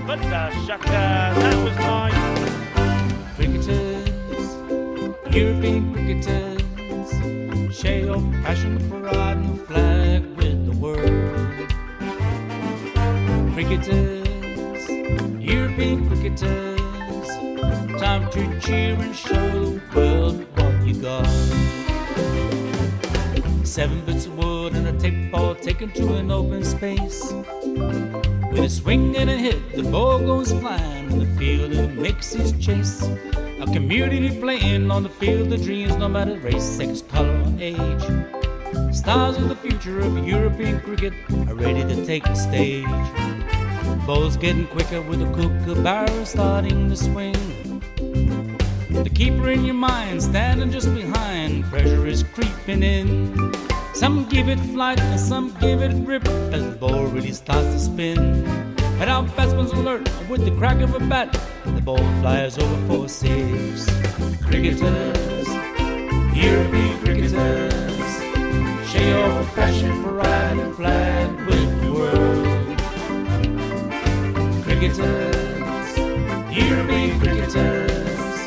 but shaka, that was nice. Cricketers, European cricketers, share your passion for riding the flag with the world. Cricketers, European cricketers, time to cheer and show the world what you got. 7 bits of wood and a tape ball taken to an open space. With a swing and a hit, the ball goes flying in the field and it makes his chase. A community playing on the field of dreams, no matter race, sex, color, or age. Stars of the future of European cricket are ready to take the stage. Ball's getting quicker with a kookaburra starting to swing. The keeper in your mind standing just behind, pressure is creeping in. Some give it flight and some give it rip as the ball really starts to spin. And our batsman's alert with the crack of a bat, the ball flies over for 6. Cricketers, European cricketers, share your passion for riding the flag with the world. Cricketers, European cricketers,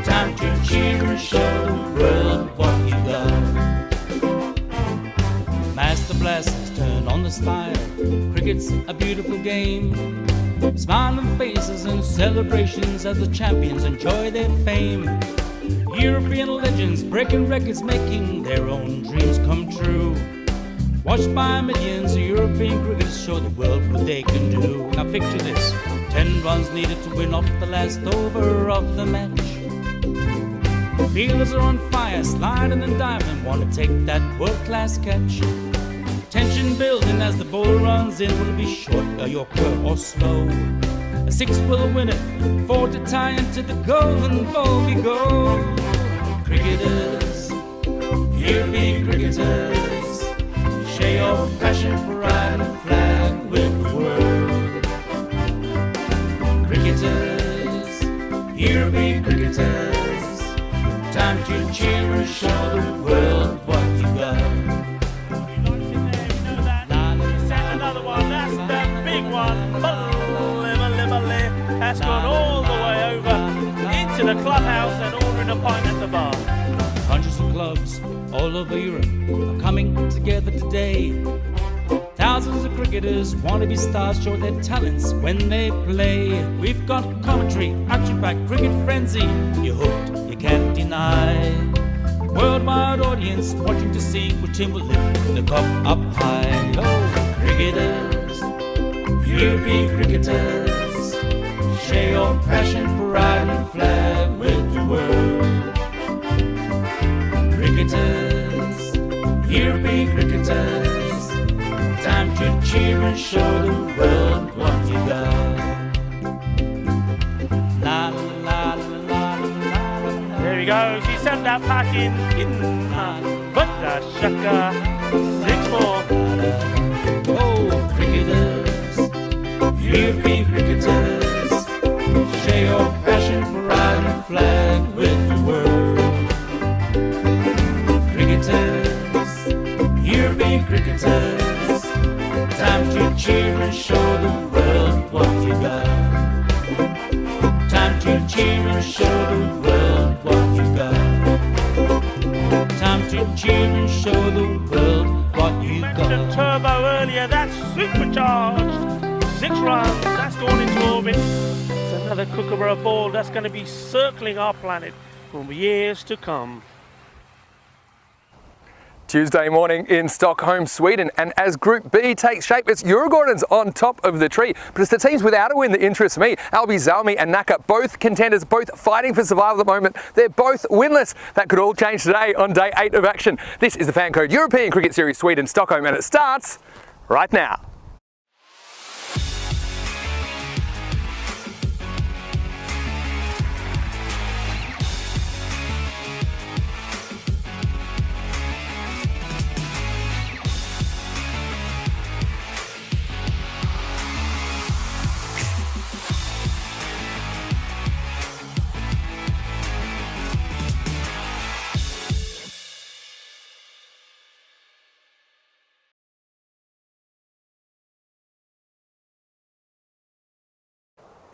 time to cheer and show the world what you got. Master blasters turn on the style. Cricket's a beautiful game. Smiling faces and celebrations as the champions enjoy their fame. European legends breaking records, making their own dreams come true. Watched by millions, European cricketers show the world what they can do. Now picture this, 10 runs needed to win off the last over of the match. Fielders are on fire, sliding and diving, want to take that world-class catch. Tension building as the ball runs in. Will it be short, a yorker or slow? A 6 will win it, 4 to tie into the golden ball we go. Cricketers, European cricketers, share your passion for riding the flag with the world. Cricketers, European cricketers, time to cheer and show the world what you got. That's gone all the way over into the clubhouse and ordering a pint at the bar. Hundreds of clubs all over Europe are coming together today. Thousands of cricketers want to be stars, show their talents when they play. We've got commentary, action-packed cricket frenzy. You're hooked, you can't deny. Worldwide audience watching to see which team will lift the cup up high. Oh, cricketers, European cricketers, share your passion for riding the flag with the world. Cricketers, European cricketers, time to cheer and show the world what you got. La la la la la la. There you go, she sent that pack in but shaka, 6 more. Oh, cricketers, European cricketers, share your passion for riding the flag with the world. Cricketers, European cricketers, time to cheer and show the world what you got. Time to cheer and show the world what you got. Time to cheer and show the world what you Mentioned got. turbo earlier, that's supercharged. 6 runs, that's gone into orbit. It's another kookaburra ball that's going to be circling our planet for years to come. Tuesday morning in Stockholm, Sweden, and as Group B takes shape, it's Djurgården's on top of the tree. But it's the teams without a win that interests me. Albi, Zalmi and Naka, both contenders, both fighting for survival at the moment. They're both winless. That could all change today on day 8 of action. This is the FanCode European Cricket Series Sweden, Stockholm, and it starts right now.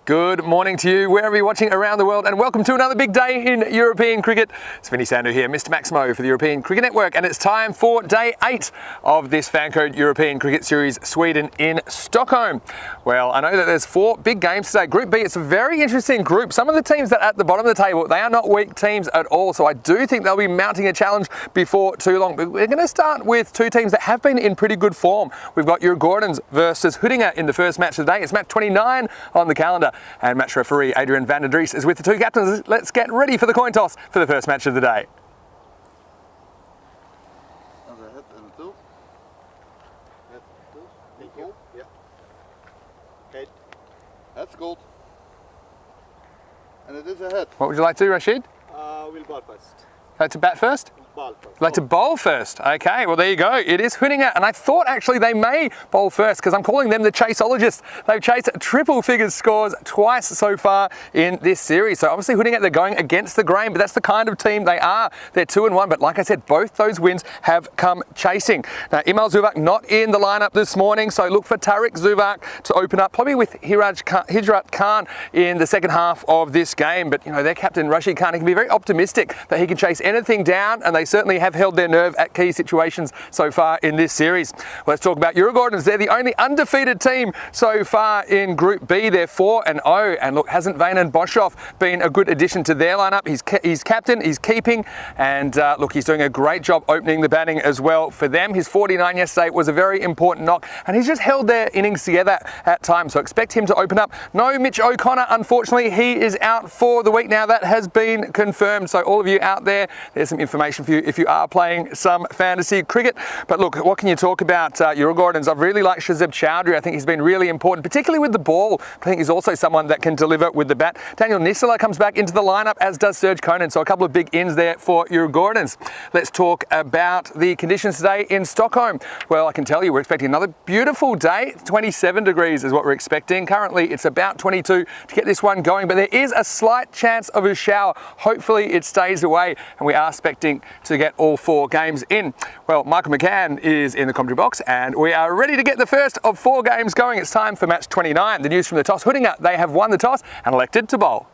Good morning to you, wherever you're watching around the world, and welcome to another big day in European cricket. It's Vinny Sandu here, Mr. Maximo for the European Cricket Network, and it's time for day 8 of this FanCode European Cricket Series, Sweden in Stockholm. Well, I know that there's 4 big games today. Group B, it's a very interesting group. Some of the teams that are at the bottom of the table, they are not weak teams at all, so I do think they'll be mounting a challenge before too long. But we're going to start with 2 teams that have been in pretty good form. We've got Djurgårdens versus Huddinge in the first match of the day. It's match 29 on the calendar. And match referee Adrian van der Dries is with the 2 captains. Let's get ready for the coin toss for the first match of the day. That's gold. And it is a head. What would you like to do, Rashid? We'll ball first. Like to bat first? Ball first. Like to bowl first. Okay, well there you go. It is Huddinge, and I thought actually they may bowl first because I'm calling them the chaseologists. They've chased triple figures scores twice so far in this series. So obviously Huddinge, they're going against the grain, but that's the kind of team they are. They're 2-1, but like I said, both those wins have come chasing. Now Imal Zuvak not in the lineup this morning, so look for Tariq Zuvak to open up, probably with Hijrat Khan in the second half of this game. But you know, their captain Rashid Khan, he can be very optimistic that he can chase anything down, and they certainly have held their nerve at key situations so far in this series. Let's talk about Djurgårdens. They're the only undefeated team so far in Group B. They're 4-0, and look, hasn't Vanen Boshoff been a good addition to their lineup? He's captain, he's keeping, and look, he's doing a great job opening the batting as well for them. His 49 yesterday was a very important knock, and he's just held their innings together at times, so expect him to open up. No Mitch O'Connor, unfortunately, he is out for the week now. That has been confirmed, so all of you out there, there's some information for you if you are playing some fantasy cricket. But look, what can you talk about Djurgårdens? I've really liked Shazib Chowdhury. I think he's been really important, particularly with the ball. I think he's also someone that can deliver with the bat. Daniel Nisela comes back into the lineup, as does Serge Konen, so a couple of big ins there for Djurgårdens. Let's talk about the conditions today in Stockholm. Well, I can tell you we're expecting another beautiful day. 27 degrees is what we're expecting. Currently, it's about 22 to get this one going, but there is a slight chance of a shower. Hopefully, it stays away, and we are expecting to get all 4 games in. Well, Michael McCann is in the commentary box, and we are ready to get the first of 4 games going. It's time for match 29. The news from the toss. Huddinge, they have won the toss and elected to bowl.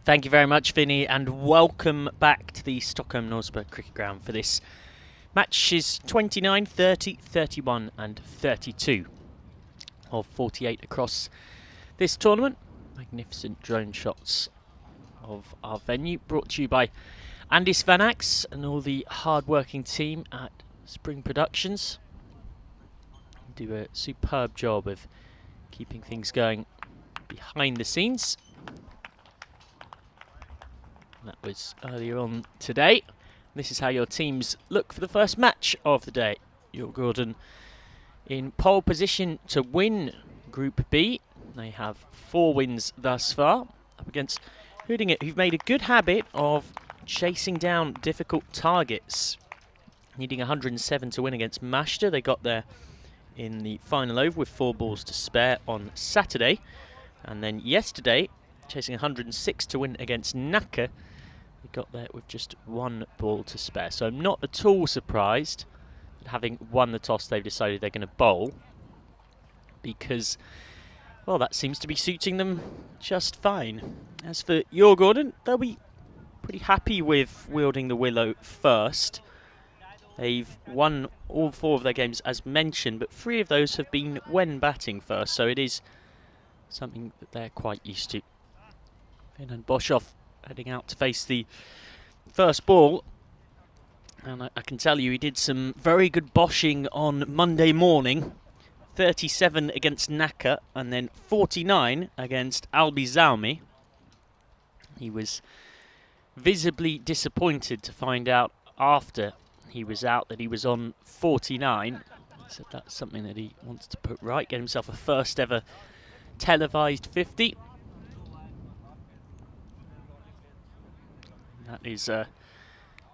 Thank you very much, Vinny, and welcome back to the Stockholm Nordsberg Cricket Ground for this match. Is 29, 30, 31 and 32 of 48 across this tournament. Magnificent drone shots of our venue, brought to you by Andy Svanax and all the hard-working team at Spring Productions. Do a superb job of keeping things going behind the scenes. That was earlier on today. This is how your teams look for the first match of the day. Djurgården in pole position to win Group B. They have 4 wins thus far, up against Huddinge, who've made a good habit of chasing down difficult targets. Needing 107 to win against Mashta. They got there in the final over with 4 balls to spare on Saturday. And then yesterday, chasing 106 to win against Nacka. They got there with just 1 ball to spare. So I'm not at all surprised that having won the toss, they've decided they're going to bowl. Because, well, that seems to be suiting them just fine. As for Djurgården, they'll be pretty happy with wielding the willow first. They've won all 4 of their games as mentioned, but 3 of those have been when batting first, so it is something that they're quite used to. And Boshoff heading out to face the first ball. And I can tell you he did some very good boshing on Monday morning. 37 against Nacka and then 49 against Albi Zaumi. He was visibly disappointed to find out after he was out that he was on 49. He said that's something that he wants to put right, get himself a first ever televised 50. That is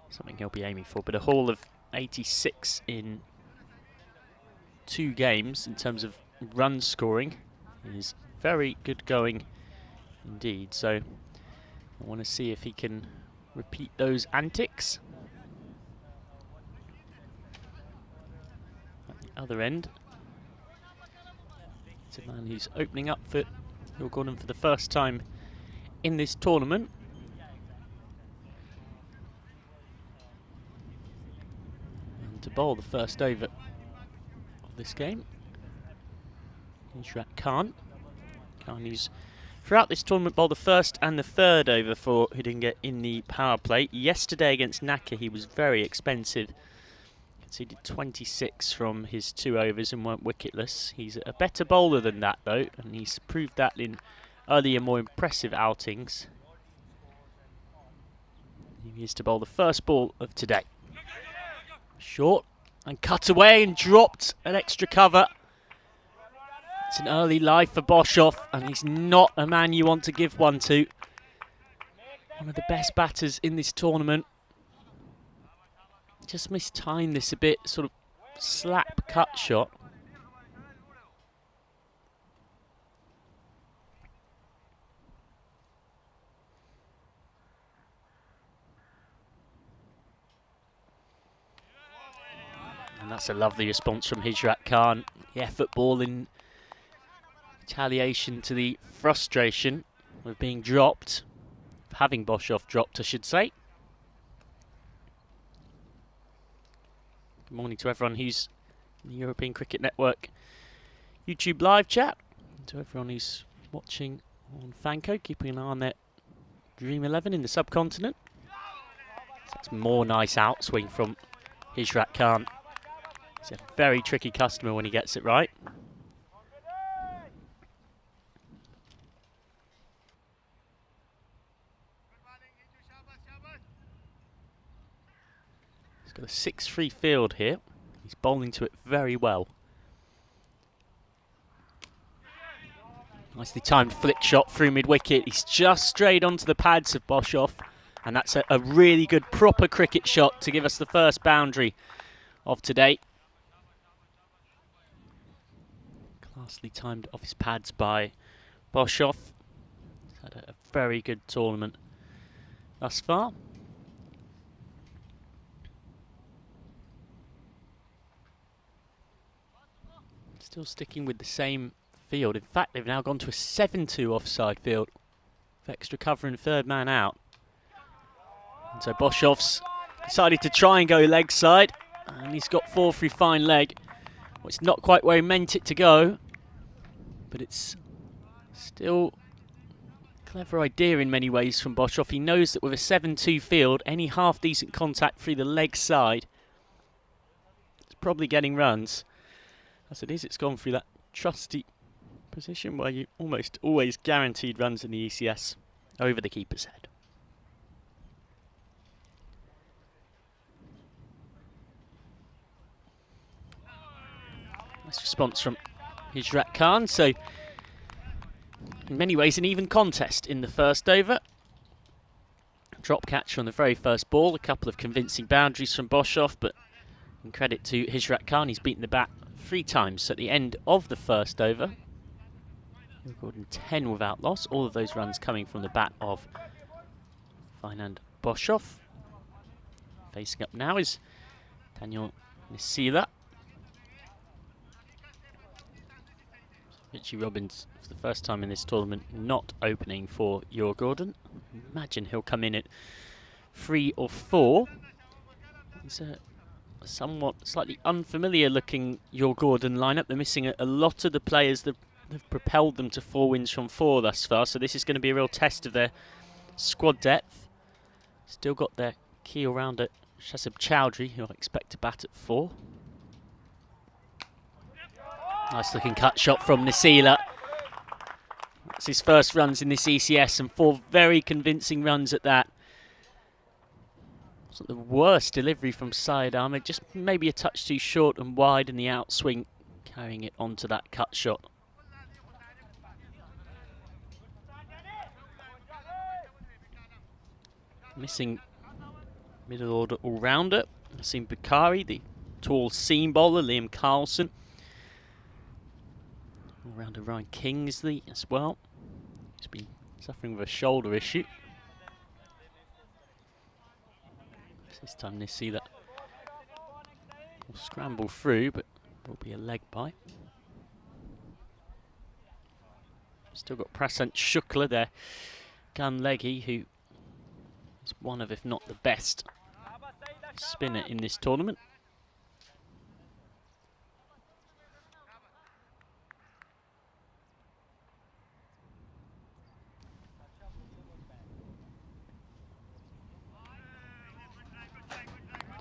something he'll be aiming for, but a haul of 86 in 2 games in terms of run scoring is very good going indeed. So I want to see if he can repeat those antics. At the other end, It's a man who's opening up for Will Gordon for the first time in this tournament. And to bowl the first over of this game, Ishrat Khan. Khan who's throughout this tournament bowled the first and the third over for Hudinga in the power play. Yesterday against Naka he was very expensive. Conceded 26 from his 2 overs and weren't wicketless. He's a better bowler than that though, and he's proved that in earlier more impressive outings. He is to bowl the first ball of today. Short and cut away and dropped an extra cover. It's an early life for Boshoff, and he's not a man you want to give one to. One of the best batters in this tournament. Just mistimed this a bit, sort of slap cut shot. And that's a lovely response from Hijrat Khan. The effort ball in retaliation to the frustration of being dropped, of having Boshoff dropped, I should say. Good morning to everyone who's in the European Cricket Network YouTube live chat, and to everyone who's watching on FanCode, keeping an eye on their Dream 11 in the subcontinent. That's more nice outswing from Hijrat Khan. He's a very tricky customer when he gets it right. He's got a 6-3 field here. He's bowling to it very well. Nicely timed flick shot through mid-wicket. He's just strayed onto the pads of Boshoff, and that's a really good proper cricket shot to give us the first boundary of today. Classily timed off his pads by Boshoff. He's had a very good tournament thus far. Still sticking with the same field. In fact, they've now gone to a 7-2 offside field with extra cover and third man out. And so Boshoff's decided to try and go leg side, and he's got 4 through fine leg. Well, it's not quite where he meant it to go, but it's still a clever idea in many ways from Boshoff. He knows that with a 7-2 field, any half-decent contact through the leg side is probably getting runs. As it is, it's gone through that trusty position where you almost always guaranteed runs in the ECS over the keeper's head. Nice response from Hijrat Khan. So, in many ways, an even contest in the first over. Drop catch on the very first ball. A couple of convincing boundaries from Boshoff, but in credit to Hijrat Khan, he's beaten the bat 3 times at the end of the first over. Recording 10 without loss. All of those runs coming from the bat of Fernand Boshoff. Facing up now is Daniel Nisila. Richie Robbins, for the first time in this tournament, not opening for Yor Gordon. Imagine he'll come in at 3 or 4. He's a somewhat slightly unfamiliar looking Yor Gordon lineup. They're missing a lot of the players that have propelled them to 4 wins from 4 thus far, so this is going to be a real test of their squad depth. Still got their key all-rounder Shasib Chowdhury, who I expect to bat at 4. Nice looking cut shot from Nisila. That's his first runs in this ECS, and 4 very convincing runs at that. It's not the worst delivery from Syed Ahmed, just maybe a touch too short and wide in the outswing, carrying it onto that cut shot. Missing middle order all-rounder, Asim Bukhari, the tall seam bowler, Liam Carlson. All-rounder Ryan Kingsley as well. He's been suffering with a shoulder issue. This time they see that will scramble through, but will be a leg bye. Still got Prasant Shukla there, gun leggy, who is one of, if not the best spinner in this tournament.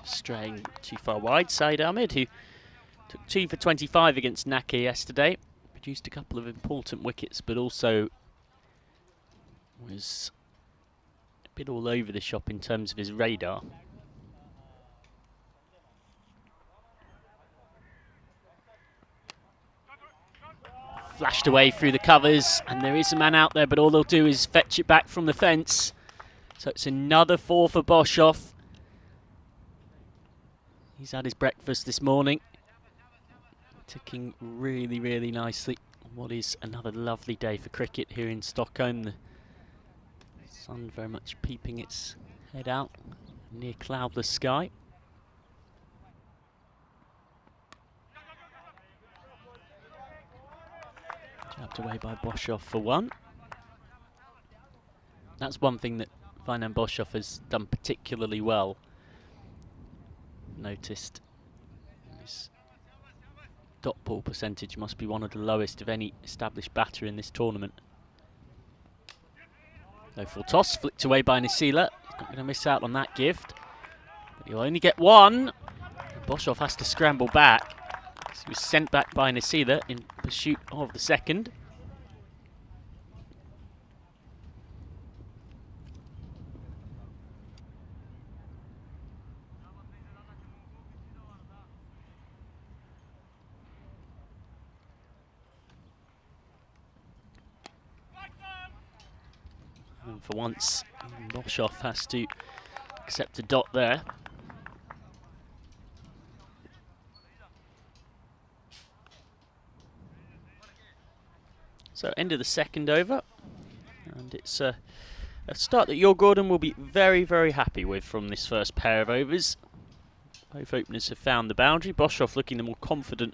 Straying too far wide, Saeed Ahmed, who took 2 for 25 against Naka yesterday, produced a couple of important wickets, but also was a bit all over the shop in terms of his radar. Flashed away through the covers, and there is a man out there, but all they'll do is fetch it back from the fence. So it's another 4 for Boshoff. He's had his breakfast this morning. Ticking really, really nicely. What is another lovely day for cricket here in Stockholm. The sun very much peeping its head out near cloudless sky. Jabbed away by Boshoff for 1. That's one thing that Ferdinand Boshoff has done particularly well. Noticed his dot ball percentage must be one of the lowest of any established batter in this tournament. No full toss, flicked away by Nasila. Not going to miss out on that gift. But he'll only get 1. Boshoff has to scramble back. So he was sent back by Nasila in pursuit of the second. And for once, Boshoff has to accept a dot there. So end of the second over, and it's a start that Yor Gordon will be very, very happy with from this first pair of overs. Both openers have found the boundary. Boshoff looking the more confident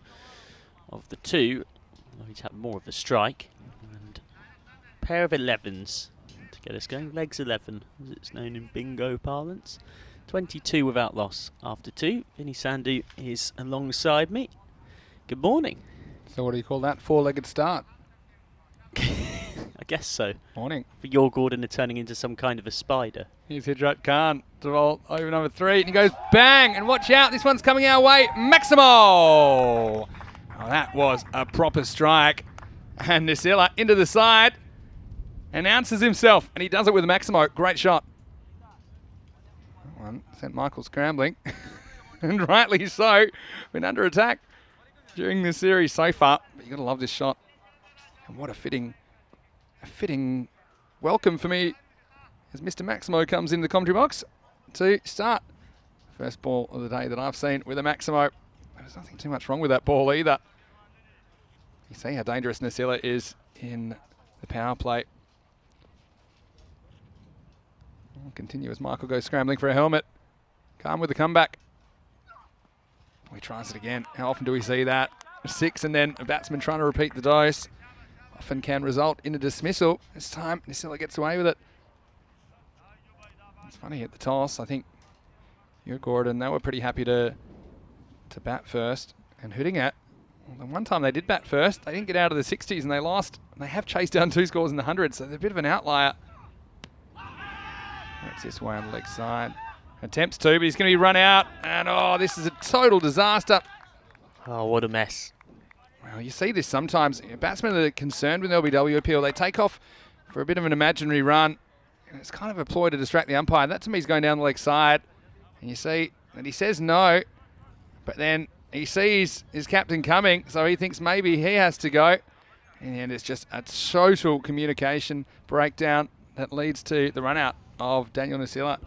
of the two, although he's had more of the strike. And a pair of 11s to get us going. Legs 11, as it's known in bingo parlance. 22 without loss after 2. Vinny Sandhu is alongside me. Good morning. So what do you call that? 4-legged start? I guess so. Morning. For Yor Gordon are turning into some kind of a spider. Here's Hidrat Khan to roll over number 3, and he goes bang, and watch out, this one's coming our way. Maximo! Oh, that was a proper strike. And Nasila into the side, announces himself, and he does it with Maximo. Great shot. That one sent Michael scrambling, and rightly so. Been under attack during this series so far, but you gotta love this shot. And what a fitting welcome for me as Mr. Maximo comes in the commentary box to start. First ball of the day that I've seen with a Maximo. There's nothing too much wrong with that ball either. You see how dangerous Nasila is in the power play. We'll continue as Michael goes scrambling for a helmet. Calm with the comeback. He tries it again. How often do we see that? 6 and then a batsman trying to repeat the dose. Often can result in a dismissal. This time, Nasila gets away with it. It's funny at the toss. I think Yor Gordon, they were pretty happy to bat first. And Hudingat, well, the one time they did bat first, they didn't get out of the 60s and they lost. And they have chased down 2 scores in the 100s, so they're a bit of an outlier. Works this way on the leg side. Attempts to, but he's going to be run out. And oh, this is a total disaster. Oh, what a mess. Well, you see this sometimes. Batsmen that are concerned with LBW appeal, they take off for a bit of an imaginary run. And it's kind of a ploy to distract the umpire. That to me is going down the leg side. And you see that he says no, but then he sees his captain coming, so he thinks maybe he has to go. In the end, it's just a total communication breakdown that leads to the run out of Daniel Nasila.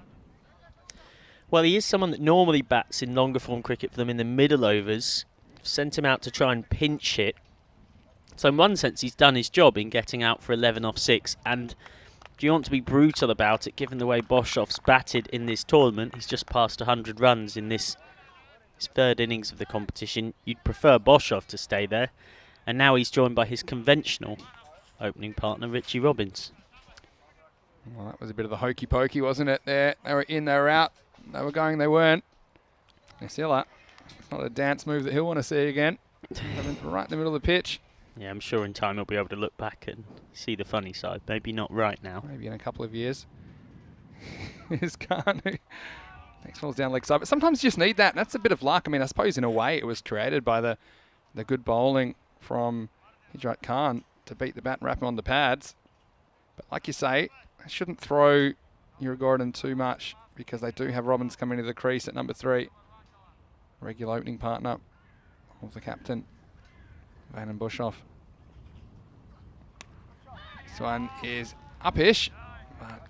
Well, he is someone that normally bats in longer form cricket for them in the middle overs. Sent him out to try and pinch hit. So in one sense, he's done his job in getting out for 11 off 6. And do you want to be brutal about it, given the way Boshoff's batted in this tournament? He's just passed 100 runs in his third innings of the competition. You'd prefer Boshoff to stay there. And now he's joined by his conventional opening partner Richie Robbins. Well, that was a bit of a hokey pokey, wasn't it? There, they were in, they were out, they were going, they weren't. Nisila, it's not a dance move that he'll want to see again. Right in the middle of the pitch. Yeah, I'm sure in time he'll be able to look back and see the funny side. Maybe not right now. Maybe in a couple of years. Here's Khan, who next ball's down leg side. But sometimes you just need that. And that's a bit of luck. I mean, I suppose in a way it was created by the good bowling from Hijrat Khan to beat the bat and wrap him on the pads. But like you say, I shouldn't throw Uruguayan too much because they do have Robbins coming into the crease at number 3. Regular opening partner of the captain, Van and Bushoff. This one is upish, but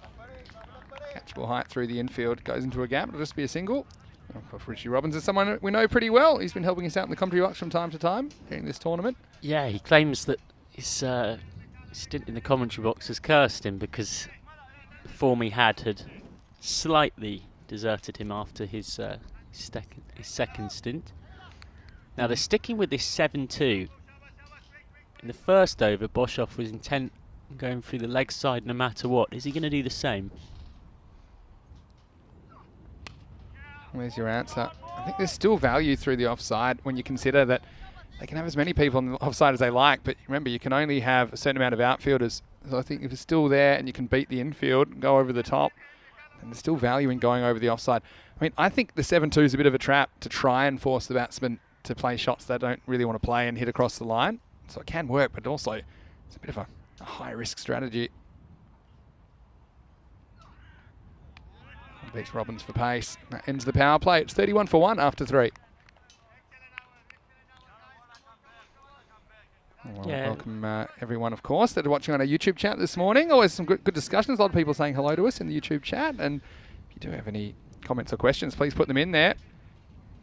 catchable height through the infield, goes into a gap. It'll just be a single. Of course, Richie Robbins is someone we know pretty well. He's been helping us out in the commentary box from time to time during this tournament. Yeah, he claims that his stint in the commentary box has cursed him because the form he had slightly deserted him after his second stint. Now they're sticking with this 7-2. In the first over, Boshoff was intent on going through the leg side no matter what. Is he going to do the same? Where's your answer? I think there's still value through the offside when you consider that they can have as many people on the offside as they like, but remember, you can only have a certain amount of outfielders. So I think if it's still there and you can beat the infield and go over the top, then there's still value in going over the offside. I mean, I think the 7-2 is a bit of a trap to try and force the batsman to play shots they don't really want to play and hit across the line. So it can work, but also it's a bit of a high-risk strategy. Beats Robbins for pace. That ends the power play. It's 31 for 1 after 3. Well, Yeah. welcome everyone, of course, that are watching on our YouTube chat this morning. Always some good discussions. A lot of people saying hello to us in the YouTube chat. And if you do have any comments or questions, please put them in there.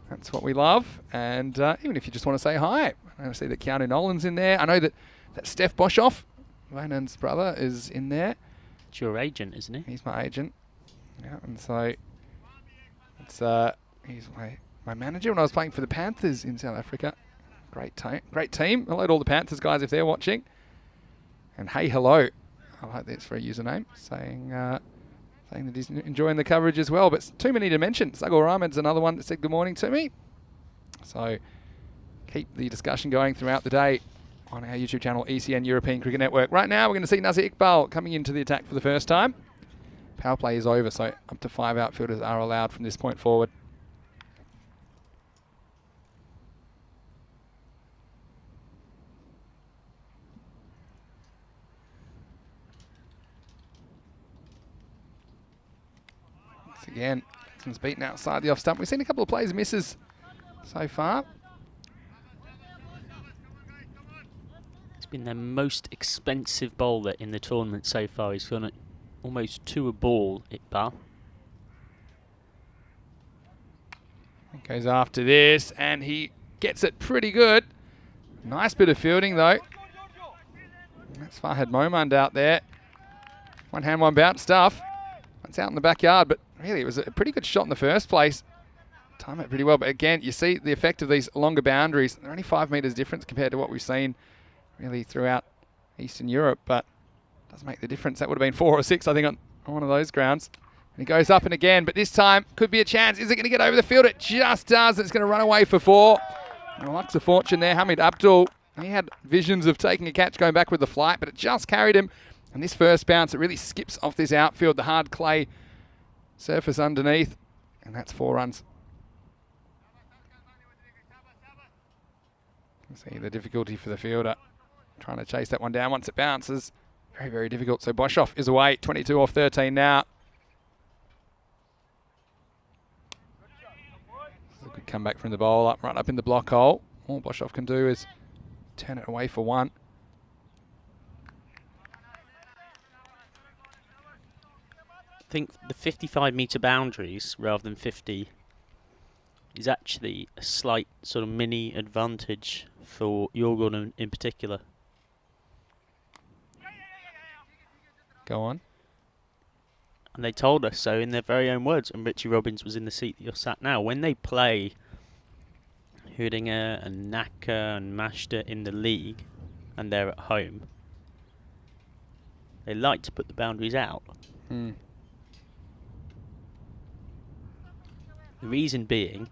That's what we love. And even if you just want to say hi. I see that Keanu Nolan's in there. I know that Steph Boshoff, Vanan's brother, is in there. It's your agent, isn't he? He's my agent. Yeah, and so it's he's my manager when I was playing for the Panthers in South Africa. Great team. Hello to all the Panthers guys if they're watching. And hey, hello. I like that's for a username saying that he's enjoying the coverage as well. But too many to mention. Sagul Rahman's another one that said good morning to me. So keep the discussion going throughout the day on our YouTube channel, ECN European Cricket Network. Right now, we're going to see Nazir Iqbal coming into the attack for the first time. Power play is over, so up to 5 outfielders are allowed from this point forward. Once again, Jackson's beaten outside the off stump. We've seen a couple of plays misses so far. He's been their most expensive bowler in the tournament so far. He's gone at almost to a ball, Iqbal. He goes after this, and he gets it pretty good. Nice bit of fielding, though. That's Farhad Momand out there. One hand, one bounce stuff. That's out in the backyard, but really it was a pretty good shot in the first place. Time it pretty well, but again, you see the effect of these longer boundaries. They're only 5 metres difference compared to what we've seen really throughout Eastern Europe, but does make the difference. That would have been 4 or 6, I think, on one of those grounds. And he goes up and again, but this time could be a chance. Is it going to get over the field? It just does. It's going to run away for 4. And luck's a fortune there. Hamid Abdul, he had visions of taking a catch going back with the flight, but it just carried him. And this first bounce, it really skips off this outfield, the hard clay surface underneath. And that's 4 runs. You can see the difficulty for the fielder trying to chase that one down once it bounces. Very, very difficult. So Boshoff is away. 22 off 13 now. This is a good comeback from the bowler. Right up in the block hole. All Boshoff can do is turn it away for 1. I think the 55-metre boundaries rather than 50 is actually a slight sort of mini advantage for Yorgorn in particular. Go on. And they told us so in their very own words, and Richie Robbins was in the seat that you're sat now. When they play Hudinger and Naka and Mashta in the league, and they're at home, They like to put the boundaries out. Hmm. The reason being,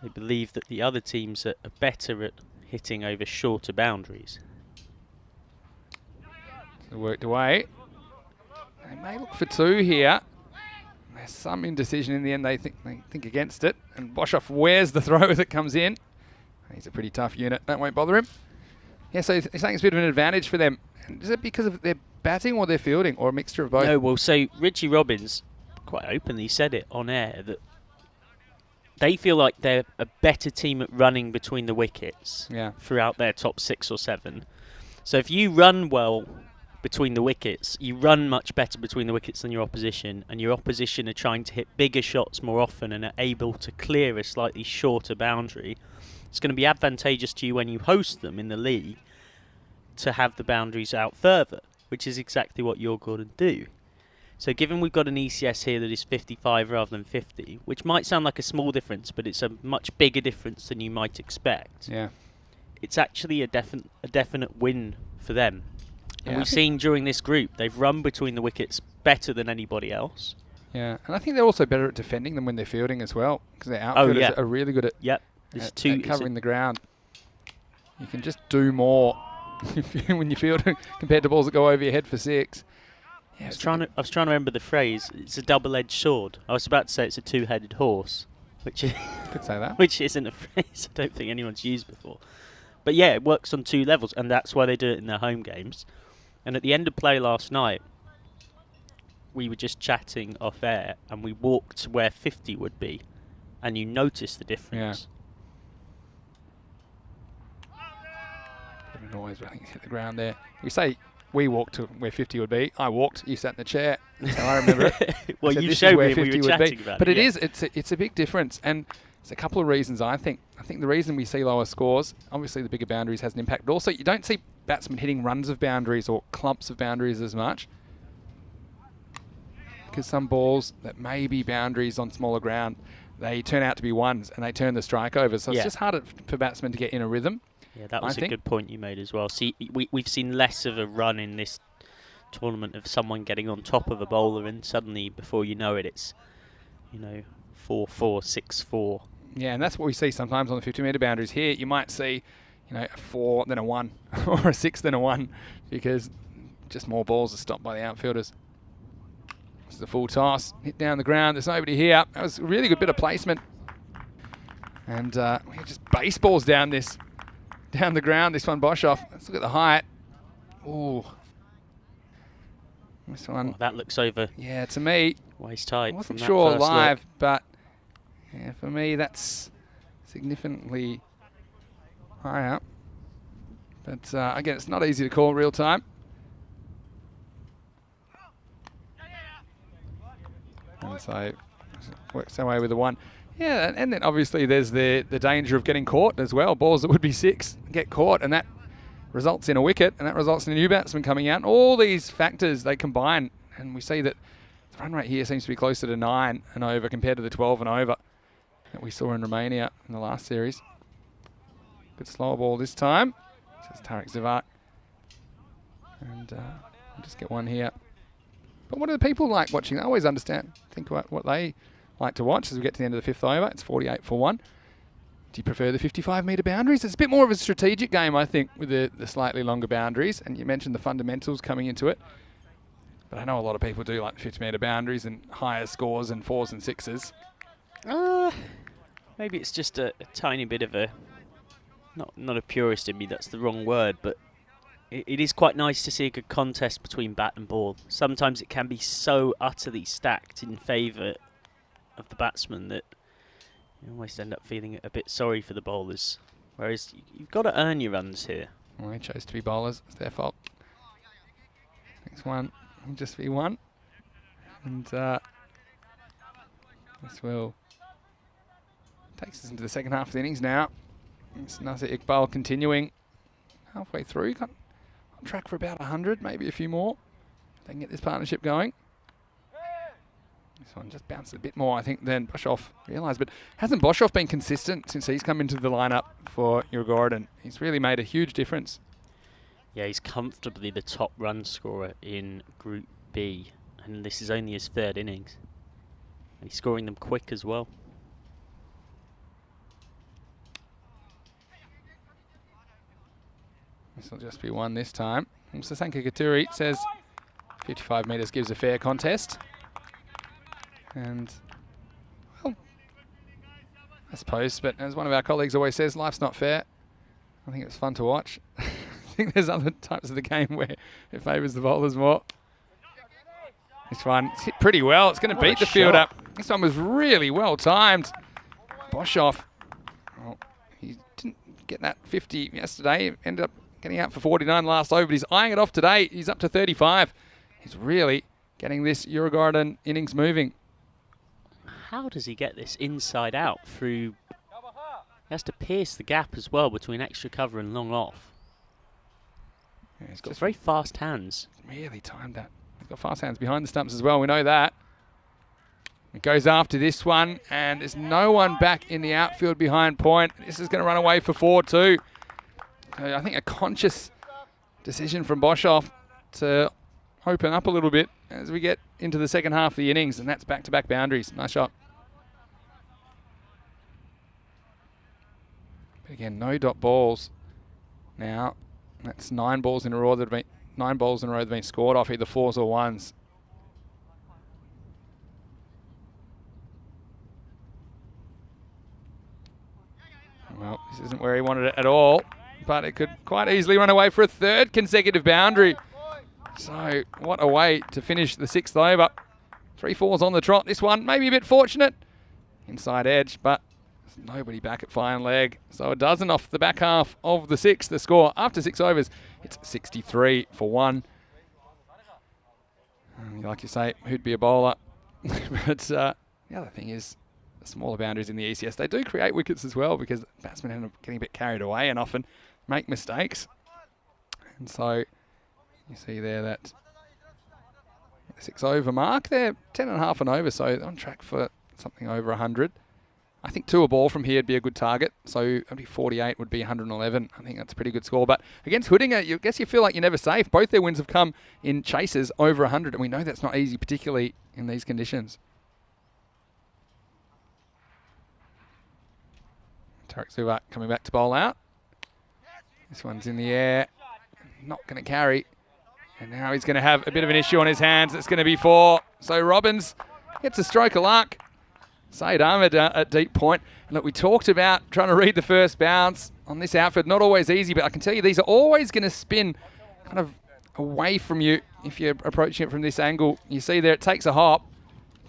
they believe that the other teams are better at hitting over shorter boundaries. So worked away. They may look for 2 here. There's some indecision in the end. They think against it. And Boshoff wears the throw as it comes in. He's a pretty tough unit. That won't bother him. Yeah, so you're saying it's a bit of an advantage for them. Is it because of their batting or their fielding, or a mixture of both? No, well, so Richie Robbins quite openly said it on air that they feel like they're a better team at running between the wickets throughout their top 6 or 7. So if you run well between the wickets, you run much better between the wickets than your opposition, and your opposition are trying to hit bigger shots more often and are able to clear a slightly shorter boundary. It's going to be advantageous to you when you host them in the league to have the boundaries out further, which is exactly what you're going to do. So given we've got an ECS here that is 55 rather than 50, which might sound like a small difference, but it's a much bigger difference than you might expect. Yeah. It's actually a definite win for them. And Yeah, we've seen during this group, they've run between the wickets better than anybody else. Yeah, and I think they're also better at defending than when they're fielding as well, because their outfielders are really good at, at covering the ground. You can just do more when you field compared to balls that go over your head for 6. Yeah, I was trying to remember the phrase. It's a double-edged sword. I was about to say it's a 2-headed horse, which is could say that. Which isn't a phrase I don't think anyone's used before. But yeah, it works on 2 levels, and that's why they do it in their home games. And at the end of play last night, we were just chatting off air, and we walked to where 50 would be, and you notice the difference. Bit of noise, but I think it's hit the ground there. We say we walked to where 50 would be. I walked, you sat in the chair. That's how I remember it. Well, you showed me we were chatting about it. But it's a big difference, and there's a couple of reasons, I think. I think the reason we see lower scores, obviously the bigger boundaries has an impact, but also you don't see batsmen hitting runs of boundaries or clumps of boundaries as much, because some balls that may be boundaries on smaller ground, they turn out to be ones and they turn the strike over. So it's just harder for batsmen to get in a rhythm. Yeah, that was a good point you made as well. See, we've seen less of a run in this tournament of someone getting on top of a bowler, and suddenly, before you know it, it's 4-4, 6-4. Yeah, and that's what we see sometimes on the 50-metre boundaries. Here, you might see, a 4, then a 1, or a 6, then a 1, because just more balls are stopped by the outfielders. This is a full toss, hit down the ground. There's nobody here. That was a really good bit of placement. And we just baseballs down the ground. This one, Boshoff. Let's look at the height. Ooh. This one. Oh, that looks over. Yeah, to me. Waist height. I wasn't from sure that first live, look. but yeah, for me that's significantly high up. But again, it's not easy to call real time. And so works our way with the 1. Yeah, and then obviously there's the danger of getting caught as well. Balls that would be 6 get caught, and that results in a wicket, and that results in a new batsman coming out. All these factors, they combine, and we see that the run rate here seems to be closer to 9 and over compared to the 12 and over that we saw in Romania in the last series. Good slower ball this time. This is Tarek Zavak. And we'll just get one here. But what do the people like watching? I always think about what they like to watch as we get to the end of the 5th over. It's 48 for 1. Do you prefer the 55-metre boundaries? It's a bit more of a strategic game, I think, with the slightly longer boundaries. And you mentioned the fundamentals coming into it. But I know a lot of people do like the 50-metre boundaries and higher scores and 4s and 6s. Maybe it's just a tiny bit of a... Not a purist in me, that's the wrong word, but it is quite nice to see a good contest between bat and ball. Sometimes it can be so utterly stacked in favour of the batsman that you almost end up feeling a bit sorry for the bowlers. Whereas you've got to earn your runs here. Well, they chose to be bowlers. It's their fault. Next one will just be 1. And this will takes us into the second half of the innings now. It's Nasir Iqbal continuing halfway through. Got on track for about 100, maybe a few more. They can get this partnership going. This one just bounced a bit more, I think, than Boshoff realised. But hasn't Boshoff been consistent since he's come into the lineup for Uruguayan? He's really made a huge difference. Yeah, he's comfortably the top run scorer in Group B, and this is only his 3rd innings. And he's scoring them quick as well. This will just be 1 this time. And Sasanka Katuri says 55 metres gives a fair contest. And, well, I suppose, but as one of our colleagues always says, life's not fair. I think it's fun to watch. I think there's other types of the game where it favours the bowlers more. This one's hit pretty well. It's going to beat the field up. This one was really well timed. Boshoff, well, he didn't get that 50 yesterday. Ended up getting out for 49 last over, but he's eyeing it off today. He's up to 35. He's really getting this Djurgården innings moving. How does he get this inside out through? He has to pierce the gap as well between extra cover and long off. Yeah, He's got very fast hands. Really timed that. He's got fast hands behind the stumps as well. We know that. It goes after this one, and there's no one back in the outfield behind point. This is going to run away for 4 too. So I think a conscious decision from Boshoff to open up a little bit as we get into the second half of the innings, and that's back-to-back boundaries. Nice shot. But again, no dot balls. Now that's 9 balls in a row that have been scored off either 4s or 1s. Well, this isn't where he wanted it at all, but it could quite easily run away for a 3rd consecutive boundary. So what a way to finish the 6th over. 3 4s on the trot. This one maybe a bit fortunate. Inside edge, but there's nobody back at fine leg. So a dozen off the back half of the 6th. The score after 6 overs, it's 63 for 1. Like you say, who'd be a bowler? But the other thing is, the smaller boundaries in the ECS, they do create wickets as well, because batsmen end up getting a bit carried away and often make mistakes. And so you see there that 6 over mark, they're 10.5 and over, so they're on track for something over 100. I think 2 a ball from here would be a good target, so maybe 48 would be 111. I think that's a pretty good score. But against Huddinge, I guess you feel like you're never safe. Both their wins have come in chases over 100, and we know that's not easy, particularly in these conditions. Tarek Zuvak coming back to bowl out. This one's in the air, not going to carry. And now he's going to have a bit of an issue on his hands. It's going to be 4. So Robbins gets a stroke of luck. Saeed Ahmed at deep point. And look, we talked about trying to read the first bounce on this outfit. Not always easy, but I can tell you these are always going to spin kind of away from you if you're approaching it from this angle. You see there it takes a hop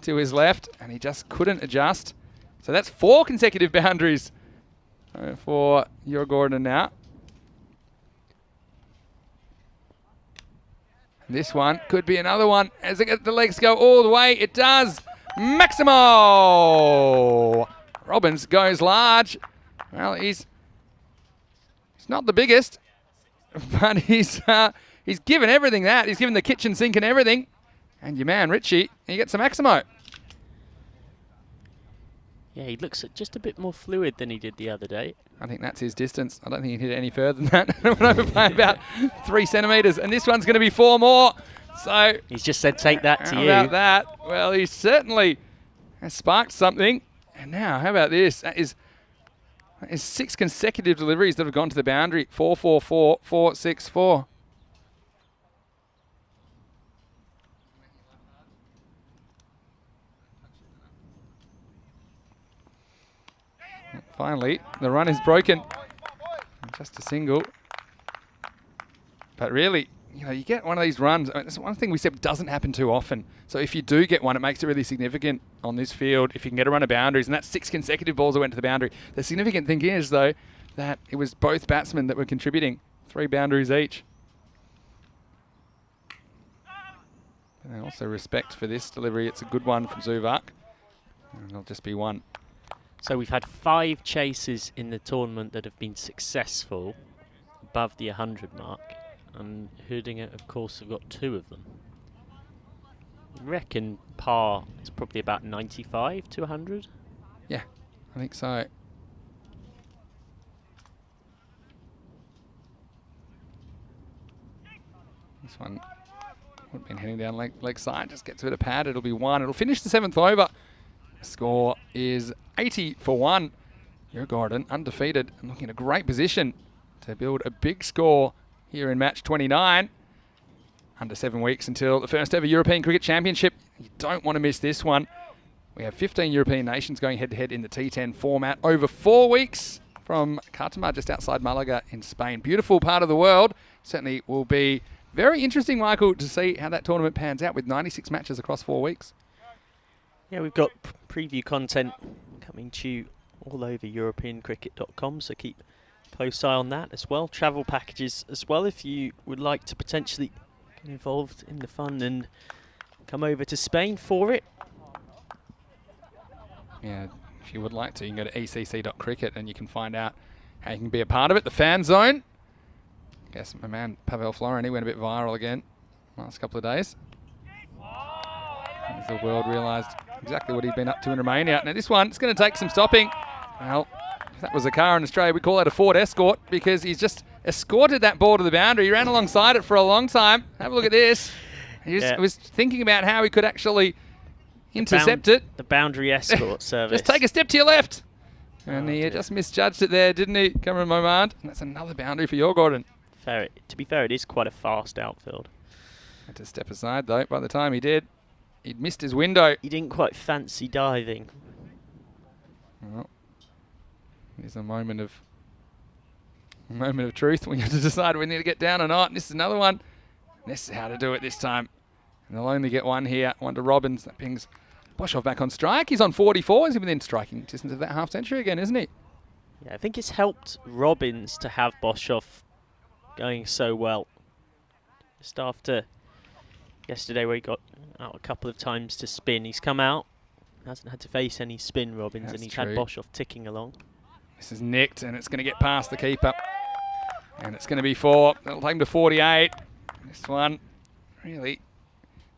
to his left, and he just couldn't adjust. So that's 4 consecutive boundaries for Djurgården now. This one could be another one as the legs go all the way. It does. Maximo! Robbins goes large. Well, he's not the biggest, but he's given everything that. He's given the kitchen sink and everything. And your man, Richie, he gets a Maximo. Yeah, he looks just a bit more fluid than he did the other day. I think that's his distance. I don't think he can hit it any further than that. It went over by about 3 centimetres. And this one's going to be 4 more. So he's just said, take that to you. How about that? Well, he certainly has sparked something. And now, how about this? That is 6 consecutive deliveries that have gone to the boundary. 4, 4, 4, 4, 6, 4. Finally, the run is broken. Just a single. But really, you know, you get one of these runs. I mean, that's one thing we said doesn't happen too often. So if you do get one, it makes it really significant on this field. If you can get a run of boundaries, and that's 6 consecutive balls that went to the boundary. The significant thing is, though, that it was both batsmen that were contributing. 3 boundaries each. And also respect for this delivery. It's a good one from Zuvak. And it'll just be 1. So we've had 5 chases in the tournament that have been successful above the 100 mark, and Huddinge, of course, have got 2 of them. I reckon par is probably about 95 to 100. Yeah, I think so. This one would have been heading down leg side. Just gets a bit of pad. It'll be 1. It'll finish the 7th over. The score is 80 for 1. Djurgården undefeated and looking in a great position to build a big score here in match 29. Under 7 weeks until the first ever European Cricket Championship. You don't want to miss this one. We have 15 European nations going head-to-head in the T10 format over 4 weeks from Cartama, just outside Malaga in Spain. Beautiful part of the world. Certainly will be very interesting, Michael, to see how that tournament pans out with 96 matches across 4 weeks. Yeah, we've got preview content coming to you all over EuropeanCricket.com, so keep a close eye on that as well. Travel packages as well if you would like to potentially get involved in the fun and come over to Spain for it. Yeah, if you would like to, you can go to ecc.cricket and you can find out how you can be a part of it. The fan zone. Guess my man Pavel Florin, he went a bit viral again last couple of days. As the world realised exactly what he'd been up to in Romania. Now this one, it's going to take some stopping. Well, if that was a car in Australia, we'd call that a Ford Escort because he's just escorted that ball to the boundary. He ran alongside it for a long time. Have a look at this. He just was thinking about how he could actually intercept it. The boundary escort service. Just take a step to your left. And he just misjudged it there, didn't he, Cameron Momand? And that's another boundary for Djurgården. To be fair, it is quite a fast outfield. Had to step aside, though. By the time he did, he'd missed his window. He didn't quite fancy diving. Well, there's a moment of truth when you have to decide we need to get down or not. And this is another one. This is how to do it this time. And they'll only get one here. One to Robbins. That pings Boshoff back on strike. He's on 44. He's within striking distance of that half century again, isn't he? Yeah, I think it's helped Robbins to have Boshoff going so well. Just after yesterday where he got out a couple of times to spin, he's come out, hasn't had to face any spin Robbins, and he's had Boshoff ticking along. This is nicked and it's going to get past the keeper. And it's going to be 4. That'll take him to 48. This one, really,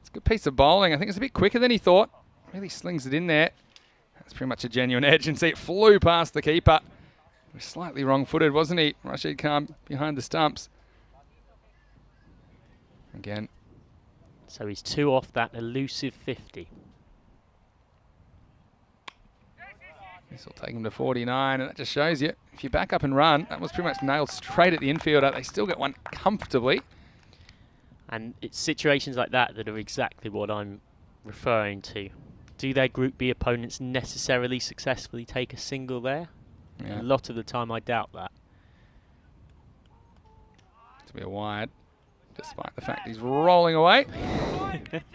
it's a good piece of bowling. I think it's a bit quicker than he thought. Really slings it in there. That's pretty much a genuine edge. And see, it flew past the keeper. He was slightly wrong-footed, wasn't he? Rashid Khan behind the stumps. Again. So he's 2 off that elusive 50. This will take him to 49, and that just shows you, if you back up and run, that was pretty much nailed straight at the infielder. They still get one comfortably. And it's situations like that that are exactly what I'm referring to. Do their Group B opponents necessarily successfully take a single there? Yeah. A lot of the time I doubt that. To be a wide, despite the fact he's rolling away.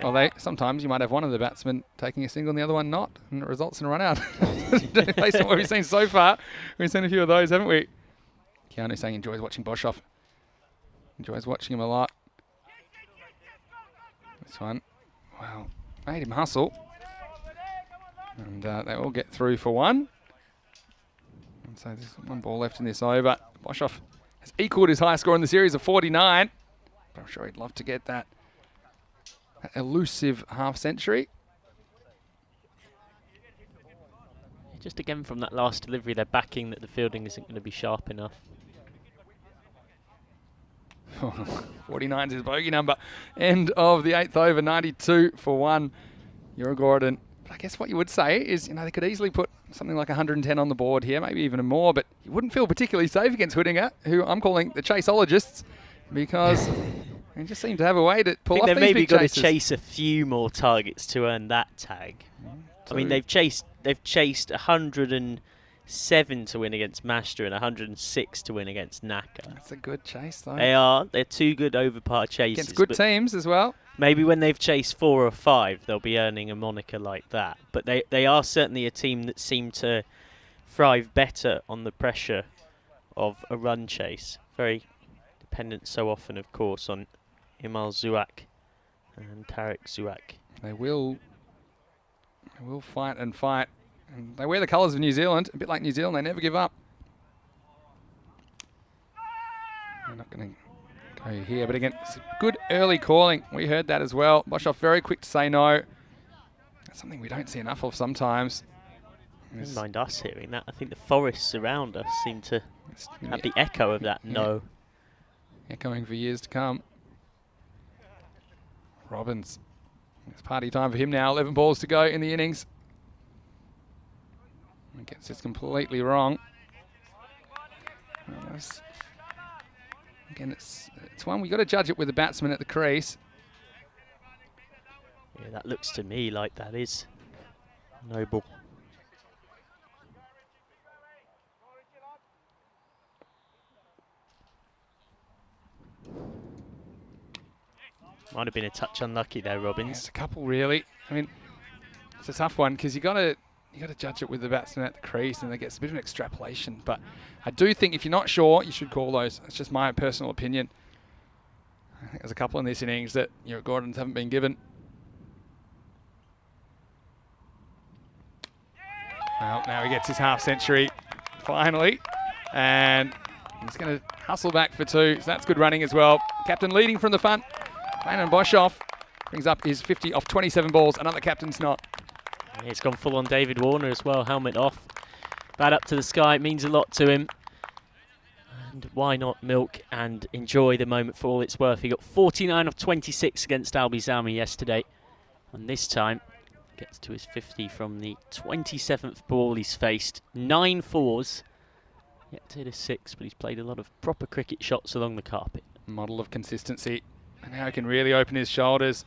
Well, sometimes you might have one of the batsmen taking a single and the other one not, and it results in a run out. Based on what we've seen so far, we've seen a few of those, haven't we? Keanu saying he enjoys watching Boshoff. Enjoys watching him a lot. This one, wow, made him hustle. And they all get through for 1. And so there's 1 ball left in this over. Boshoff has equalled his highest score in the series of 49. But I'm sure he'd love to get that elusive half century. Just again from that last delivery, they're backing that the fielding isn't going to be sharp enough. 49 is his bogey number. End of the 8th over, 92 for 1. Djurgården. But I guess what you would say is, they could easily put something like 110 on the board here, maybe even more, but you wouldn't feel particularly safe against Huddinge, who I'm calling the chaseologists, because they just seem to have a way to pull off these big chases. They've maybe got to chase a few more targets to earn that tag. I mean, they've chased 107 to win against Master and 106 to win against Naka. That's a good chase, though. They're 2 good over-par chases. Against good teams as well. Maybe when they've chased 4 or 5, they'll be earning a moniker like that. But they are certainly a team that seem to thrive better on the pressure of a run chase. Very dependent so often, of course, on Imal Zuak and Tarek Zuak. They will fight and fight. And they wear the colours of New Zealand, a bit like New Zealand. They never give up. They're not going to go here, but again, it's good early calling. We heard that as well. Boshoff very quick to say no. That's something we don't see enough of sometimes. Never mind us hearing that. I think the forests around us seem to have the echo of that no. Echoing for years to come. Robbins. It's party time for him now. 11 balls to go in the innings. He gets this completely wrong. Again, it's one, we've got to judge it with the batsman at the crease. Yeah, that looks to me like that is noble. Might have been a touch unlucky there, Robbins. It's a couple, really. I mean, it's a tough one because you got to judge it with the batsman at the crease, and it gets a bit of an extrapolation. But I do think if you're not sure, you should call those. It's just my personal opinion. I think there's a couple in this innings that Gordons haven't been given. Well, now he gets his half century finally, and he's going to hustle back for 2. So that's good running as well. Captain leading from the front. Brandon Boshoff brings up his 50 off 27 balls. Another captain's not. Yeah, he's gone full on David Warner as well. Helmet off. Bat up to the sky. It means a lot to him. And why not milk and enjoy the moment for all it's worth? He got 49 off 26 against Albi Zalmi yesterday. And this time gets to his 50 from the 27th ball he's faced. 9 fours. Yet to hit a 6, but he's played a lot of proper cricket shots along the carpet. Model of consistency. And now he can really open his shoulders.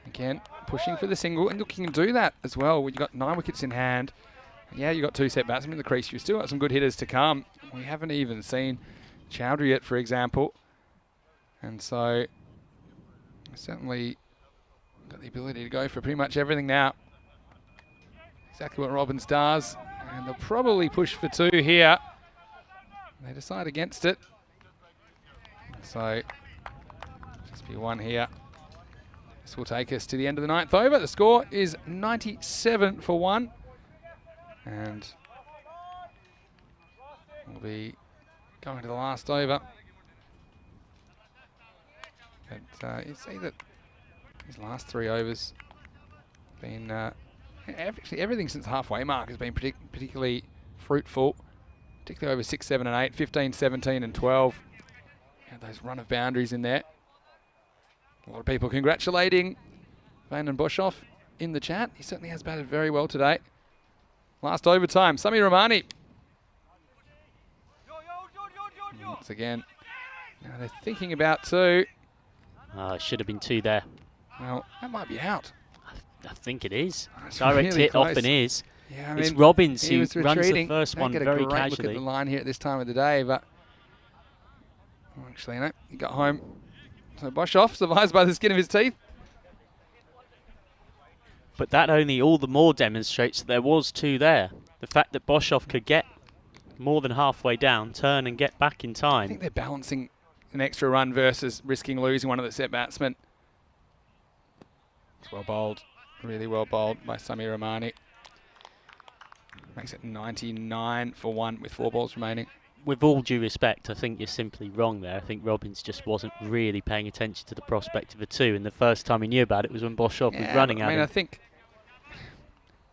Again, pushing for the single. And look, he can do that as well. You've got 9 wickets in hand. Yeah, you've got 2 set batsmen in the crease. You've still got some good hitters to come. We haven't even seen Chowdhury yet, for example. And so, certainly got the ability to go for pretty much everything now. Exactly what Robbins does. And they'll probably push for 2 here. They decide against it. So, just be 1 here. This will take us to the end of the 9th over. The score is 97 for 1. And we'll be going to the last over. But you see that these last 3 overs been actually everything since the halfway mark has been particularly fruitful, particularly over 6, 7 and 8, 15, 17 and 12. Had those run of boundaries in there. A lot of people congratulating Brandon Boshoff in the chat. He certainly has batted very well today. Last overtime, Samir Rahmani. Once again, now they're thinking about 2. Should have been 2 there. Well, that might be out. I think it is. That's Direct really hit close. often is. Yeah, I It's mean, Robbins he who was runs the retreating. first Don't one get a very great look at casually. the line here at this time of the day, but actually, no, he got home. So Boshoff survives by the skin of his teeth. But that only all the more demonstrates that there was 2 there. The fact that Boshoff could get more than halfway down, turn and get back in I time. think they're balancing an extra run versus risking losing one of the set batsmen. It's well bowled, really well bowled by Samir Rahmani. Makes it 99 for 1 with 4 balls remaining. With all due respect, I think you're simply wrong there. I think Robbins just wasn't really paying attention to the prospect of a 2, and the first time he knew about it was when Boshoff was running at him. I think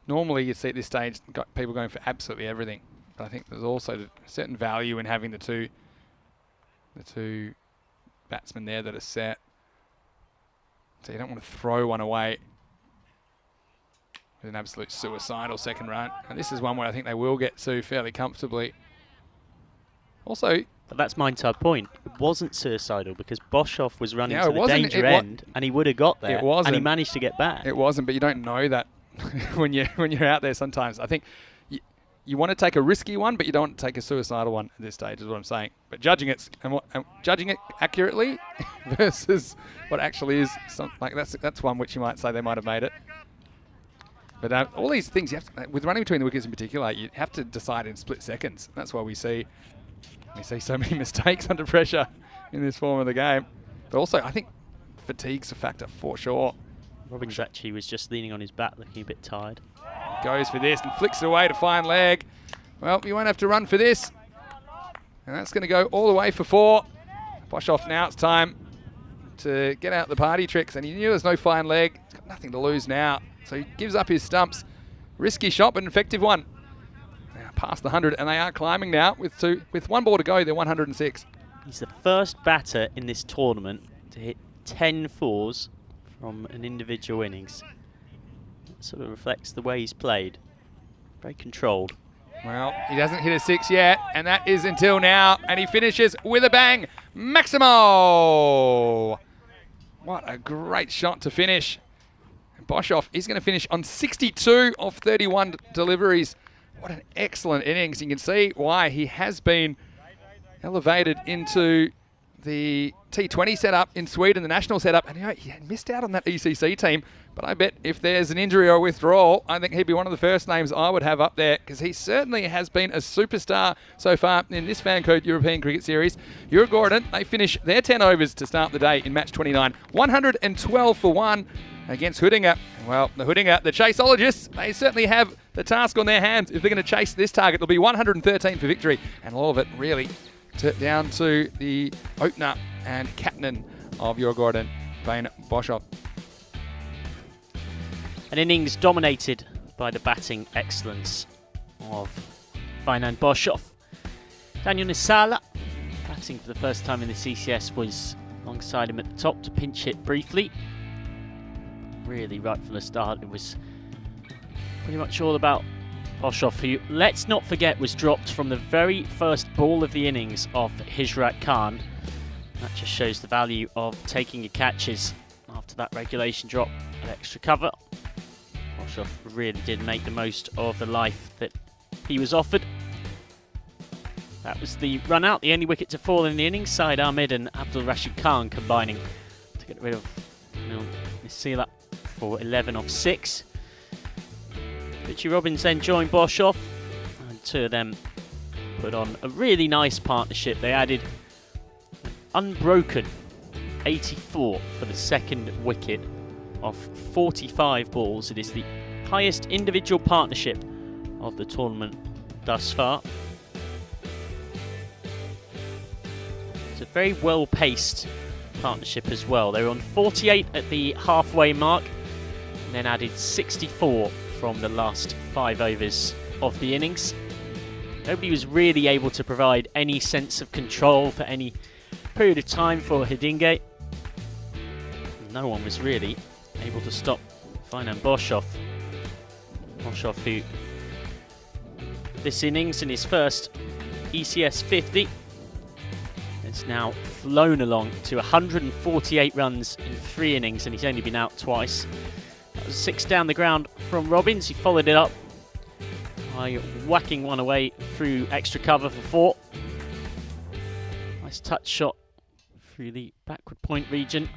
normally you see at this stage people going for absolutely everything, but I think there's also a certain value in having the two batsmen there that are set. So you don't want to throw one away with an absolute suicidal second run. And this is one where I think they will get to fairly comfortably. Also, but that's my entire point. It wasn't suicidal because Boshoff was running Yeah, to it the wasn't- danger it wa- end, and he would have got there. It wasn't. And he managed to get back. it wasn't, but you don't know that when you're out there sometimes. I think you want to take a risky one, but you don't want to take a suicidal one at this stage, is what I'm saying. But judging it accurately versus what actually is, that's one which you might say they might have made it. But all these things, you have to, with running between the wickets in particular, you have to decide in split seconds. That's why we see so many mistakes under pressure in this form of the game. But also, I think fatigue's a factor for sure. Robbins actually was just leaning on his bat, looking a bit tired. Goes for this and flicks it away to fine leg. Well, you won't have to run for this. And that's going to go all the way for 4. Boshoff, now it's time to get out the party tricks. And he knew there's no fine leg. He's got nothing to lose now. So he gives up his stumps. Risky shot, but an effective one. Now past the 100, and they are climbing now with 1 ball to go. They're 106. He's the first batter in this tournament to hit 10 fours from an individual innings. It sort of reflects the way he's played. Very controlled. Well, he doesn't hit a 6 yet, and that is until now, and he finishes with a bang. Maximo! What a great shot to finish. And Boshoff is going to finish on 62 of 31 deliveries. What an excellent innings. You can see why he has been elevated into the T20 setup in Sweden, the national setup, and he missed out on that ECC team. But I bet if there's an injury or withdrawal, I think he'd be one of the first names I would have up there, because he certainly has been a superstar so far in this FanCode European Cricket Series. Djurgården, they finish their 10 overs to start the day in match 29. 112 for 1 against Huddinge. Well, the Huddinge, the chaseologists, they certainly have the task on their hands. If they're going to chase this target, it'll be 113 for victory, and all of it really down to the opener and captain of Djurgården, Bane Boshoff. An innings dominated by the batting excellence of Fernand Boshoff. Daniel Nisala, batting for the first time in the CCS, was alongside him at the top to pinch hit briefly. Really, right from the start, it was pretty much all about Boshoff, who, let's not forget, was dropped from the very first ball of the innings off Hijrat Khan. That just shows the value of taking your catches after that regulation drop at extra cover. Boshoff really did make the most of the life that he was offered. That was the run out, the only wicket to fall in the innings. Syed Ahmed and Abdul Rashid Khan combining to get rid of Nisila for 11 off 6. Richie Robbins then joined Boshoff, and two of them put on a really nice partnership. They added an unbroken 84 for the second wicket of 45 balls. It is the highest individual partnership of the tournament thus far. It's a very well-paced partnership as well. They were on 48 at the halfway mark, and then added 64 from the last 5 overs of the innings. Nobody was really able to provide any sense of control for any period of time for Huddinge. No one was really able to stop Fernand Boshoff. Boshoff, who this innings in his first ECS 50 has now flown along to 148 runs in 3 innings, and he's only been out twice. That was 6 down the ground from Robbins. He followed it up by whacking one away through extra cover for 4. Nice touch shot through the backward point region.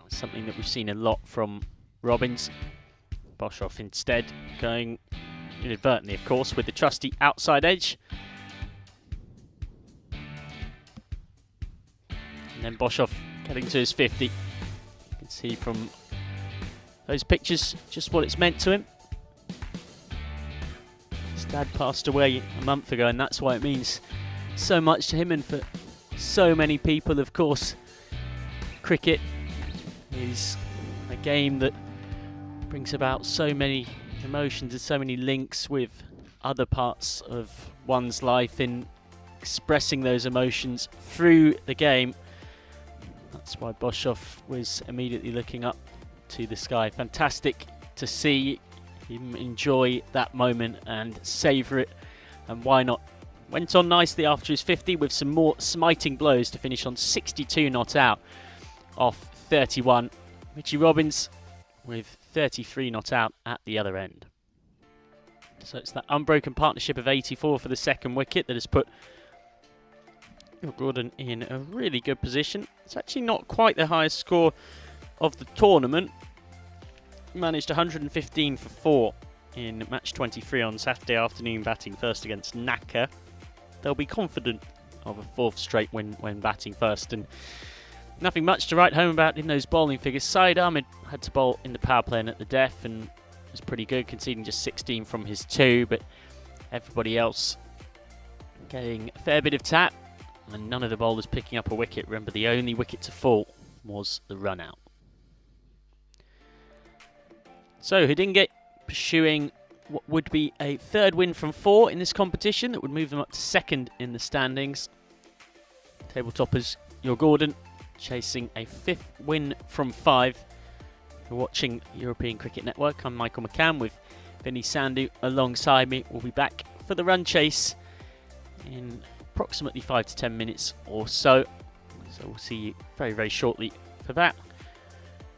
Something that we've seen a lot from Robbins. Boshoff instead going inadvertently, of course, with the trusty outside edge. And then Boshoff getting to his 50. You can see from those pictures just what it's meant to him. His dad passed away a month ago, and that's why it means so much to him and for so many people. Of course, cricket is a game that brings about so many emotions and so many links with other parts of one's life in expressing those emotions through the game. That's why Boshoff was immediately looking up to the sky. Fantastic to see him enjoy that moment and savour it, and why not? Went on nicely after his 50 with some more smiting blows to finish on 62 not out off 31. Richie Robbins with 33 not out at the other end. So it's that unbroken partnership of 84 for the second wicket that has put Djurgården in a really good position. It's actually not quite the highest score of the tournament. Managed 115 for 4 in match 23 on Saturday afternoon, batting first against Nacka. They'll be confident of a 4th straight win when batting first, and nothing much to write home about in those bowling figures. Syed Ahmed had to bowl in the power play and at the death, and was pretty good, conceding just 16 from his 2, but everybody else getting a fair bit of tap, and none of the bowlers picking up a wicket. Remember, the only wicket to fall was the run out. So Huddinge pursuing what would be a 3rd win from 4 in this competition that would move them up to 2nd in the standings. Table toppers Djurgården chasing a 5th win from 5. You're watching European Cricket Network. I'm Michael McCann with Vinny Sandhu alongside me. We'll be back for the run chase in approximately 5 to 10 minutes or so. So we'll see you very, very shortly for that.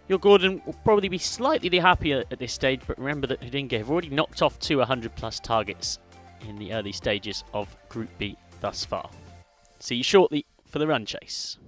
Your Gordon will probably be slightly the happier at this stage, but remember that Hudinge have already knocked off 2 100-plus targets in the early stages of Group B thus far. See you shortly for the run chase.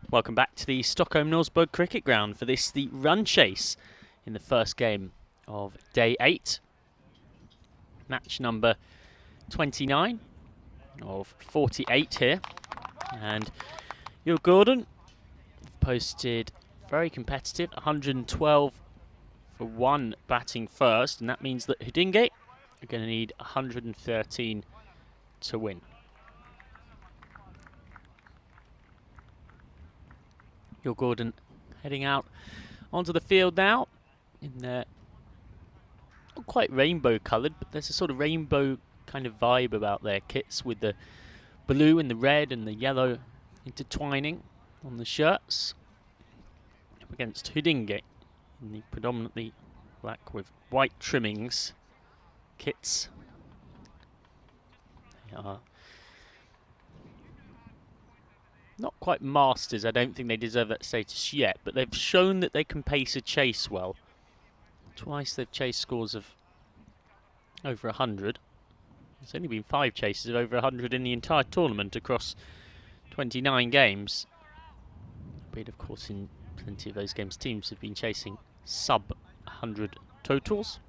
Welcome back to the Stockholm Norseburg Cricket Ground for this, the run chase in the first game of day 8. Match number 29 of 48 here. And Will Gordon posted very competitive, 112 for 1 batting first, and that means that Hudingate are going to need 113 to win. Will Gordon heading out onto the field now in their, not quite rainbow coloured, but there's a sort of rainbow kind of vibe about their kits with the blue and the red and the yellow intertwining on the shirts. Up against Hudingate in the predominantly black with white trimmings kits. They are not quite masters. I don't think they deserve that status yet, but they've shown that they can pace a chase well. Twice they've chased scores of over 100. There's only been 5 chases of over 100 in the entire tournament across 29 games. But of course in plenty of those games teams have been chasing sub 100 totals.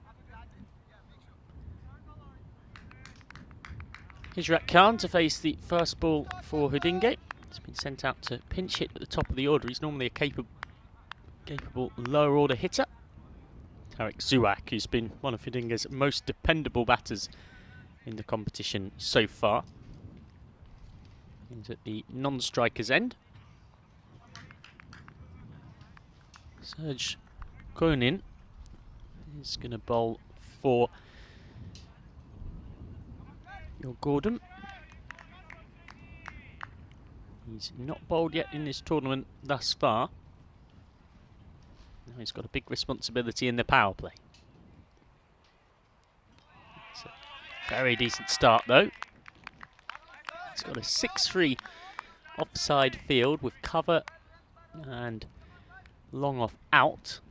Hijrat Khan to face the first ball for Hudingate. He's been sent out to pinch hit at the top of the order. He's normally a capable lower order hitter. Tarek Zuak, who's been one of Hudingate's most dependable batters in the competition so far. He's at the non-striker's end. Serge Konin is going to bowl for Will Gordon. He's not bowled yet in this tournament thus far. Now he's got a big responsibility in the power play. It's a very decent start though. He's got a 6-3 offside field with cover and long off out.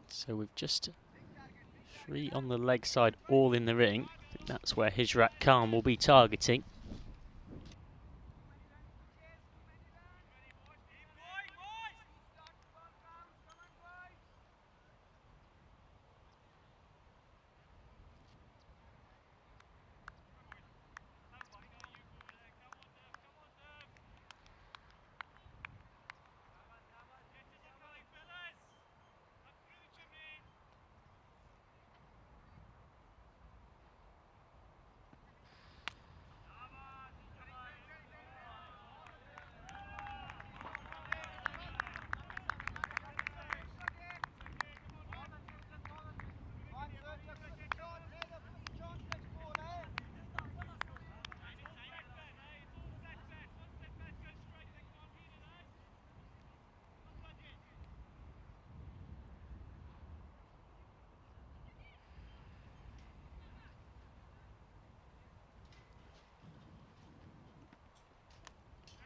So with just 3 on the leg side, all in the ring. I think that's where Hijrat Khan will be targeting.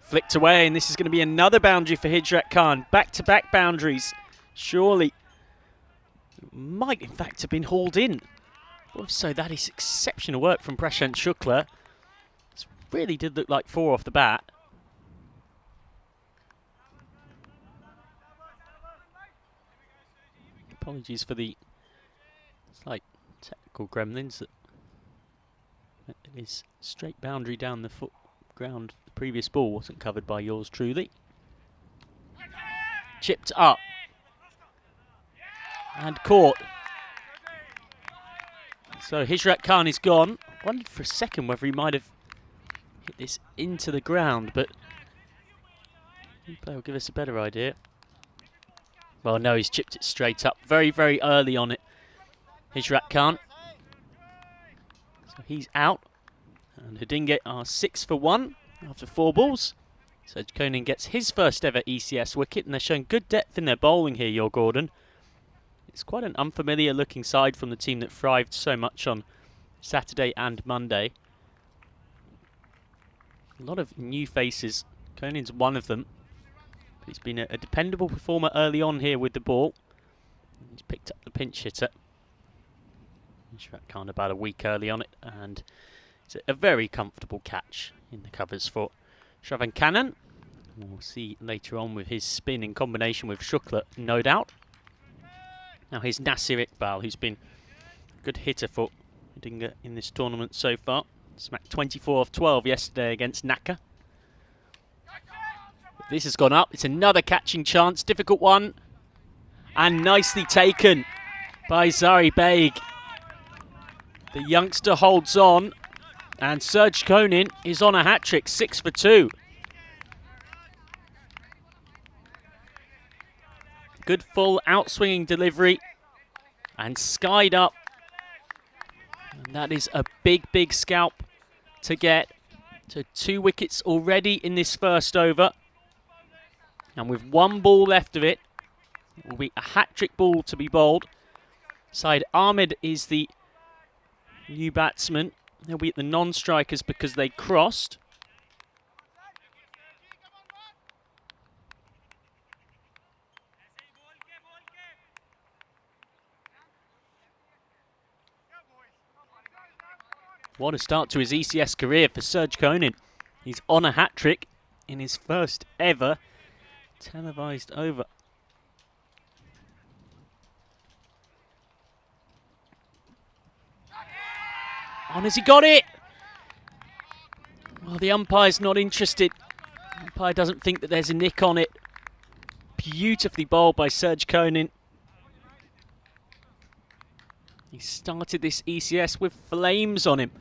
Flicked away, and this is going to be another boundary for Hijrat Khan. Back-to-back boundaries. Surely might, in fact, have been hauled in. If so, that is exceptional work from Prashant Shukla. This really did look like 4 off the bat. Apologies for the slight technical gremlins. That is straight boundary down the foot ground. The previous ball wasn't covered by yours truly. Chipped up and caught. So Hijrat Khan is gone. I wondered for a second whether he might have hit this into the ground, but will give us a better idea. Well, no, he's chipped it straight up very, very early on it, Hijrat Khan. So he's out. And Hudingate are 6 for 1 after 4 balls. So Konin gets his first ever ECS wicket, and they're showing good depth in their bowling here, Will Gordon. It's quite an unfamiliar looking side from the team that thrived so much on Saturday and Monday. A lot of new faces. Konin's one of them. But he's been a dependable performer early on here with the ball. He's picked up the pinch hitter. Hijrat Khan about a week early on it, and it's a very comfortable catch in the covers for Shravan Kannan. We'll see later on with his spin in combination with Shukla, no doubt. Now here's Nasir Iqbal, who's been a good hitter for Hudinga in this tournament so far. Smacked 24 of 12 yesterday against Naka. This has gone up. It's another catching chance. Difficult one. And nicely taken by Zari Beg. The youngster holds on. And Serge Konin is on a hat-trick, 6 for 2. Good full out-swinging delivery. And skied up. And that is a big, big scalp to get. So 2 wickets already in this first over. And with 1 ball left of it, it will be a hat-trick ball to be bowled. Saeed Ahmed is the new batsman. He'll be at the non-strikers because they crossed. What a start to his ECS career for Serge Konin. He's on a hat-trick in his first ever televised over. On has he got it? Well, the umpire's not interested. The umpire doesn't think that there's a nick on it. Beautifully bowled by Serge Konin. He started this ECS with flames on him.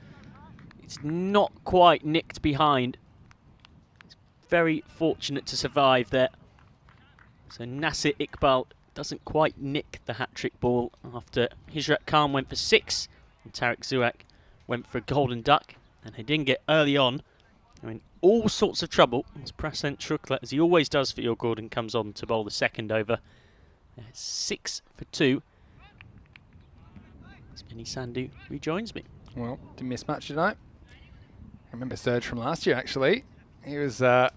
It's not quite nicked behind. He's very fortunate to survive there. So Nasir Iqbal doesn't quite nick the hat-trick ball after Hijrat Khan went for 6 and Tariq Zuak went for a golden duck. And he didn't get early on. I mean, all sorts of trouble as Prasant Shukla, as he always does for your Gordon, comes on to bowl the second over. 6 for 2. Spinny Sandhu rejoins me. Well, didn't miss much tonight. I remember Serge from last year, actually. He was one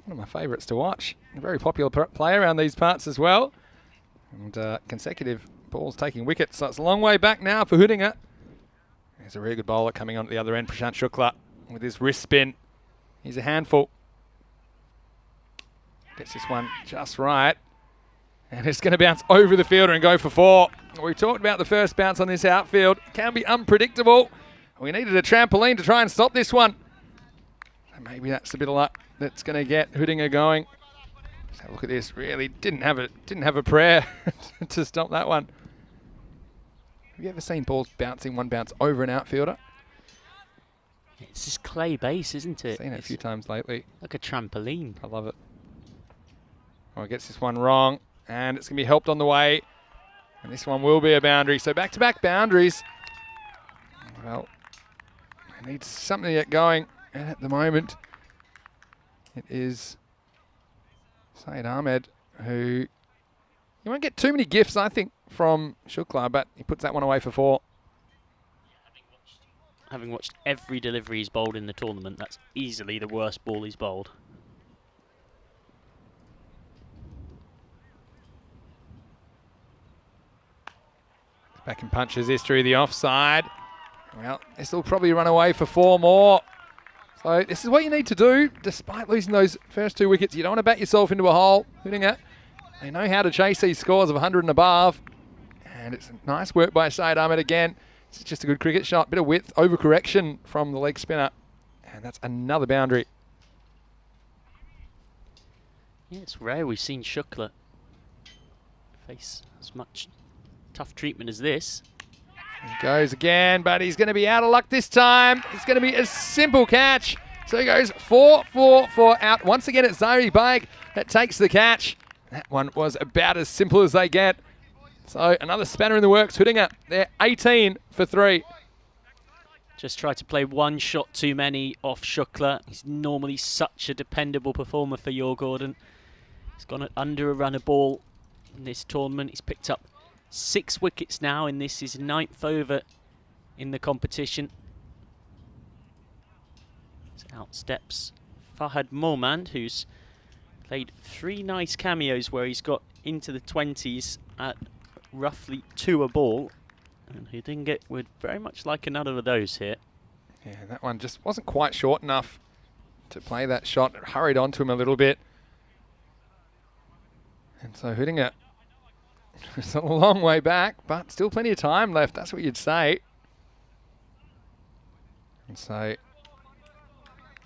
of my favourites to watch. A very popular player around these parts as well. And consecutive balls taking wickets. So it's a long way back now for Hudinga. There's a really good bowler coming on at the other end, Prashant Shukla, with his wrist spin. He's a handful. Gets this one just right. And it's going to bounce over the fielder and go for 4. We talked about the first bounce on this outfield. Can be unpredictable. We needed a trampoline to try and stop this one. And maybe that's a bit of luck that's going to get Hudinga going. Let's have a look at this. Really didn't have a prayer to stop that one. Have you ever seen balls bouncing one bounce over an outfielder? It's this clay base, isn't it? Seen it a few times lately. Like a trampoline. I love it. Oh, he gets this one wrong. And it's going to be helped on the way. And this one will be a boundary. So back-to-back boundaries. Well, he needs something to get going. And at the moment, it is Saeed Ahmed, who you won't get too many gifts, I think, from Shukla, but he puts that one away for 4. Having watched every delivery he's bowled in the tournament, that's easily the worst ball he's bowled. Back and punches this through the offside. Well, this will probably run away for 4 more. So this is what you need to do, despite losing those first 2 wickets. You don't want to bat yourself into a hole. Hudinga, they know how to chase these scores of 100 and above. And it's nice work by Saeed Ahmed again. It's just a good cricket shot. Bit of width, overcorrection from the leg spinner. And that's another boundary. Yeah, it's rare we've seen Shukla face as much tough treatment as this. He goes again, but he's going to be out of luck this time. It's going to be a simple catch. So he goes 4 out. Once again, it's Zari Beg that takes the catch. That one was about as simple as they get. So another spanner in the works. Hudinga, they're 18 for 3. Just tried to play one shot too many off Shukla. He's normally such a dependable performer for your Gordon. He's gone under a run a ball in this tournament. He's picked up 6 wickets now, and this is 9th over in the competition. So out steps Fahad Momand, who's played 3 nice cameos where he's got into the 20s at roughly 2 a ball. And Hudinga would very much like another of those here. Yeah, that one just wasn't quite short enough to play that shot. It hurried onto him a little bit. And so hitting it. It's a long way back, but still plenty of time left. That's what you'd say. And so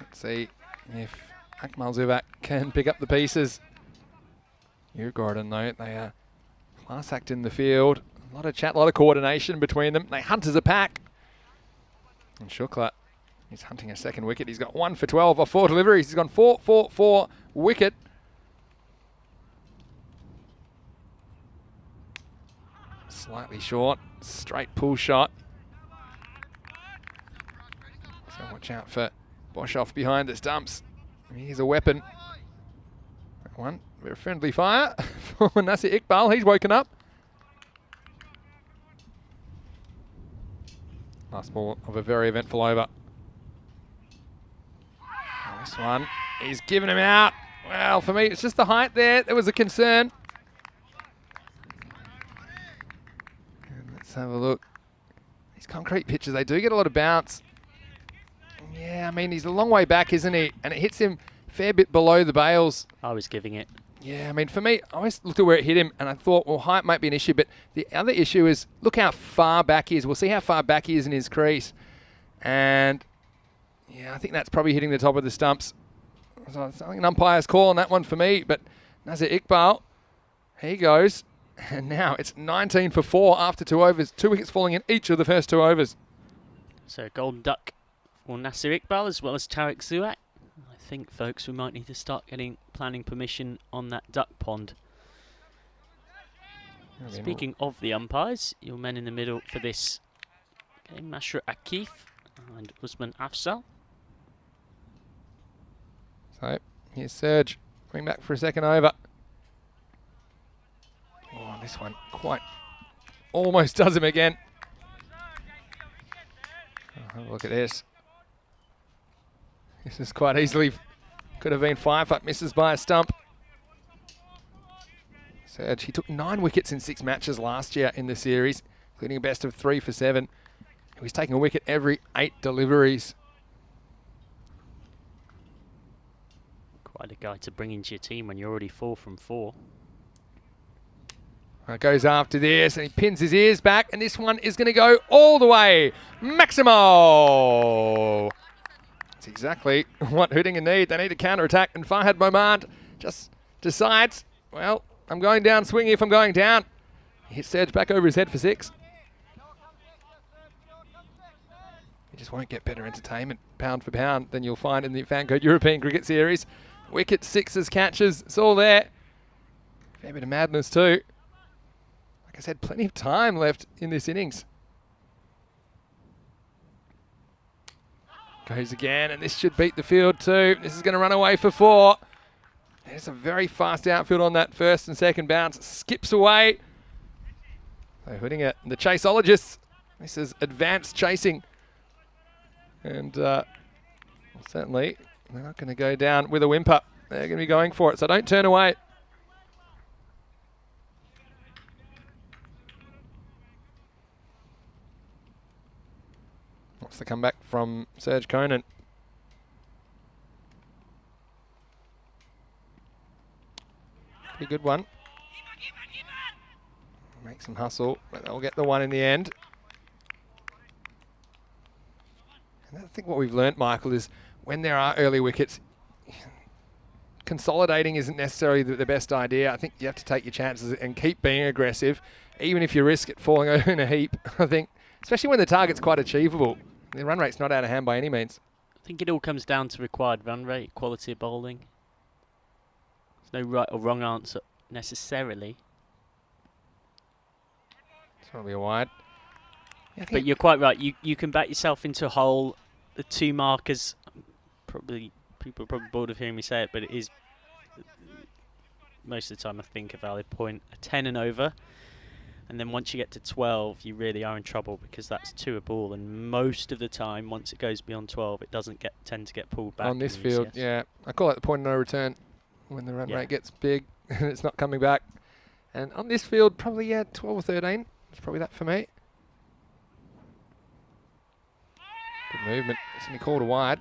let's see if Akmal Zubak can pick up the pieces. Gordon, though, they are class act in the field. A lot of chat, a lot of coordination between them. They hunt as a pack. And Shukla, he's hunting a second wicket. He's got 1 for 12 off 4 deliveries. He's gone 4-4-4 wicket. Slightly short, straight pull shot. So watch out for Boshoff behind the stumps. He's a weapon. That one, very friendly fire for Nasir Iqbal. He's woken up. Last ball of a very eventful over. This one, he's given him out. Well, for me, it's just the height there. There was a concern. Let's have a look. These concrete pitches, they do get a lot of bounce. Yeah, I mean, he's a long way back, isn't he? And it hits him a fair bit below the bails. I was giving it. Yeah, I mean, for me, I always looked at where it hit him, and I thought, well, height might be an issue. But the other issue is, look how far back he is. We'll see how far back he is in his crease. And, yeah, I think that's probably hitting the top of the stumps. So I think an umpire's call on that one for me. But Nasir Iqbal, he goes. And now it's 19 for 4 after 2 overs. 2 wickets falling in each of the first 2 overs. So golden duck for Nasir Iqbal as well as Tariq Zuak. I think, folks, we might need to start getting planning permission on that duck pond. Speaking of the umpires, your men in the middle for this game, Mashra Akif and Usman Afzal. So here's Serge coming back for a second over. Oh, this one quite almost does him again. Oh, have a look at this. This is quite easily, could have been 5, but misses by a stump. Serge, he took 9 wickets in 6 matches last year in the series, including a best of 3 for 7. He was taking a wicket every 8 deliveries. Quite a guy to bring into your team when you're already 4 from 4. Goes after this, and he pins his ears back, and this one is going to go all the way. Maximo! That's exactly what Hootinga need. They need a counter-attack, and Farhad Momand just decides, well, I'm going down swinging if I'm going down. He hits Serge back over his head for 6. You just won't get better entertainment, pound for pound, than you'll find in the FanCode European Cricket Series. Wickets, sixes, catches, it's all there. Fair bit of madness too. Like I said, plenty of time left in this innings. Goes again, and this should beat the field too. This is going to run away for 4. There's a very fast outfield on that first and second bounce. Skips away. So hitting it. The chaseologists. This is advanced chasing. And well, certainly they're not going to go down with a whimper. They're going to be going for it, so don't turn away. What's the comeback from Serge Conan? Pretty good one. Make some hustle, but they'll get the one in the end. And I think what we've learnt, Michael, is when there are early wickets, consolidating isn't necessarily the best idea. I think you have to take your chances and keep being aggressive, even if you risk it falling over in a heap. I think, especially when the target's quite achievable. The run rate's not out of hand by any means. I think it all comes down to required run rate, quality of bowling. There's no right or wrong answer necessarily. It's probably a wide. Yeah, but you're quite right. You can back yourself into a hole. The 2 markers, probably people are probably bored of hearing me say it, but it is most of the time I think a valid point. A 10 and over. And then once you get to 12, you really are in trouble because that's 2 a ball. And most of the time, once it goes beyond 12, it doesn't tend to get pulled back. On this field, yeah. I call it the point of no return when the run rate gets big and it's not coming back. And on this field, probably, 12 or 13. It's probably that for me. Good movement. It's only called a wide.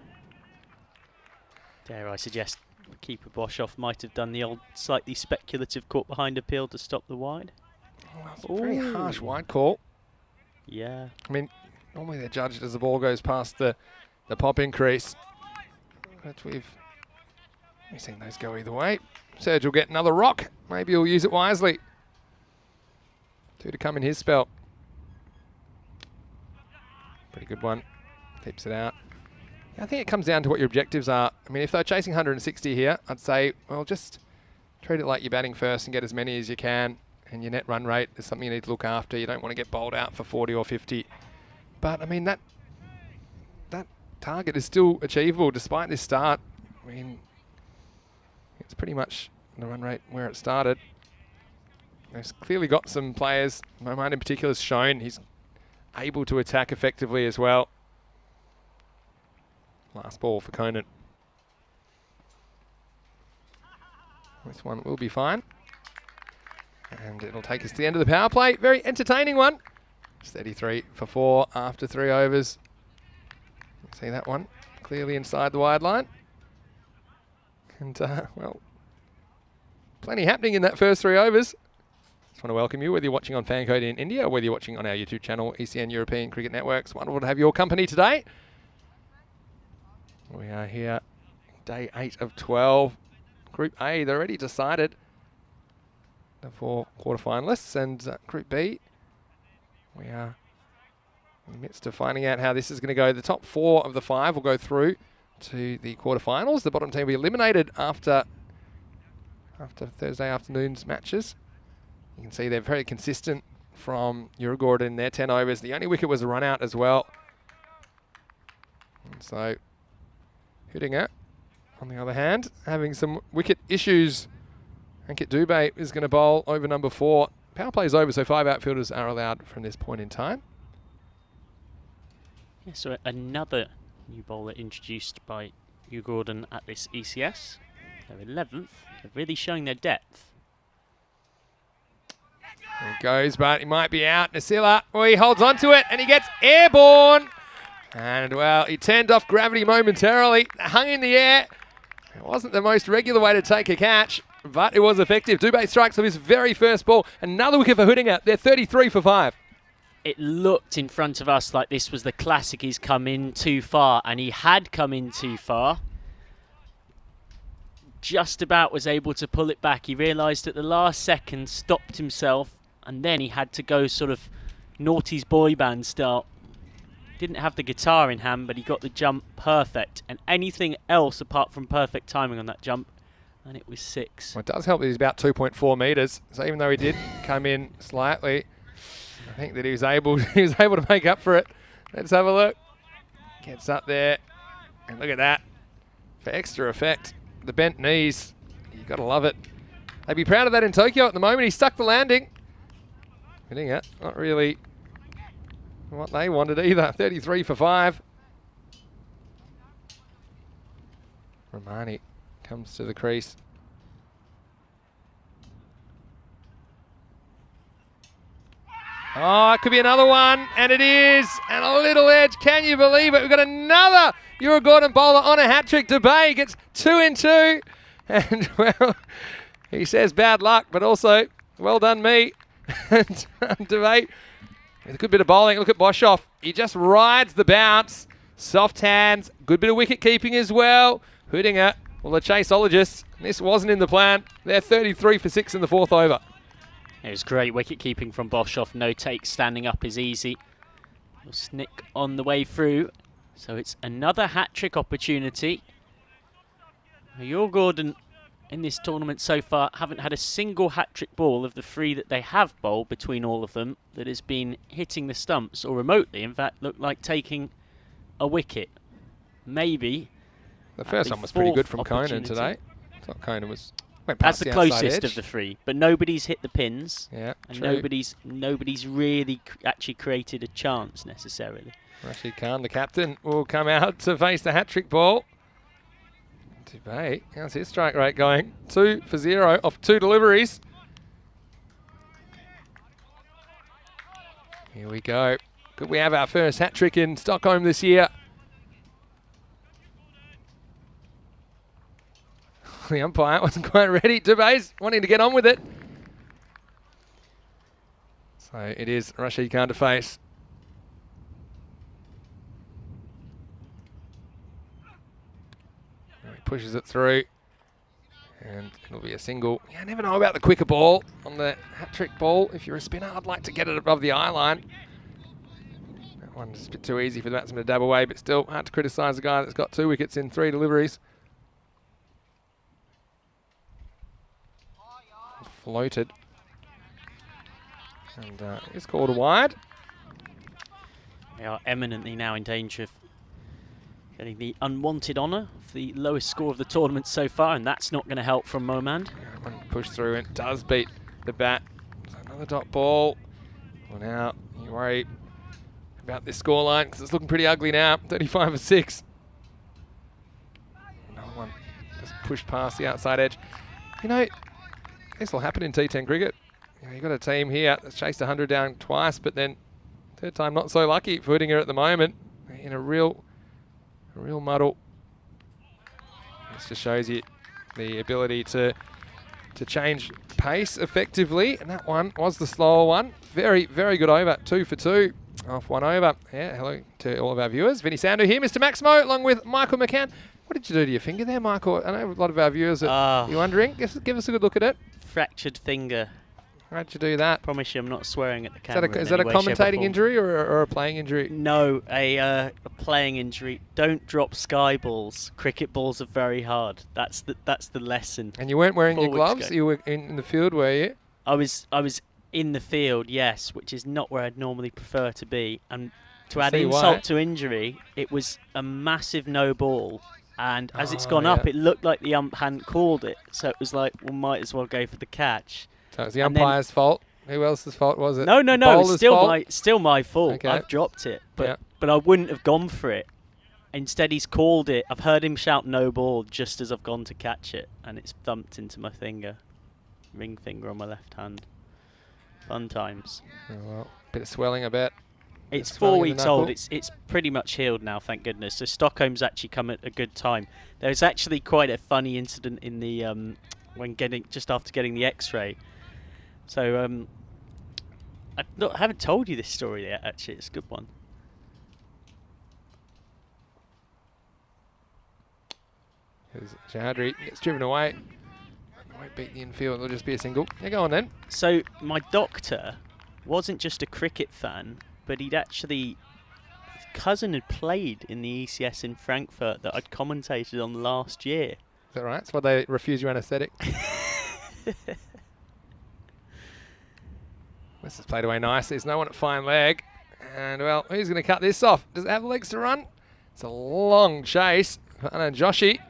Dare I suggest Keeper Boshoff might have done the old slightly speculative caught behind appeal to stop the wide. Oh, that's a very harsh wide call. Yeah. I mean, normally they're judged as the ball goes past the pop increase. But we've seen those go either way. Serge will get another rock. Maybe he'll use it wisely. 2 to come in his spell. Pretty good one. Keeps it out. I think it comes down to what your objectives are. I mean, if they're chasing 160 here, I'd say, well, just treat it like you're batting first and get as many as you can. And your net run rate is something you need to look after. You don't want to get bowled out for 40 or 50. But, I mean, that target is still achievable despite this start. I mean, it's pretty much the run rate where it started. They've clearly got some players. Moman in particular has shown he's able to attack effectively as well. Last ball for Conant. This one will be fine. And it'll take us to the end of the power play. Very entertaining one. It's 33 for 4 after 3 overs. You can see that one clearly inside the wide line. And, well, plenty happening in that first 3 overs. Just want to welcome you, whether you're watching on FanCode in India or whether you're watching on our YouTube channel, ECN European Cricket Networks. Wonderful to have your company today. We are here, day 8 of 12. Group A, they're already decided. The 4 quarterfinalists, and Group B, we are in the midst of finding out how this is going to go. The top 4 of the 5 will go through to the quarterfinals. The bottom team will be eliminated after Thursday afternoon's matches. You can see they're very consistent from Uruguay in their 10 overs. The only wicket was a run out as well. And so, Hüdinger, on the other hand, having some wicket issues. Ankit Dubé is going to bowl over number 4. Power play is over, so 5 outfielders are allowed from this point in time. Yeah, so another new bowler introduced by Hugh Gordon at this ECS. They're 11th. They're really showing their depth. There he goes, but he might be out. Nasila, well, he holds on to it, and he gets airborne. And, well, he turned off gravity momentarily, hung in the air. It wasn't the most regular way to take a catch, but it was effective. Dubé strikes on his very first ball. Another wicket for Hüdinger. They're 33 for 5. It looked in front of us like this was the classic he's come in too far, and he had come in too far. Just about was able to pull it back. He realised at the last second, stopped himself, and then he had to go sort of Naughty's boy band style. Didn't have the guitar in hand, but he got the jump perfect. And anything else apart from perfect timing on that jump, and it was 6. Well, it does help that he's about 2.4 metres. So even though he did come in slightly, I think that he was able to make up for it. Let's have a look. Gets up there, and look at that. For extra effect, the bent knees. You got to love it. They'd be proud of that in Tokyo at the moment. He stuck the landing. Hitting it, not really what they wanted either. 33 for 5. Romani comes to the crease. Oh, it could be another one, and it is. And a little edge. Can you believe it? We've got another Uruguayan bowler on a hat-trick. Dubé gets 2 in 2. And, well, he says bad luck, but also, well done me. And Dubé with a good bit of bowling. Look at Boshoff. He just rides the bounce. Soft hands. Good bit of wicket keeping as well. Hüdinger, well, the chaseologists. This wasn't in the plan. They're 33 for 6 in the 4th over. It was great wicket keeping from Boshoff. No take, standing up is easy. Little snick on the way through. So it's another hat-trick opportunity. Your Gordon in this tournament so far haven't had a single hat-trick ball of the 3 that they have bowled between all of them that has been hitting the stumps or remotely, in fact, looked like taking a wicket. Maybe. The first one was pretty good from Conan today. I thought Conan was... That's the closest of the 3, but nobody's hit the pins. Yeah, and true. nobody's really actually created a chance necessarily. Rashid Khan, the captain, will come out to face the hat-trick ball. Dubé, how's his strike rate going? 2 for 0 off 2 deliveries. Here we go. Could we have our first hat-trick in Stockholm this year? The umpire wasn't quite ready to base, wanting to get on with it. So it is Rashid Khan to face. He pushes it through. And it'll be a single. Yeah, I never know about the quicker ball on the hat-trick ball. If you're a spinner, I'd like to get it above the eye line. That one's a bit too easy for the batsman to dab away, but still hard to criticise a guy that's got 2 wickets in 3 deliveries. Floated. And it's called a wide. They are eminently now in danger of getting the unwanted honour of the lowest score of the tournament so far, and that's not going to help from Momand. Yeah, one push through and does beat the bat. So another dot ball. Well, now you worry about this scoreline because it's looking pretty ugly now. 35 for 6. Another one just pushed past the outside edge. You know, this will happen in T10 cricket. You know, you've got a team here that's chased 100 down twice, but then third time not so lucky for hitting her at the moment. In a real muddle. This just shows you the ability to change pace effectively, and that one was the slower one. Very, very good over. 2 for 2 off 1 over. Yeah, hello to all of our viewers. Vinny Sando here, Mr. Maximo, along with Michael McCann. What did you do to your finger there, Michael? I know a lot of our viewers are wondering. Give us a good look at it. Fractured finger. How'd you do that? Promise you I'm not swearing at the camera. Is that a commentating injury or a playing injury? No, a playing injury. Don't drop sky balls. Cricket balls are very hard. That's the lesson. And you weren't wearing your gloves? You were in the field, were you? I was in the field, yes, which is not where I'd normally prefer to be. And to add insult to injury, it was a massive no ball. And as it's gone up, it looked like the ump hadn't called it. So it was like, well, might as well go for the catch. So it's the umpire's fault. Who else's fault was it? No. It's still my fault. Okay. I've dropped it, but I wouldn't have gone for it. Instead, he's called it. I've heard him shout "no ball" just as I've gone to catch it, and it's thumped into my finger, ring finger on my left hand. Fun times. Oh, well, bit of swelling, I bet. It's 4 weeks old. It's pretty much healed now, thank goodness. So Stockholm's actually come at a good time. There was actually quite a funny incident in the just after getting the X-ray. So I haven't told you this story yet. Actually, it's a good one. Because Chowdhury gets driven away. Won't beat the infield. It'll just be a single. Yeah, go on then. So my doctor wasn't just a cricket fan, but his cousin had played in the ECS in Frankfurt that I'd commentated on last year. Is that right? That's why they refuse your anaesthetic. This is played away nicely. There's no one at fine leg. And, well, who's going to cut this off? Does it have legs to run? It's a long chase for Anand Joshi.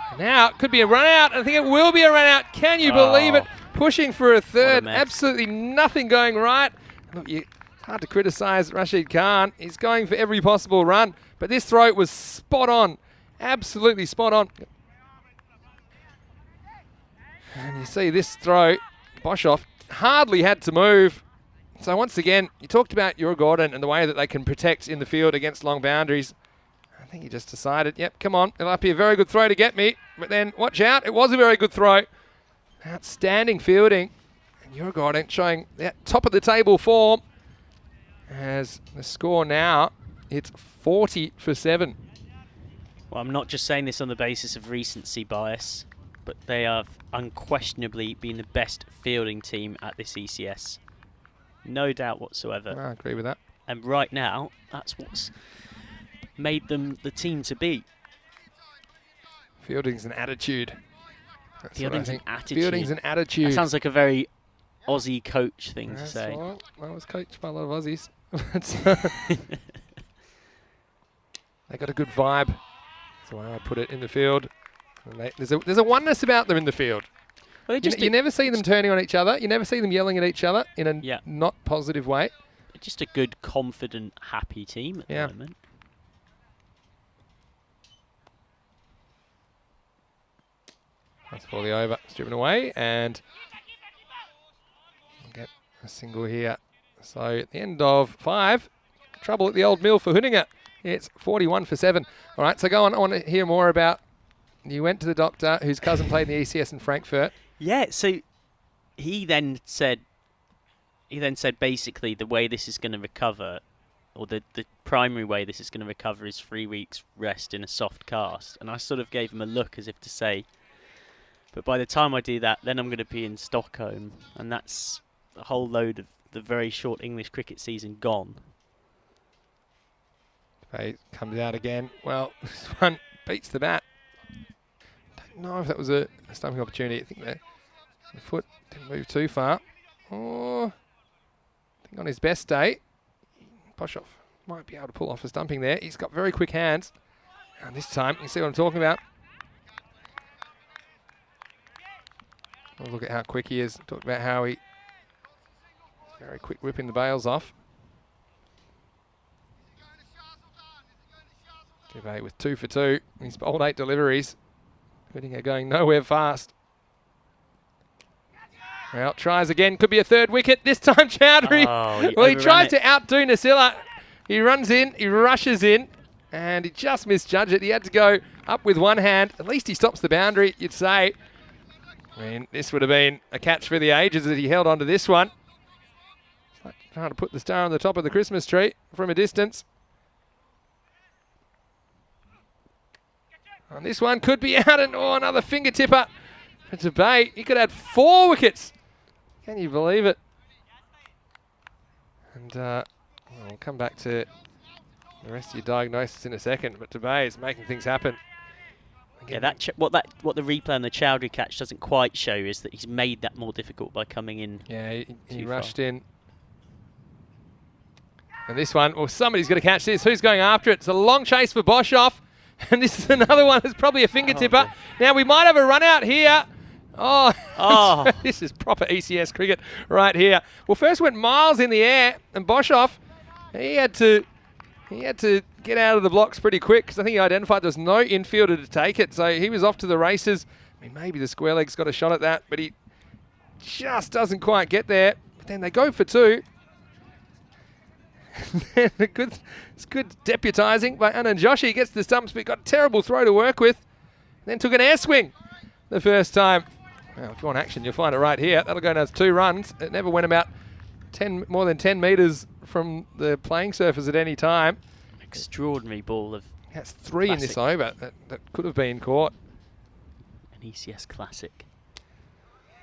And now it could be a run out. I think it will be a run out. Can you believe it? Pushing for a third. Absolutely nothing going right. Look, it's hard to criticise Rashid Khan. He's going for every possible run. But this throw was spot on. Absolutely spot on. And you see this throw, Boshoff hardly had to move. So once again, you talked about your Gordon and the way that they can protect in the field against long boundaries. I think he just decided, yep, come on, it might be a very good throw to get me. But then, watch out, it was a very good throw. Outstanding fielding. And your Gordon showing that top of the table form. As the score now, it's 40 for 7. Well, I'm not just saying this on the basis of recency bias, but they have unquestionably been the best fielding team at this ECS. No doubt whatsoever. I agree with that. And right now, that's what's made them the team to beat. Fielding's an attitude. That's Fielding's an attitude. Fielding's an attitude. That sounds like a very Aussie coach thing to say. Well, I was coached by a lot of Aussies. They got a good vibe. That's the way I put it in the field. There's a oneness about them in the field. Well, you never see them turning on each other. You never see them yelling at each other in a not positive way. Just a good, confident, happy team at the moment. That's for the over. It's driven away and we'll get a single here. So at the end of 5, trouble at the old mill for Huninga. It's 41 for 7. All right, so go on. I want to hear more about You went to the doctor, whose cousin played in the ECS in Frankfurt. Yeah, so he then said basically the way this is going to recover, or the primary way this is going to recover, is 3 weeks rest in a soft cast. And I sort of gave him a look as if to say, but by the time I do that, then I'm going to be in Stockholm, and that's a whole load of the very short English cricket season gone. He comes out again. Well, this one beats the bat. Don't know if that was a stumping opportunity. I think the foot didn't move too far. Oh, I think on his best day, Boshoff might be able to pull off a stumping there. He's got very quick hands. And this time, you see what I'm talking about. Oh, look at how quick he is. Talked about how he's very quick whipping the bails off. Dubé with 2 for 2. He's bowled 8 deliveries. Whittinger going nowhere fast. Well, tries again. Could be a third wicket. This time Chowdhury. Oh, He tries to outdo Nasilla. He runs in. He rushes in. And he just misjudged it. He had to go up with one hand. At least he stops the boundary, you'd say. I mean, this would have been a catch for the ages that he held onto this one. It's like trying to put the star on the top of the Christmas tree from a distance. And this one could be out, and another finger tipper for Dubé. He could add 4 wickets. Can you believe it? And we'll come back to the rest of your diagnosis in a second, but Dubé is making things happen. Again, yeah, what the replay on the Chowdhury catch doesn't quite show is that he's made that more difficult by coming in. Yeah, he rushed in. And this one, well, somebody's going to catch this. Who's going after it? It's a long chase for Boshoff. And this is another one that's probably a finger tipper. Now we might have a run out here. Oh, this is proper ECS cricket right here. Well, first went miles in the air, and Boshoff, he had to get out of the blocks pretty quick, because I think he identified there was no infielder to take it. So he was off to the races. I mean, maybe the square leg's got a shot at that, but he just doesn't quite get there. But then they go for 2. It's good deputising by Anand Joshi. He gets the stumps, but got a terrible throw to work with. Then took an air swing the first time. Well, if you want action, you'll find it right here. That'll go down to 2 runs. It never went about more than 10 metres from the playing surface at any time. Extraordinary ball of. That's 3 classic in this over. That could have been caught. An ECS classic.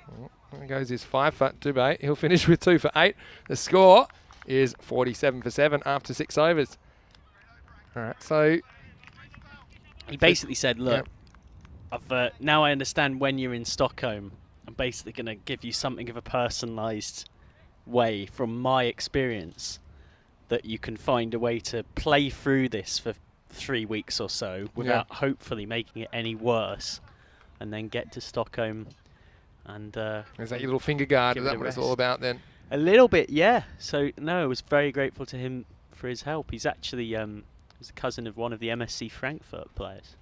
Well, there goes his 5 for Dubé. He'll finish with 2 for 8. The score is 47 for 7 after 6 overs. All right, so he basically said, look, now I understand when you're in Stockholm, I'm basically going to give you something of a personalised way from my experience that you can find a way to play through this for 3 weeks or so without hopefully making it any worse, and then get to Stockholm and... is that your little finger guard? Is that what it's all about then? A little bit, yeah. So, no, I was very grateful to him for his help. He's actually he's a cousin of one of the MSC Frankfurt players.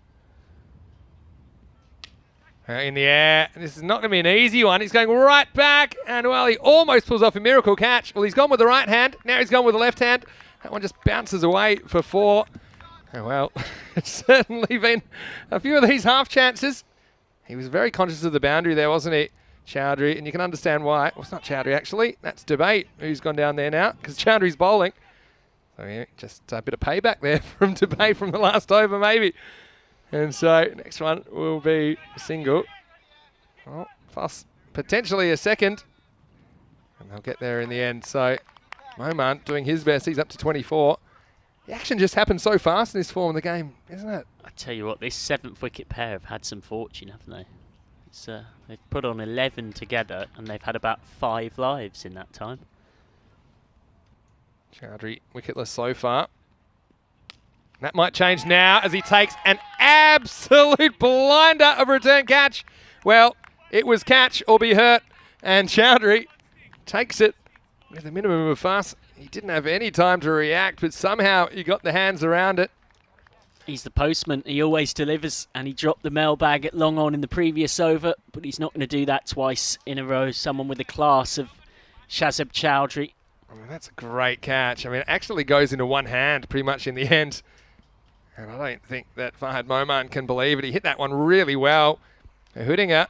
In the air. This is not going to be an easy one. He's going right back, and, well, he almost pulls off a miracle catch. Well, he's gone with the right hand. Now he's gone with the left hand. That one just bounces away for 4. Oh, well, it's certainly been a few of these half chances. He was very conscious of the boundary there, wasn't he? Chowdhury, and you can understand why. Well, it's not Chowdhury, actually. That's Dubé, who's gone down there now, because Chowdhury's bowling. So, yeah, just a bit of payback there from Dubé from the last over, maybe. And so, next one will be a single. Well, plus potentially a second. And they'll get there in the end. So, Momant doing his best. He's up to 24. The action just happened so fast in this form of the game, isn't it? I tell you what, this 7th wicket pair have had some fortune, haven't they? They've put on 11 together, and they've had about 5 lives in that time. Chowdhury wicketless so far. That might change now as he takes an absolute blinder of a return catch. Well, it was catch or be hurt, and Chowdhury takes it with a minimum of fuss. He didn't have any time to react, but somehow he got the hands around it. He's the postman. He always delivers, and he dropped the mailbag at long on in the previous over, but he's not going to do that twice in a row. Someone with the class of Shazib Chowdhury. I mean, that's a great catch. I mean, it actually goes into one hand pretty much in the end. And I don't think that Fahad Moman can believe it. He hit that one really well. Hudinger.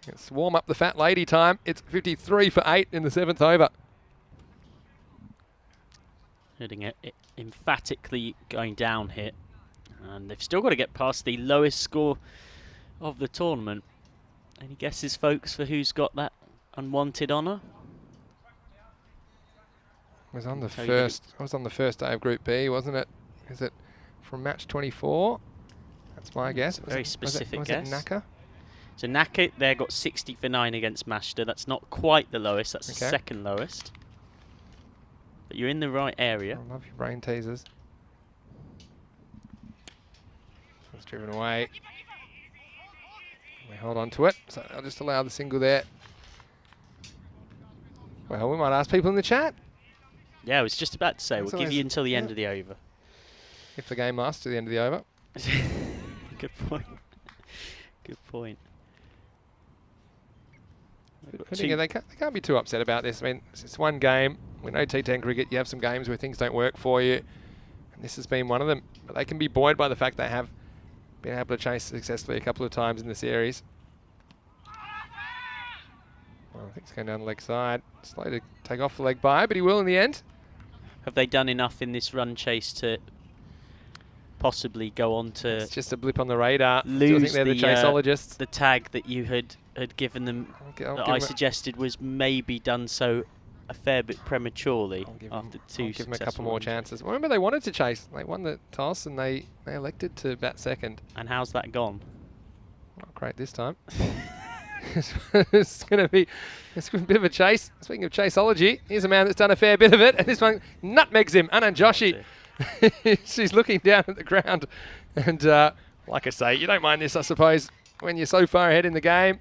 Let's warm up the fat lady time. It's 53 for 8 in the 7th over. Hudinger emphatically going down here. And they've still got to get past the lowest score of the tournament. Any guesses, folks, for who's got that unwanted honour? It was on the first day of Group B, wasn't it? Is it from match 24? That's my guess. Very specific was guess. it Naka? So Naka there got 60 for 9 against Mashta. That's not quite the lowest. That's the second lowest. But you're in the right area. I love your brain teasers. It's driven away. We hold on to it. So I'll just allow the single there. Well, we might ask people in the chat. Yeah, I was just about to say, we'll give you until the end of the over. If the game lasts to the end of the over. Good point. Good point. They can't be too upset about this. I mean, it's one game. We know T10 cricket, you have some games where things don't work for you. And this has been one of them. But they can be buoyed by the fact they have been able to chase successfully a couple of times in the series. Well, I think it's going down the leg side. Slow to take off the leg by, but he will in the end. Have they done enough in this run chase to possibly go on to... It's just a blip on the radar. Lose I think they're the chaseologists. The tag that you had given them, that I suggested was maybe done so a fair bit prematurely after two give them a couple more chances. Remember, they wanted to chase. They won the toss and they elected to bat second. And how's that gone? Not great this time. It's going to be a bit of a chase. Speaking of chaseology, here's a man that's done a fair bit of it, and this one nutmegs him. Anand Joshi. She's looking down at the ground. And like I say, you don't mind this, I suppose, when you're so far ahead in the game.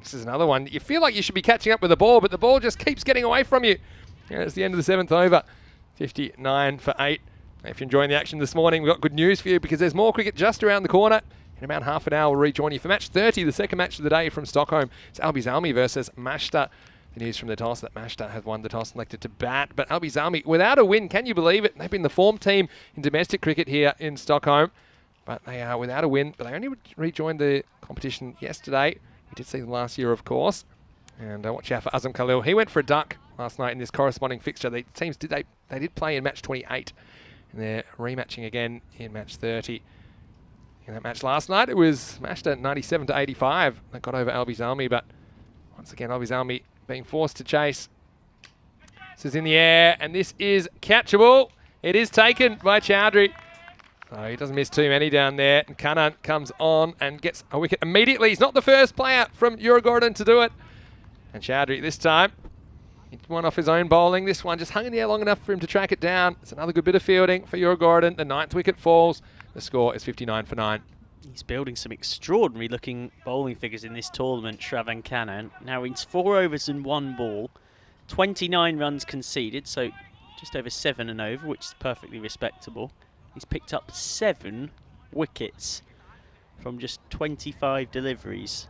This is another one. You feel like you should be catching up with the ball, but the ball just keeps getting away from you. And it's the end of the 7th over. 59 for 8. If you're enjoying the action this morning, we've got good news for you because there's more cricket just around the corner. In about half an hour, we'll rejoin you for match 30, the second match of the day from Stockholm. It's Albi Zalmi versus Mashta. The news from the toss that Mashta has won the toss and elected to bat. But Albi Zalmi, without a win, can you believe it? They've been the form team in domestic cricket here in Stockholm. But they are without a win. But they only rejoined the competition yesterday. We did see them last year, of course. And watch out for Azam Khalil. He went for a duck last night in this corresponding fixture. The teams they did play in match 28. And they're rematching again in match 30. In that match last night, it was matched at 97 to 85. That got over Albi Zalmi, but once again, Albi Zalmi being forced to chase. This is in the air, and this is catchable. It is taken by Chowdhury. So he doesn't miss too many down there. And Kannan comes on and gets a wicket immediately. He's not the first player from Uruguayan to do it. And Chowdhury this time, he won off his own bowling. This one just hung in the air long enough for him to track it down. It's another good bit of fielding for Uruguayan. The 9th wicket falls. The score is 59 for 9. He's building some extraordinary looking bowling figures in this tournament, Shravan Kannan. Now he's 4 overs and 1 ball, 29 runs conceded, so just over 7 and over, which is perfectly respectable. He's picked up 7 wickets from just 25 deliveries.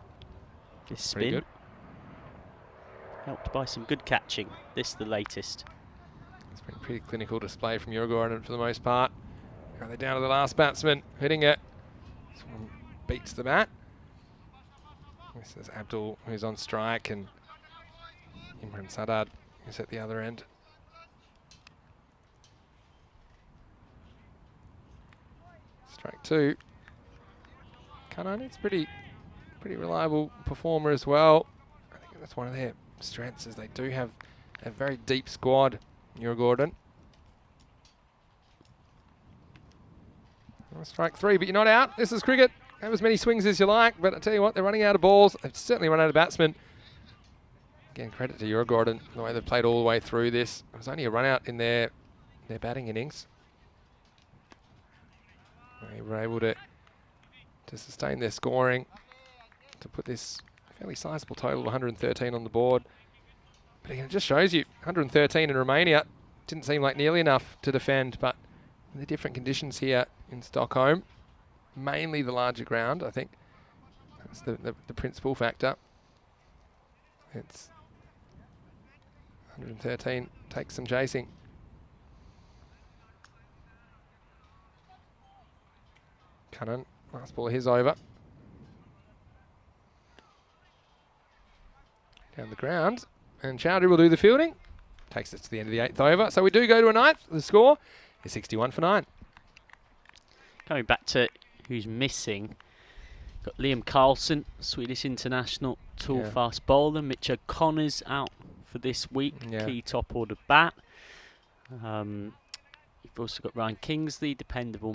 This spin, good. Helped by some good catching. This the latest. It's been a pretty clinical display from Uruguayan for the most part. Now they're down to the last batsman, hitting it. Someone beats the bat. This is Abdul, who's on strike, and Imran Sadad is at the other end. Strike 2. Kannan, it's pretty reliable performer as well. I think that's one of their strengths, is they do have a very deep squad, Uruguayan. Strike 3, but you're not out. This is cricket. Have as many swings as you like, but I tell you what, they're running out of balls. They've certainly run out of batsmen. Again, credit to Uruguayan, the way they've played all the way through this. It was only a run out in their batting innings. They were able to sustain their scoring, to put this fairly sizable total of 113 on the board. But again, it just shows you, 113 in Romania didn't seem like nearly enough to defend, but the different conditions here in Stockholm, mainly the larger ground, I think that's the principal factor. It's 113 takes some chasing. Cunnan, last ball of his over. Down the ground, and Chowdhury will do the fielding. Takes us to the end of the 8th over. So we do go to a 9th. The score is 61 for 9. Coming back to who's missing, got Liam Carlson, Swedish international, tall fast bowler. Mitch O'Connor's out for this week, key top order bat. You've also got Ryan Kingsley, dependable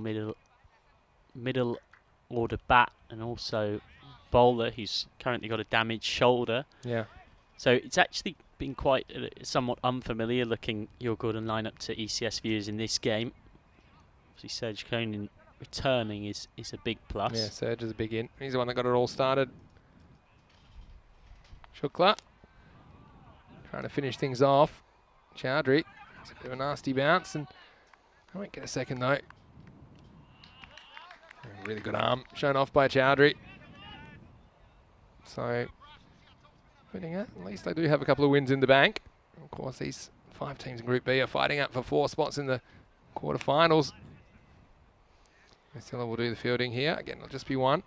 middle order bat, and also bowler who's currently got a damaged shoulder. Yeah. So it's actually been quite somewhat unfamiliar looking your Gordon lineup to ECS viewers in this game. Obviously Serge Koenig returning is a big plus. Yeah, Serge is a big in. He's the one that got it all started. Shukla trying to finish things off. Chowdhury, it's a bit of a nasty bounce, and I won't get a second though. Really good arm shown off by Chowdhury. So, at least they do have a couple of wins in the bank. Of course, these 5 teams in Group B are fighting up for 4 spots in the quarterfinals. Missilla will do the fielding here. Again, it'll just be 1.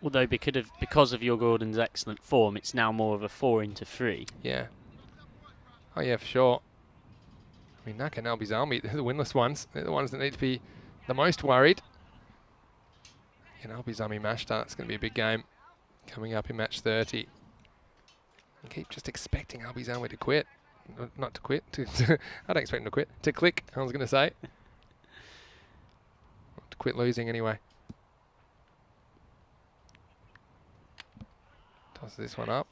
Although because of your Gordon's excellent form, it's now more of a 4 into 3. Yeah. Oh yeah, for sure. I mean, Naka and Albizalmi, they're the winless ones. They're the ones that need to be the most worried. And Albizalmi Mashta, that's going to be a big game coming up in match 30. I keep just expecting Albizalmi to quit. Not to quit. I don't expect him to quit. To click, I was going to say. Not to quit losing anyway. Tosses this one up.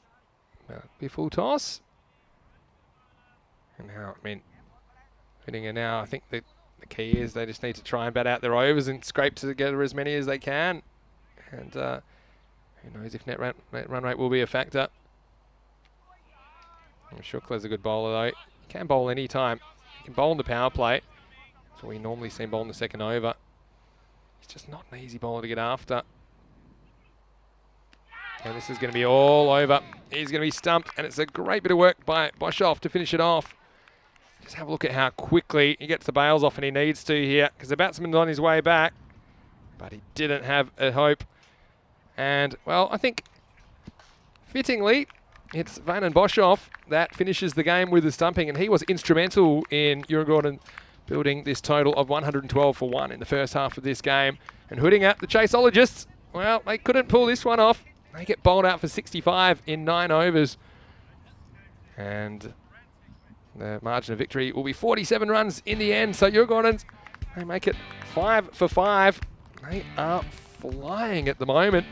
Be full toss. And now, I mean, hitting it now, I think the key is they just need to try and bat out their overs and scrape together as many as they can. And who knows if net run rate will be a factor. Shukla's a good bowler though. He can bowl any time. He can bowl in the power play. That's what we normally see him bowl in the second over. He's just not an easy bowler to get after. And this is going to be all over. He's going to be stumped, and it's a great bit of work by Boshoff to finish it off. Just have a look at how quickly he gets the bails off, and he needs to here, because the batsman's on his way back. But he didn't have a hope. And, well, I think, fittingly, it's Van and Boshoff that finishes the game with the stumping, and he was instrumental in Gordon building this total of 112 for 1 in the first half of this game. And Hoodinga, the chaseologists, well, they couldn't pull this one off. They get bowled out for 65 in 9 overs. And the margin of victory will be 47 runs in the end. So Gordons, they make it 5 for 5. They are flying at the moment.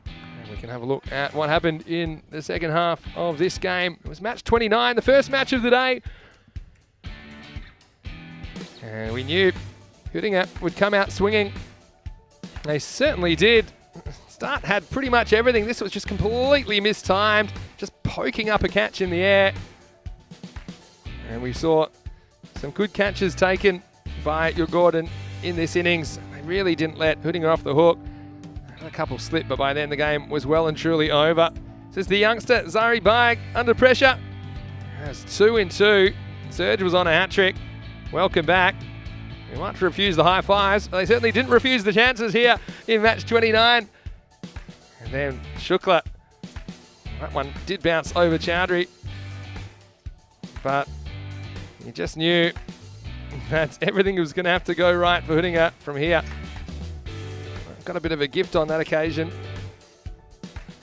And we can have a look at what happened in the second half of this game. It was match 29, the first match of the day. And we knew Hoodinga would come out swinging. They certainly did. Start had pretty much everything. This was just completely mistimed, just poking up a catch in the air. And we saw some good catches taken by Gordon in this innings. They really didn't let Hoodinga off the hook. A couple slipped, but by then the game was well and truly over. This is the youngster, Zari Baig, under pressure. That's 2 in 2. Serge was on a hat-trick. Welcome back. We might refuse the high fives. They certainly didn't refuse the chances here in match 29. And then Shukla, that one did bounce over Chowdhury, but you just knew that everything was going to have to go right for Hoodinga from here. Got a bit of a gift on that occasion.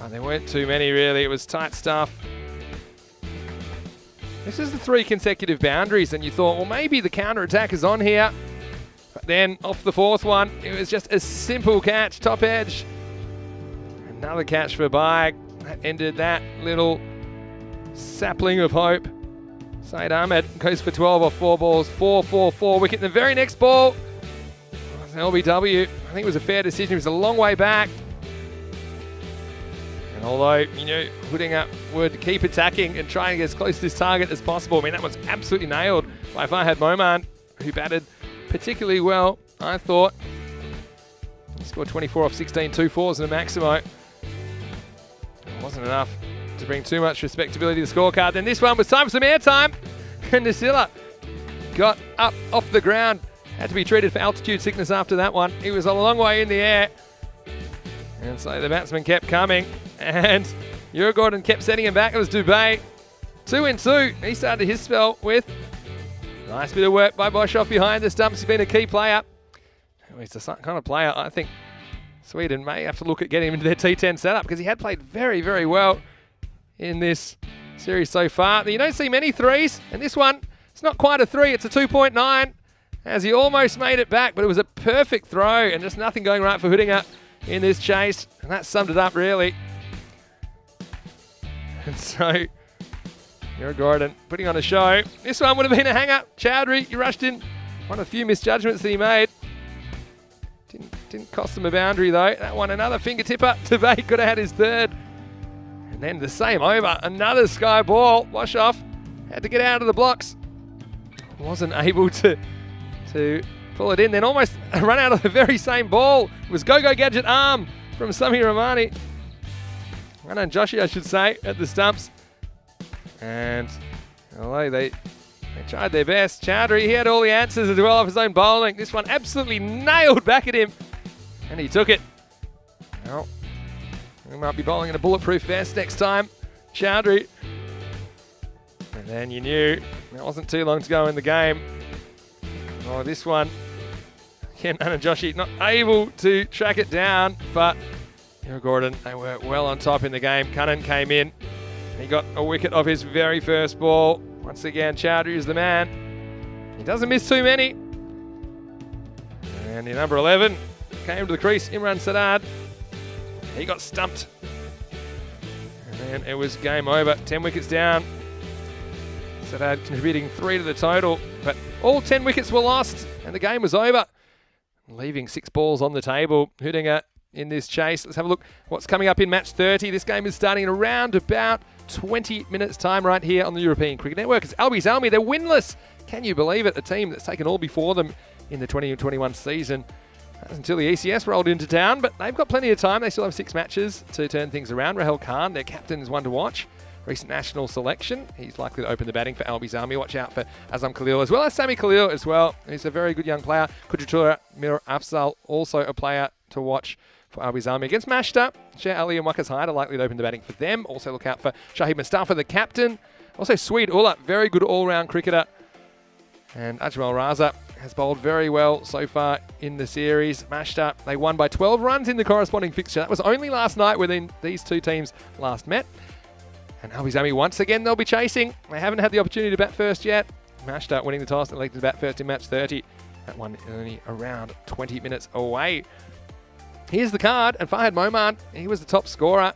Oh, there weren't too many really, it was tight stuff. This is the 3 consecutive boundaries, and you thought, well, maybe the counter-attack is on here. But then off the 4th one, it was just a simple catch, top edge. Another catch for Baig. That ended that little sapling of hope. Saeed Ahmed goes for 12 off 4 balls, 4-4-4 wicket. The very next ball was an LBW. I think it was a fair decision. It was a long way back. And although, you know, Hoodinga would keep attacking and trying to get as close to this target as possible, I mean, that was absolutely nailed by Farhad Moman, who batted particularly well, I thought. He scored 24 off 16, 2 fours and a Maximo. It wasn't enough to bring too much respectability to the scorecard. Then this one was time for some airtime. And Nasilla got up off the ground Had to be treated for altitude sickness after that one. He was a long way in the air. And so the batsman kept coming. And Gordon kept setting him back. It was Dubé. 2 in 2. He started his spell with nice bit of work by Boshoff behind the stumps. He's been a key player. He's the kind of player I think Sweden may have to look at getting him into their T10 setup because he had played very, very well in this series so far. You don't see many threes, and this one, it's not quite a 3, it's a 2.9, as he almost made it back, but it was a perfect throw and just nothing going right for Hudinger in this chase, and that summed it up really. And so, Gordon putting on a show. This one would have been a hang-up. Chowdhury, he rushed in. One of the few misjudgments that he made. Didn't cost him a boundary though. That one, another fingertipper. Dubé could have had his third. And then the same over. Another sky ball. Boshoff had to get out of the blocks. Wasn't able to pull it in. Then almost run out of the very same ball. It was Go-Go Gadget arm from Sami Ramani. Ranan Joshi, I should say, at the stumps. And although they tried their best, Chowdhury, he had all the answers as well off his own bowling. This one absolutely nailed back at him. And he took it. Well, we might be bowling in a bulletproof vest next time. Chowdhury. And then you knew there wasn't too long to go in the game. Oh, this one. Again, Ranan Joshi not able to track it down, but Gordon, they were well on top in the game. Cunnan came in. He got a wicket off his very first ball. Once again, Chowdhury is the man. He doesn't miss too many. And in number 11 came to the crease, Imran Sadad. He got stumped. And then it was game over. 10 wickets down. Sadad contributing 3 to the total. But all 10 wickets were lost and the game was over. Leaving 6 balls on the table. Hudinger in this chase. Let's have a look what's coming up in match 30. This game is starting in around about 20 minutes time right here on the European Cricket Network. It's Albies Army. They're winless. Can you believe it? A team that's taken all before them in the 2021 season. That's until the ECS rolled into town, but they've got plenty of time. They still have 6 matches to turn things around. Rahul Khan, their captain, is one to watch. Recent national selection. He's likely to open the batting for Albies Army. Watch out for Azam Khalil as well as Sami Khalil as well. He's a very good young player. Kudratura Mir Afzal, also a player to watch for Albies Army against Mashta. Sher Ali and Wakas Hyde are likely to open the batting for them. Also look out for Shahid Mustafa, the captain. Also Swede Ullah, very good all-round cricketer. And Ajmal Raza has bowled very well so far in the series. Mashta, they won by 12 runs in the corresponding fixture. That was only last night when these two teams last met. And Albies Army, once again, they'll be chasing. They haven't had the opportunity to bat first yet. Mashta winning the toss and elected to bat first in match 30. That one only around 20 minutes away. Here's the card, and Fahad Moman, he was the top scorer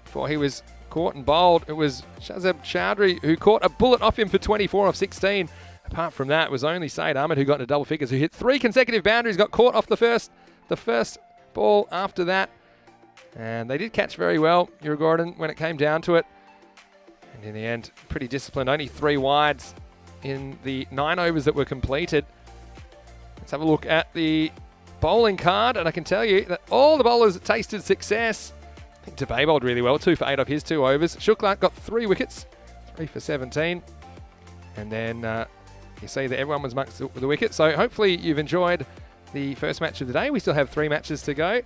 before he was caught and bowled. It was Shazab Chowdhury who caught a bullet off him for 24 off 16. Apart from that, it was only Saeed Ahmed who got into double figures, who hit 3 consecutive boundaries, got caught off the first ball after that. And they did catch very well, Gordon, when it came down to it. And in the end, pretty disciplined, only 3 wides in the 9 overs that were completed. Let's have a look at the bowling card, and I can tell you that all the bowlers tasted success. I think Dubé bowled really well, 2 for 8 off his 2 overs. Shukla got 3 wickets, 3 for 17. And then you see that everyone was amongst the wicket. So hopefully you've enjoyed the first match of the day. We still have 3 matches to go.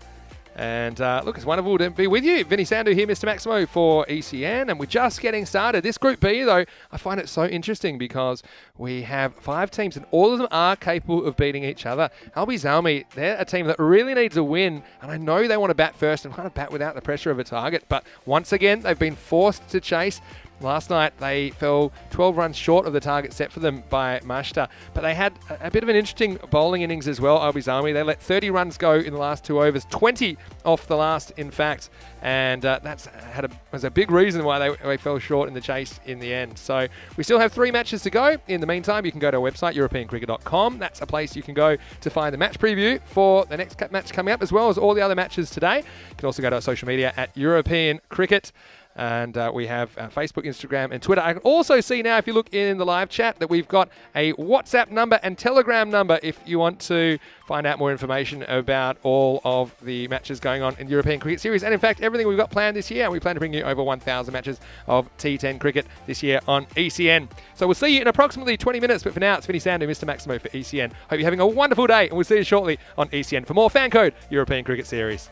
And look, it's wonderful to be with you. Vinny Sandhu here, Mr. Maximo for ECN, and we're just getting started. This Group B, though, I find it so interesting because we have 5 teams, and all of them are capable of beating each other. Albies Army, they're a team that really needs a win, and I know they want to bat first and kind of bat without the pressure of a target, but once again, they've been forced to chase. Last night, they fell 12 runs short of the target set for them by Mashta. But they had a bit of an interesting bowling innings as well, Albies Army. They let 30 runs go in the last 2 overs, 20 off the last, in fact. And was a big reason why they fell short in the chase in the end. So we still have 3 matches to go. In the meantime, you can go to our website, europeancricket.com. That's a place you can go to find the match preview for the next match coming up, as well as all the other matches today. You can also go to our social media at European Cricket. And we have Facebook, Instagram, and Twitter. I can also see now, if you look in the live chat, that we've got a WhatsApp number and Telegram number if you want to find out more information about all of the matches going on in the European Cricket Series. And in fact, everything we've got planned this year. We plan to bring you over 1,000 matches of T10 cricket this year on ECN. So we'll see you in approximately 20 minutes. But for now, it's Vinny Sandu, Mr. Maximo for ECN. Hope you're having a wonderful day, and we'll see you shortly on ECN for more FanCode European Cricket Series.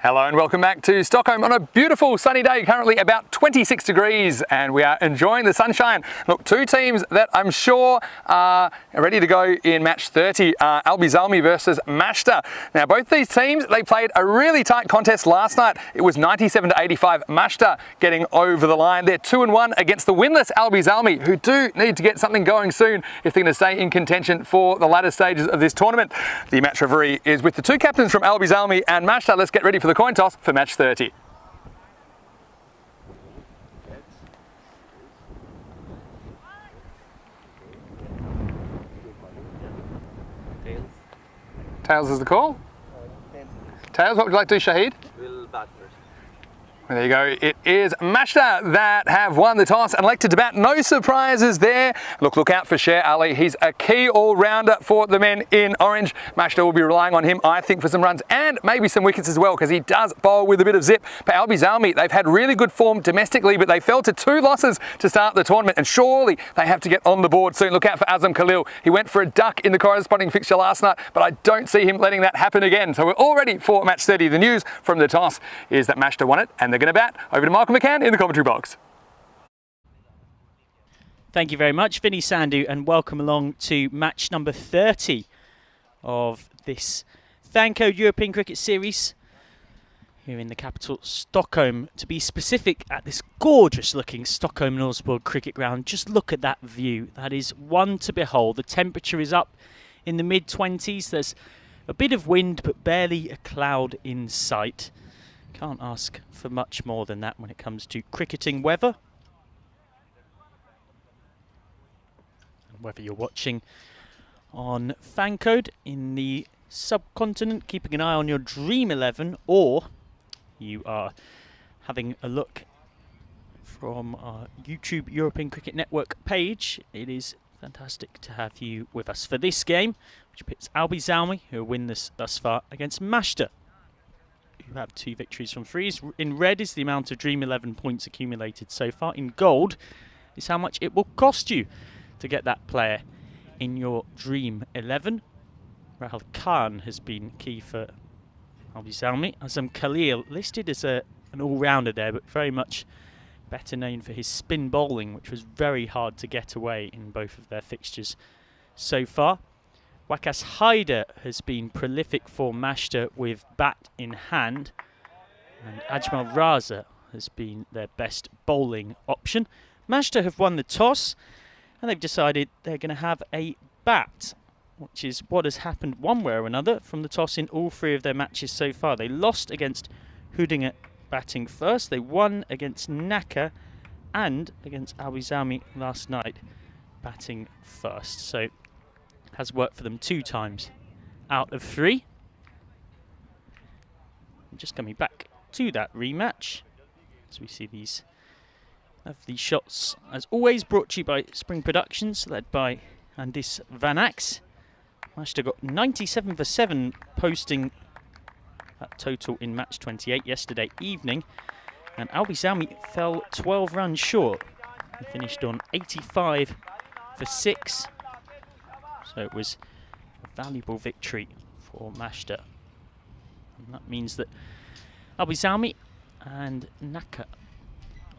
Hello and welcome back to Stockholm on a beautiful sunny day, currently about 26 degrees, and we are enjoying the sunshine. Look, two teams that I'm sure are ready to go in match 30 are Albi Zalmi versus Mashta. Now both these teams, they played a really tight contest last night. It was 97 to 85, Mashta getting over the line. They're 2-1 against the winless Albi Zalmi, who do need to get something going soon if they're going to stay in contention for the latter stages of this tournament. The match referee is with the two captains from Albi Zalmi and Mashta. Let's get ready for the coin toss for match 30. Tails is the call. Tails, what would you like to do, Shahid? We'll bat first. Well, there you go. It is Mashta that have won the toss and elected to bat. No surprises there. Look out for Sher Ali. He's a key all-rounder for the men in orange. Mashta will be relying on him, I think, for some runs and maybe some wickets as well, because he does bowl with a bit of zip. But Albi Zalmi, they've had really good form domestically, but they fell to 2 losses to start the tournament, and surely they have to get on the board soon. Look out for Azam Khalil. He went for a duck in the corresponding fixture last night, but I don't see him letting that happen again. So we're all ready for match 30. The news from the toss is that Mashta won it, and they're going to bat. Over to Michael McCann in the commentary box. Thank you very much, Vinny Sandhu, and welcome along to match number 30 of this FanCode European Cricket Series here in the capital, Stockholm. To be specific, at this gorgeous-looking Stockholm Northbourne cricket ground. Just look at that view. That is one to behold. The temperature is up in the mid-20s. There's a bit of wind, but barely a cloud in sight. Can't ask for much more than that when it comes to cricketing weather. And whether you're watching on FanCode in the subcontinent, keeping an eye on your Dream 11, or you are having a look from our YouTube European Cricket Network page, it is fantastic to have you with us for this game, which pits Albi Zalmi, who win this thus far, against Mashta, who have 2 victories from 3. In red is the amount of Dream 11 points accumulated so far. In gold is how much it will cost you to get that player in your Dream 11. Rahul Khan has been key for Albi Zalmi. Azam Khalil listed as an all-rounder there, but very much better known for his spin bowling, which was very hard to get away in both of their fixtures so far. Waqas Haider has been prolific for Mashta with bat in hand, and Ajmal Raza has been their best bowling option. Mashta have won the toss, and they've decided they're going to have a bat, which is what has happened one way or another from the toss in all 3 of their matches so far. They lost against Hudinger batting first, they won against Naka, and against Albi Zalmi last night batting first. So has worked for them 2 times out of 3. I'm just coming back to that rematch as we see these shots, as always, brought to you by Spring Productions, led by Andis Van Ax. Mashta got 97 for 7, posting that total in match 28 yesterday evening, and Albi Zalmi fell 12 runs short and finished on 85 for 6. So it was a valuable victory for Mashta. And that means that Albi Zalmi and Naka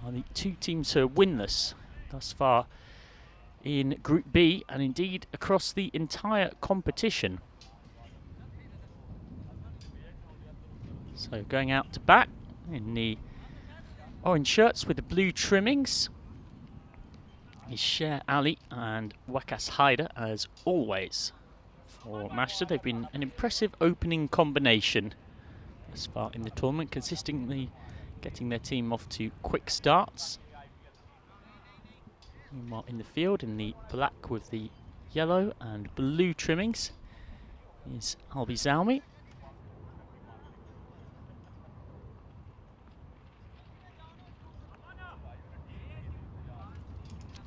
are the 2 teams who are winless thus far in Group B, and indeed across the entire competition. So going out to bat in the orange shirts with the blue trimmings is Sher Ali and Waqas Haider, as always. For Mashta, they've been an impressive opening combination thus far in the tournament, consistently getting their team off to quick starts. Meanwhile, in the field, in the black with the yellow and blue trimmings, is Albi Zalmi.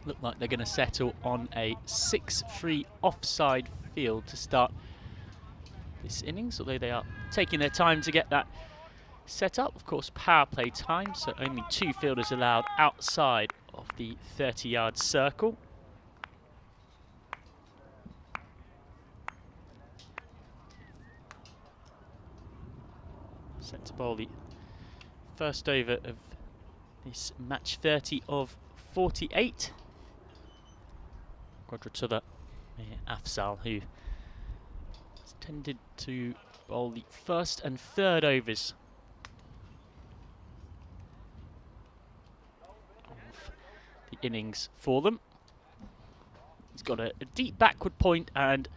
Look like they're going to settle on a 6-3 offside field to start this innings, although they are taking their time to get that set up. Of course, power play time, so only 2 fielders allowed outside of the 30-yard circle. Set to to bowl the first over of this match 30 of 48. Quadratula Afzal, who has tended to bowl the first and third overs of the innings for them. He's got a deep backward point and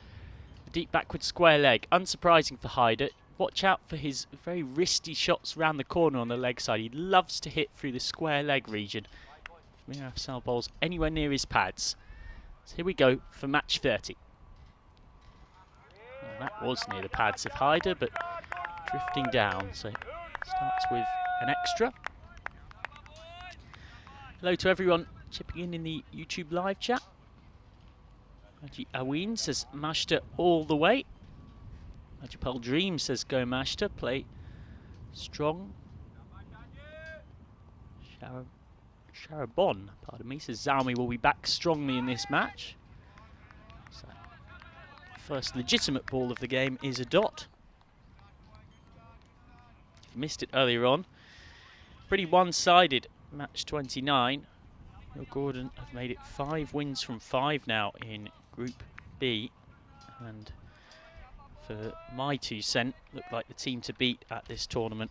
a deep backward square leg. Unsurprising for Hyder. Watch out for his very wristy shots round the corner on the leg side. He loves to hit through the square leg region. Mir Afzal bowls anywhere near his pads. So here we go for match 30. Well, that was near the pads of Hyder, but drifting down. So starts with an extra. Hello to everyone chipping in the YouTube live chat. Haji Aween says Mashta all the way. Majapal Dream says go Mashta, play strong. Sharabon, pardon me, says Zalmi will be back strongly in this match. So, first legitimate ball of the game is a dot. If you missed it earlier on, pretty one-sided match 29. Will Gordon have made it 5 wins from 5 now in Group B, and for my 2 cents, look like the team to beat at this tournament.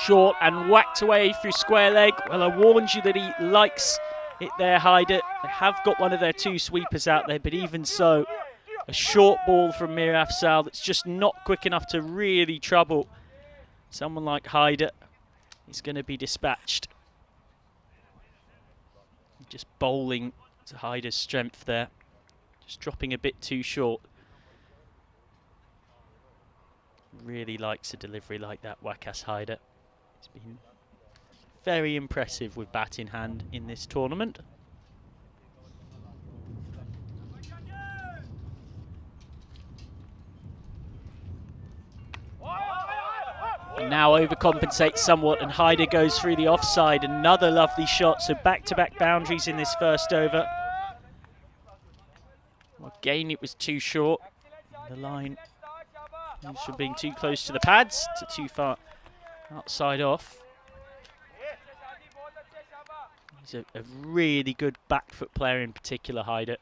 Short and whacked away through square leg. Well, I warned you that he likes it there, Hyder. They have got one of their 2 sweepers out there, but even so, a short ball from Mir Afzal that's just not quick enough to really trouble someone like Hyder. He's going to be dispatched. Just bowling to Hyder's strength there. Just dropping a bit too short. Really likes a delivery like that, Waqas Hyder. He's been very impressive with bat in hand in this tournament. And now overcompensates somewhat, and Hyder goes through the offside. Another lovely shot, so back-to-back boundaries in this first over. Well, again, it was too short. The line moves from being too close to the pads to too far outside off. He's a really good back foot player in particular, Hyder.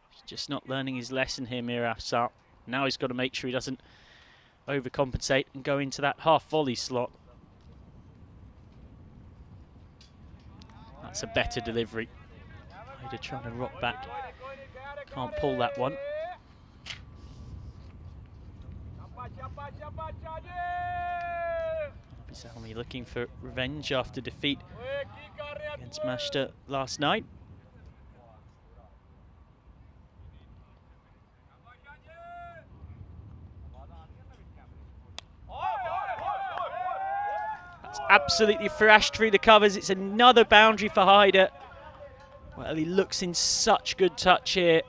He's just not learning his lesson here, Mir Afzal. Now he's got to make sure he doesn't overcompensate and go into that half volley slot. That's a better delivery. Hyder trying to rock back. Can't pull that one. Bizalmi looking for revenge after defeat against Mashta last night. That's absolutely thrashed through the covers. It's another boundary for Hyder. Well, he looks in such good touch here.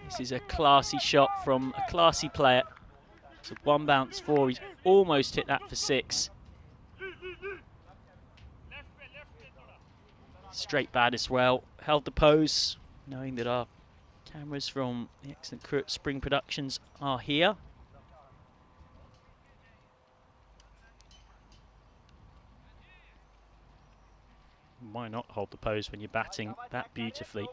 This is a classy shot from a classy player. It's a 1 bounce 4. He's almost hit that for 6. Straight bat as well. Held the pose, knowing that our cameras from the excellent crew at Spring Productions are here. Why not hold the pose when you're batting that beautifully?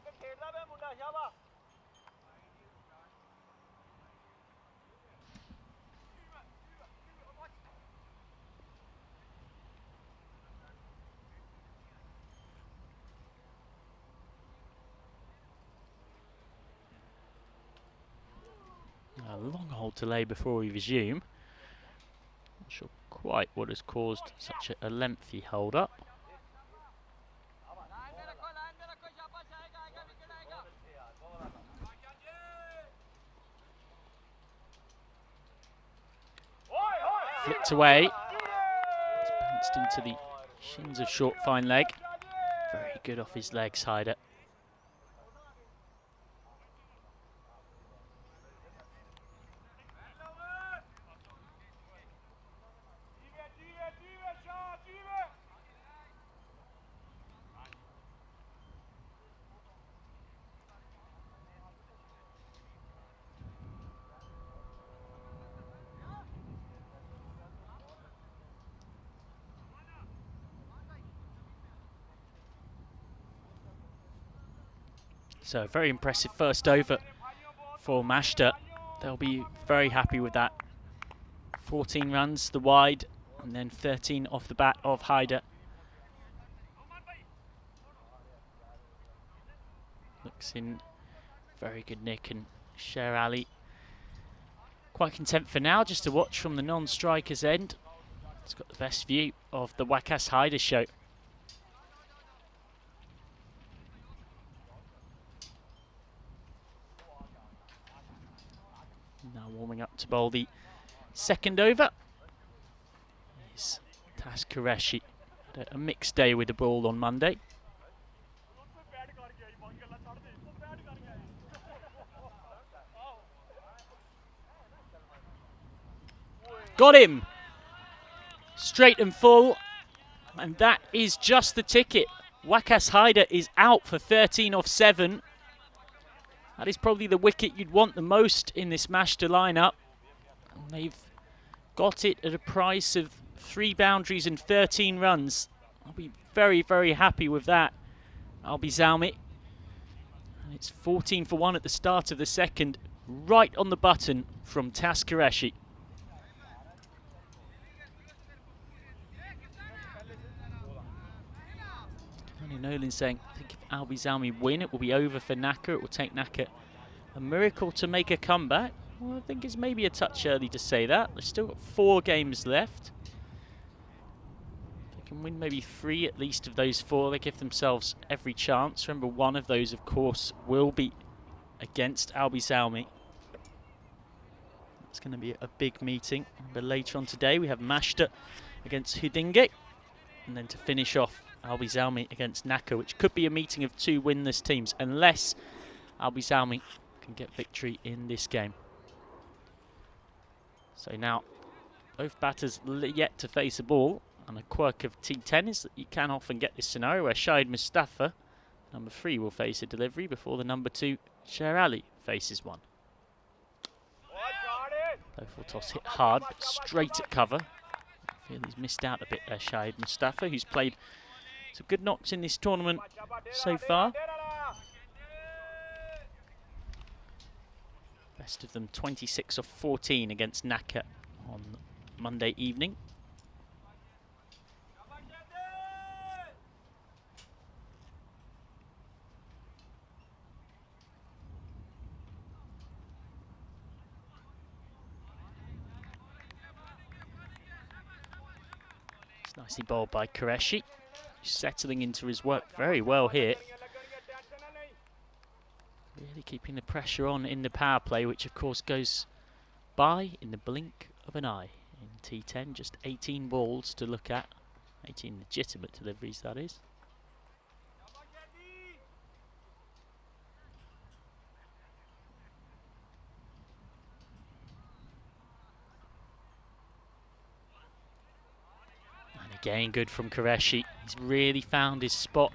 A long hold delay before we resume. Not sure quite what has caused such a lengthy hold up. Flicked away. It's bounced into the shins of short fine leg. Very good off his legs, Hyder. So a very impressive first over for Mashta. They'll be very happy with that. 14 runs, the wide, and then 13 off the bat of Haider. Looks in very good nick, and Sher Ali quite content for now just to watch from the non-striker's end. It's got the best view of the Wakas Haider show. Now warming up to bowl the second over is Tas Qureshi. Had a mixed day with the ball on Monday. Got him! Straight and full, and that is just the ticket. Wakas Haider is out for 13 off 7. That is probably the wicket you'd want the most in this Mashta lineup. And they've got it at a price of 3 boundaries and 13 runs. I'll be very, very happy with that. I'll be Zalmi. And it's 14 for 1 at the start of the second. Right on the button from Tas Qureshi. Nolan saying, I think if Albi Zalmi win, it will be over for Naka. It will take Naka a miracle to make a comeback. Well, I think it's maybe a touch early to say that. They've still got 4 games left. If they can win maybe 3 at least of those 4, they give themselves every chance. Remember, one of those, of course, will be against Albi Zalmi. It's going to be a big meeting. But later on today, we have Mashta against Hudinge. And then to finish off, Albi Zalmi against Naka, which could be a meeting of 2 winless teams, unless Albi Zalmi can get victory in this game. So now, both batters yet to face a ball, and a quirk of T10 is that you can often get this scenario where Shahid Mustafa, number 3, will face a delivery before the number 2, Sher Ali, faces one. Both will toss hit hard, but straight at cover. I feel he's missed out a bit there, Shahid Mustafa, who's played some good knocks in this tournament so far. Best of them 26 of 14 against Naka on Monday evening. It's nicely bowled by Qureshi. Settling into his work very well here. Really keeping the pressure on in the power play, which of course goes by in the blink of an eye. In T10, just 18 balls to look at. 18 legitimate deliveries, that is. Again, good from Qureshi. He's really found his spot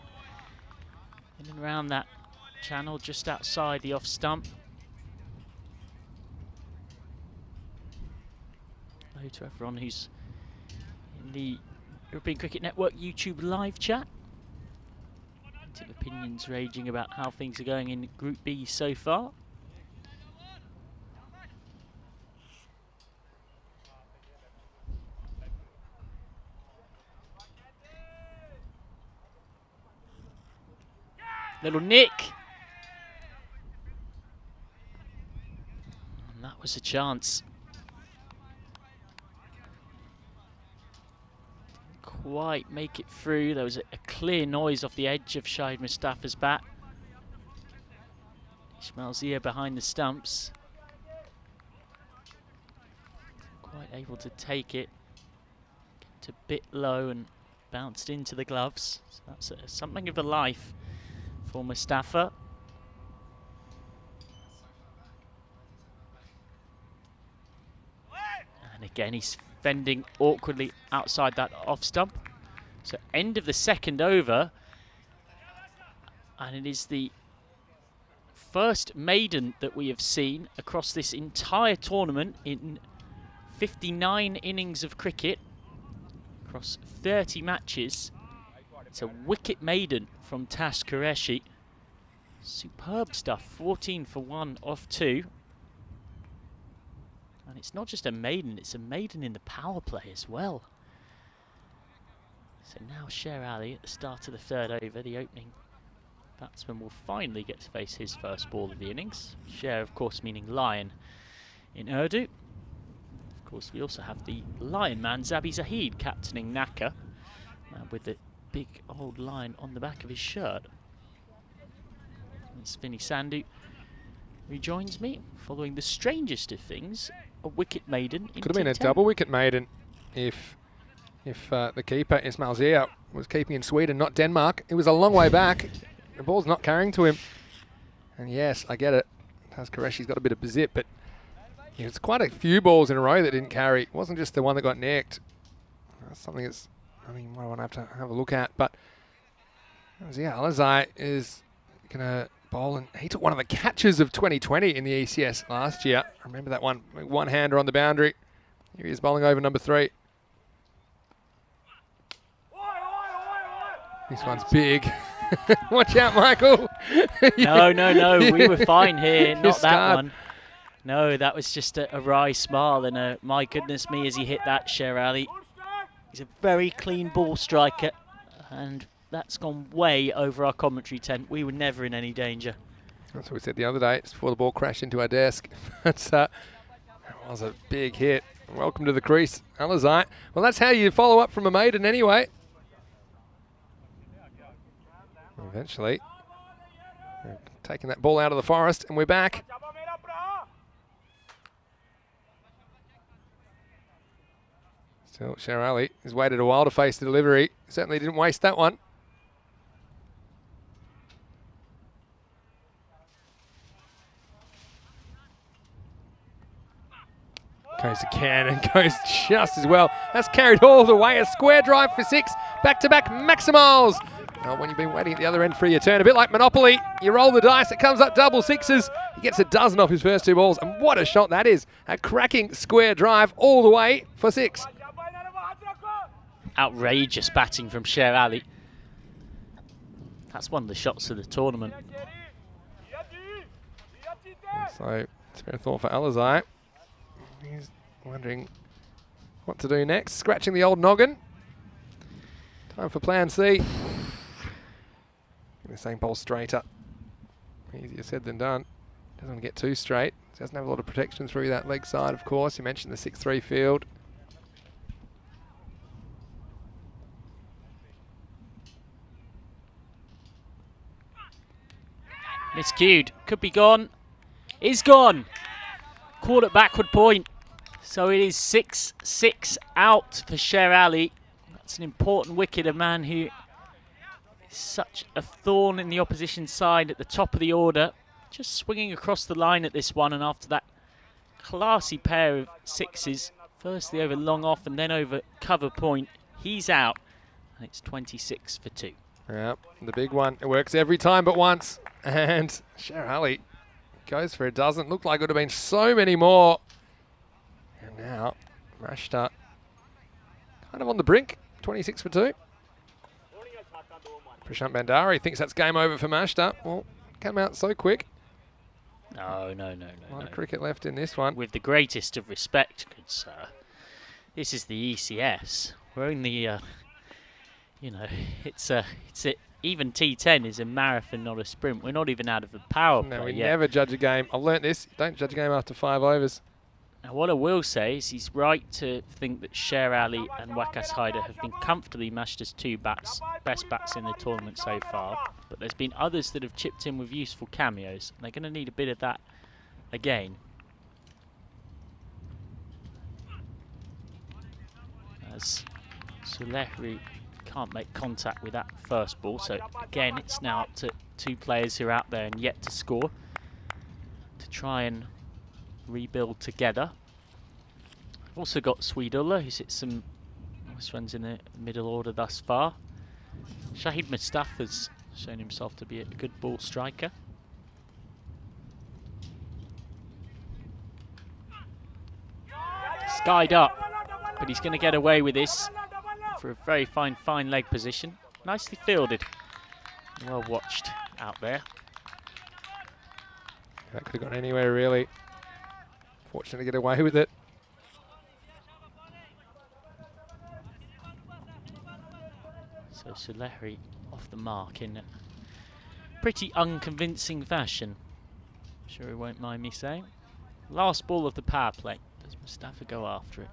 in and around that channel just outside the off stump. Hello to everyone who's in the European Cricket Network YouTube live chat. Plenty of opinions raging about how things are going in Group B so far. Little nick. And that was a chance. Didn't quite make it through. There was a clear noise off the edge of Shahid Mustafa's bat. Ismail Zia behind the stumps. Quite able to take it. Kept a bit low and bounced into the gloves. So that's something of a life for Mustafa. And again, he's fending awkwardly outside that off stump. So end of the second over. And it is the first maiden that we have seen across this entire tournament in 59 innings of cricket across 30 matches. It's a wicket maiden from Tas Qureshi. Superb stuff. 14 for 1 off 2. And it's not just a maiden, it's a maiden in the power play as well. So now Sher Ali at the start of the third over, the opening batsman will finally get to face his first ball of the innings. Sher, of course, meaning lion in Urdu. Of course, we also have the lion man, Zabi Zahid, captaining Naka, with the big old lion on the back of his shirt. And Svinny Sandhu rejoins me, following the strangest of things, a wicket maiden in Could have been a T10. double wicket maiden if the keeper, Ismail Zia, was keeping in Sweden, not Denmark. It was a long way back. The ball's not carrying to him. And yes, I get it. Taz Qureshi's got a bit of zip, but it's quite a few balls in a row that didn't carry. It wasn't just the one that got nicked. That's something that's, I mean, I want to have a look at. But Zia Alizai is going to bowl, and he took one of the catches of 2020 in the ECS last year. I remember that one-hander on the boundary. Here he is bowling over number 3. This one's big. Watch out, Michael. No, we were fine here, not that scarred. one. No, that was just a wry smile and a my goodness me as he hit that, Sher Ali. He's a very clean ball striker, and that's gone way over our commentary tent. We were never in any danger. That's what we said the other day, just before the ball crashed into our desk. That was a big hit. Welcome to the crease, Alizai. Well, that's how you follow up from a maiden anyway. Eventually, taking that ball out of the forest, and we're back. Still, Sher Ali has waited a while to face the delivery. Certainly didn't waste that one. Goes again and goes just as well. That's carried all the way. A square drive for 6. Back-to-back Maximals. Well, when you've been waiting at the other end for your turn, a bit like Monopoly, you roll the dice, it comes up double 6s. He gets a dozen off his first 2 balls, and what a shot that is. A cracking square drive all the way for 6. Outrageous batting from Sher Ali. That's one of the shots of the tournament. So, it's been a thought for Alizai. He's wondering what to do next. Scratching the old noggin. Time for plan C. The same ball straighter. Easier said than done. Doesn't want to get too straight. Doesn't have a lot of protection through that leg side, of course. You mentioned the 6-3 field. Miscued. Could be gone. Is gone. Caught at backward point. So it is 6-6 out for Sher Ali. That's an important wicket. A man who is such a thorn in the opposition side at the top of the order. Just swinging across the line at this one, and after that classy pair of 6s, firstly over long off and then over cover point, he's out, and it's 26 for 2. Yeah, the big one. It works every time but once. And Sher Ali goes for a dozen. Looked like it would have been so many more. And now, Mashta kind of on the brink. 26 for 2. Prashant Bandari thinks that's game over for Mashta. Well, came out so quick. No. A lot of cricket left in this one. With the greatest of respect, good sir. This is the ECS. We're only, even T10 is a marathon, not a sprint. We're not even out of the power play No, we yet. never judge a game. I've learnt this. Don't judge a game after 5 overs. Now, what I will say is he's right to think that Sher Ali and Waqas Haider have been comfortably Mashta's 2 best bats in the tournament so far. But there's been others that have chipped in with useful cameos, and they're going to need a bit of that again. As Sulehri can't make contact with that first ball, so again it's now up to 2 players who are out there and yet to score to try and rebuild together. I've also got Sweedullah, who's hit some nice runs in the middle order thus far. Shahid Mustafa's shown himself to be a good ball striker. Skied up, but he's going to get away with this for a very fine leg position. Nicely fielded. Well watched out there. That could have gone anywhere, really. Fortunate to get away with it. So Sulehi off the mark in pretty unconvincing fashion. I'm sure he won't mind me saying. Last ball of the power play. Does Mustafa go after it?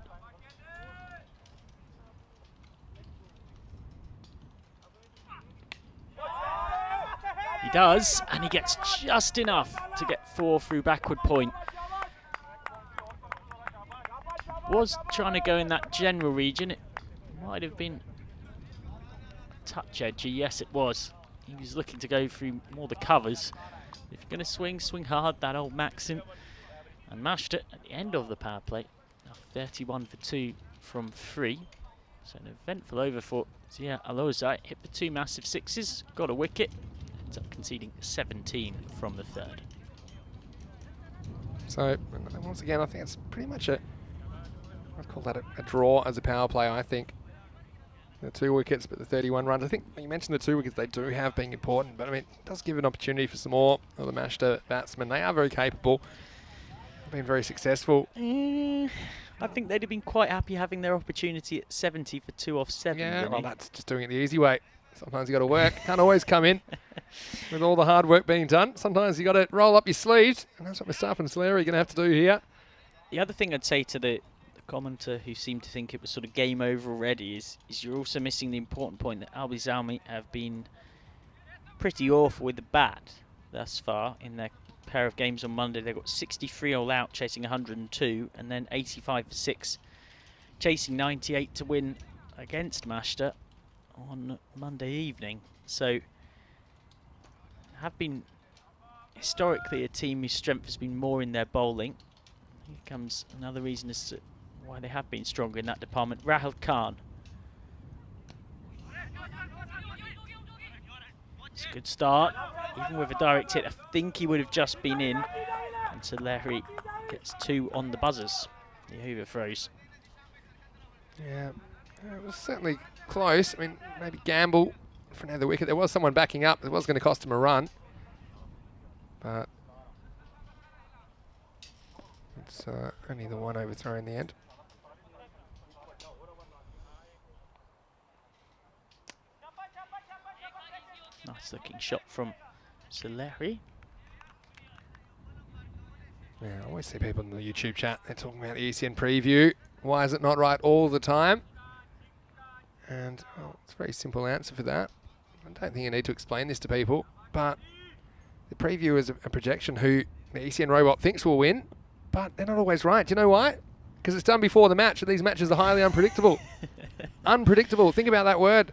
He does, and he gets just enough to get 4 through backward point. Was trying to go in that general region. It might have been a touch edgy. Yes, it was. He was looking to go through more the covers. If you're going to swing, swing hard, that old maxim. And mashed it at the end of the power play. Now 31 for 2 from 3. So an eventful over for Zia Alozai. Hit the 2 massive sixes, got a wicket. Ends up conceding 17 from the 3rd. So, once again, I think it's pretty much I'd call that a draw as a power play, I think. The 2 wickets, but the 31 runs. I think you mentioned the 2 wickets they do have being important, but I mean, it does give an opportunity for some more of the Mashta batsmen. They are very capable. They've been very successful. I think they'd have been quite happy having their opportunity at 70 for 2 off 7. Yeah, really. well, that's just doing it the easy way. Sometimes you got to work. Can't always come in with all the hard work being done. Sometimes you got to roll up your sleeves, and that's what Mustafa and Sulehi are going to have to do here. The other thing I'd say to the commenter who seemed to think it was sort of game over already is you're also missing the important point that Albi Zalmi have been pretty awful with the bat thus far in their pair of games on Monday. They got 63 all out chasing 102 and then 85 for 6 chasing 98 to win against Mashta on Monday evening. So have been historically a team whose strength has been more in their bowling. Here comes another reason as to why they have been stronger in that department. Rahul Khan. It's a good start. Even with a direct hit, I think he would have just been in. And Sulehi gets 2 on the buzzers. The Hoover throws. Yeah, it was certainly close. I mean, maybe gamble for another wicket. There was someone backing up. It was going to cost him a run. But it's only the 1 overthrow in the end. Nice looking shot from Sulehi. Yeah, I always see people in the YouTube chat, they're talking about the ECN preview. Why is it not right all the time? And well, it's a very simple answer for that. I don't think you need to explain this to people, but the preview is a projection who the ECN robot thinks will win, but they're not always right. Do you know why? Because it's done before the match, and these matches are highly unpredictable. Unpredictable. Think about that word.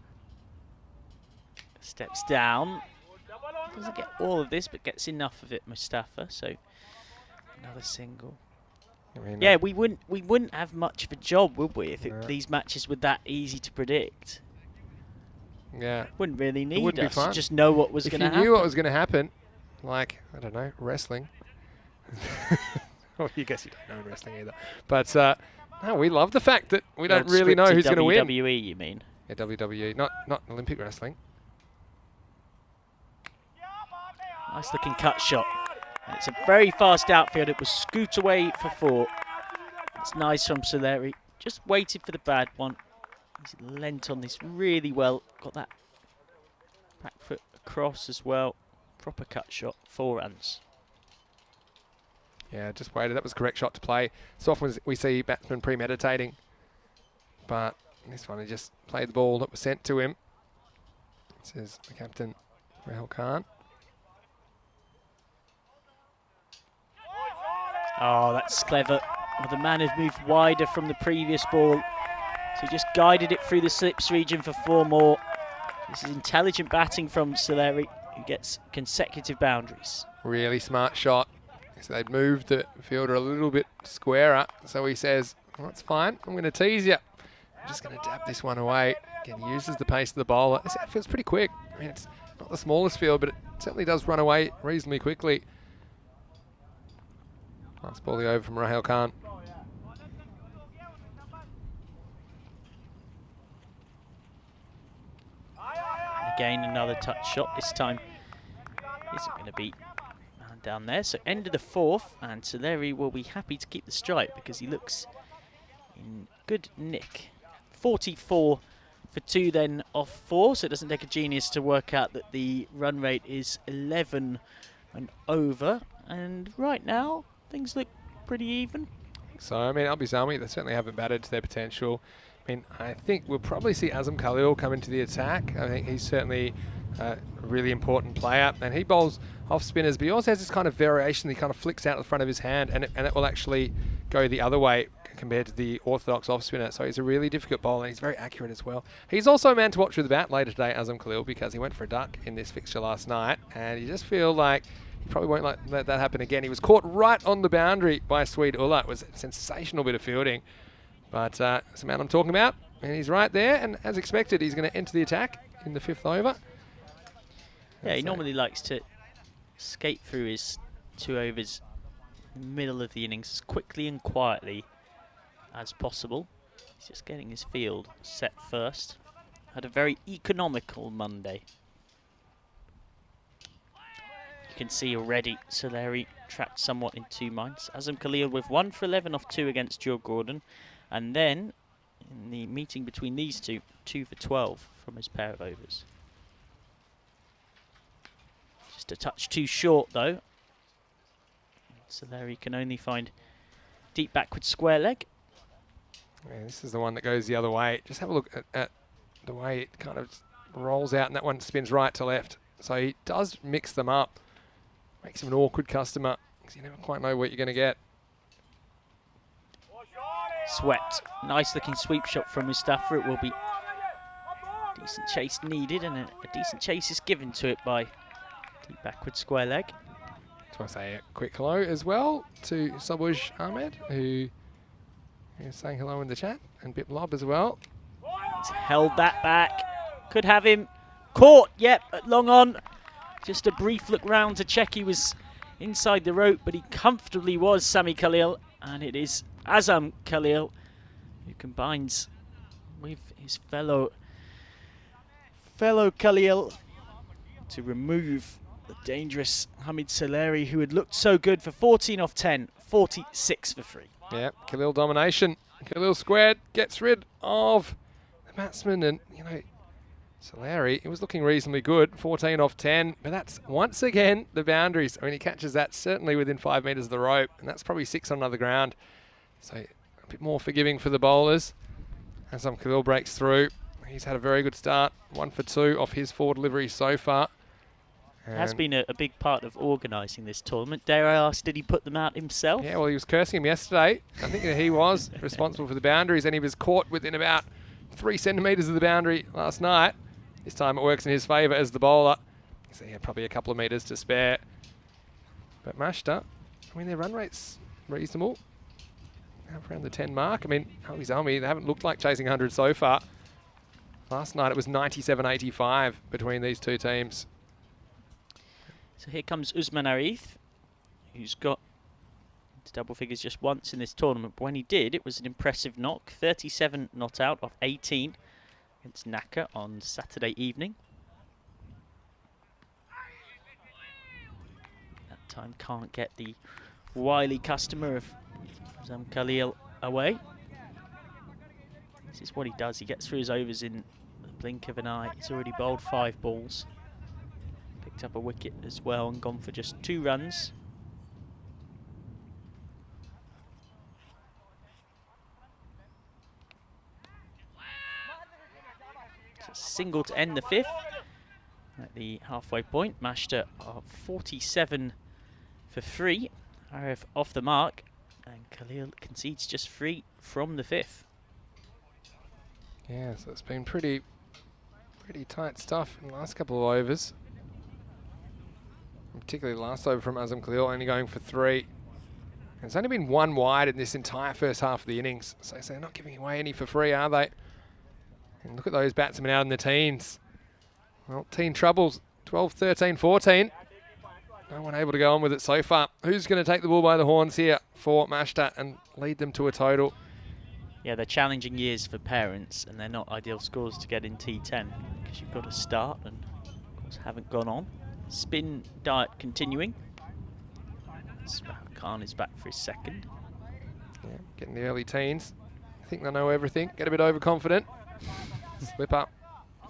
Steps down. Doesn't get all of this, but gets enough of it, Mustafa. So another single. I mean, yeah, we wouldn't have much of a job, would we, if these matches were that easy to predict? Yeah. Wouldn't really need wouldn't us be fun. to just know what was going to happen. If you knew what was going to happen, like, I don't know, wrestling. Well, I guess you don't know wrestling either. But no, we love the fact that we don't really know who's going to win. WWE, you mean? Yeah, WWE, not Olympic wrestling. Nice looking cut shot. And it's a very fast outfield. It was scoot away for 4. It's nice from Sulehi. Just waited for the bad one. He's lent on this really well. Got that back foot across as well. Proper cut shot. 4 runs. Yeah, just waited. That was the correct shot to play. So often we see batsmen premeditating. But this one, he just played the ball that was sent to him. Says the captain, Rahul Khan. Oh, that's clever. Well, the man had moved wider from the previous ball. So he just guided it through the slips region for 4 more. This is intelligent batting from Sulehi, who gets consecutive boundaries. Really smart shot. So they'd moved the fielder a little bit squarer. So he says, well, that's fine. I'm going to tease you. I'm just going to dab this one away. Again, he uses the pace of the bowler. This outfield's pretty quick. I mean, it's not the smallest field, but it certainly does run away reasonably quickly. Nice ball over from Rahul Khan. And again, another touch shot. This time isn't going to beat down there. So end of the fourth, and Soleri will be happy to keep the strike because he looks in good nick. 44 for 2 then off 4, so it doesn't take a genius to work out that the run rate is 11 and over. And right now, things look pretty even. So, I mean, Albi Zalmi, they certainly haven't batted to their potential. I mean, I think we'll probably see Azam Khalil come into the attack. I think he's certainly a really important player, and he bowls off spinners, but he also has this kind of variation. He kind of flicks out the front of his hand, and it will actually go the other way compared to the orthodox off spinner. So he's a really difficult bowler, and he's very accurate as well. He's also a man to watch with the bat later today, Azam Khalil, because he went for a duck in this fixture last night, and you just feel like he probably won't let that happen again. He was caught right on the boundary by Swede Ulla. It was a sensational bit of fielding. But it's the man I'm talking about, and he's right there. And as expected, he's going to enter the attack in the 5th over. Yeah, he normally likes to skate through his 2 overs in the middle of the innings as quickly and quietly as possible. He's just getting his field set first. Had a very economical Monday. You can see already Soleri trapped somewhat in 2 minds. Azam Khalil with 1 for 11 off 2 against Joe Gordon. And then, in the meeting between these two, 2 for 12 from his pair of overs. Just a touch too short, though. Soleri can only find deep backward square leg. Yeah, this is the one that goes the other way. Just have a look at the way it kind of rolls out, and that one spins right to left. So he does mix them up. Makes him an awkward customer, because you never quite know what you're going to get. Swept. Nice looking sweep shot from Mustafa. It will be decent chase needed, and a decent chase is given to it by deep backward square leg. Just want to say a quick hello as well to Sabuj Ahmed, who is saying hello in the chat, and Bip Lob as well. He's held that back. Could have him caught. Yep, long on. Just a brief look round to check he was inside the rope, but he comfortably was Sami Khalil, and it is Azam Khalil who combines with his fellow Khalil to remove the dangerous Hamid Soleri, who had looked so good for 14 off 10, 46 for 3. Yeah, Khalil domination. Khalil squared, gets rid of the batsman, and, you know, Soleri, it was looking reasonably good, 14 off 10, but that's once again the boundaries. I mean, he catches that certainly within 5 metres of the rope, and that's probably 6 on another ground. So a bit more forgiving for the bowlers. Azam Khalil breaks through. He's had a very good start, 1 for 2 off his 4 deliveries so far. Has been a big part of organising this tournament. Dare I ask, did he put them out himself? Yeah, well, he was cursing him yesterday. I think that he was responsible for the boundaries, and he was caught within about 3 centimetres of the boundary last night. This time it works in his favour as the bowler. So he had probably a couple of metres to spare. But Mashta, I mean, their run rate's reasonable. Around the 10 mark. I mean, Albi Zalmi, they haven't looked like chasing 100 so far. Last night it was 97-85 between these two teams. So here comes Usman Arif, who's got to double figures just once in this tournament. But when he did, it was an impressive knock. 37 not out of 18 against Naka on Saturday evening. That time can't get the wily customer of Azam Khalil away. This is what he does. He gets through his overs in the blink of an eye. He's already bowled 5 balls. Picked up a wicket as well and gone for just 2 runs. So single to end the 5th at the halfway point. Mashta of 47 for 3. Arif off the mark, and Khalil concedes just 3 from the 5th. Yeah, so it's been pretty tight stuff in the last couple of overs. And particularly the last over from Azam Khalil, only going for 3. And it's only been 1 wide in this entire first half of the innings. So they're not giving away any for free, are they? And look at those batsmen out in the teens. Well, teen troubles, 12, 13, 14. No one able to go on with it so far. Who's going to take the ball by the horns here for Mashta and lead them to a total? Yeah, they're challenging years for parents, and they're not ideal scores to get in T10 because you've got to start and, of course, haven't gone on. Spin diet continuing. Khan is back for his second. Yeah, getting the early teens. I think they know everything. Get a bit overconfident. Slip up.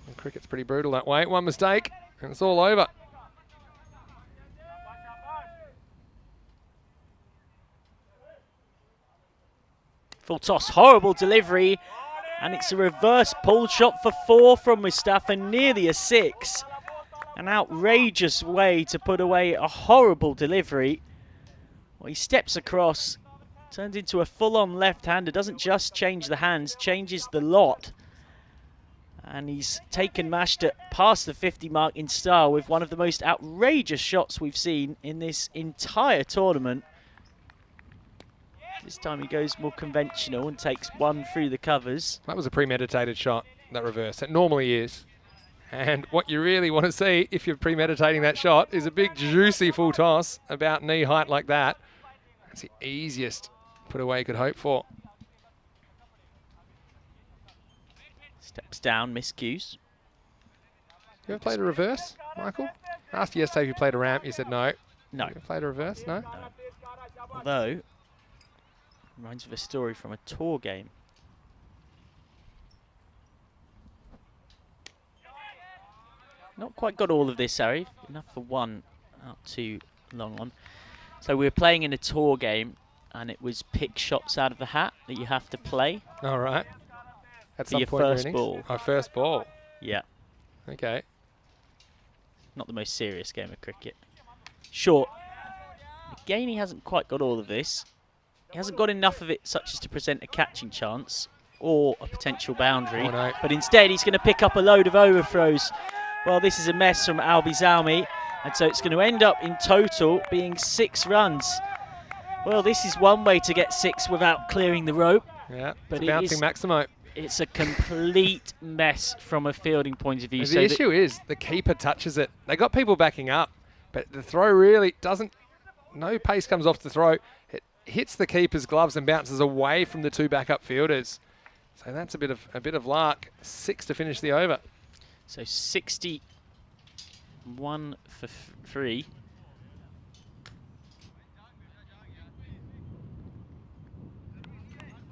And cricket's pretty brutal that way. One mistake, and it's all over. Full toss, horrible delivery, and it's a reverse pull shot for 4 from Mustafa, nearly a 6. An outrageous way to put away a horrible delivery. Well, he steps across, turns into a full-on left-hander, doesn't just change the hands, changes the lot. And he's taken Mashta past the 50 mark in style with one of the most outrageous shots we've seen in this entire tournament. This time he goes more conventional and takes one through the covers. That was a premeditated shot, that reverse. It normally is. And what you really want to see, if you're premeditating that shot, is a big, juicy full toss about knee height like that. That's the easiest put away you could hope for. Steps down, miscues. You ever played a reverse, Michael? I asked you yesterday if you played a ramp. You said no. No. You ever played a reverse? No? Although, reminds me of a story from a tour game. Not quite got all of this, Harry. Enough for one, not too long on. So we were playing in a tour game, and it was pick shots out of the hat that you have to play. All right. At For some your point in your first innings? ball. Oh, first ball. Yeah, Okay. not the most serious game of cricket. Short. Again, he hasn't quite got all of this. He hasn't got enough of it such as to present a catching chance or a potential boundary. Oh, no. But instead, he's going to pick up a load of overthrows. Well, this is a mess from Albi Zalmi. And so it's going to end up in total being 6 runs. Well, this is one way to get 6 without clearing the rope. Yeah, But it's it bouncing is- Maximo. It's a complete mess from a fielding point of view. The issue is the keeper touches it. They got people backing up, but the throw really doesn't. No pace comes off the throw. It hits the keeper's gloves and bounces away from the 2 backup fielders. So that's a bit of luck. 6 to finish the over. So 61 for 3.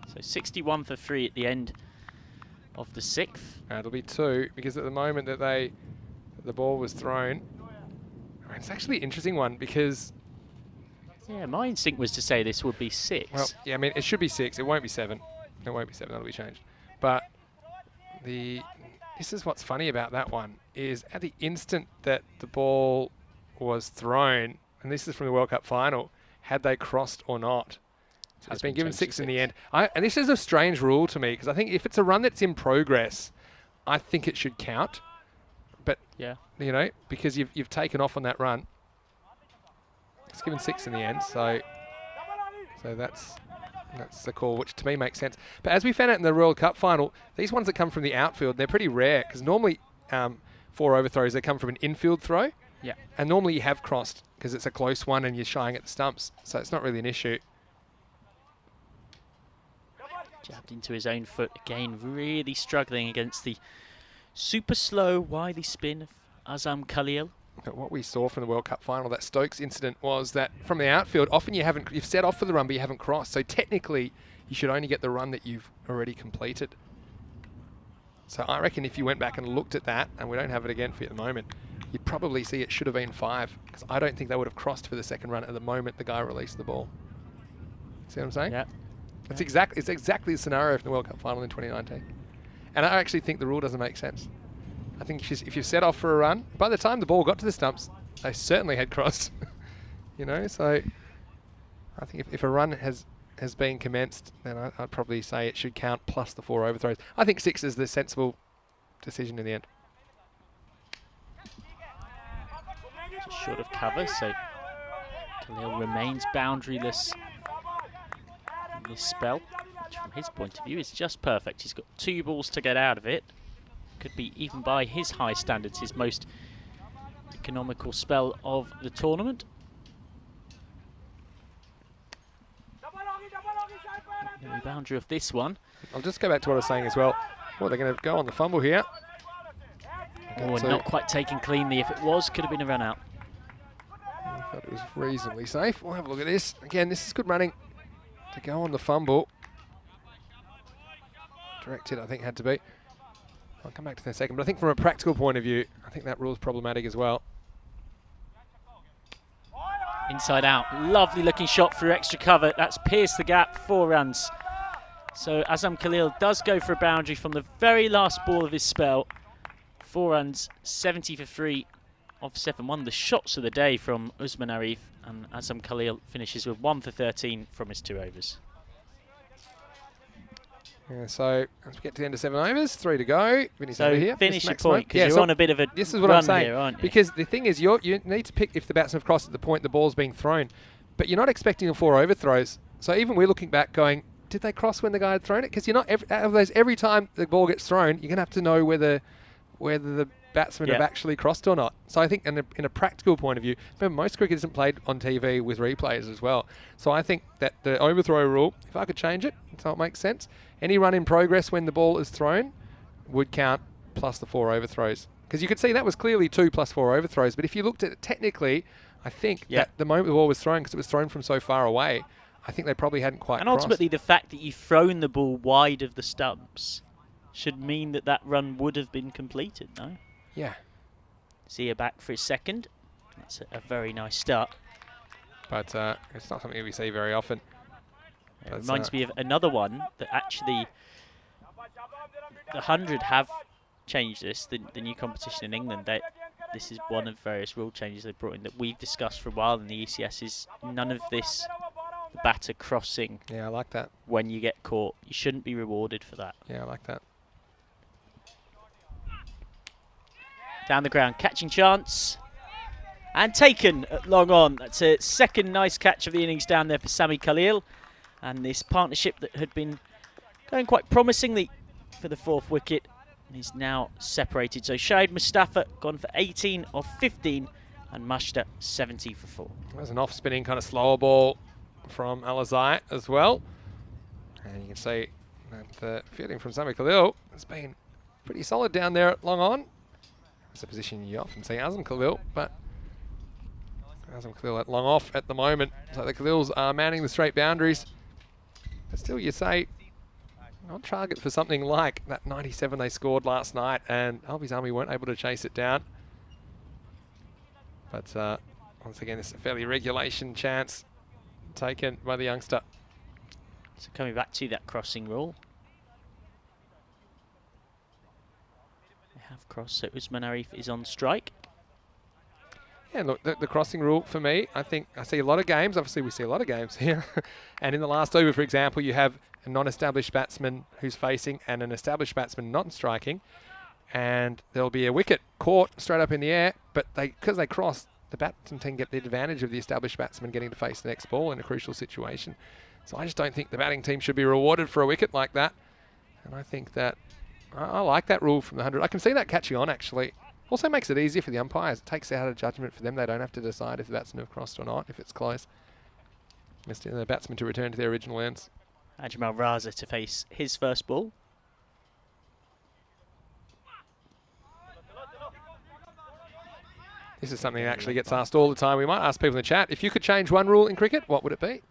So 61 for 3 at the end of the 6th. It'll be 2 because at the moment that the ball was thrown, it's actually an interesting one because. Yeah, my instinct was to say this would be 6. Well, yeah, I mean, it should be 6. It won't be 7. It won't be 7. That'll be changed. But this is what's funny about that one is at the instant that the ball was thrown, and this is from the World Cup final, had they crossed or not. So it's been given 6 in the end. And this is a strange rule to me because I think if it's a run that's in progress, I think it should count. But, yeah, you know, because you've taken off on that run. It's given 6 in the end, so that's the call, which to me makes sense. But as we found out in the World Cup final, these ones that come from the outfield, they're pretty rare because normally 4 overthrows, they come from an infield throw. Yeah. And normally you have crossed because it's a close one and you're shying at the stumps, so it's not really an issue. jabbed into his own foot again, really struggling against the super slow, wily spin of Azam Khalil. But what we saw from the World Cup final, that Stokes incident, was that from the outfield, often you've set off for the run, but you haven't crossed. So technically, you should only get the run that you've already completed. So I reckon if you went back and looked at that, and we don't have it again for you at the moment, you'd probably see it should have been 5, because I don't think they would have crossed for the second run at the moment the guy released the ball. See what I'm saying? Yeah. It's exactly the scenario from the World Cup final in 2019. And I actually think the rule doesn't make sense. I think if you set off for a run, by the time the ball got to the stumps, they certainly had crossed. You know, so I think if a run has been commenced, then I'd probably say it should count plus the 4 overthrows. I think 6 is the sensible decision in the end. Just short of cover, so Khalil remains boundaryless in this spell, which from his point of view is just perfect. He's got 2 balls to get out of it. Could be, even by his high standards, his most economical spell of the tournament. The boundary of this one. I'll just go back to what I was saying as well. Well, they're going to go on the fumble here. Oh, and not quite taken cleanly. If it was, could have been a run out. but it was reasonably safe. We'll have a look at this. Again, this is good running to go on the fumble. Direct hit, I think, had to be. I'll come back to that in a second, but I think from a practical point of view, I think that rule is problematic as well. Inside out, lovely looking shot through extra cover. That's pierced the gap, 4 runs. So Azam Khalil does go for a boundary from the very last ball of his spell. 4 runs, 70 for 3 of 7. One of the shots of the day from Usman Arif, and Azam Khalil finishes with 1 for 13 from his 2 overs. Yeah, so as we get to the end of 7 overs, 3 to go. Vinny's So over here. finish your Max Smoke. point, because you're on a bit of a This is what run I'm saying. here, aren't you? Because the thing is, you need to pick if the batsman have crossed at the point the ball's being thrown, but you're not expecting the 4 overthrows. So even we're looking back going, did they cross when the guy had thrown it? Because you're not out of those, every time the ball gets thrown, you're going to have to know whether the batsmen have actually crossed or not. So I think in a practical point of view, remember most cricket isn't played on TV with replays as well. So I think that the overthrow rule, if I could change it so it makes sense, any run in progress when the ball is thrown would count plus the 4 overthrows. Because you could see that was clearly 2 plus 4 overthrows. But if you looked at it technically, I think that the moment the ball was thrown, because it was thrown from so far away, I think they probably hadn't quite And crossed. ultimately the fact that you've thrown the ball wide of the stumps should mean that that run would have been completed, no? Yeah. Zia back for his second. That's a very nice start. But it's not something we see very often. It reminds me of another one that actually the 100 have changed this, the new competition in England. This is one of various rule changes they brought in that we've discussed for a while in the ECS, is none of this batter crossing. Yeah, I like that. When you get caught. You shouldn't be rewarded for that. Yeah, I like that. Down the ground, catching chance. And taken at long on. That's a second nice catch of the innings down there for Sami Khalil. And this partnership that had been going quite promisingly for the 4th wicket is now separated. So Shahid Mustafa gone for 18 of 15 and Mashta 70 for 4. There's an off-spinning kind of slower ball from Alizai as well. And you can see that the fielding from Sami Khalil has been pretty solid down there at long on. It's a position you often see Azam Khalil, but Azam Khalil at long off at the moment. So the Khalils are manning the straight boundaries. But still, you say, on target for something like that 97 they scored last night, and Albies Army weren't able to chase it down. But once again, it's a fairly regulation chance taken by the youngster. So coming back to that crossing rule. They have crossed, so Usman Arif is on strike. Yeah, look, the crossing rule for me, I think I see a lot of games. Obviously, we see a lot of games here. And in the last over, for example, you have a non-established batsman who's facing and an established batsman not striking. And there'll be a wicket caught straight up in the air, but because they cross, the batsman can get the advantage of the established batsman getting to face the next ball in a crucial situation. So I just don't think the batting team should be rewarded for a wicket like that. And I think that I like that rule from the 100. I can see that catching on, actually. Also makes it easier for the umpires. It takes out a judgment for them. They don't have to decide if the batsmen have crossed or not, if it's close. Just the batsmen to return to their original ends. Ajmal Raza to face his first ball. This is something that actually gets asked all the time. We might ask people in the chat, if you could change one rule in cricket, what would it be?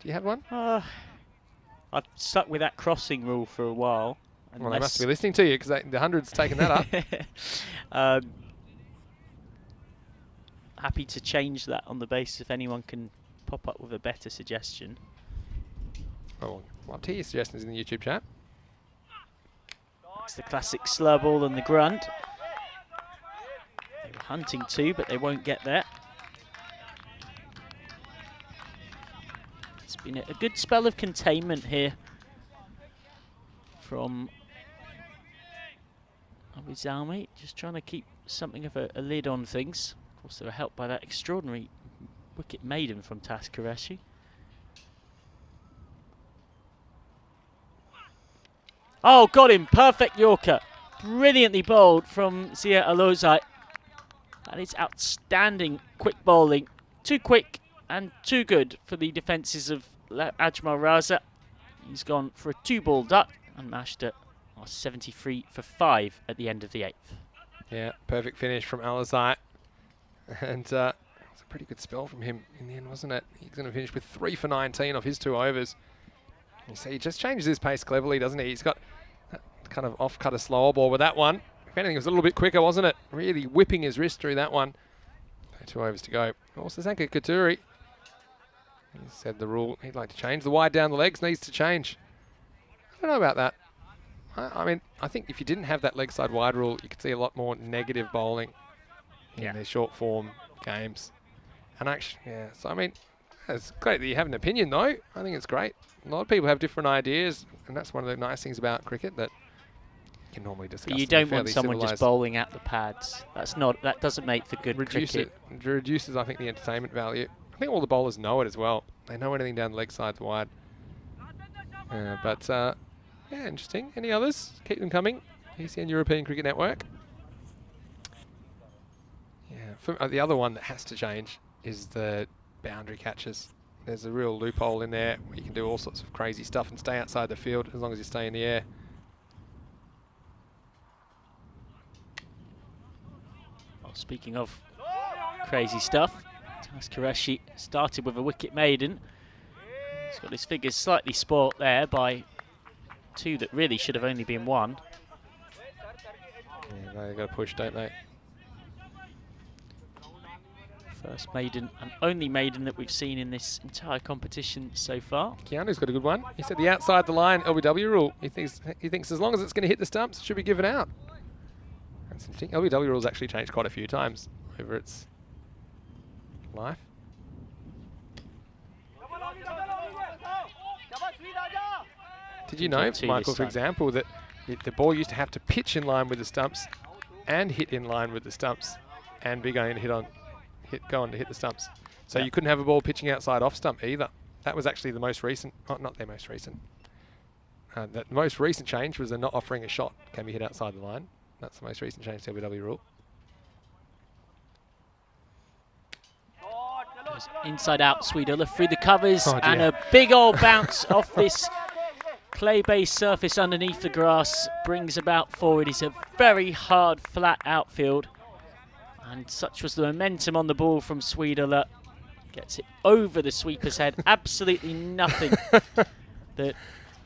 Do you have one? I've stuck with that crossing rule for a while. Well, they must be listening to you, because the 100's taken that up. Happy to change that on the basis if anyone can pop up with a better suggestion. Well, I'd love to hear your suggestions in the YouTube chat. It's the classic slur ball and the grunt. They were hunting too, but they won't get there. It's been a good spell of containment here from Abizalmi, just trying to keep something of a lid on things. Of course, they were helped by that extraordinary wicket maiden from Tas Qureshi. Oh, got him. Perfect Yorker. Brilliantly bowled from Zia Alozai. That is outstanding quick bowling. Too quick and too good for the defences of Ajmal Raza. He's gone for a 2-ball duck and mashed it 73 for 5 at the end of the 8th. Yeah, perfect finish from Alizai. And it's a pretty good spell from him in the end, wasn't it? He's going to finish with 3 for 19 off his 2 overs. You see, he just changes his pace cleverly, doesn't he? He's got that kind of off-cutter slower ball with that one. If anything, it was a little bit quicker, wasn't it? Really whipping his wrist through that one. 2 overs to go. Also, Sanka Katuri. He said the rule he'd like to change. The wide down the legs needs to change. I don't know about that. I mean, I think if you didn't have that leg side wide rule, you could see a lot more negative bowling in their short form games. And actually, yeah, so I mean, it's great that you have an opinion though. I think it's great. A lot of people have different ideas, and that's one of the nice things about cricket that you can normally discuss. But you don't want someone just bowling at the pads. That doesn't make for good cricket. It reduces, I think, the entertainment value. I think all the bowlers know it as well. They know anything down the leg side's wide. Yeah, interesting. Any others? Keep them coming. ECN European Cricket Network. Yeah, the other one that has to change is the boundary catches. There's a real loophole in there where you can do all sorts of crazy stuff and stay outside the field as long as you stay in the air. Well, speaking of crazy stuff, Tas Qureshi started with a wicket maiden. He's got his figures slightly spoilt there by 2 that really should have only been 1. Yeah, they've got to push, don't they? First maiden and only maiden that we've seen in this entire competition so far. Keanu's got a good one. He said the outside the line LBW rule. He thinks as long as it's going to hit the stumps, it should be given out. That's interesting. LBW rule's actually changed quite a few times over its life. Did you know, Michael, for example, that the ball used to have to pitch in line with the stumps and hit in line with the stumps and be going to go on to hit the stumps. So you couldn't have a ball pitching outside off stump either. That was actually the most recent, not their most recent. The most recent change was the not offering a shot can be hit outside the line. That's the most recent change to LBW rule. Inside out, Sweetulla through the covers and a big old bounce off this clay-based surface underneath the grass brings about forward. It's a very hard, flat outfield. And such was the momentum on the ball from Sweetulla. Gets it over the sweeper's head. Absolutely nothing that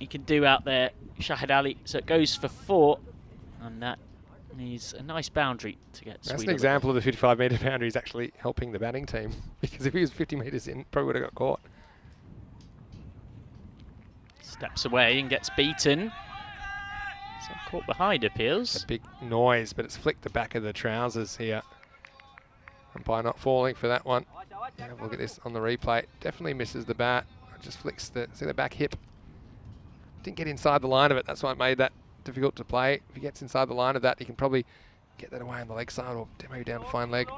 he can do out there, Shahid Ali. So it goes for 4. And that needs a nice boundary to get Sweetulla. That's an example of the 55-metre boundary is actually helping the batting team. Because if he was 50 metres in, probably would have got caught. Steps away and gets beaten. So caught behind appeals. A big noise, but it's flicked the back of the trousers here. And by not falling for that one, have a look at this on the replay. Definitely misses the bat. It just flicks the back hip. Didn't get inside the line of it. That's why it made that difficult to play. If he gets inside the line of that, he can probably get that away on the leg side or maybe down to fine leg.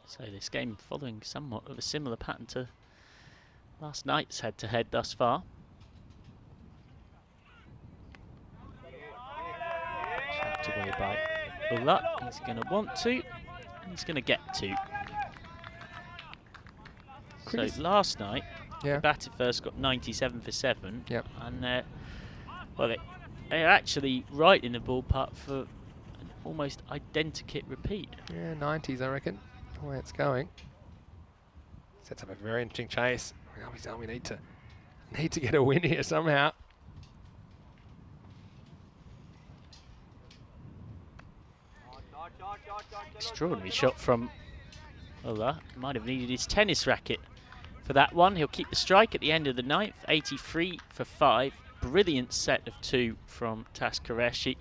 So this game following somewhat of a similar pattern to last night's head-to-head thus far. Trapped away by Ulla. He's going to want to, and he's going to get to. So last night, they batted first, got 97 for 7. Yep. And well, they're actually right in the ballpark for an almost identikit repeat. Yeah, 90s, I reckon. The way it's going. Sets up a very interesting chase. We need to get a win here somehow. Extraordinary shot from Ulla. Might have needed his tennis racket for that one. He'll keep the strike at the end of the 9th. 83 for 5. Brilliant set of 2 from Tas Qureshi.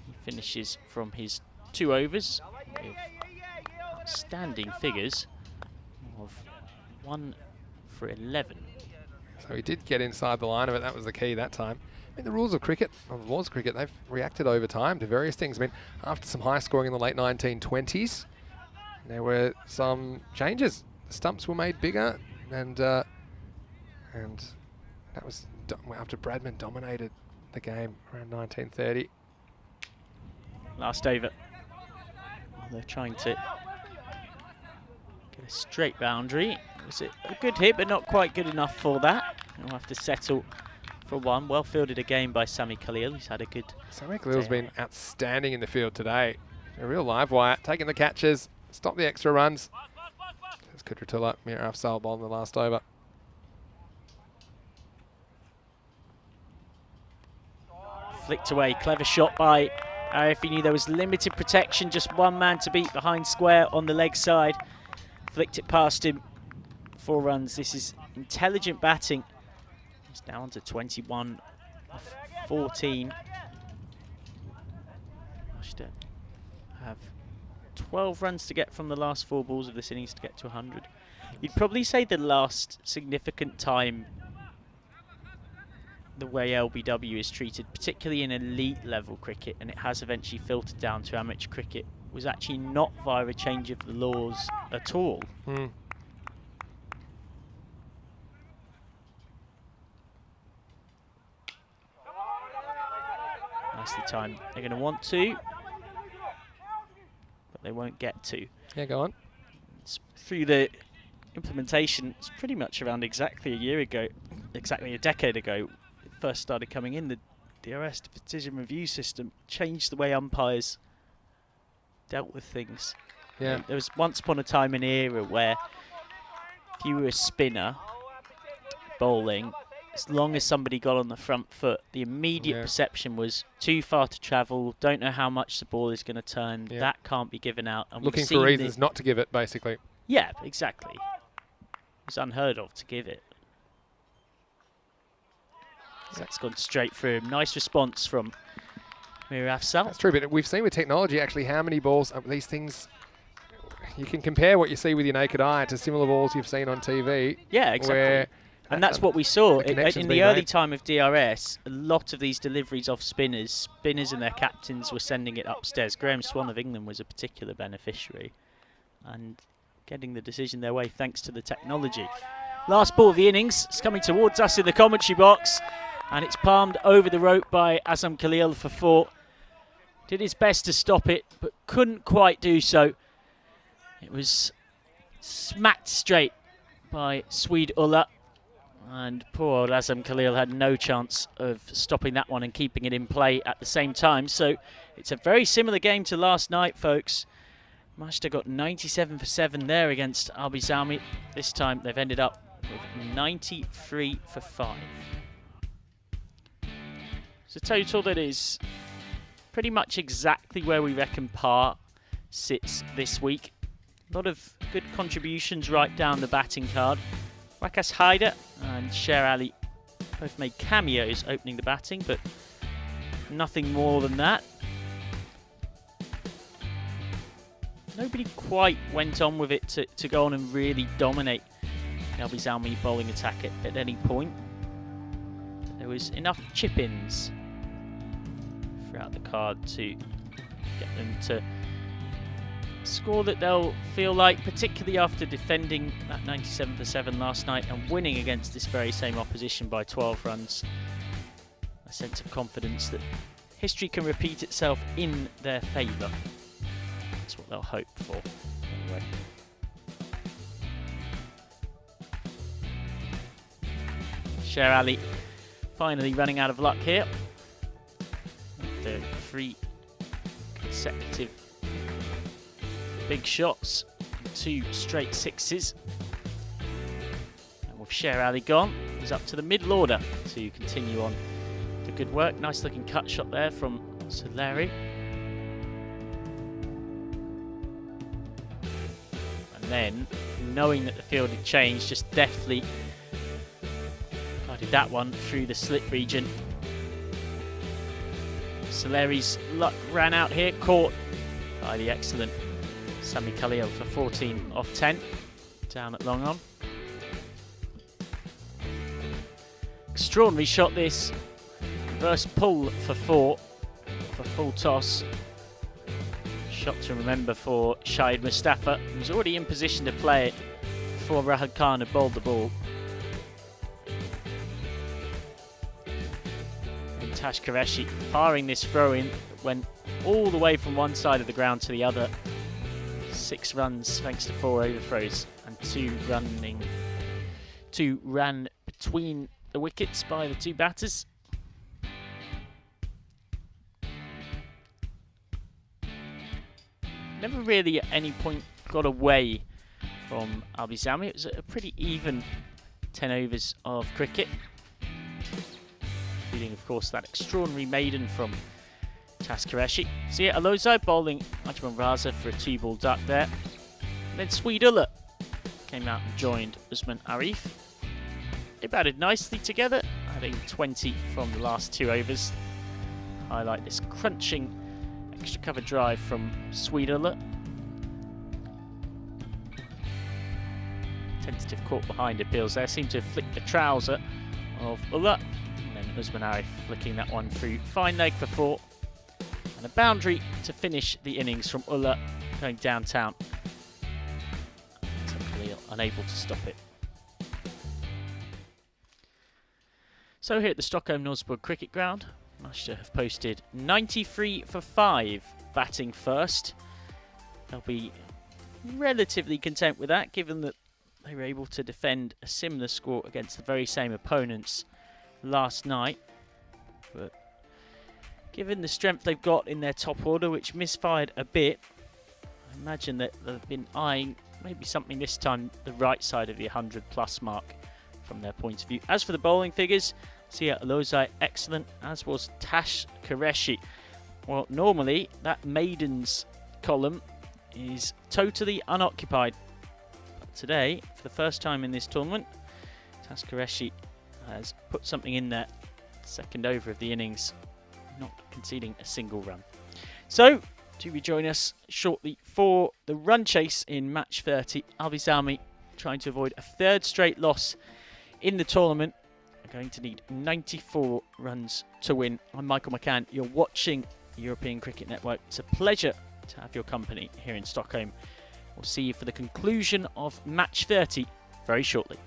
He finishes from his 2 overs with outstanding figures of 1 for 11. So he did get inside the line of it. That was the key that time. I mean, the rules of cricket, of the laws of cricket, they've reacted over time to various things. I mean, after some high scoring in the late 1920s, there were some changes. The stumps were made bigger, and that was after Bradman dominated the game around 1930. Last over. They're trying to get a straight boundary. It was a good hit, but not quite good enough for that. We'll have to settle for 1. Well fielded again by Sami Khalil. He's had a good... Sami Khalil's been outstanding in the field today. A real live wire, taking the catches, stop the extra runs. There's Kudratula, Miraf Salbol in the last over. Flicked away, clever shot by Arif. He knew there was limited protection, just one man to beat behind square on the leg side. Flicked it past him. 4 runs. This is intelligent batting. It's down to 21 of 14. Should have 12 runs to get from the last 4 balls of this innings to get to 100. You'd probably say the last significant time the way LBW is treated, particularly in elite level cricket, and it has eventually filtered down to amateur cricket, was actually not via a change of the laws at all. Nicely timed. They're going to want to, but they won't get to. Yeah, go on. It's through the implementation, it's pretty much around exactly a year ago, exactly a decade ago, it first started coming in. The DRS, the decision review system, changed the way umpires dealt with things. Yeah. There was once upon a time an era where if you were a spinner bowling, as long as somebody got on the front foot, the immediate perception was too far to travel, don't know how much the ball is going to turn, that can't be given out. And looking for reasons not to give it, basically. Yeah, exactly. It was unheard of to give it. That's gone straight through him. Nice response from Mir Afzal. That's true, but we've seen with technology actually how many balls, these things, you can compare what you see with your naked eye to similar balls you've seen on TV. Yeah, exactly. Where and that's what we saw. In the early made. time of DRS, a lot of these deliveries off spinners and their captains were sending it upstairs. Graham Swan of England was a particular beneficiary and getting the decision their way thanks to the technology. Last ball of the innings is coming towards us in the commentary box, and it's palmed over the rope by Azam Khalil for 4. Did his best to stop it, but couldn't quite do so. It was smacked straight by Swede Ulla, and poor old Azam Khalil had no chance of stopping that one and keeping it in play at the same time. So it's a very similar game to last night, folks. Mashta got 97 for 7 there against Albi Zalmi. This time they've ended up with 93 for 5. It's a total that is pretty much exactly where we reckon par sits this week. A lot of good contributions right down the batting card. Rakas Haider and Sher Ali both made cameos opening the batting, but nothing more than that. Nobody quite went on with it to go on and really dominate Albi Zalmi bowling attack at any point. There was enough chip-ins throughout the card to get them to score that they'll feel like, particularly after defending that 97 for 7 last night and winning against this very same opposition by 12 runs, a sense of confidence that history can repeat itself in their favour. That's what they'll hope for, anyway. Sher Ali finally running out of luck here. After 3 consecutive big shots, 2 straight 6s. And with Sher Ali gone, he's up to the middle order to continue on the good work. Nice looking cut shot there from Soleri. And then, knowing that the field had changed, just deftly guided that one through the slip region. Soleri's luck ran out here, caught by the excellent Sami Khalil for 14 off 10, down at long on. Extraordinary shot this, reverse pull for 4, for full toss. Shot to remember for Shahid Mustafa, who was already in position to play it before Rahad Khan had bowled the ball. And Tash Qureshi firing this throw in, went all the way from one side of the ground to the other. 6 runs thanks to 4 overthrows and 2 ran between the wickets by the 2 batters. never really at any point got away from Albizami. It was a pretty even 10 overs of cricket. Including, of course, that extraordinary maiden from Tas Qureshi. So yeah, Alozai bowling Ajman Raza for a 2-ball duck there. And then Sweedulla came out and joined Usman Arif. They batted nicely together, adding 20 from the last 2 overs. Highlight this crunching extra cover drive from Sweedulla. Tentative caught behind appeals there, seemed to have flicked the trouser of Ulla. And then Usman Arif flicking that one through. Fine leg for 4. And a boundary to finish the innings from Ulla going downtown. Totally unable to stop it. So here at the Stockholm Norsborg Cricket Ground, Manchester have posted 93 for 5 batting first. They'll be relatively content with that, given that they were able to defend a similar score against the very same opponents last night. But given the strength they've got in their top order, which misfired a bit, I imagine that they've been eyeing maybe something this time the right side of the 100+ mark from their point of view. As for the bowling figures, Sia Alozai excellent, as was Tas Qureshi. Well, normally that maidens column is totally unoccupied. But today, for the first time in this tournament, Tas Qureshi has put something in there. Second over of the innings, not conceding a single run. So, do rejoin us shortly for the run chase in match 30. Albizami trying to avoid a 3rd straight loss in the tournament. Are going to need 94 runs to win. I'm Michael McCann. You're watching the European Cricket Network. It's a pleasure to have your company here in Stockholm. We'll see you for the conclusion of match 30 very shortly.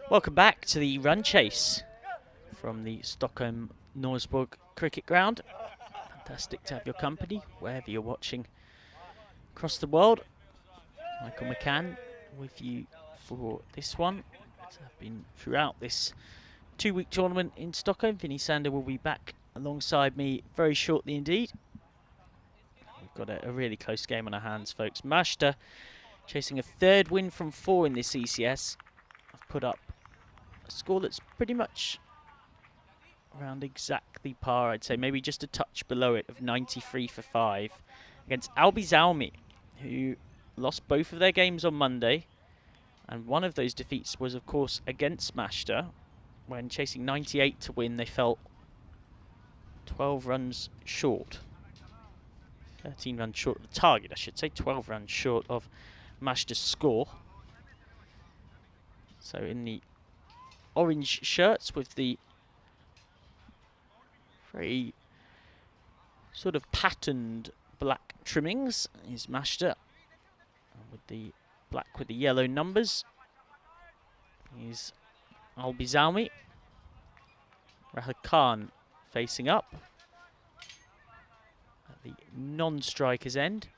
Welcome back to the run chase from the Stockholm Norsborg cricket ground. Fantastic to have your company wherever you're watching across the world. Michael McCann with you for this one. As I've been throughout this 2-week tournament in Stockholm. Vinny Sander will be back alongside me very shortly indeed. We've got a really close game on our hands, folks. Mashta chasing a 3rd win from 4 in this ECS. I've put up a score that's pretty much around exactly par, I'd say, maybe just a touch below it, of 93 for 5 against Albi Zaumi, who lost both of their games on Monday, and one of those defeats was of course against Mashta. When chasing 98 to win, they fell 12 runs short, 13 runs short of the target, I should say, 12 runs short of Mashta's score. So in the orange shirts with the very sort of patterned black trimmings is Mashta, and with the black with the yellow numbers is Albi Zaumi. Rahul Khan facing up at the non-striker's end.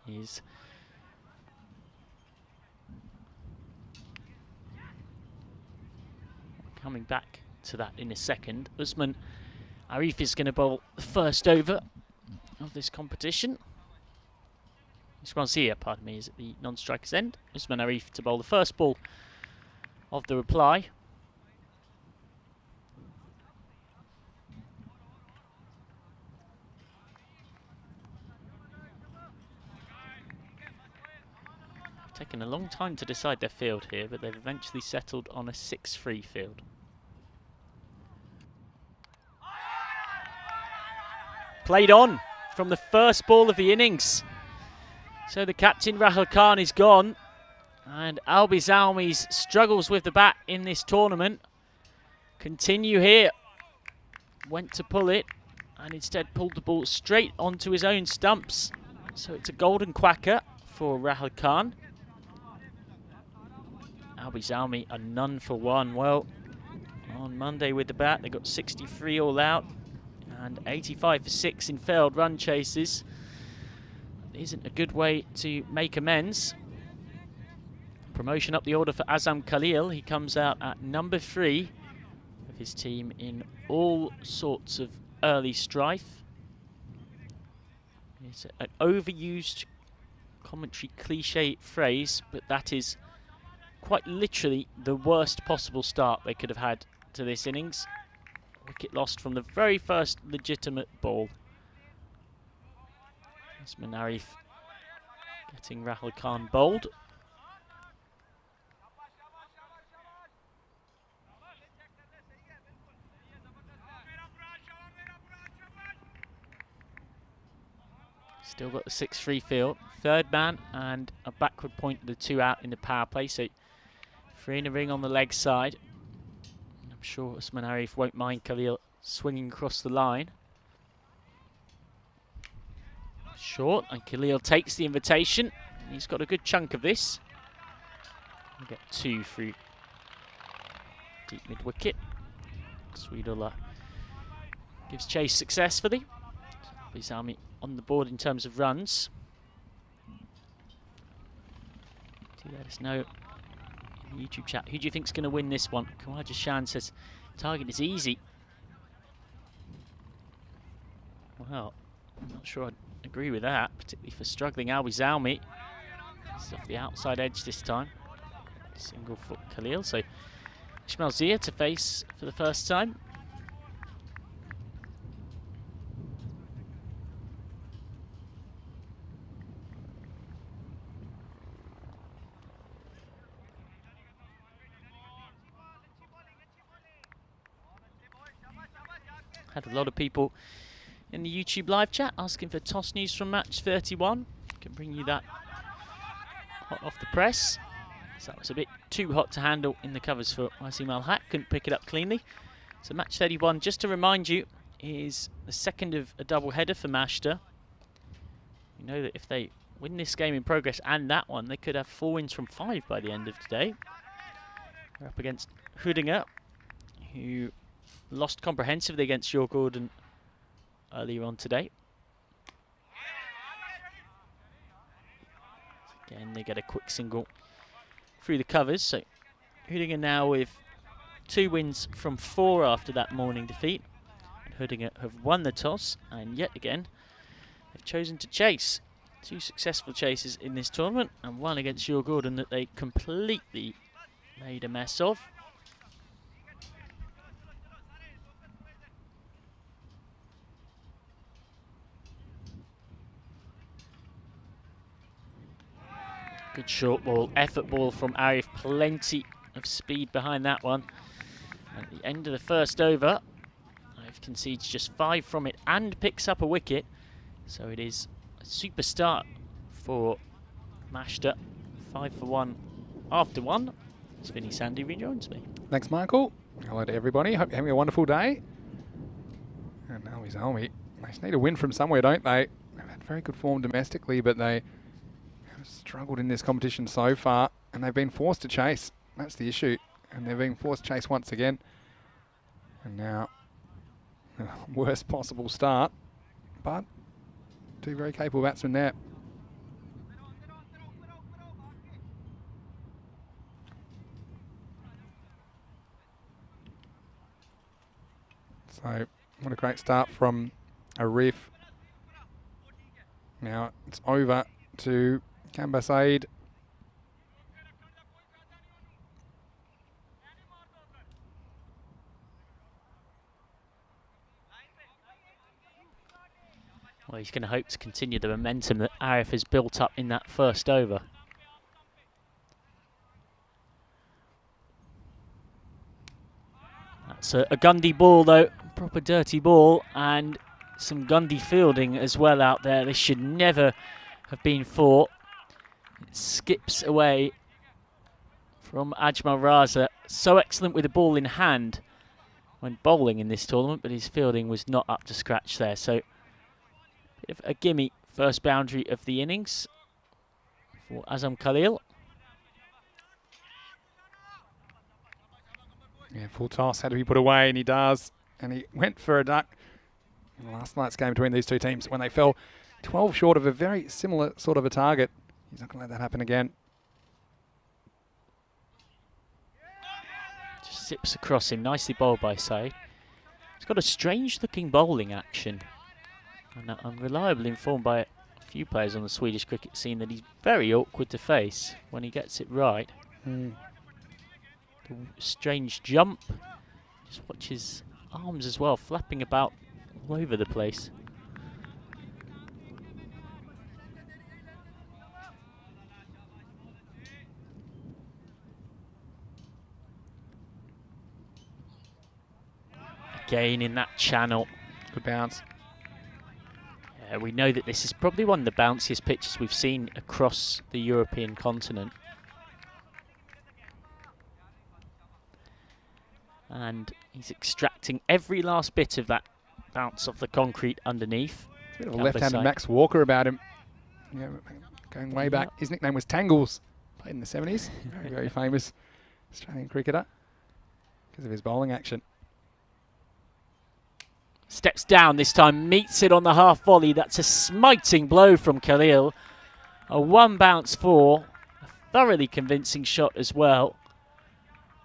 He's coming back to that in a second. Usman Arif is going to bowl the first over of this competition. Ismail, pardon me, is at the non-striker's end. Usman Arif to bowl the first ball of the reply. Taken a long time to decide their field here, but they've eventually settled on a 6-3 field. Played on from the first ball of the innings. So the captain Rahul Khan is gone, and Albi Zaumi's struggles with the bat in this tournament continue here. Went to pull it and instead pulled the ball straight onto his own stumps. So it's a golden quacker for Rahul Khan. Albi Zaumi a none for 1. Well, on Monday with the bat, they got 63 all out and 85 for 6 in failed run chases. Isn't a good way to make amends. Promotion up the order for Azam Khalil. He comes out at number 3 of his team in all sorts of early strife. It's an overused commentary cliche phrase, but that is quite literally the worst possible start they could have had to this innings. Wicket lost from the very first legitimate ball. Usman Arif getting Rahul Khan bowled. Still got the 6-3 field. 3rd man and a backward point, the 2 out in the power play. So 3 in a ring on the leg side. I'm sure Usman Arif won't mind Khalil swinging across the line. Short, and Khalil takes the invitation. He's got a good chunk of this. We'll get 2 through deep mid-wicket. Sweedler gives chase successfully. Bizami on the board in terms of runs. Do let us know in the YouTube chat. Who do you think's going to win this one? Kawaja Shan says target is easy. Well, I'm not sure I'd agree with that, particularly for struggling Albi Zaumi. It's off the outside edge this time. Single foot Khalil. So Ismail Zia to face for the first time. Had a lot of people in the YouTube live chat asking for toss news from match 31. Can bring you that hot off the press. So that was a bit too hot to handle in the covers for Wasim Al-Haq. Couldn't pick it up cleanly. So match 31, just to remind you, is the second of a double header for Mashta. You know that if they win this game in progress and that one, they could have 4 wins from 5 by the end of today. They're up against Hudinger, who lost comprehensively against Djurgården earlier on today. Again, they get a quick single through the covers. So Hudinger now with 2 wins from 4 after that morning defeat. And Hudinger have won the toss, and yet again, they've chosen to chase. 2 successful chases in this tournament, and one against Djurgården that they completely made a mess of. Good short ball, effort ball from Arif, plenty of speed behind that one. At the end of the first over, Arif concedes just 5 from it and picks up a wicket. So it is a super start for Mashta. 5 for 1 after 1. As Vinny Sandy rejoins me. Thanks, Michael. Hello to everybody. Hope you're having a wonderful day. And now he's Almy. They just need a win from somewhere, don't they? They've had very good form domestically, but they have struggled in this competition so far, and they've been forced to chase. That's the issue. And they're being forced to chase once again. And now, worst possible start. But 2 very capable batsmen there. So, what a great start from Arif. Now it's over to Kamba Said. Well, he's going to hope to continue the momentum that Arif has built up in that first over. That's a Gundy ball though, proper dirty ball, and some Gundy fielding as well out there. This should never have been fought. It skips away from Ajmal Raza. So excellent with the ball in hand when bowling in this tournament, but his fielding was not up to scratch there. So bit of a gimme first boundary of the innings for Azam Khalil. Yeah, full toss had to be put away, and he does. And he went for a duck in last night's game between these 2 teams when they fell 12 short of a very similar sort of a target. He's not going to let that happen again. Just zips across him, nicely bowled by Said. He's got a strange looking bowling action. And I'm reliably informed by a few players on the Swedish cricket scene that he's very awkward to face when he gets it right. Strange jump. Just watch his arms as well, flapping about all over the place. Again in that channel. Good bounce. Yeah, we know that this is probably one of the bounciest pitches we've seen across the European continent. And he's extracting every last bit of that bounce off the concrete underneath. A bit of a left-handed Max Walker about him. Yeah, going way back. His nickname was Tangles. Played in the 70s. Very, very famous Australian cricketer because of his bowling action. Steps down this time, meets it on the half volley. That's a smiting blow from Khalil. A 1 bounce 4. A thoroughly convincing shot as well.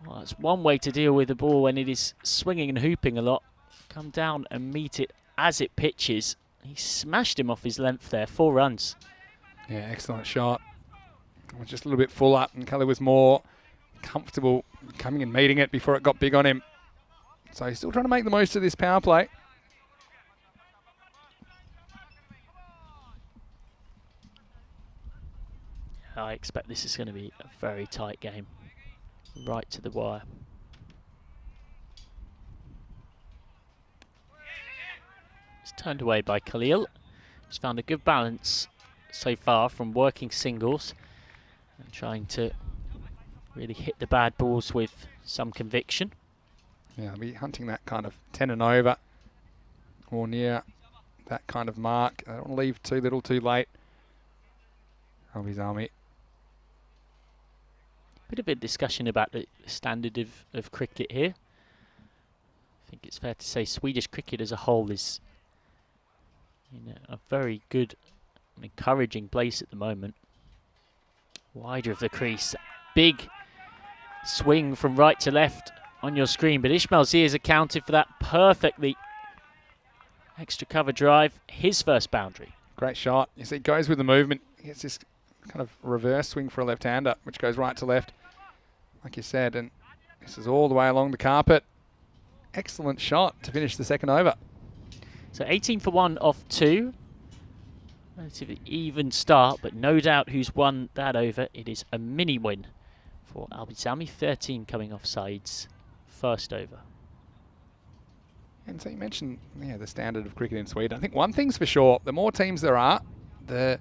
Well, that's one way to deal with the ball when it is swinging and hooping a lot. Come down and meet it as it pitches. He smashed him off his length there, 4 runs. Yeah, excellent shot. It was just a little bit full up, and Khalil was more comfortable coming and meeting it before it got big on him. So he's still trying to make the most of this power play. I expect this is going to be a very tight game. Right to the wire. It's turned away by Khalil. He's found a good balance so far from working singles and trying to really hit the bad balls with some conviction. Yeah, I'll be hunting that kind of 10 and over or near that kind of mark. I don't want to leave too little too late. Albi's Army. Bit of a discussion about the standard of cricket here. I think it's fair to say Swedish cricket as a whole is in a very good, encouraging place at the moment. Wider of the crease. Big swing from right to left on your screen, but Ismail Zia's accounted for that perfectly. Extra cover drive, his first boundary. Great shot. You see, it goes with the movement. He gets this kind of reverse swing for a left-hander, which goes right to left, like you said, and this is all the way along the carpet. Excellent shot to finish the second over. So 18 for 1 off 2. Relatively even start, but no doubt who's won that over. It is a mini win for Albizami. 13 coming off sides, first over. And so you mentioned the standard of cricket in Sweden. I think one thing's for sure, the more teams there are, the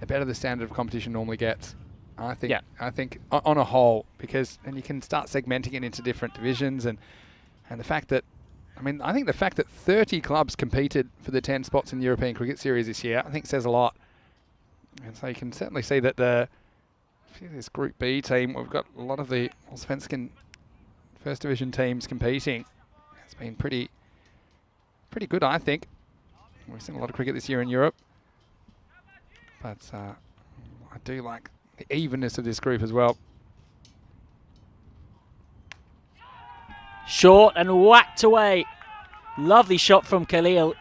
better the standard of competition normally gets. I think on a whole, because then you can start segmenting it into different divisions, and the fact that, I think the fact that 30 clubs competed for the 10 spots in the European Cricket Series this year, I think says a lot. And so you can certainly see that this Group B team, we've got a lot of the Allsvenskan First Division teams competing. It's been pretty good, I think. We've seen a lot of cricket this year in Europe. But I do like the evenness of this group as well. Short and whacked away. Lovely shot from Khalil.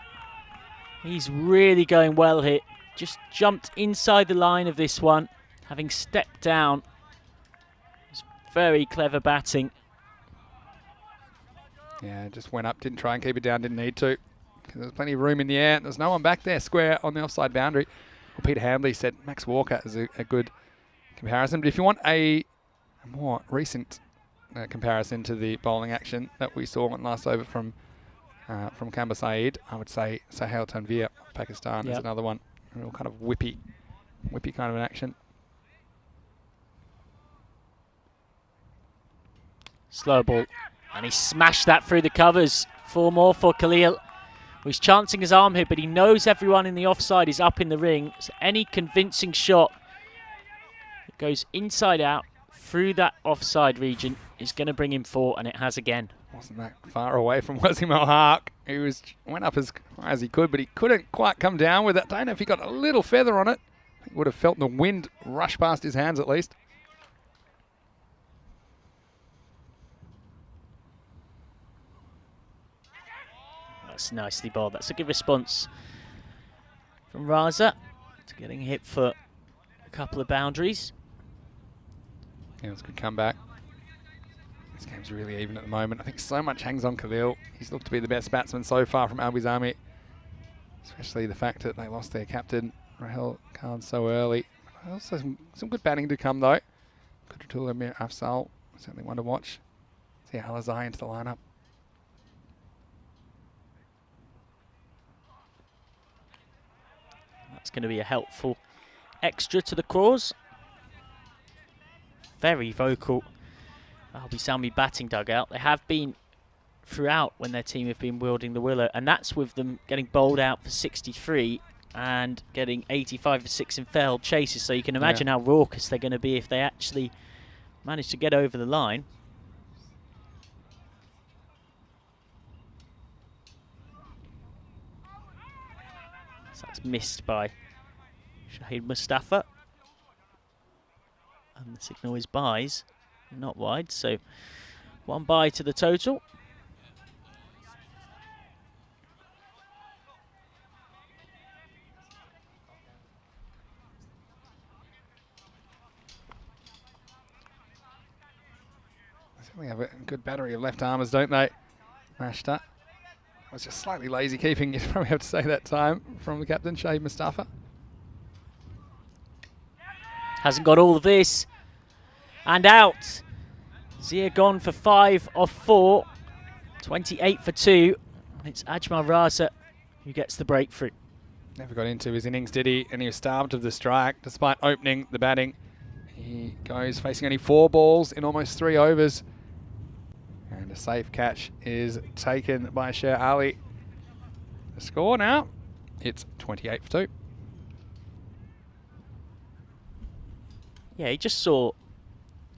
He's really going well here. Just jumped inside the line of this one, having stepped down. It's very clever batting. Yeah, just went up, didn't try and keep it down, didn't need to. There was plenty of room in the air. There's no one back there, square on the offside boundary. Well, Peter Handley said Max Walker is a good comparison. But if you want a more recent comparison to the bowling action that we saw on last over from Kamba Saeed, I would say Sahel Tanvir of Pakistan is another one. A real kind of whippy kind of an action. Slow ball. And he smashed that through the covers. 4 more for Khalil. He's chancing his arm here, but he knows everyone in the offside is up in the ring. So any convincing shot that goes inside out through that offside region is going to bring him 4, and it has again. Wasn't that far away from Wasim Al-Haq. He went up as high as he could, but he couldn't quite come down with it. Don't know if he got a little feather on it. I think he would have felt the wind rush past his hands at least. That's nicely bowled. That's a good response from Raza to getting hit for a couple of boundaries. Yeah, it was a good comeback. This game's really even at the moment. I think so much hangs on Khalil. He's looked to be the best batsman so far from Albi's Army. Especially the fact that they lost their captain, Rahul Khan, so early. Also some good batting to come though. Kudratul Amir Afzal, certainly one to watch. See Al-Azhar into the lineup. That's going to be a helpful extra to the cause. Very vocal Albizami batting dugout. They have been throughout when their team have been wielding the willow, and that's with them getting bowled out for 63 and getting 85 for 6 in failed chases. So you can imagine how raucous they're going to be if they actually manage to get over the line. So that's missed by Shahid Mustafa. And the signal is byes, not wide. So 1 bye to the total. They certainly have a good battery of left armers, don't they? Mashta was just slightly lazy keeping, you'd probably have to say that time, from the captain, Shahid Mustafa. Hasn't got all of this. And out. Zia gone for 5 off 4. 28 for 2. It's Ajmal Raza who gets the breakthrough. Never got into his innings, did he? And he was starved of the strike. Despite opening the batting, he he goes facing only 4 balls in almost 3 overs. And a safe catch is taken by Sher Ali. The score now, it's 28 for 2. Yeah, he just saw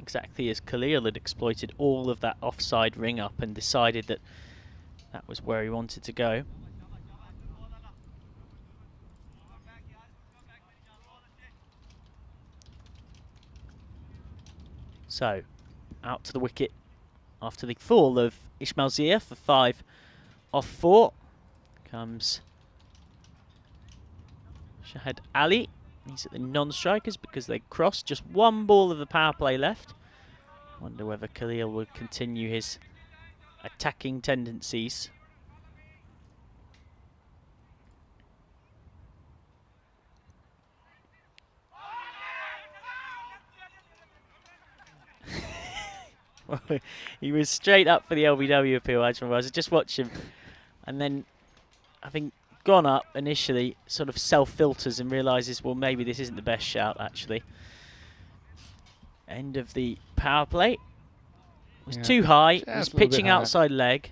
exactly as Khalil had exploited all of that offside ring up and decided that that was where he wanted to go. So, out to the wicket after the fall of Ismail Zia for 5 off 4 comes Shahid Ali. He's at the non-strikers because they crossed. Just 1 ball of the power play left. Wonder whether Khalil will continue his attacking tendencies. Well, he was straight up for the LBW appeal, I was just watching, and then having gone up initially, sort of self-filters and realises, well, maybe this isn't the best shout, actually. End of the power play. Was too high. It was pitching outside leg.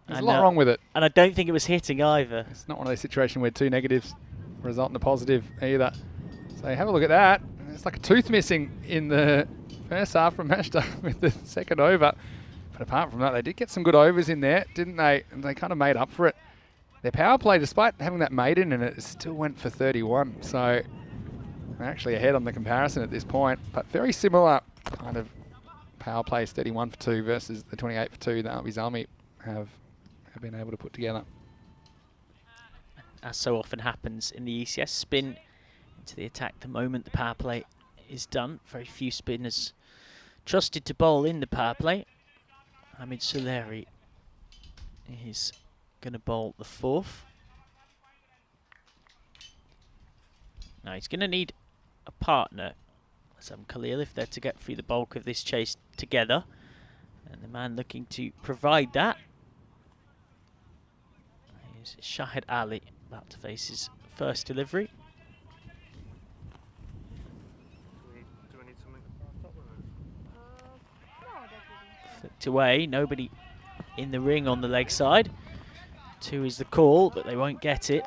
There's a lot wrong with it. And I don't think it was hitting either. It's not one of those situations where 2 negatives result in a positive either. So have a look at that. It's like a tooth missing in the first half from Mashta with the second over. But apart from that, they did get some good overs in there, didn't they? And they kind of made up for it. Their power play, despite having that maiden in it, still went for 31. So they're actually ahead on the comparison at this point. But very similar kind of power plays, 31 for 2 versus the 28 for 2 that Albi Zalmi have been able to put together. As so often happens in the ECS, spin into the attack the moment the power play is done. Very few spinners trusted to bowl in the power play. Hamid Suleri is going to bowl the 4th. Now he's going to need a partner, Sam Khalil, if they're to get through the bulk of this chase together. And the man looking to provide that is Shahid Ali, about to face his first delivery. Flicked away, nobody in the ring on the leg side. 2 is the call, but they won't get it.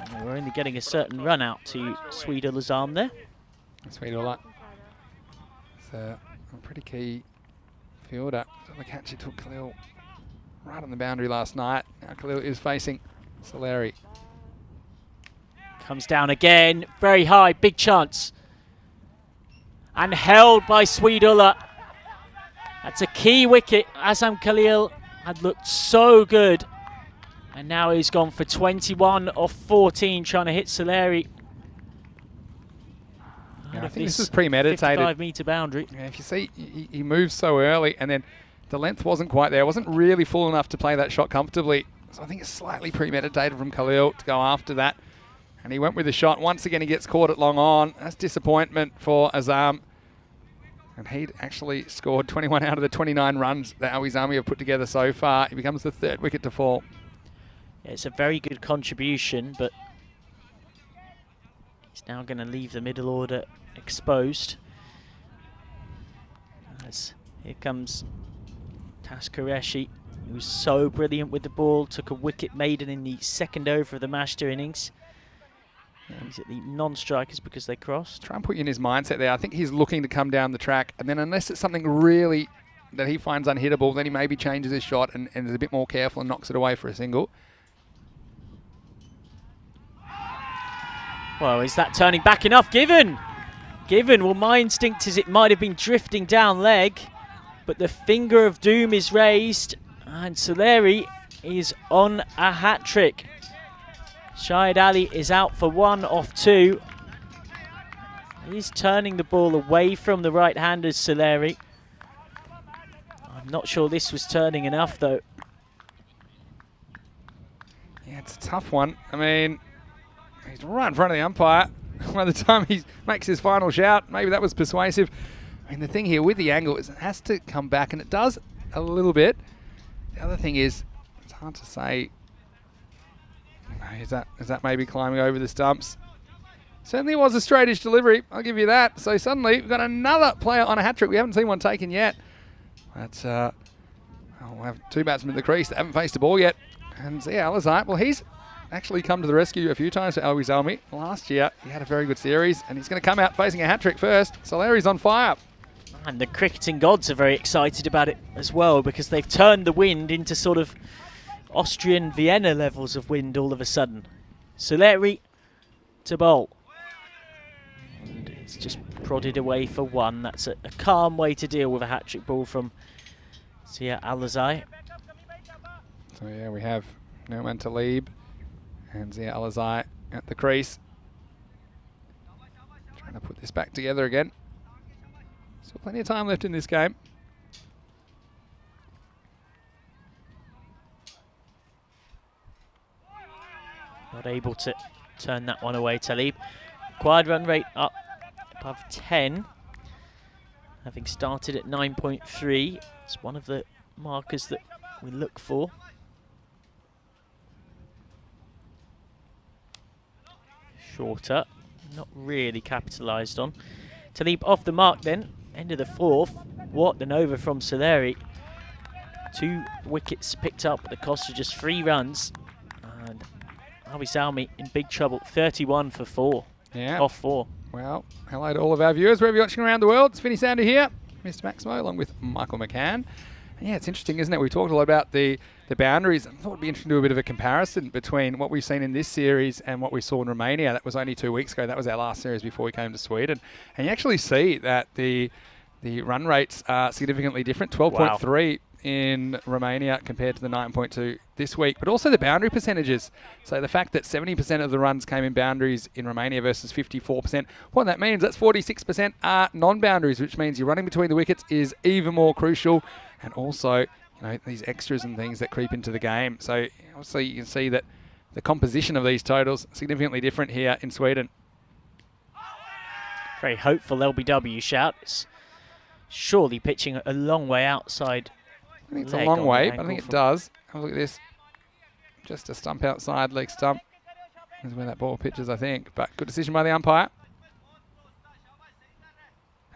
And they were only getting a certain run out to Sweedul's arm there. Sweedula. It's a pretty key fielder. The catch it took Khalil right on the boundary last night. Now Khalil is facing Soleri. Comes down again, very high, big chance. And held by Sweedula. That's a key wicket. Azam Khalil had looked so good. And now he's gone for 21 off 14, trying to hit Soleri. Yeah, I think this is premeditated. 55-metre boundary. Yeah, if you see, he moves so early, and then the length wasn't quite there. It wasn't really full enough to play that shot comfortably. So I think it's slightly premeditated from Khalil to go after that. And he went with the shot. Once again, he gets caught at long on. That's disappointment for Azam. And he'd actually scored 21 out of the 29 runs that Albi Zalmi have put together so far. He becomes the 3rd wicket to fall. Yeah, it's a very good contribution, but he's now going to leave the middle order exposed. As here comes Tas Qureshi, who's so brilliant with the ball, took a wicket maiden in the 2nd over of the Mashta innings. He's at the non-strikers because they crossed. Try and put you in his mindset there. I think he's looking to come down the track, and then unless it's something really that he finds unhittable, then he maybe changes his shot and is a bit more careful and knocks it away for a single. Well, is that turning back enough? Given, well, my instinct is it might have been drifting down leg, but the finger of doom is raised, and Soleri is on a hat-trick. Shahid Ali is out for 1 off 2. He's turning the ball away from the right-handers, Soleri. I'm not sure this was turning enough, though. Yeah, it's a tough one. I mean, he's right in front of the umpire. By the time he makes his final shout, maybe that was persuasive. I mean, the thing here with the angle is it has to come back, and it does a little bit. The other thing is, it's hard to say. Is that maybe climbing over the stumps? Certainly was a straightish delivery, I'll give you that. So suddenly we've got another player on a hat-trick. We haven't seen one taken yet. That's, we'll have two batsmen in the crease that haven't faced the ball yet. And Zia Alizai, well, he's actually come to the rescue a few times for Albi Zalmi. Last year, he had a very good series, and he's going to come out facing a hat-trick first. Solari's on fire. And the cricketing gods are very excited about it as well, because they've turned the wind into sort of Austrian Vienna levels of wind all of a sudden. Soleri to bowl. And it's just prodded away for one. That's a calm way to deal with a hat-trick ball from Zia Alizai. So yeah, we have Nouman Talib and Zia Alizai at the crease. Trying to put this back together again. Still plenty of time left in this game. Not able to turn that one away, Talib. Required run rate up above 10. Having started at 9.3. It's one of the markers that we look for. Shorter, not really capitalised on. Talib off the mark then, end of the fourth. What an over from Soleri. 2 wickets picked up at the cost of just 3 runs. And Albi Zalmi in big trouble, 31 for 4. Yeah. Off 4. Well, hello to all of our viewers, wherever you're watching around the world. It's Vinny Sander here, Mr. Maximo, along with Michael McCann. And yeah, it's interesting, isn't it? We talked a lot about the boundaries. I thought it'd be interesting to do a bit of a comparison between what we've seen in this series and what we saw in Romania. That was only 2 weeks ago. That was our last series before we came to Sweden. And you actually see that the run rates are significantly different. 12.3 in Romania compared to the 9.2 this week, but also the boundary percentages. So the fact that 70% of the runs came in boundaries in Romania versus 54%, what that means, that's 46% are non-boundaries, which means your running between the wickets is even more crucial. And also, you know, these extras and things that creep into the game. So obviously you can see that the composition of these totals significantly different here in Sweden. Very hopeful LBW shout. It's surely pitching a long way outside. I think it's a long way, but I think it does. Have a look at this. Just a stump outside, leg stump. Is where that ball pitches, I think. But good decision by the umpire.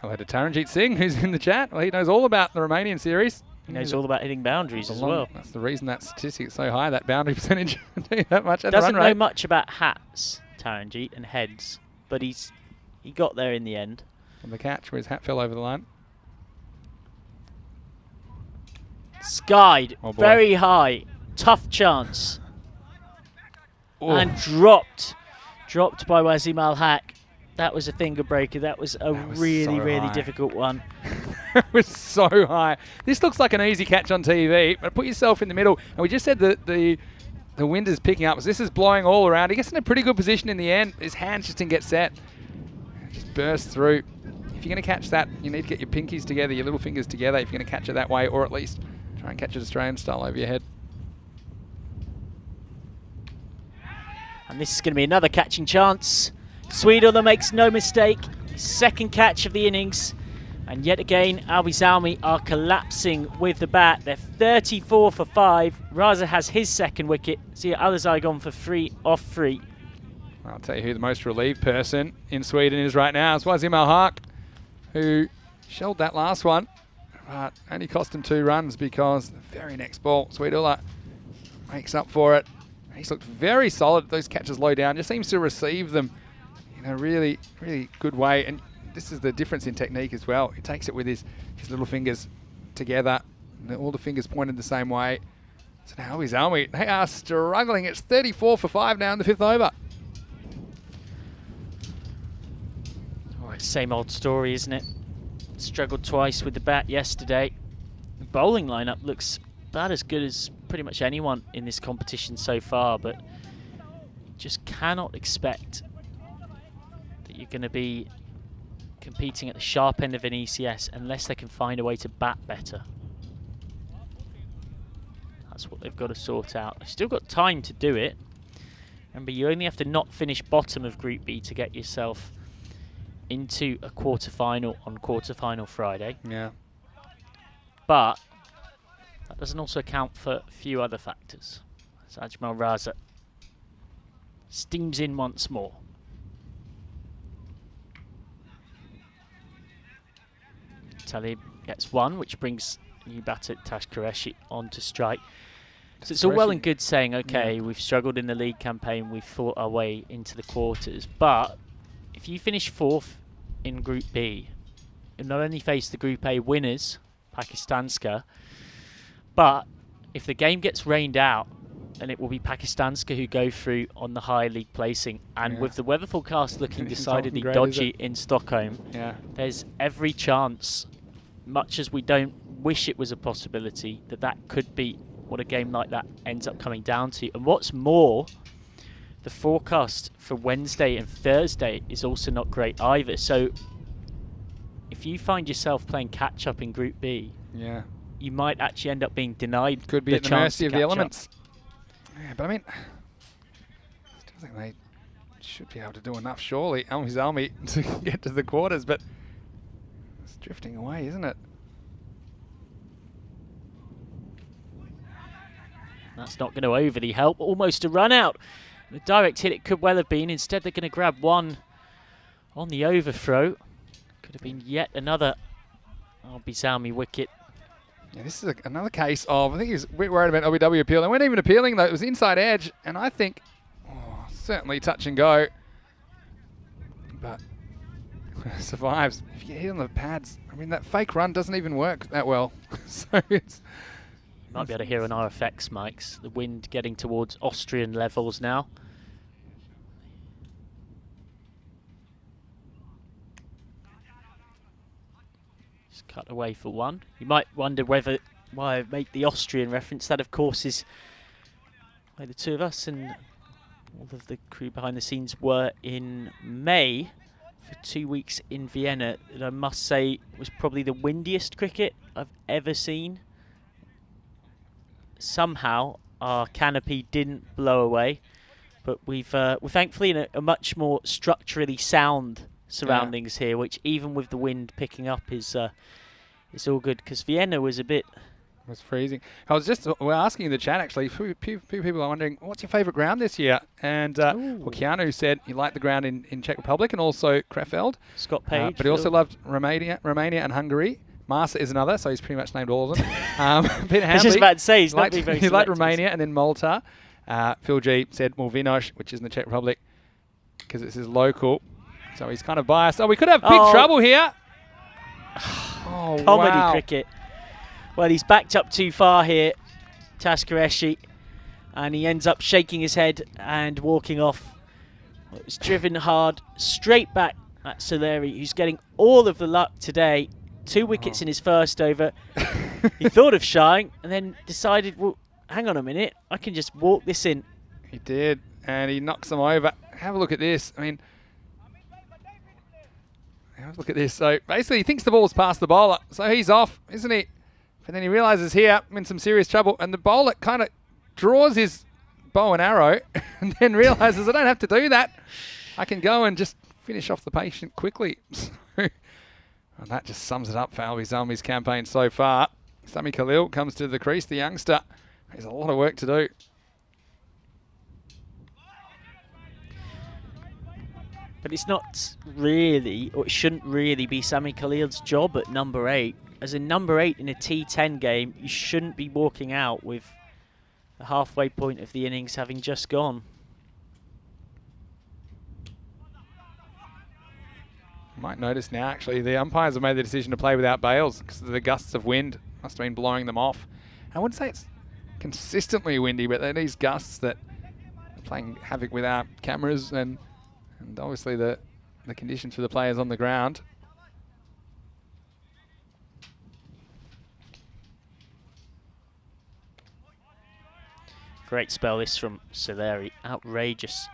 Hello to Taranjeet Singh, who's in the chat. Well, he knows all about the Romanian series. He knows all about hitting boundaries as well. That's the reason that statistic is so high, that boundary percentage. That much. Doesn't know much about hats, Taranjeet, and heads, but he got there in the end. On the catch where his hat fell over the line. Skied very high, tough chance. Ooh. And dropped by Wasim Al-Haq. That was a finger breaker. That was really, really difficult one. It was so high. This looks like an easy catch on TV, but put yourself in the middle. And we just said that the wind is picking up. So this is blowing all around. He gets in a pretty good position in the end. His hands just didn't get set. Just burst through. If you're going to catch that, you need to get your pinkies together, your little fingers together if you're going to catch it that way, or at least try and catch it Australian style over your head. And this is going to be another catching chance. Sweden makes no mistake. Second catch of the innings. And yet again, Albi Zalmi are collapsing with the bat. They're 34 for 5. Raza has his second wicket. Zia Alizai gone for 3 off 3. I'll tell you who the most relieved person in Sweden is right now. It's Wasim Al-Haq, who shelled that last one, but only cost him 2 runs because the very next ball, Sweetula makes up for it. He's looked very solid. Those catches low down, just seems to receive them in a really, really good way. And this is the difference in technique as well. He takes it with his little fingers together, and all the fingers pointed the same way. So now Albi Zalmi, they are struggling. It's 34 for 5 now in the 5th over. Oh, it's same old story, isn't it? Struggled twice with the bat yesterday. The bowling lineup looks about as good as pretty much anyone in this competition so far, but just cannot expect that you're going to be competing at the sharp end of an ECS unless they can find a way to bat better. That's what they've got to sort out. They've still got time to do it. Remember, you only have to not finish bottom of Group B to get yourself into a quarter-final on quarter-final Friday. Yeah. But that doesn't also account for a few other factors. So Ajmal Raza steams in once more. Talib gets one, which brings Nubata Tash Qureshi on to strike. So it's all well and good saying, okay, we've struggled in the league campaign, we've fought our way into the quarters, but if you finish 4th in Group B, you'll not only face the Group A winners, Pakistanska, but if the game gets rained out, then it will be Pakistanska who go through on the high league placing. And with the weather forecast looking decidedly dodgy in Stockholm, there's every chance, much as we don't wish it was a possibility, that that could be what a game like that ends up coming down to. And what's more, the forecast for Wednesday and Thursday is also not great either. So if you find yourself playing catch up in Group B, you might actually end up being denied. Could be at the mercy of the elements. Yeah, but I mean, I still think they should be able to do enough, surely, Almi to get to the quarters, but it's drifting away, isn't it? That's not going to overly help. Almost a run out. The direct hit it could well have been. Instead, they're going to grab one on the overthrow. Could have been yet another Bizalmi wicket. Yeah, this is another case of, I think he was a bit worried about LBW appeal. They weren't even appealing, though. It was inside edge, and I think, certainly touch and go. But survives. If you get hit on the pads, I mean, that fake run doesn't even work that well. So it's... Might be able to hear on our effects mics. The wind getting towards Austrian levels now. Just cut away for one. You might wonder why I make the Austrian reference. That, of course, is where the two of us and all of the crew behind the scenes were in May for 2 weeks in Vienna. That I must say was probably the windiest cricket I've ever seen. Somehow our canopy didn't blow away, but we're thankfully in a much more structurally sound surroundings here, which even with the wind picking up is all good, because Vienna was a bit... It was freezing. We're asking in the chat actually, few people are wondering, what's your favourite ground this year? And Keanu said he liked the ground in Czech Republic and also Krefeld. Scott Page. But he also loved Romania and Hungary. Marsa is another, so he's pretty much named all of them. Peter Hambley, I was just about to say, he's not being very he liked Romania and then Malta. Phil G said Mulvinosh, which is in the Czech Republic, because it's his local. So he's kind of biased. Oh, we could have big trouble here. Comedy cricket. Well, he's backed up too far here, Tash Qureshi, and he ends up shaking his head and walking off. It was driven hard, straight back at Soleri, who's getting all of the luck today. 2 wickets in his first over. He thought of shying and then decided, well, hang on a minute, I can just walk this in. He did, and he knocks them over. Have a look at this. I mean, have a look at this. So basically he thinks the ball's past the bowler, so he's off, isn't he? But then he realises here, I'm in some serious trouble, and the bowler kind of draws his bow and arrow and then realises I don't have to do that. I can go and just finish off the patient quickly. And that just sums it up for Albi Zalmi's campaign so far. Sami Khalil comes to the crease, the youngster. There's a lot of work to do. But it's not really, or it shouldn't really be Sami Khalil's job at number 8. As a number 8 in a T10 game, you shouldn't be walking out with the halfway point of the innings having just gone. You might notice now, actually, the umpires have made the decision to play without bails because the gusts of wind must have been blowing them off. I wouldn't say it's consistently windy, but there are these gusts that are playing havoc with our cameras and obviously the conditions for the players on the ground. Great spell this from Soleri, outrageous.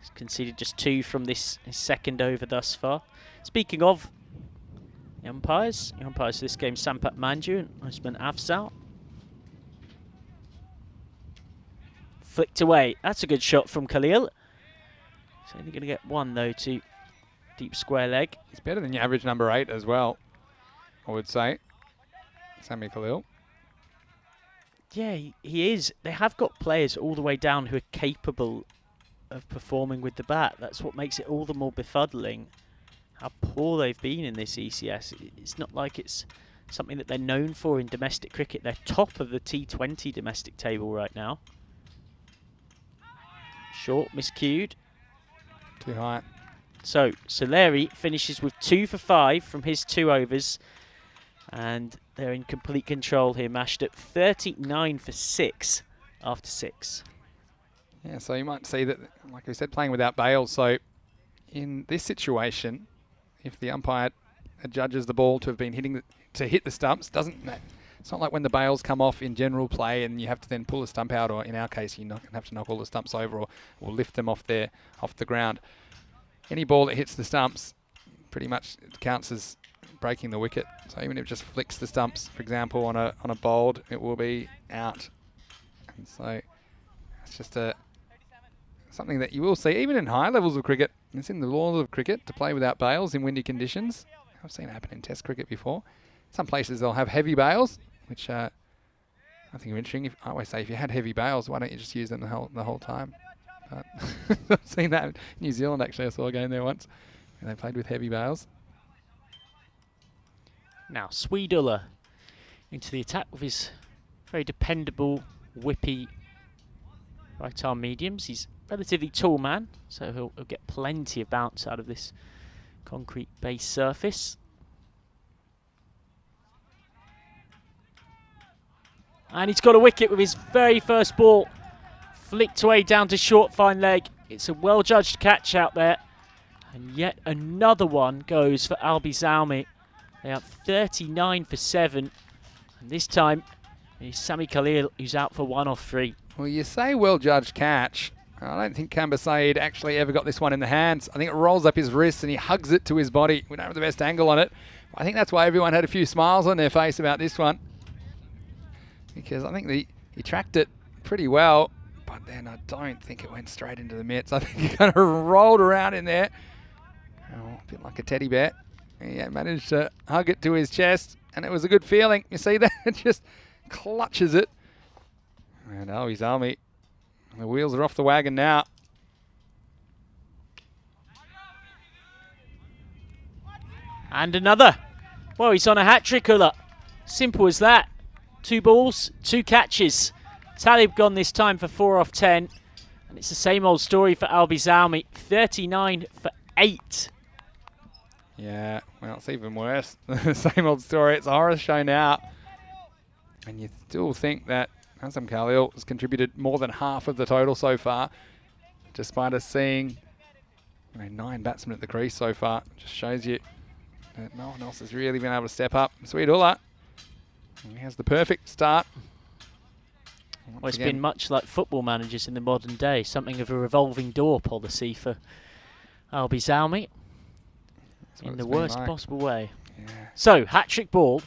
He's conceded just 2 from his second over thus far. Speaking of the umpires for this game, Sampat Manju and Usman Afzal. Flicked away. That's a good shot from Khalil. He's only going to get 1 though to deep square leg. He's better than your average number 8 as well, I would say. Sami Khalil. Yeah, he is. They have got players all the way down who are capable of performing with the bat. That's what makes it all the more befuddling how poor they've been in this ECS. It's not like it's something that they're known for in domestic cricket. They're top of the T20 domestic table right now. Short, miscued. Too high. So Soleri finishes with 2 for 5 from his 2 overs. And they're in complete control here, mashed at 39 for 6 after 6. Yeah, so you might see that, like we said, playing without bails. So in this situation, if the umpire adjudges the ball to have been hit the stumps, it's not like when the bails come off in general play and you have to then pull a stump out, or in our case, you have to knock all the stumps over or lift them off the ground. Any ball that hits the stumps pretty much counts as breaking the wicket. So even if it just flicks the stumps, for example, on a bowled, it will be out. And so it's just something that you will see even in high levels of cricket. It's in the laws of cricket to play without bails in windy conditions. I've seen it happen in Test cricket before. Some places they'll have heavy bails, which I think are interesting. I always say, if you had heavy bails, why don't you just use them the whole time? But I've seen that in New Zealand, actually. I saw a game there once and they played with heavy bails. Now Sweeduller into the attack with his very dependable, whippy right arm mediums. He's a relatively tall man, so he'll get plenty of bounce out of this concrete base surface. And he's got a wicket with his very first ball. Flicked away down to short, fine leg. It's a well-judged catch out there. And yet another one goes for Albi Zalmi. They are 39 for 7. And this time, it's Sami Khalil who's out for 1 off 3. Well, you say well-judged catch. I don't think Kamba Saeed actually ever got this one in the hands. I think it rolls up his wrist and he hugs it to his body. We don't have the best angle on it. I think that's why everyone had a few smiles on their face about this one. Because I think he tracked it pretty well, but then I don't think it went straight into the mitts. I think he kind of rolled around in there. Oh, a bit like a teddy bear. He managed to hug it to his chest, and it was a good feeling. You see that? It just clutches it. And Albi's Army, the wheels are off the wagon now. And another. Well, he's on a hat-trick, Ulla. Simple as that. 2 balls, 2 catches. Talib gone this time for 4 off 10. And it's the same old story for Albi Zalmi. 39 for 8. Yeah, well, it's even worse. Same old story. It's a horror show now. And you still think that Azam Khalil has contributed more than half of the total so far, despite us seeing 9 batsmen at the crease so far. Just shows you that no one else has really been able to step up. Sweeduller, he has the perfect start. Well, it's been much like football managers in the modern day, something of a revolving door policy for Albi Zalmi in the worst possible way. Yeah. So, hat-trick ball,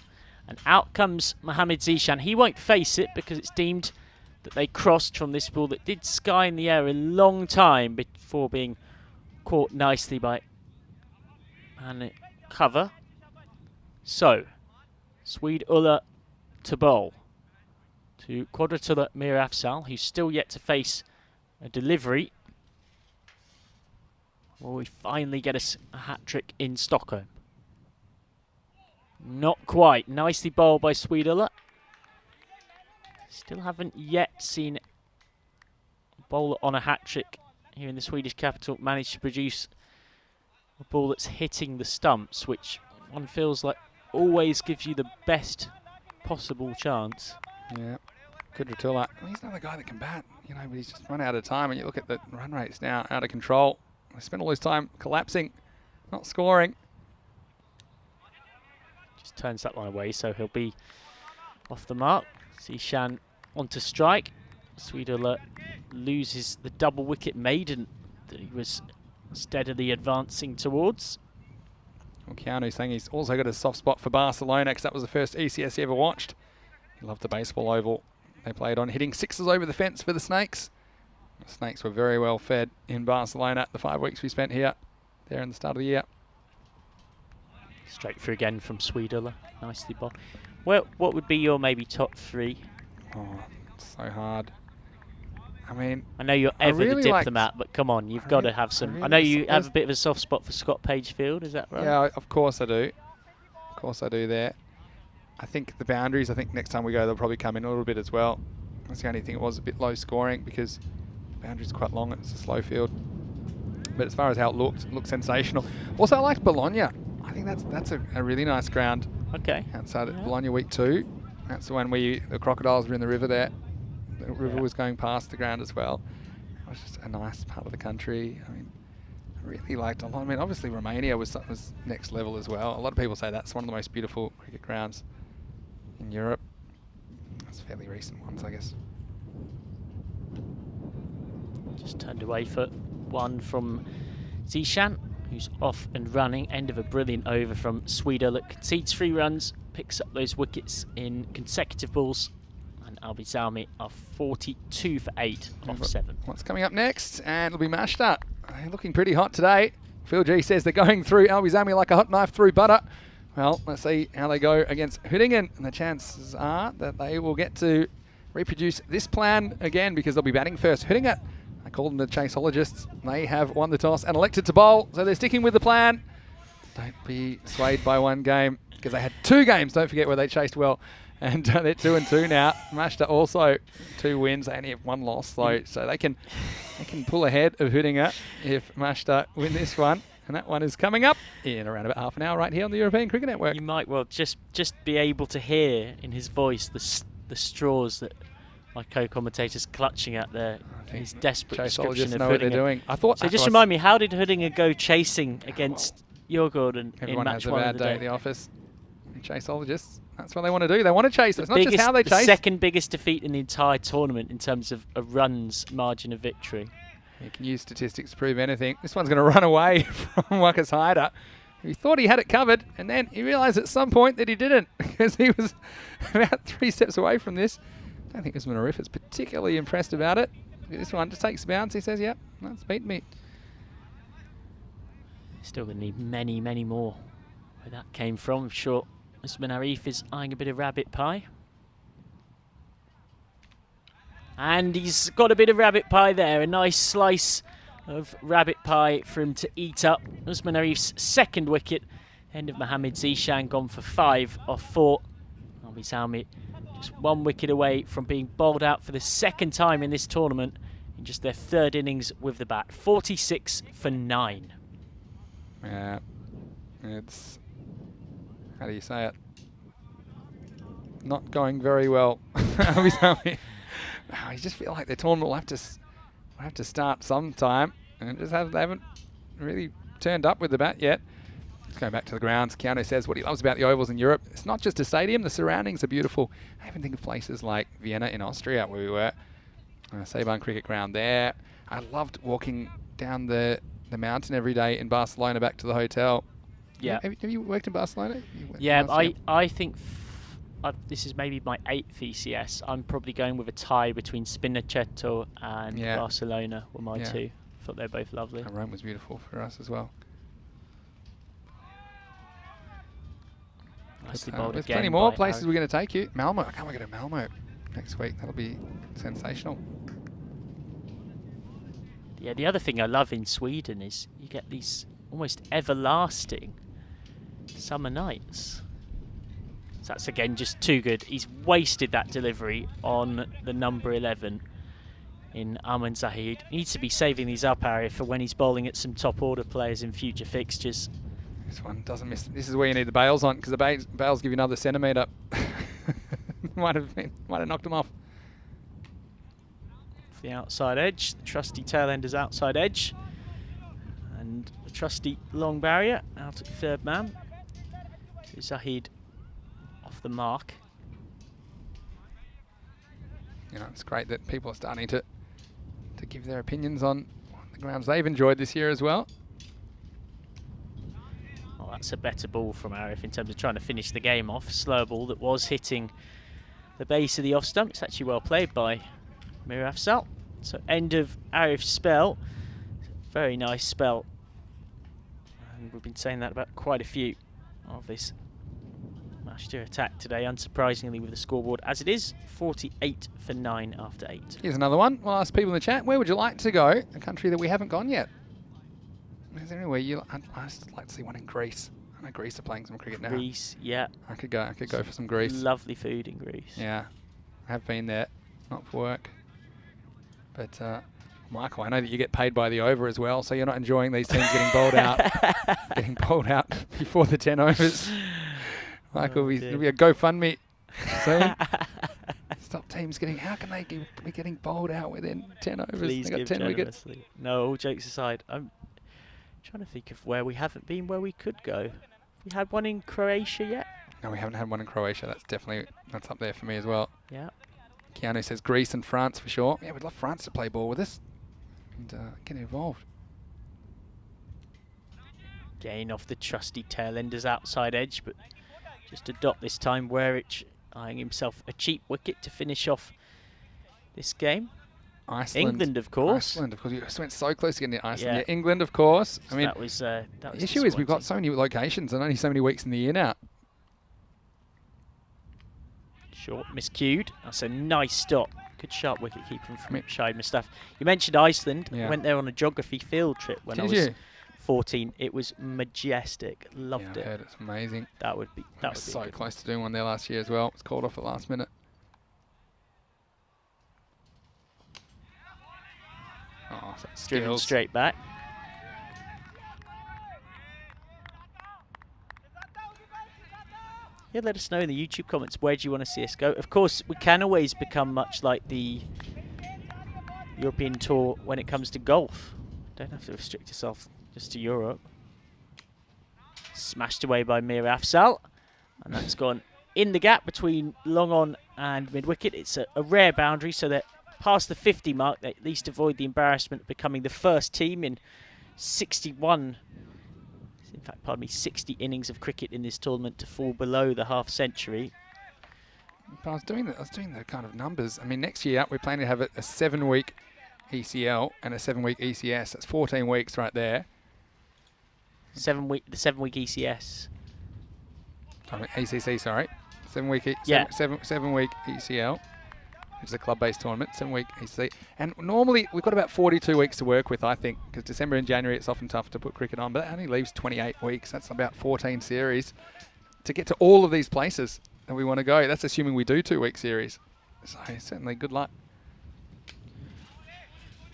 and out comes Mohamed Zishan. He won't face it because it's deemed that they crossed from this ball that did sky in the air a long time before being caught nicely by cover. So, Sweeduller to bowl to Quadratullah Mir Afzal, who's still yet to face a delivery. Will we finally get us a hat-trick in Stockholm? Not quite. Nicely bowled by Sweeduller. Still haven't yet seen a bowler on a hat-trick here in the Swedish capital manage to produce a ball that's hitting the stumps, which one feels like always gives you the best possible chance. Yeah, Quadratullah. Well, he's another guy that can bat, but he's just run out of time. And you look at the run rates now, out of control. They spent all this time collapsing, not scoring. Just turns that one away, so he'll be off the mark. Zishan onto strike. Sweeduller loses the double wicket maiden that he was steadily advancing towards. Well, Keanu saying he's also got a soft spot for Barcelona because that was the first ECS he ever watched. He loved the baseball oval they played on, hitting 6s over the fence for the Snakes. The Snakes were very well fed in Barcelona the 5 weeks we spent here, there in the start of the year. Straight through again from Sweeduller. Nicely bowled. Well, what would be your maybe top 3? Oh, it's so hard. I mean, I know you're ever really the liked- diplomat, but come on, you've got to have some. I really know you have there's- a bit of a soft spot for Scott Pagefield, is that right? Yeah, of course I do. Of course I do there. I think the boundaries, I think next time we go, they'll probably come in a little bit as well. That's the only thing. It was a bit low scoring because the boundaries are quite long. It's a slow field. But as far as how it looked sensational. Also, I liked Bologna. I think that's a really nice ground Okay. outside at Bologna week 2. That's the one where the crocodiles were in the river there. The river was going past the ground as well. It was just a nice part of the country. I mean, I really liked it. I mean, obviously Romania was next level as well. A lot of people say that's one of the most beautiful cricket grounds in Europe. That's fairly recent ones, I guess. Just turned away for one from Zishan, who's off and running. End of a brilliant over from Sweden that concedes 3 runs, picks up those wickets in consecutive balls. And Albi Salmi are 42 for 8 off 7. What's coming up next? And it'll be Mashta. They're looking pretty hot today. Phil G says they're going through Albi Salmi like a hot knife through butter. Well, let's see how they go against Hüttingen. And the chances are that they will get to reproduce this plan again because they'll be batting first. Hüttingen, I call them the chaseologists. They have won the toss and elected to bowl. So they're sticking with the plan. Don't be swayed by one game because they had 2 games, don't forget, where they chased well. And they're 2-2 now. Mashta also 2 wins. They only have 1 loss though, so they can pull ahead of Hüttingen if Mashta win this one. And that one is coming up in around about half an hour right here on the European Cricket Network. You might well just be able to hear in his voice the straws that my co-commentator's clutching at there. His desperate description of know what they're Hüttingen. doing. I thought. So just remind me, how did Hüttingen go chasing against Jørgen in Everyone match has a 1 bad of the day day? at the office. Chaseologists. That's what they want to do. They want to chase. It's not just how they The chase. second biggest defeat in the entire tournament in terms of a runs margin of victory. You can use statistics to prove anything. This one's going to run away from Wakashaida. He thought he had it covered, and then he realised at some point that he didn't because he was about 3 steps away from this. I don't think Usman Arif is particularly impressed about it. This one just takes a bounce. He says, yep, that's beaten me. Still going to need many, many more. Where that came from, I'm sure Usman Arif is eyeing a bit of rabbit pie. And he's got a bit of rabbit pie there. A nice slice of rabbit pie for him to eat up. Usman Arif's 2nd wicket. End of Mohammad Zishan gone for 5 off 4. Albi Salmi just 1 wicket away from being bowled out for the 2nd time in this tournament in just their 3rd innings with the bat. 46 for 9. Yeah, it's, how do you say it? Not going very well. I just feel like the tournament will have to start sometime, and they haven't really turned up with the bat yet. Let's go back to the grounds. Keanu says what he loves about the ovals in Europe. It's not just a stadium; the surroundings are beautiful. I even think of places like Vienna in Austria, where we were. Saban Cricket Ground there. I loved walking down the mountain every day in Barcelona back to the hotel. Yeah. Have you worked in Barcelona? Yeah, I think this is maybe my 8th ECS. I'm probably going with a tie between Spinachetto and Barcelona were my 2. I thought they were both lovely. And Rome was beautiful for us as well. Nicely bowled There's again plenty more by places Arif. we're going to take you. Malmo. I can't wait to go to Malmo next week. That'll be sensational. Yeah, the other thing I love in Sweden is you get these almost everlasting summer nights. So that's again just too good. He's wasted that delivery on the number 11 in Aman Zahid. He needs to be saving these up, Harry, for when he's bowling at some top order players in future fixtures. This one doesn't miss. This is where you need the bails on, because the bails give you another centimetre. might have knocked him off. The outside edge, the trusty tail ender's outside edge, and the trusty long barrier out at 3rd man. Zahid off the mark. You know, it's great that people are starting to give their opinions on the grounds they've enjoyed this year as well. Well, that's a better ball from Arif in terms of trying to finish the game off. Slow ball that was hitting the base of the off stump. It's actually well played by Mir Afzal. So end of Arif's spell. Very nice spell. And we've been saying that about quite a few of this Mashter attack today, unsurprisingly, with the scoreboard as it is 48 for 9 after 8. Here's another one. We'll ask people in the chat, where would you like to go? A country that we haven't gone yet. Is there anywhere I'd just like to see one in Greece. I know Greece are playing some cricket now. Greece, yeah. I could go for some Greece. Lovely food in Greece. Yeah, I have been there, not for work. But Michael, I know that you get paid by the over as well, so you're not enjoying these teams getting bowled out, before the 10 overs. Michael, it'll be a GoFundMe soon. Stop teams getting. How can they be getting bowled out within 10 overs? Please they got give 10 wickets. generously. No, all jokes aside, I'm trying to think of where we haven't been, where we could go. We had one in Croatia yet? No, we haven't had one in Croatia. That's up there for me as well. Yeah. Keanu says Greece and France for sure. Yeah, we'd love France to play ball with us and get involved. Gain off the trusty tail ender's outside edge, but just a dot this time. Wearich eyeing himself a cheap wicket to finish off this game. Iceland. England, of course. Iceland, of course. You went so close to getting to Iceland. Yeah. Yeah, England, of course. I mean, that was the issue is we've got disappointing. so many locations and only so many weeks in the year now. Short, miscued. That's a nice stop. Good sharp wicket keeping from Shahid Mustafa. You mentioned Iceland. Yeah. Went there on a geography field trip when I Did was you? 14. It was majestic. Loved Yeah, I it. heard it's amazing. That would be. I That was would be so a good close to doing one there last year as well. It was called off at the last minute. Oh, so Driven skills. straight back. Yeah, let us know in the YouTube comments, where do you want to see us go? Of course, we can always become much like the European Tour when it comes to golf. Don't have to restrict yourself just to Europe. Smashed away by Mir Afzal. And that's gone in the gap between long on and mid-wicket. It's a rare boundary, so that past the 50 mark, they at least avoid the embarrassment of becoming the first team in 61, in fact, pardon me, 60 innings of cricket in this tournament to fall below the half century. But I was doing the kind of numbers. I mean, next year we're planning to have a 7-week ECL and a 7-week ECS. That's 14 weeks right there. The 7-week ECS. ACC, sorry. 7-week Yeah. 7-week ECL. It's a club-based tournament, 7-week ECC. And normally we've got about 42 weeks to work with, I think, because December and January it's often tough to put cricket on, but that only leaves 28 weeks. That's about 14 series to get to all of these places that we want to go. That's assuming we do 2-week series. So certainly good luck.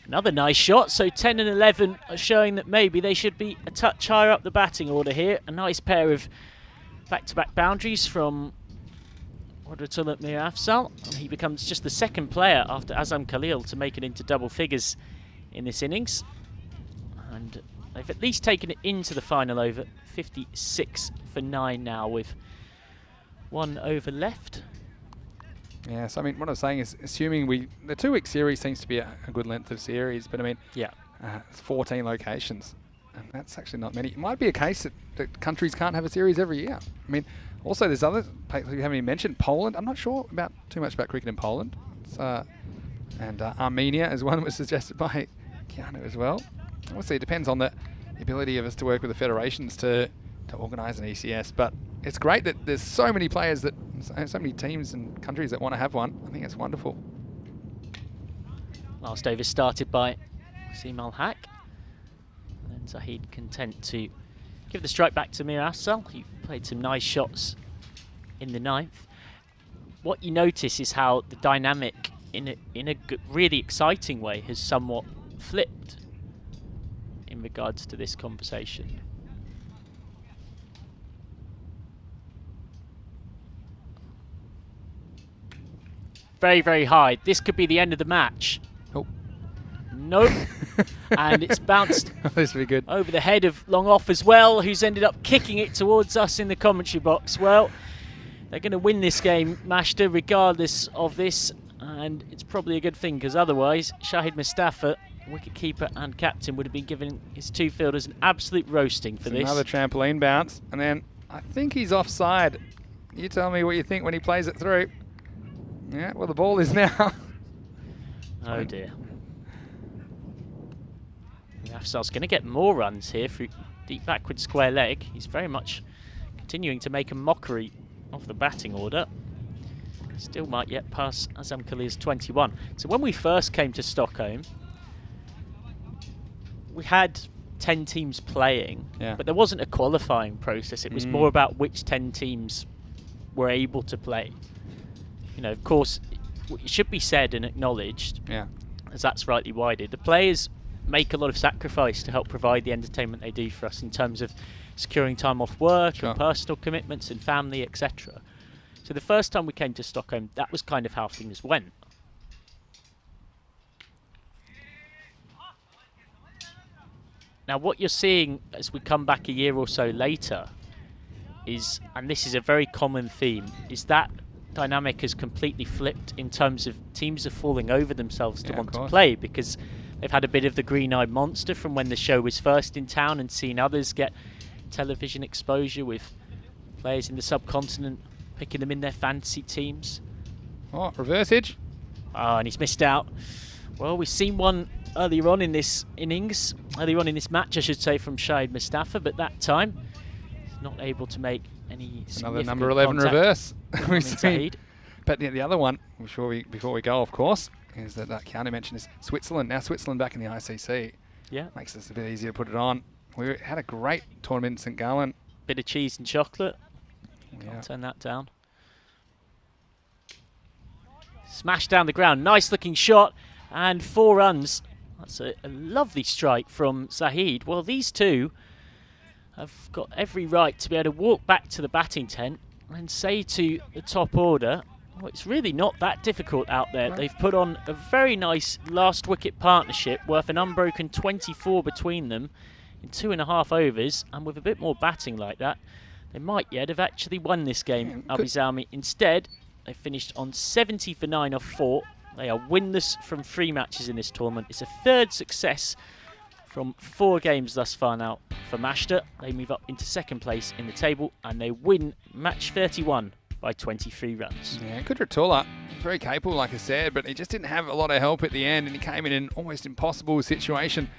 Another nice shot, so 10 and 11 are showing that maybe they should be a touch higher up the batting order here. A nice pair of back-to-back boundaries from Wadratulla Mir Afzal, and he becomes just the second player after Azam Khalil to make it into double figures in this innings. And they've at least taken it into the final over, 56 for 9 now with 1 over left. Yeah, so I mean, what I was saying is, assuming the 2-week series seems to be a good length of series, but I mean, yeah, it's 14 locations, and that's actually not many. It might be a case that countries can't have a series every year. I mean, also there's other places we haven't even mentioned. Poland, I'm not sure too much about cricket in Poland. And Armenia is one that was suggested by Keanu as well. Obviously, it depends on the ability of us to work with the federations to organise an ECS, but it's great that there's so many players so many teams and countries that want to have one. I think it's wonderful. Last over started by Seemal Haq. And then Zahid content to give the strike back to Mir Afzal, who played some nice shots in the 9th. What you notice is how the dynamic, in a really exciting way, has somewhat flipped in regards to this conversation. Very, very high. This could be the end of the match. Oh. Nope. And it's bounced This will be good. over the head of long off as well, who's ended up kicking it towards us in the commentary box. Well, they're going to win this game, Mashter, regardless of this, and it's probably a good thing, because otherwise Shahid Mustafa, wicketkeeper and captain, would have been giving his 2 fielders an absolute roasting for this. Another trampoline bounce, and then I think he's offside. You tell me what you think when he plays it through. Yeah, well, the ball is now. Oh dear. Afzal's going to get more runs here through deep backward square leg. He's very much continuing to make a mockery of the batting order. Still might yet pass Azam Khalil's 21. So when we first came to Stockholm, we had 10 teams playing, but there wasn't a qualifying process. It was more about which 10 teams were able to play. You know, of course, it should be said and acknowledged, as that's rightly worded, the players make a lot of sacrifice to help provide the entertainment they do for us in terms of securing time off work and personal commitments and family, etc. So the first time we came to Stockholm, that was kind of how things went. Now what you're seeing as we come back a year or so later is, and this is a very common theme, is that dynamic has completely flipped in terms of teams are falling over themselves to want to play because they've had a bit of the green-eyed monster from when the show was first in town and seen others get television exposure with players in the subcontinent picking them in their fantasy teams. Oh, reverse edge. Oh, and he's missed out. Well, we've seen one earlier on in this innings, earlier on in this match, I should say, from Shahid Mustafa, but that time he's not able to make any another number 11 reverse. We've seen. But the other one, before we go, of course, is that Keanu mentioned is Switzerland. Now Switzerland back in the ICC. Yeah. Makes us a bit easier to put it on. We had a great tournament in St. Gallen. Bit of cheese and chocolate. Yeah. Can't turn that down. Smash down the ground. Nice looking shot. And 4 runs. That's a lovely strike from Zahid. Well, these two have got every right to be able to walk back to the batting tent and say to the top order, well, it's really not that difficult out there. They've put on a very nice last wicket partnership worth an unbroken 24 between them in 2.5 overs, and with a bit more batting like that, they might yet have actually won this game, Abizalmi. Instead, they finished on 70 for 9 off 4. They are winless from 3 matches in this tournament. It's a 3rd success from 4 games thus far now for Mashta. They move up into 2nd place in the table, and they win match 31 by 23 runs. Yeah, Kudratullah, very capable, like I said, but he just didn't have a lot of help at the end, and he came in an almost impossible situation.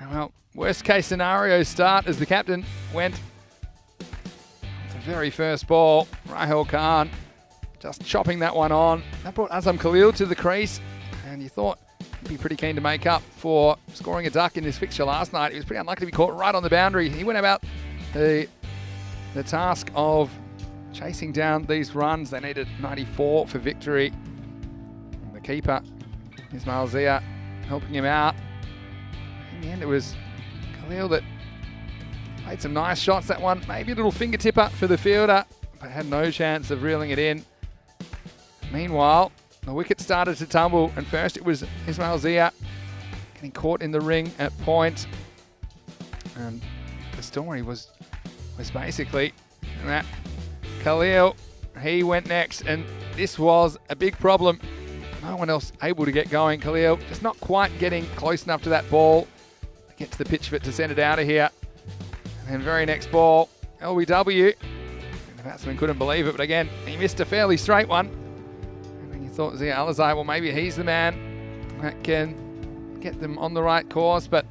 Well, worst case scenario start as the captain went the very first ball. Rahul Khan just chopping that one on. That brought Azam Khalil to the crease, and you thought he'd be pretty keen to make up for scoring a duck in this fixture last night. He was pretty unlucky to be caught right on the boundary. He went about the task of chasing down these runs. They needed 94 for victory. And the keeper, Ismail Zia, helping him out. In the end, it was Khalil that played some nice shots. That one, maybe a little fingertip up for the fielder, but had no chance of reeling it in. Meanwhile, the wicket started to tumble, and first it was Ismail Zia getting caught in the ring at point. And the story was basically that Khalil, he went next, and this was a big problem. No one else able to get going. Khalil just not quite getting close enough to that ball to get to the pitch for it to send it out of here. And then very next ball, LBW. The batsman couldn't believe it, but again, he missed a fairly straight one. And then you thought Zia Alizai, well, maybe he's the man that can get them on the right course, but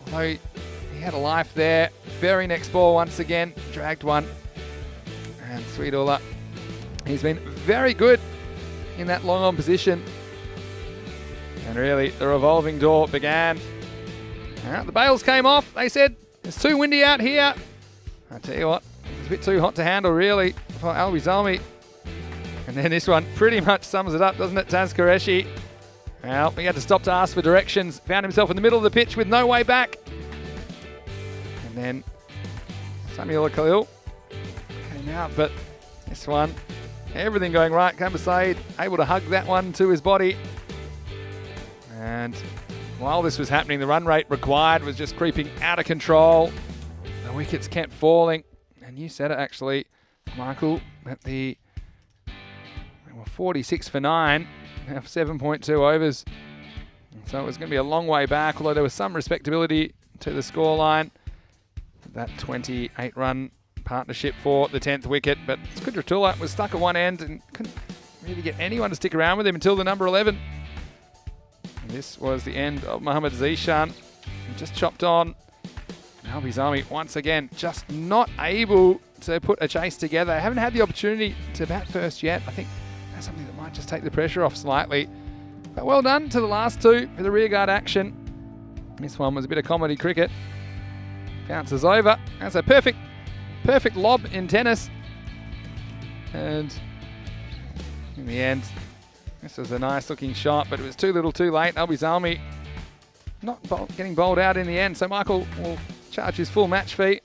although he had a life there, very next ball once again, dragged one. And Sweetula, he's been very good in that long on position. And really, the revolving door began. The bails came off. They said, it's too windy out here. I tell you what, it's a bit too hot to handle, really, for Al-Bizalmi. And then this one pretty much sums it up, doesn't it, Taz Qureshi? Well, he had to stop to ask for directions. Found himself in the middle of the pitch with no way back. And then Samuel Khalil came out, but this one, everything going right. Kamber Saeed able to hug that one to his body. And while this was happening, the run rate required was just creeping out of control. The wickets kept falling. And you said it actually, Michael, that they were 46 for 9, now 7.2 overs. So it was going to be a long way back, although there was some respectability to the scoreline. That 28-run partnership for the 10th wicket, but Kudratullah was stuck at one end and couldn't really get anyone to stick around with him until the number 11. And this was the end of Mohammad Zishan. He just chopped on. Al-Bizalmi once again just not able to put a chase together. Haven't had the opportunity to bat first yet. I think that's something that might just take the pressure off slightly. But well done to the last two for the rearguard action. This one was a bit of comedy cricket. Bounces over. That's a perfect lob in tennis. And in the end, this was a nice looking shot, but it was too little too late. Zalmi not getting bowled out in the end, so Michael will charge his full match fee.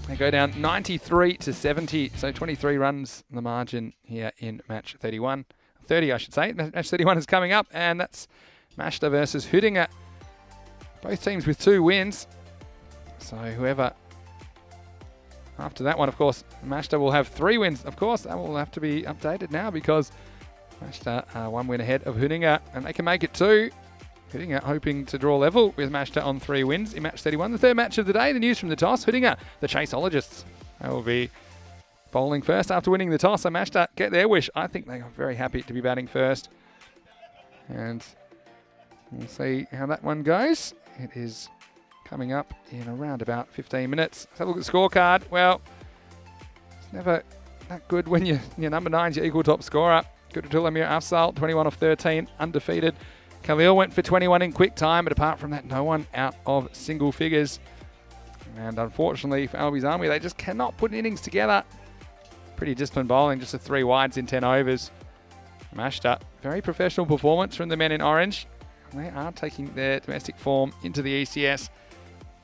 They go down 93 to 70, so 23 runs the margin here in match 31. 30, I should say. Match 31 is coming up, and that's Mashta versus Hudinger. Both teams with 2 wins. So whoever... After that one, of course, Mashta will have 3 wins. Of course, that will have to be updated now because Mashta are 1 win ahead of Hudinger, and they can make it 2. Hudinger hoping to draw level with Mashta on 3 wins in match 31. The third match of the day, the news from the toss. Hudinger, the chaseologists. They will be bowling first after winning the toss. So Mashta get their wish. I think they are very happy to be batting first. And we'll see how that one goes. It is coming up in around about 15 minutes. Let's have a look at the scorecard. Well, it's never that good when your number 9's your equal top scorer. Good Amir Afzal, 21 off 13, undefeated. Khalil went for 21 in quick time, but apart from that, no one out of single figures. And unfortunately for Albies Army, they just cannot put innings together. Pretty disciplined bowling, just a 3 wides in 10 overs. Mashta, very professional performance from the men in orange. They are taking their domestic form into the ECS.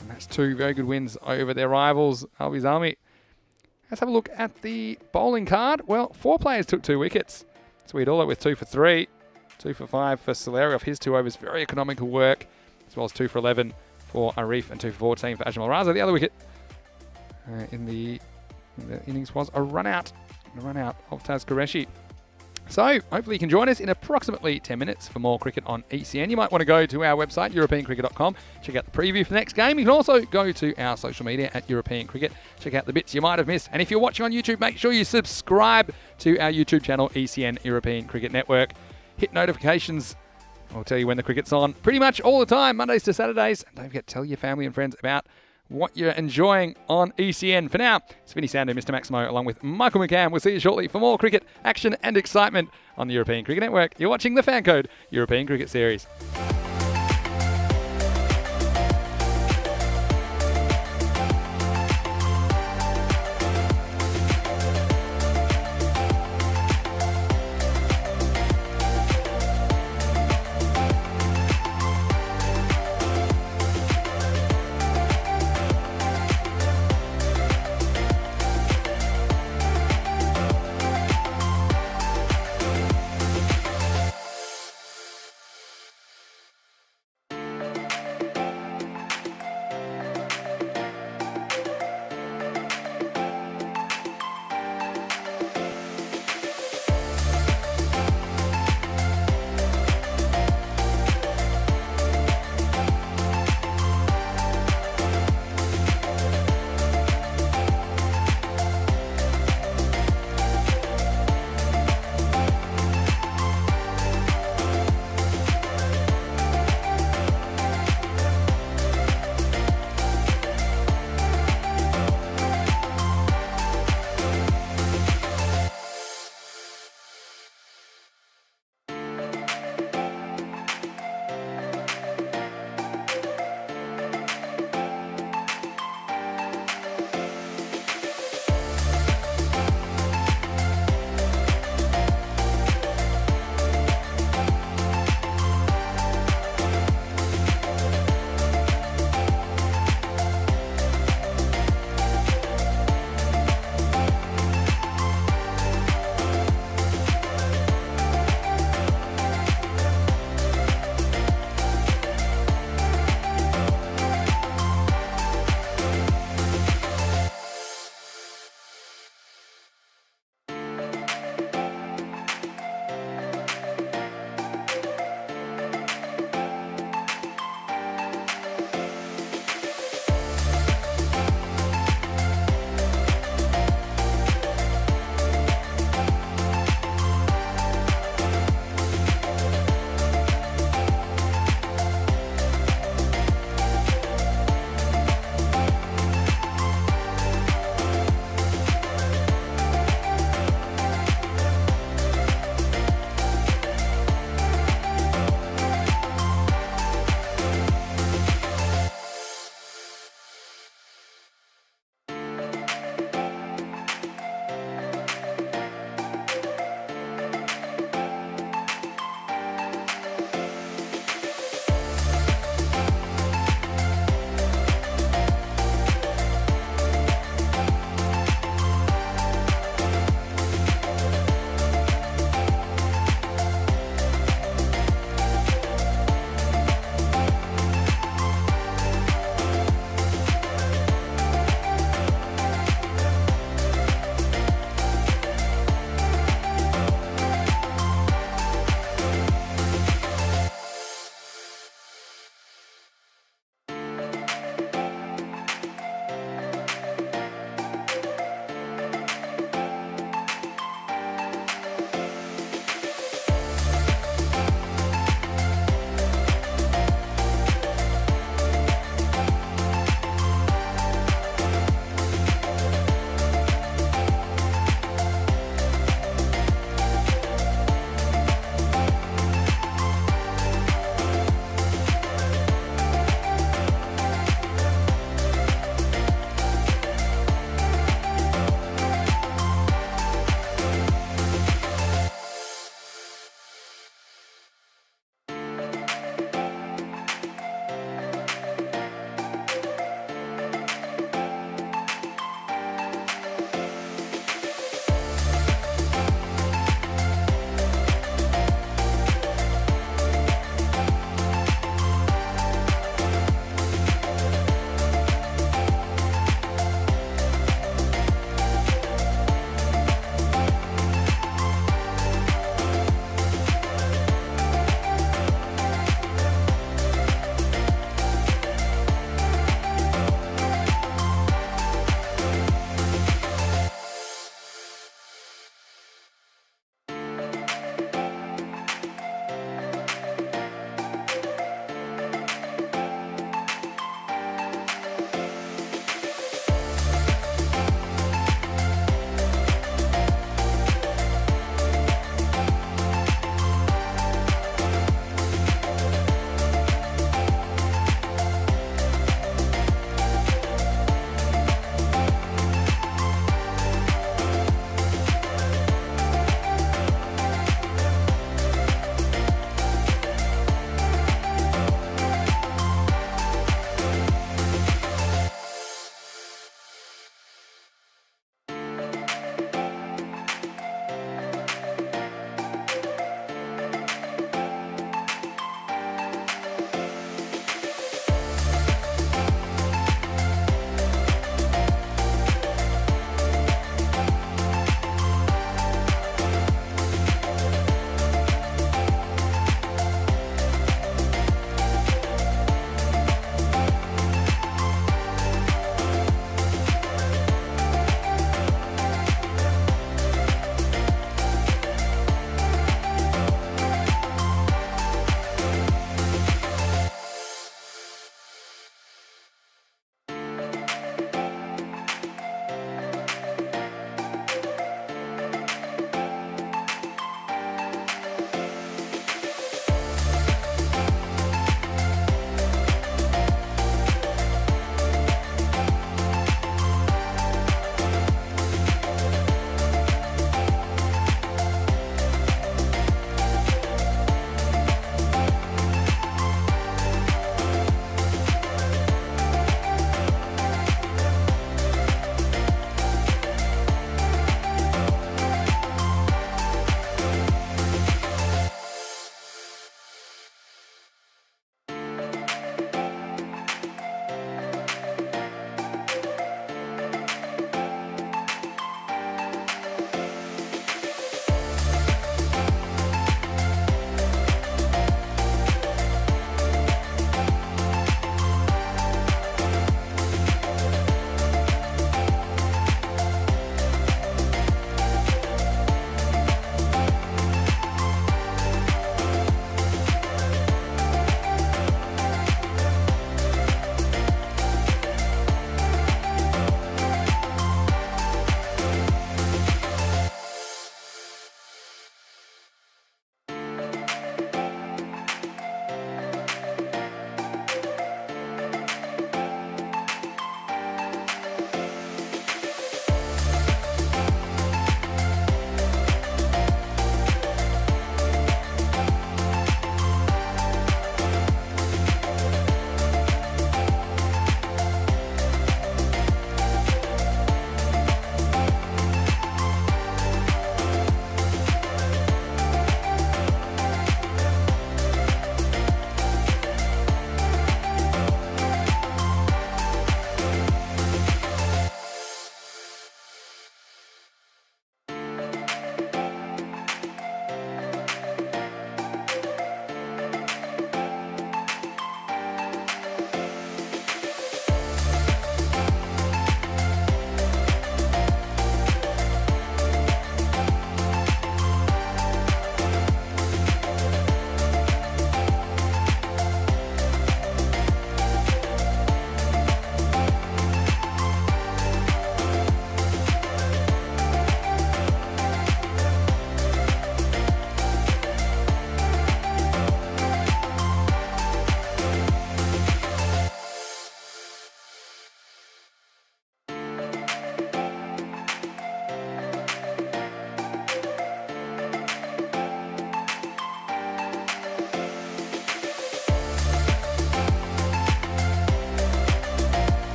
And that's 2 very good wins over their rivals, Albies Army. Let's have a look at the bowling card. Well, 4 players took 2 wickets. Sweetola with 2 for 3. 2 for 5 for Soleri off his 2 overs. Very economical work. As well as 2 for 11 for Arif and 2 for 14 for Ajmal Raza. The other wicket in the innings was a run out. A run out of Taz Qureshi. So, hopefully you can join us in approximately 10 minutes for more cricket on ECN. You might want to go to our website, europeancricket.com, check out the preview for the next game. You can also go to our social media at European Cricket, check out the bits you might have missed. And if you're watching on YouTube, make sure you subscribe to our YouTube channel, ECN European Cricket Network. Hit notifications. I'll tell you when the cricket's on pretty much all the time, Mondays to Saturdays. And don't forget to tell your family and friends about what you're enjoying on ECN. For now, it's Vinny Sando, Mr. Maximo, along with Michael McCann. We'll see you shortly for more cricket, action and excitement on the European Cricket Network. You're watching the FanCode European Cricket Series.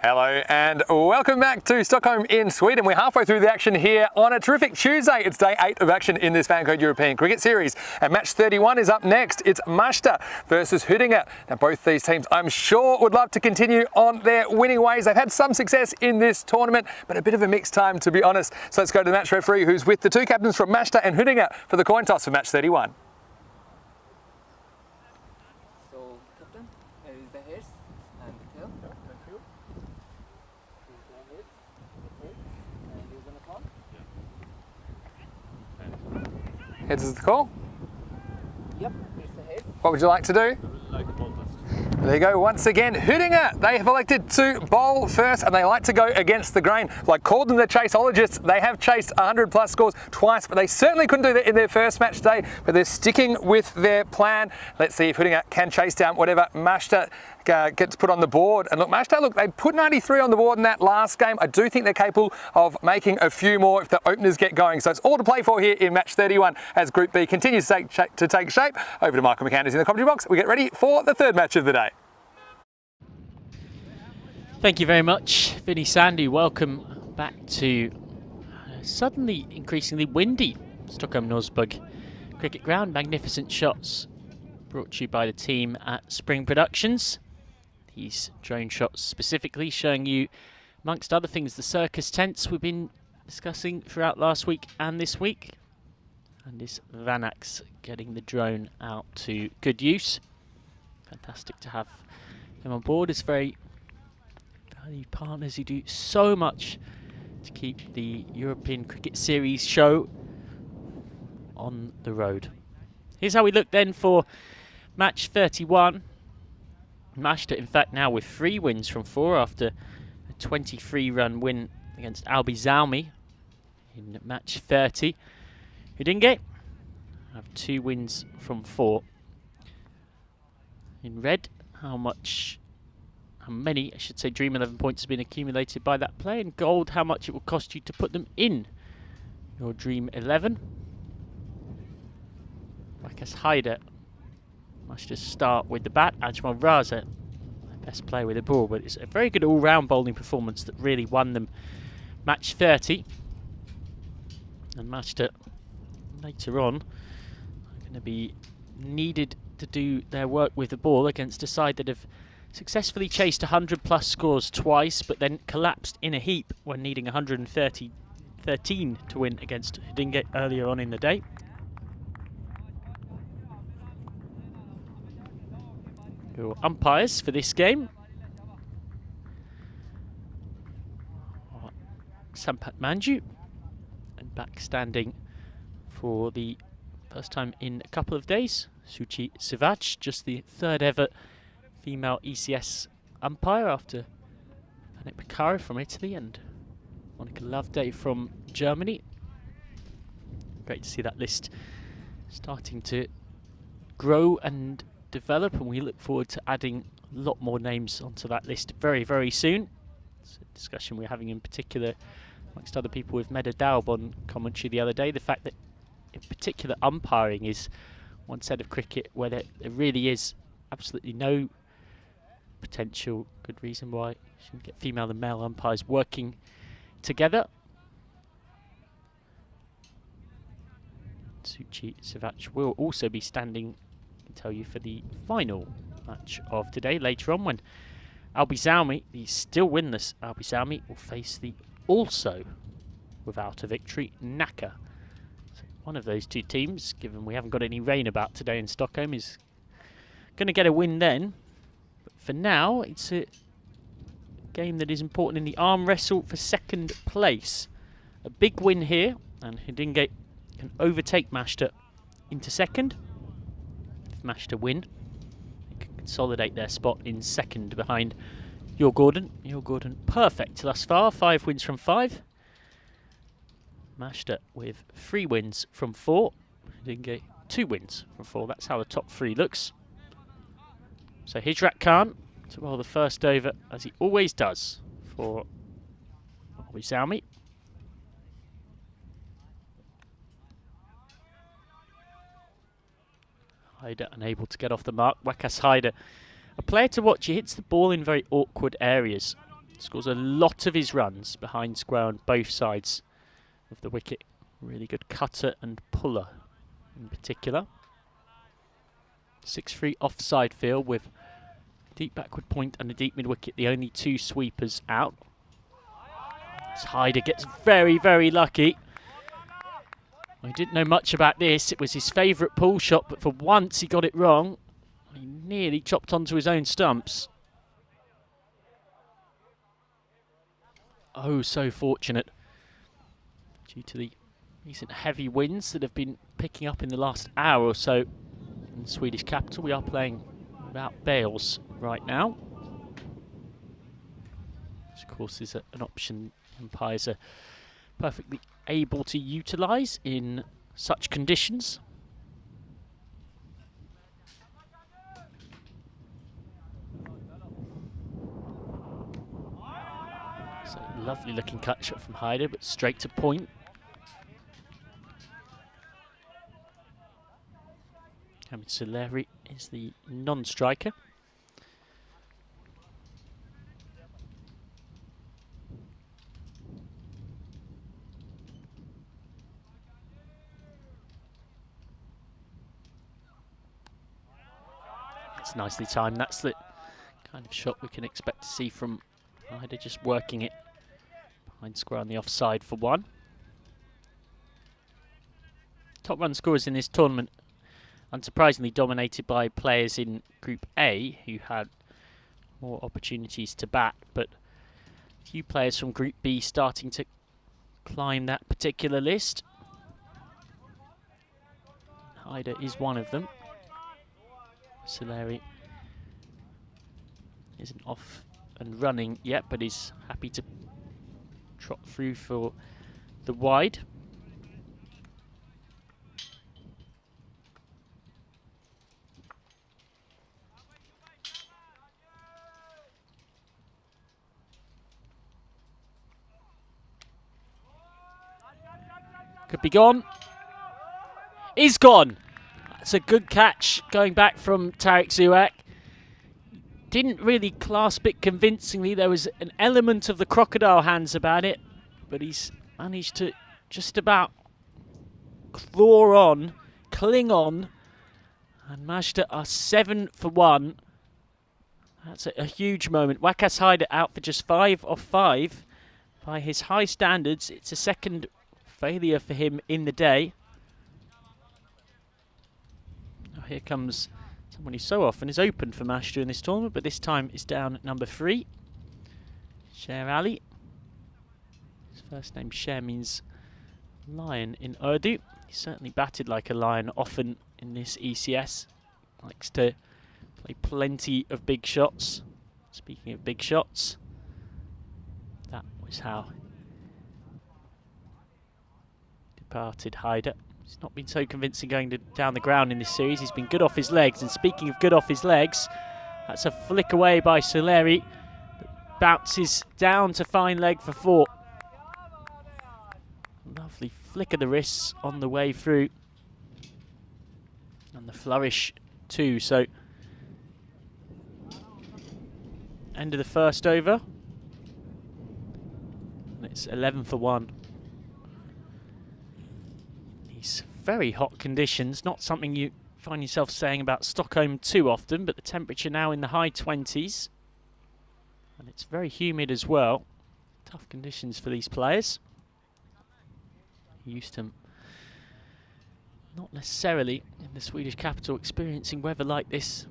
Hello and welcome back to Stockholm in Sweden. We're halfway through the action here on a terrific Tuesday. It's day 8 of action in this FanCode European Cricket Series. And match 31 is up next. It's Majsta versus Huddinge. Now both these teams I'm sure would love to continue on their winning ways. They've had some success in this tournament, but a bit of a mixed time to be honest. So let's go to the match referee who's with the two captains from Majsta and Huddinge for the coin toss for match 31. So, captain, here is the heads and the tail. Thank you. Here's the heads, the tail, and you're gonna call? Heads is the call. Yep, here's the heads. What would you like to do? There you go, once again, Huddinge, they have elected to bowl first and they like to go against the grain. Like called them the chaseologists, they have chased 100 plus scores twice, but they certainly couldn't do that in their first match day, but they're sticking with their plan. Let's see if Huddinge can chase down whatever Majsta gets put on the board. And look, Majsta, they put 93 on the board in that last game. I do think they're capable of making a few more if the openers get going. So it's all to play for here in match 31 as Group B continues to take shape. Over to Michael McCanders in the commentary box. We get ready for the third match of the day. Thank you very much, Vinny Sandu. Welcome back to suddenly increasingly windy Stockholm Norsburg cricket ground. Magnificent shots brought to you by the team at Spring Productions. These drone shots specifically showing you, amongst other things, the circus tents we've been discussing throughout last week and this week. And this Vanax getting the drone out to good use. Fantastic to have them on board. It's very valued partners who do so much to keep the European Cricket Series show on the road. Here's how we look then for match 31. Majsta, in fact, now with 3 wins from 4 after a 23-run win against Albi Salmi in match 30. Huddinge have 2 wins from 4. In red, how many, I should say, Dream 11 points have been accumulated by that play. In gold, how much it will cost you to put them in your Dream 11. Rakesh Haider must just start with the bat. Ajmal Raza, best player with the ball, but it's a very good all-round bowling performance that really won them match 30. And Majsta later on are going to be needed to do their work with the ball against a side that have successfully chased 100 plus scores twice, but then collapsed in a heap when needing 113 to win against Huddinge earlier on in the day. Your umpires for this game are Sampat Manju, and back standing for the first time in a couple of days, Suchi Sivac, just the 3rd ever female ECS umpire after Anik Piccaro from Italy and Monica Loveday from Germany. Great to see that list starting to grow and develop, and we look forward to adding a lot more names onto that list very, very soon. It's a discussion we're having in particular amongst other people with Meda Daub on commentary the other day. The fact that in particular umpiring is one set of cricket where there really is absolutely no potential good reason why you shouldn't get female and male umpires working together. Suchi Sivac will also be standing, I can tell you, for the final match of today later on when Albi Salmi, the still winless Albi Salmi, will face the also without a victory Nacka. So one of those two teams, given we haven't got any rain about today in Stockholm, is going to get a win then. But for now, it's a game that is important in the arm wrestle for 2nd place. A big win here, and Huddinge can overtake Majsta into 2nd. If Majsta win, they can consolidate their spot in 2nd behind Djurgården. Djurgården perfect thus far, 5 wins from 5. Majsta with 3 wins from 4. Huddinge 2 wins from 4. That's how the top 3 looks. So Hijrat Khan to roll the first over, as he always does, for Albi Salmi. Haider unable to get off the mark. Rakesh Haider, a player to watch. He hits the ball in very awkward areas. Scores a lot of his runs behind square on both sides of the wicket. Really good cutter and puller in particular. 6-3 offside field with deep backward point and a deep mid wicket, the only two sweepers out. As Hyder gets very, very lucky. He didn't know much about this. It was his favourite pull shot, but for once he got it wrong. He nearly chopped onto his own stumps. Oh, so fortunate. Due to the recent heavy winds that have been picking up in the last hour or so in the Swedish capital, we are playing without bails right now. Which, of course, is an option umpires are perfectly able to utilise in such conditions. So, lovely looking cut shot from Hyder, but straight to point. Hamid Suleri is the non-striker. It's nicely timed. That's the kind of shot we can expect to see from Hyder, just working it behind square on the offside for one. Top run scorers in this tournament, unsurprisingly, dominated by players in Group A who had more opportunities to bat, but a few players from Group B starting to climb that particular list. Hyder is one of them. Suleri isn't off and running yet, but is happy to trot through for the wide. Could be gone. Is gone. That's a good catch going back from Tariq Zuak. Didn't really clasp it convincingly. There was an element of the crocodile hands about it, but he's managed to just about claw on, cling on, and Majda are 7 for 1. That's a huge moment. Waqas Hyder out for just 5 off 5. By his high standards, it's a second failure for him in the day. Oh, here comes someone who so often is open for Majda in this tournament, but this time is down at number 3. Sher Ali. His first name Sher means lion in Urdu. He's certainly batted like a lion often in this ECS. Likes to play plenty of big shots. Speaking of big shots, that was how departed Hyder. He's not been so convincing going down the ground in this series. He's been good off his legs. And speaking of good off his legs, that's a flick away by Suleri. Bounces down to fine leg for 4. Lovely flick of the wrists on the way through. And the flourish too. So, end of the first over. And it's 11 for 1. These very hot conditions, not something you find yourself saying about Stockholm too often, but the temperature now in the high 20s. And it's very humid as well. Tough conditions for these players. Used to not necessarily in the Swedish capital experiencing weather like this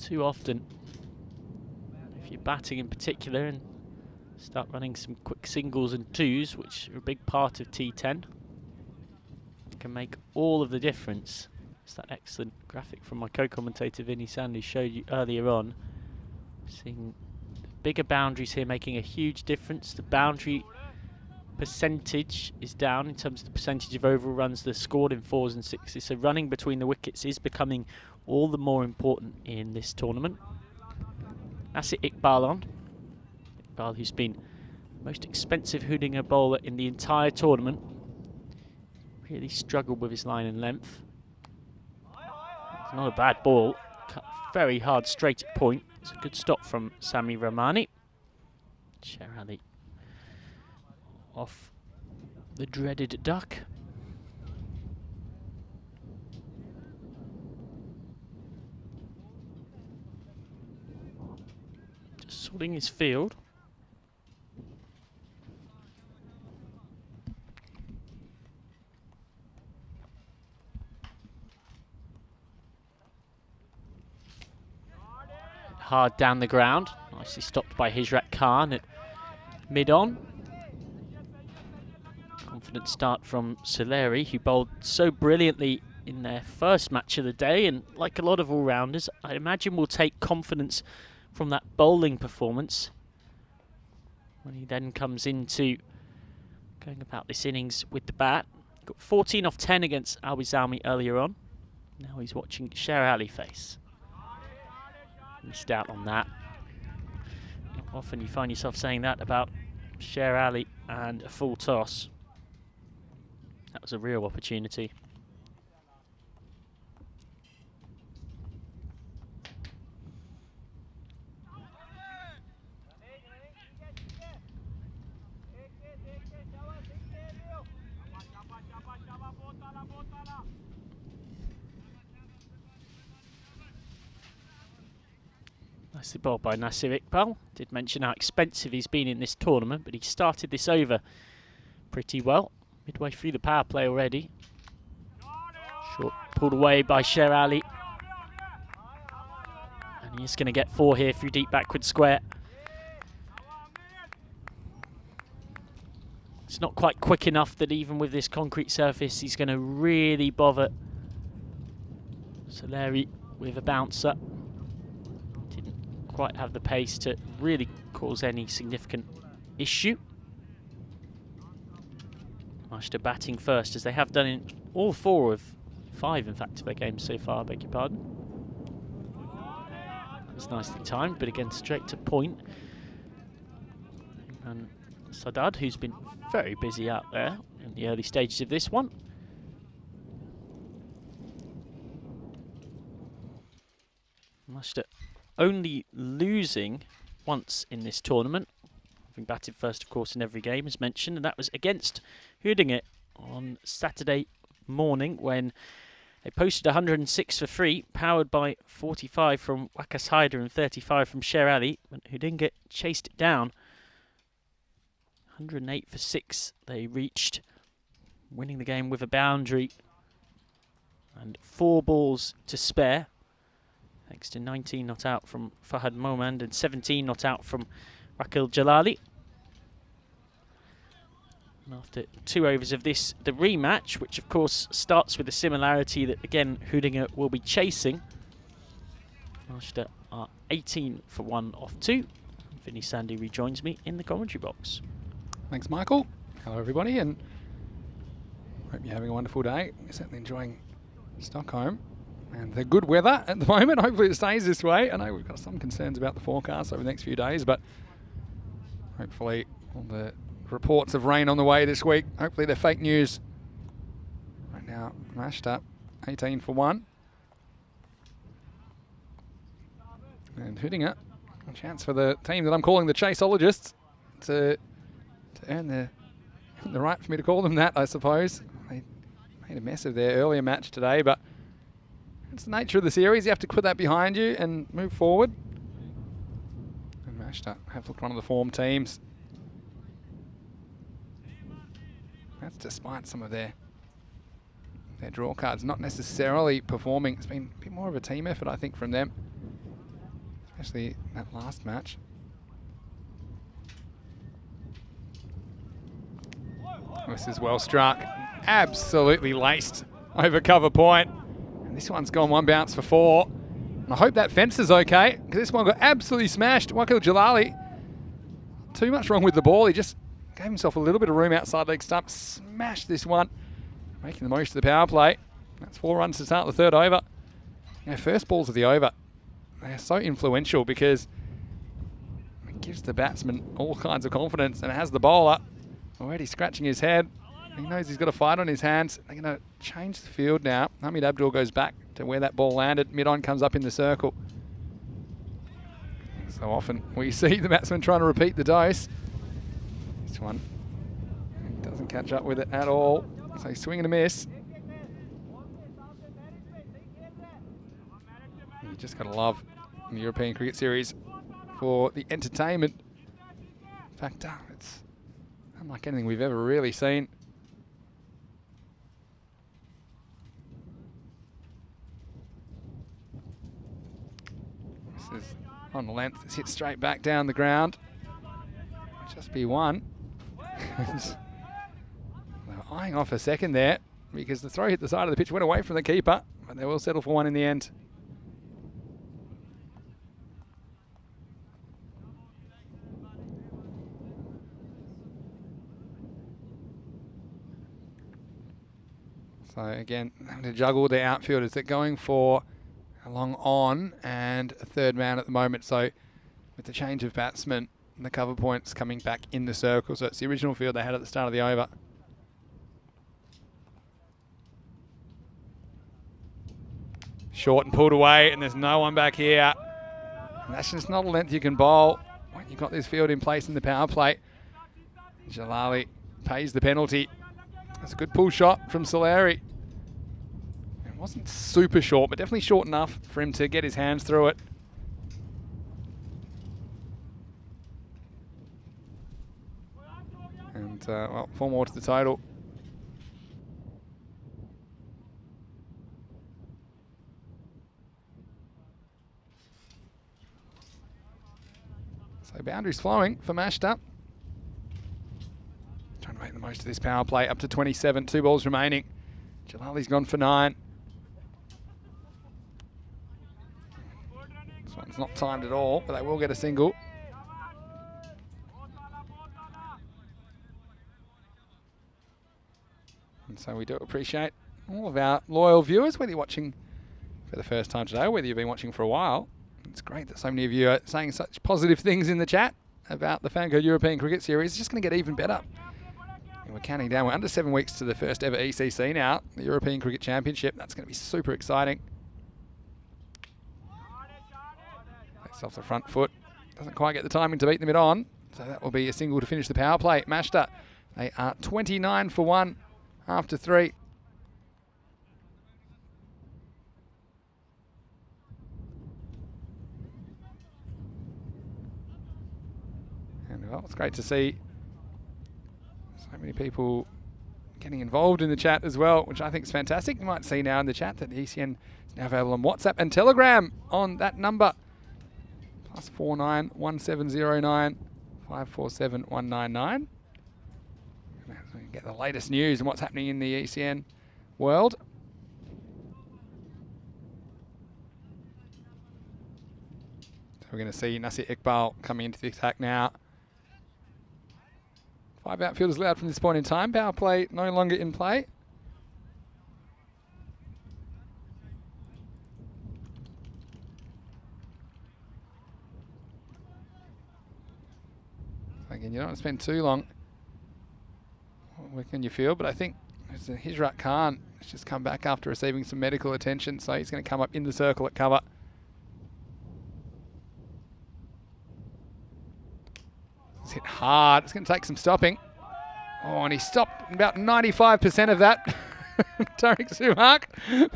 too often. If you're batting in particular and start running some quick singles and twos, which are a big part of T10, can make all of the difference. It's that excellent graphic from my co-commentator Vinny Sandy showed you earlier on. Seeing the bigger boundaries here making a huge difference. The boundary percentage is down in terms of the percentage of overall runs that are scored in 4s and 6s. So running between the wickets is becoming all the more important in this tournament. That's it, Iqbal on. Iqbal, who's been the most expensive Hoodinger bowler in the entire tournament. Really struggled with his line and length. It's not a bad ball. Cut very hard straight at point. It's a good stop from Sami Rahmani. Sherali off the dreaded duck. Just sorting his field. Hard down the ground. Nicely stopped by Hijrat Khan at mid-on. Confident start from Soleri, who bowled so brilliantly in their first match of the day, and like a lot of all-rounders, I imagine will take confidence from that bowling performance when he then comes into going about this innings with the bat. Got 14 off 10 against Albi Zalmi earlier on. Now he's watching Sher Ali face. Missed out on that. Not often you find yourself saying that about Sher Ali and a full toss. That was a real opportunity. Nicely bowled by Nasir Iqbal. Did mention how expensive he's been in this tournament, but he started this over pretty well. Midway through the power play already. Short pulled away by Sher Ali. And he's going to get 4 here through deep backward square. It's not quite quick enough that even with this concrete surface, he's going to really bother Soleri with a bouncer. Didn't quite have the pace to really cause any significant issue. Ashta batting first, as they have done in all 4 of 5, in fact, of their games so far, beg your pardon. That's nicely timed, but again, straight to point. And Sadad, who's been very busy out there in the early stages of this one. Ashta only losing once in this tournament. Having batted first, of course, in every game, as mentioned, and that was against Hudinge on Saturday morning when they posted 106 for free, powered by 45 from Wakas Haider and 35 from Sher Ali, but Hudinge chased it down. 108 for 6 they reached, winning the game with a boundary and 4 balls to spare, thanks to 19 not out from Fahad Momand and 17 not out from Rakil Jalali. And after 2 overs of this, the rematch, which of course starts with a similarity that again Hudinge will be chasing. Ashta are 18 for 1 off 2. Vinny Sandy rejoins me in the commentary box. Thanks, Michael. Hello, everybody, and hope you're having a wonderful day. We're certainly enjoying Stockholm and the good weather at the moment. Hopefully it stays this way. I know we've got some concerns about the forecast over the next few days, but hopefully all the reports of rain on the way this week, hopefully they're fake news. Right now, mashed up, 18 for 1. And Hudinge, a chance for the team that I'm calling the Chaseologists to earn the right for me to call them that, I suppose. They made a mess of their earlier match today, but it's the nature of the series. You have to put that behind you and move forward. And Ashta have looked one of the form teams. That's despite some of their draw cards not necessarily performing. It's been a bit more of a team effort, I think, from them, especially that last match. This is well struck, absolutely laced over cover point. And this one's gone 1 bounce for 4. And I hope that fence is okay, because this one got absolutely smashed. Wakil Jalali, too much wrong with the ball. He just gave himself a little bit of room outside leg stump, smashed this one, making the most of the power play. That's 4 runs to start the 3rd over. You know, first balls of the over, they're so influential because it gives the batsman all kinds of confidence, and it has the bowler already scratching his head. He knows he's got a fight on his hands. They're going to change the field now. Hamid Abdul goes back to where that ball landed. Mid-on comes up in the circle. So often we see the batsman trying to repeat the dose. This one doesn't catch up with it at all. So swing and a miss. You just got to love the European Cricket Series for the entertainment factor. It's unlike anything we've ever really seen. This is on the length. It's hit straight back down the ground. Just be one. They were eyeing off a second there because the throw hit the side of the pitch, went away from the keeper, but they will settle for one in the end. So again, having to juggle their outfielders. They're going for a long on and a third man at the moment. So with the change of batsmen, the cover points coming back in the circle. So it's the original field they had at the start of the over. Short and pulled away, and there's no one back here. And that's just not a length you can bowl when you've got this field in place in the power play. Jalali pays the penalty. That's a good pull shot from Solari. It wasn't super short, but definitely short enough for him to get his hands through it. And, well, 4 more to the total. So boundaries flowing for Mashta. Trying to make the most of this power play. Up to 27, 2 balls remaining. Jalali's gone for 9. This one's not timed at all, but they will get a single. And so we do appreciate all of our loyal viewers, whether you're watching for the first time today or whether you've been watching for a while. It's great that so many of you are saying such positive things in the chat about the FanCode European Cricket Series. It's just going to get even better. And we're counting down. We're under 7 weeks to the first ever ECC now, the European Cricket Championship. That's going to be super exciting. Takes off the front foot. Doesn't quite get the timing to beat the mid-on. So that will be a single to finish the power play. Mashta, they are 29 for 1 after 3. And well, it's great to see so many people getting involved in the chat as well, which I think is fantastic. You might see now in the chat that the ECN is now available on WhatsApp and Telegram on that number. +49 1709 547 199. We can get the latest news and what's happening in the ECN world. So we're going to see Nasir Iqbal coming into the attack now. 5 outfielders allowed from this point in time. Power play no longer in play. Again, you don't want to spend too long working your field, but I think it's Hijrat Khan has just come back after receiving some medical attention, so he's going to come up in the circle at cover. It's hit hard. It's going to take some stopping. Oh, and he stopped about 95% of that. Tariq Suhak.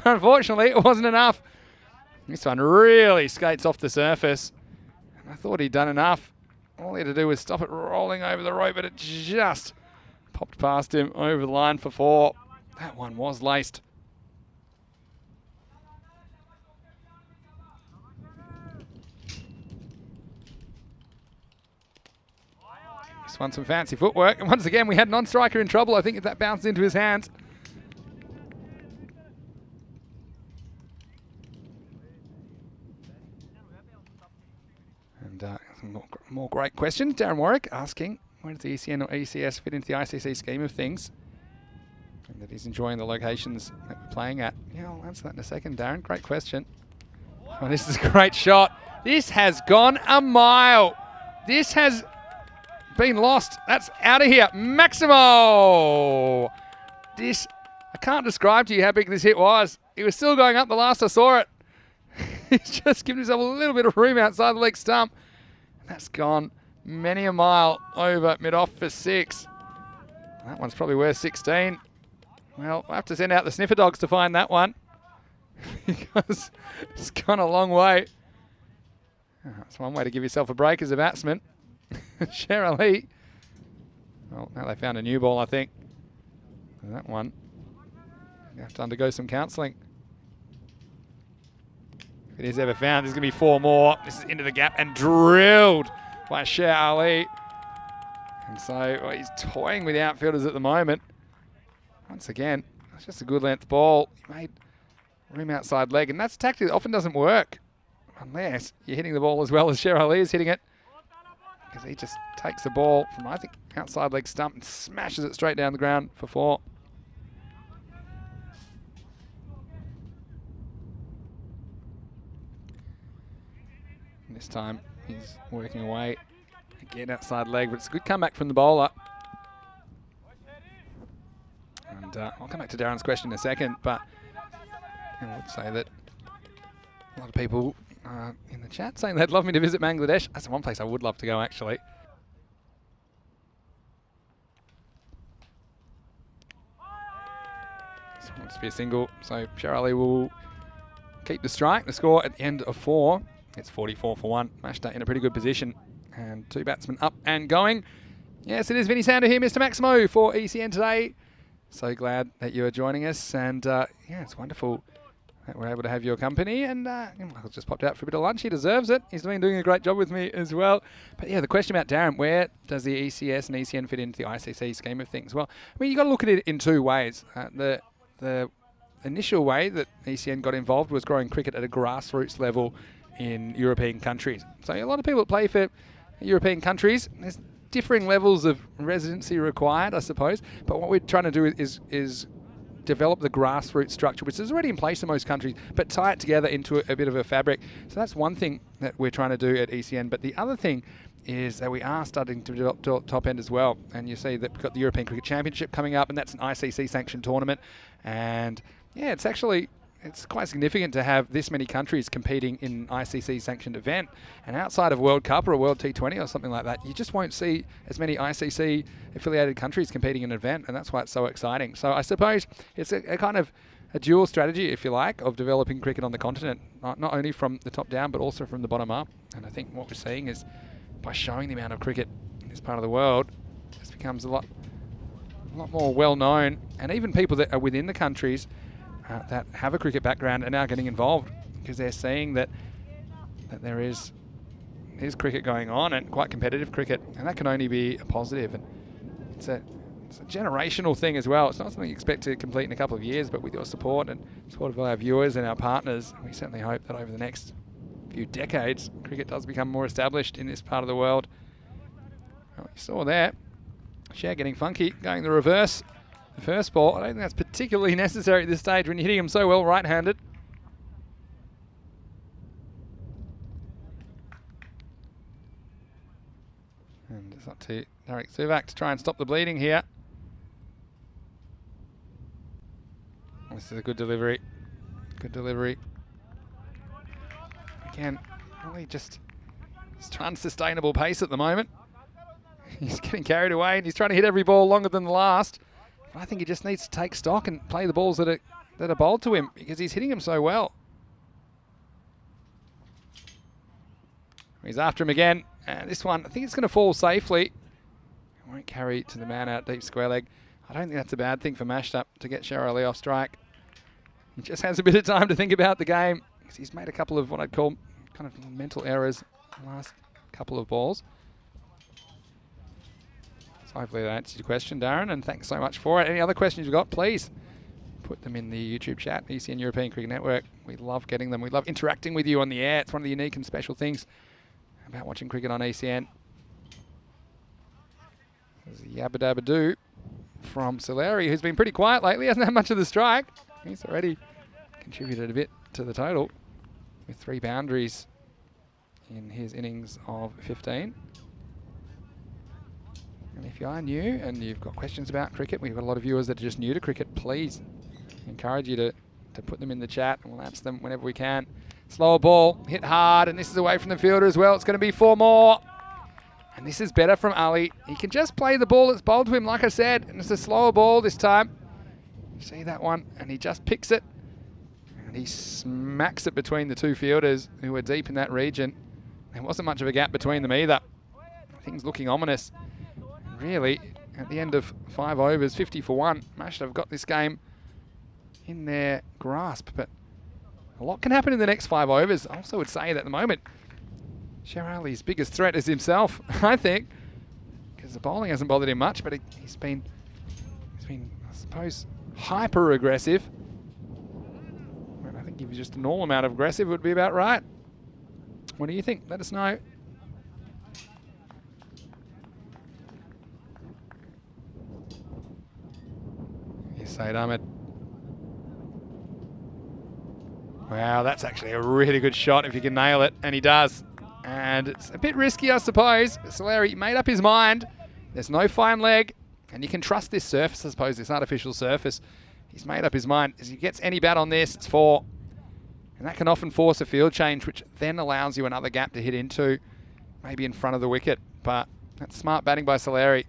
Unfortunately, it wasn't enough. This one really skates off the surface. And I thought he'd done enough. All he had to do was stop it rolling over the rope, but it just popped past him over the line for 4. That one was laced. This one's some fancy footwork. And once again, we had non-striker in trouble. I think that bounced into his hands. And some more great questions. Darren Warwick asking, where does the ECN or ECS fit into the ICC scheme of things? And that he's enjoying the locations that we're playing at. Yeah, I'll answer that in a second, Darren. Great question. Oh, this is a great shot. This has gone a mile. This has been lost. That's out of here. Maximo! This, I can't describe to you how big this hit was. He was still going up the last I saw it. He's just given himself a little bit of room outside the leg stump. That's gone many a mile over mid-off for 6. That one's probably worth 16. Well, we'll have to send out the sniffer dogs to find that one because it's gone a long way. That's one way to give yourself a break as a batsman. Cheryl Lee. Well, now they found a new ball, I think. That one, you have to undergo some counselling. If it is ever found, there's going to be 4 more. This is into the gap and drilled by Sher Ali. And so he's toying with the outfielders at the moment. Once again, it's just a good length ball. He made room outside leg, and that's a tactic that often doesn't work unless you're hitting the ball as well as Sher Ali is hitting it. Because he just takes the ball from, I think, outside leg stump and smashes it straight down the ground for 4. And this time he's working away again outside leg, but it's a good comeback from the bowler. And I'll come back to Darren's question in a second, but I would say that a lot of people in the chat saying they'd love me to visit Bangladesh. That's the one place I would love to go, actually. This one wants to be a single, so Sher Ali will keep the strike. The score at the end of 4. It's 44 for 1. Mashta in a pretty good position. And 2 batsmen up and going. Yes, it is Vinny Sander here, Mr. Maximo, for ECN today. So glad that you are joining us. And yeah, it's wonderful that we're able to have your company. And Michael just popped out for a bit of lunch. He deserves it. He's been doing a great job with me as well. But yeah, the question about Darren, where does the ECS and ECN fit into the ICC scheme of things? Well, I mean, you've got to look at it in 2 ways. The initial way that ECN got involved was growing cricket at a grassroots level in European countries. So a lot of people that play for European countries, there's differing levels of residency required, I suppose. But what we're trying to do is develop the grassroots structure, which is already in place in most countries, but tie it together into a bit of a fabric. So that's one thing that we're trying to do at ECN. But the other thing is that we are starting to develop top end as well. And you see that we've got the European Cricket Championship coming up, and that's an ICC sanctioned tournament. And yeah, it's quite significant to have this many countries competing in an ICC sanctioned event. And outside of World Cup or a World T20 or something like that, you just won't see as many ICC affiliated countries competing in an event, and that's why it's so exciting. So I suppose it's a kind of a dual strategy, if you like, of developing cricket on the continent, not only from the top down, but also from the bottom up. And I think what we're seeing is by showing the amount of cricket in this part of the world, it becomes a lot more well known, and even people that are within the countries that have a cricket background are now getting involved because they're seeing that there is cricket going on, and quite competitive cricket, and that can only be a positive. And it's a generational thing as well. It's not something you expect to complete in a couple of years, but with your support and support of our viewers and our partners, we certainly hope that over the next few decades, cricket does become more established in this part of the world. Well, you saw there, Cher getting funky, going the reverse. The first ball, I don't think that's particularly necessary at this stage when you're hitting him so well right-handed. And it's up to Derek Suvak to try and stop the bleeding here. This is a good delivery. Good delivery. Again, really just unsustainable pace at the moment. He's getting carried away and he's trying to hit every ball longer than the last. But I think he just needs to take stock and play the balls that are bowled to him because he's hitting them so well. He's after him again. And this one, I think it's going to fall safely. It won't carry to the man out deep square leg. I don't think that's a bad thing for Mashed Up to get Sher Ali off strike. He just has a bit of time to think about the game because he's made a couple of what I'd call kind of mental errors in the last couple of balls. So hopefully that answers your question, Darren, and thanks so much for it. Any other questions you've got, please put them in the YouTube chat, ECN European Cricket Network. We love getting them. We love interacting with you on the air. It's one of the unique and special things about watching cricket on ECN. There's a Yabba Dabba Doo from Soleri, who's been pretty quiet lately. Hasn't had much of the strike. He's already contributed a bit to the total with 3 boundaries in his innings of 15. And if you are new and you've got questions about cricket, we've got a lot of viewers that are just new to cricket, please encourage you to put them in the chat and we'll answer them whenever we can. Slower ball, hit hard, and this is away from the fielder as well. It's going to be 4 more. And this is better from Ali. He can just play the ball that's bowled to him, like I said, and it's a slower ball this time. See that one? And he just picks it. And he smacks it between the two fielders who are deep in that region. There wasn't much of a gap between them either. Things looking ominous. And really, at the end of 5 overs, 50 for 1, managed to have got this game in their grasp. But a lot can happen in the next 5 overs. I also would say that at the moment, Sher Ali's biggest threat is himself, I think, because the bowling hasn't bothered him much, but he's been, I suppose, hyper aggressive. And I think if he's just a normal amount of aggressive, it would be about right. What do you think? Let us know. Here's Saeed Ahmed. Wow, that's actually a really good shot if you can nail it, and he does. And it's a bit risky, I suppose. Solari made up his mind. There's no fine leg, and you can trust this surface, I suppose, this artificial surface. He's made up his mind. As he gets any bat on this, it's 4. And that can often force a field change, which then allows you another gap to hit into, maybe in front of the wicket. But that's smart batting by Solari.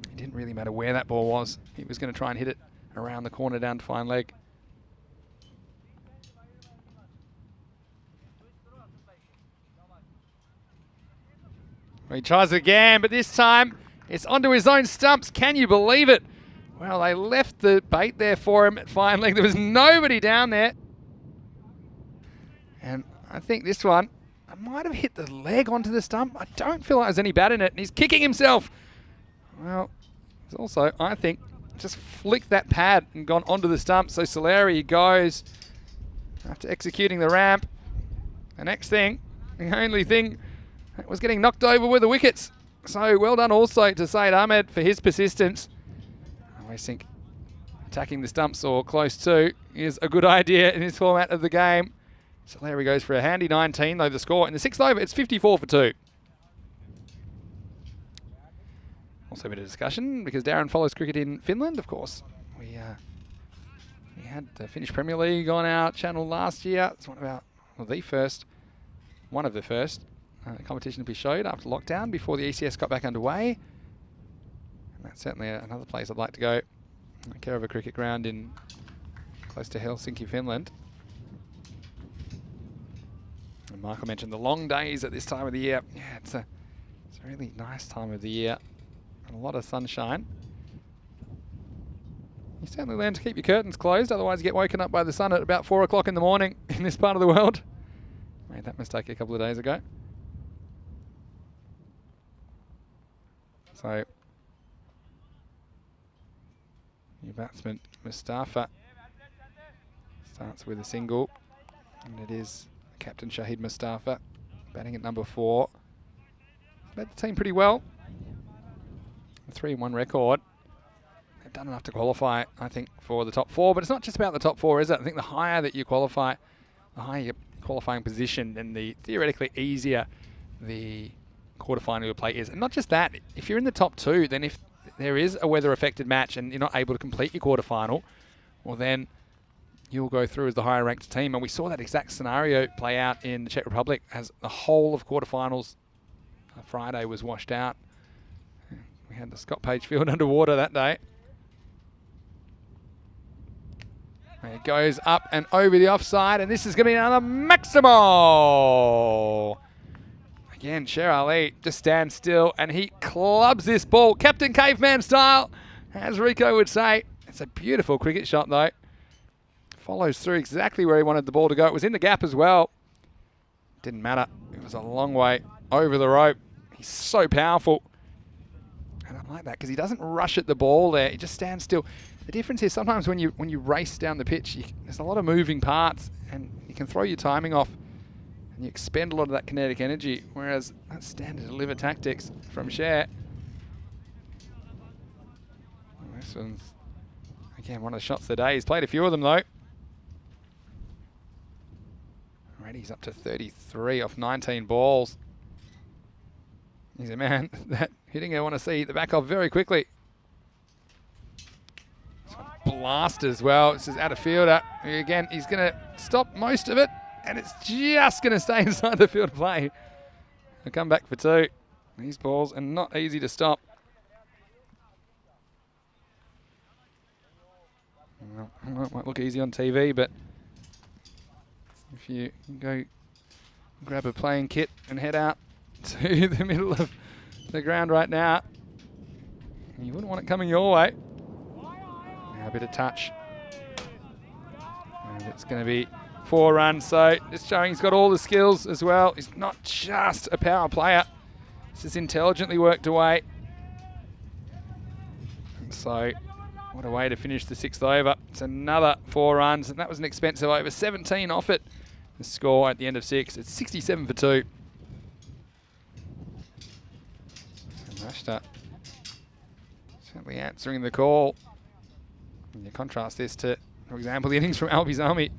It didn't really matter where that ball was. He was going to try and hit it around the corner down to fine leg. He tries again, but this time it's onto his own stumps. Can you believe it? Well, they left the bait there for him at fine leg. There was nobody down there. And I think this one, I might have hit the leg onto the stump. I don't feel like there's any bat in it, and he's kicking himself. Well, he's also, I think, just flicked that pad and gone onto the stump. So Solari goes after executing the ramp. The next thing, the only thing, was getting knocked over with the wickets. So well done also to Saeed Ahmed for his persistence. I always think attacking the stumps or close to is a good idea in this format of the game. So Larry goes for a handy 19, though the score in the 6th over, it's 54 for 2. Also a bit of discussion because Darren follows cricket in Finland, of course. We had the Finnish Premier League on our channel last year. It's one of our, well, one of the first competition to be showed after lockdown before the ECS got back underway. And that's certainly another place I'd like to go. I care of a cricket ground in close to Helsinki, Finland. And Michael mentioned the long days at this time of the year. Yeah, it's a really nice time of the year. And a lot of sunshine. You certainly learn to keep your curtains closed, otherwise you get woken up by the sun at about 4 o'clock in the morning in this part of the world. Made that mistake a couple of days ago. So, your batsman Mustafa starts with a single, and it is Captain Shahid Mustafa batting at number 4. Led the team pretty well. A 3-1 record. They've done enough to qualify, I think, for the top 4, but it's not just about the top 4, is it? I think the higher that you qualify, the higher your qualifying position, and the theoretically easier the quarterfinal you play is. And not just that, if you're in the top 2, then if there is a weather affected match and you're not able to complete your quarterfinal, well then you'll go through as the higher ranked team. And we saw that exact scenario play out in the Czech Republic as the whole of quarterfinals Friday was washed out. We had the Scott Page field underwater that day. And it goes up and over the offside, and this is going to be another Maximal. Again, Sher Ali just stands still, and he clubs this ball, Captain Caveman style, as Rico would say. It's a beautiful cricket shot, though. Follows through exactly where he wanted the ball to go. It was in the gap as well. Didn't matter. It was a long way over the rope. He's so powerful. And I like that because he doesn't rush at the ball there. He just stands still. The difference is sometimes when you race down the pitch, there's a lot of moving parts, and you can throw your timing off. And you expend a lot of that kinetic energy, whereas that's standard deliver tactics from Sher. This one's, again, one of the shots of the day. He's played a few of them, though. Already he's up to 33 off 19 balls. He's a man that hitting I want to see the back of very quickly. Blast as well. This is out of fielder. Again, he's going to stop most of it. And it's just going to stay inside the field of play. A comeback for 2. These balls are not easy to stop. Well, it might look easy on TV, but if you go grab a playing kit and head out to the middle of the ground right now, you wouldn't want it coming your way. Now a bit of touch. And it's going to be 4 runs, so just showing he's got all the skills as well. He's not just a power player. This is intelligently worked away. And so what a way to finish the 6th over. It's another 4 runs, and that was an expensive over. 17 off it. The score at the end of 6, it's 67 for 2. Mashta certainly answering the call. And you contrast this to, for example, the innings from Albizami.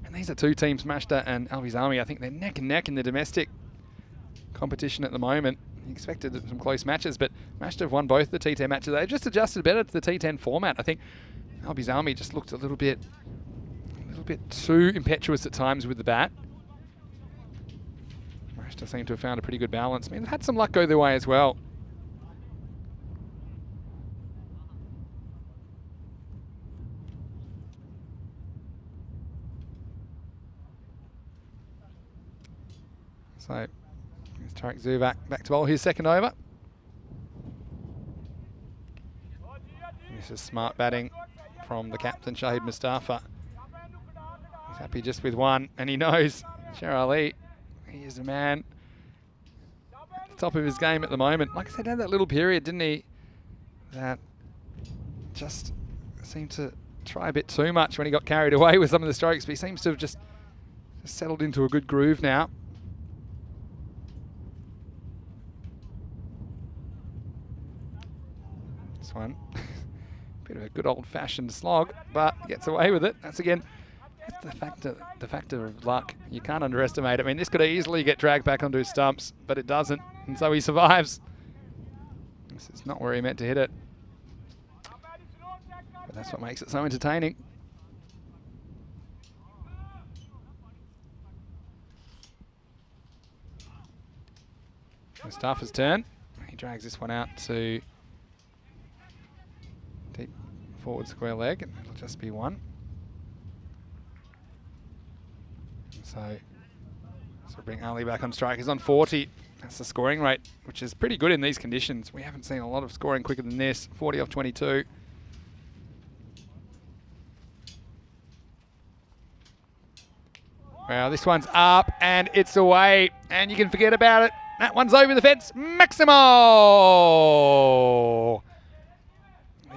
And these are 2 teams, Mashta and Albizami. I think they're neck and neck in the domestic competition at the moment. You expected some close matches, but Mashta have won both the T10 matches. They've just adjusted better to the T10 format. I think Albizami just looked a little bit too impetuous at times with the bat. Mashta seem to have found a pretty good balance. I mean, they've had some luck go their way as well. So, here's Tarek Zubak back to bowl his 2nd over. This is smart batting from the captain, Shahid Mustafa. He's happy just with 1, and he knows Sher Ali, he is a man at the top of his game at the moment. Like I said, he had that little period, didn't he, that just seemed to try a bit too much when he got carried away with some of the strokes, but he seems to have just settled into a good groove now. This one, bit of a good old-fashioned slog, but gets away with it. That's again, that's the factor of luck. You can't underestimate it. I mean, this could easily get dragged back onto his stumps, but it doesn't, and so he survives. This is not where he meant to hit it, but that's what makes it so entertaining. Mustafa's turn. He drags this one out to deep forward square leg, and it'll just be 1. So bring Ali back on strike. He's on 40. That's the scoring rate, which is pretty good in these conditions. We haven't seen a lot of scoring quicker than this. 40 off 22. Well, this one's up and it's away, and you can forget about it. That one's over the fence. Maximo!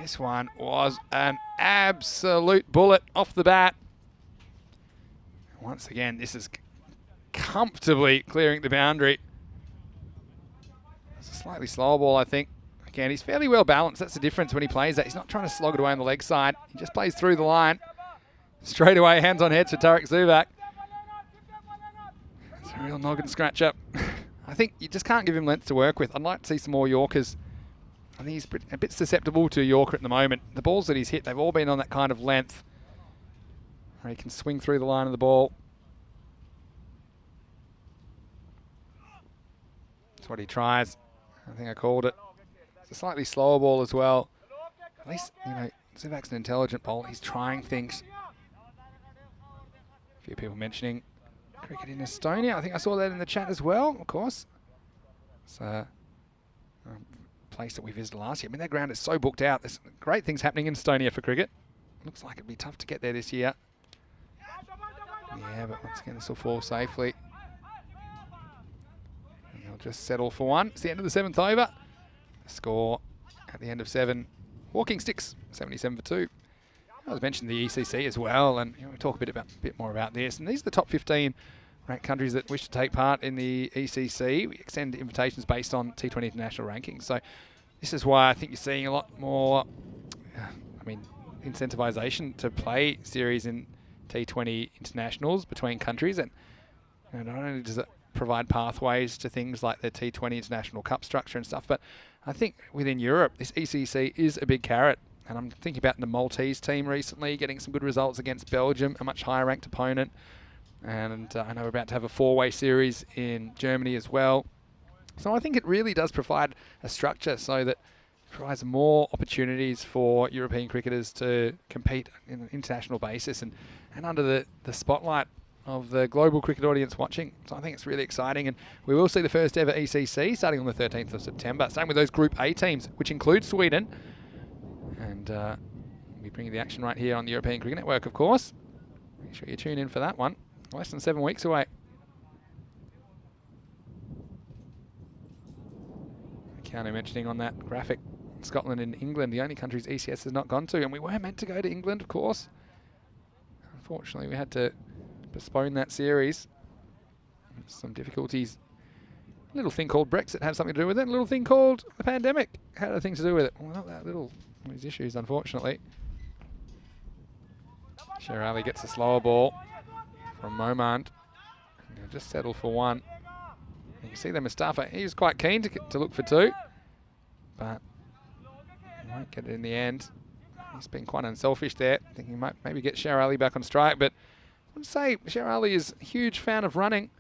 This one was an absolute bullet off the bat. Once again, this is comfortably clearing the boundary. It's a slightly slower ball, I think. Again, he's fairly well balanced. That's the difference when he plays that. He's not trying to slog it away on the leg side. He just plays through the line. Straight away, hands on heads for Tarek Zubak. It's a real noggin scratcher. I think you just can't give him length to work with. I'd like to see some more Yorkers. I think he's a bit susceptible to a Yorker at the moment. The balls that he's hit, they've all been on that kind of length where he can swing through the line of the ball. That's what he tries. I think I called it. It's a slightly slower ball as well. At least, you know, Zubak's an intelligent bowler. He's trying things. A few people mentioning cricket in Estonia. I think I saw that in the chat as well, of course. It's a place that we visited last year. I mean, that ground is so booked out. There's great things happening in Estonia for cricket. Looks like it'd be tough to get there this year. Yeah, but once again, this will fall safely. And they'll just settle for 1. It's the end of the 7th over. The score at the end of 7. Walking sticks, 77 for 2. I was mentioning the ECC as well, and we'll talk a bit more about this. And these are the top 15 ranked countries that wish to take part in the ECC. We extend invitations based on T20 international rankings. So this is why I think you're seeing a lot more, incentivization to play series in T20 internationals between countries. And not only does it provide pathways to things like the T20 international cup structure and stuff, but I think within Europe, this ECC is a big carrot. And I'm thinking about the Maltese team recently getting some good results against Belgium, a much higher ranked opponent. And I know we're about to have a 4-way series in Germany as well. So I think it really does provide a structure so that it provides more opportunities for European cricketers to compete on an international basis and under the spotlight of the global cricket audience watching. So I think it's really exciting, and we will see the first ever ECC starting on the 13th of September. Same with those Group A teams, which include Sweden. And we'll be bringing the action right here on the European Cricket Network, of course. Make sure you tune in for that one. Less than 7 weeks away. Keanu mentioning on that graphic, Scotland and England, the only countries ECS has not gone to. And we were meant to go to England, of course. Unfortunately, we had to postpone that series. Some difficulties. A little thing called Brexit had something to do with it. A little thing called the pandemic had a thing to do with it. Well, not that little. These issues, unfortunately. Sher Ali gets a slower ball from Momand. He'll just settle for one. You can see that Mustafa, he was quite keen to look for two, but he won't get it in the end. He's been quite unselfish there, thinking he might maybe get Sher Ali back on strike, but I would say Sher Ali is a huge fan of running.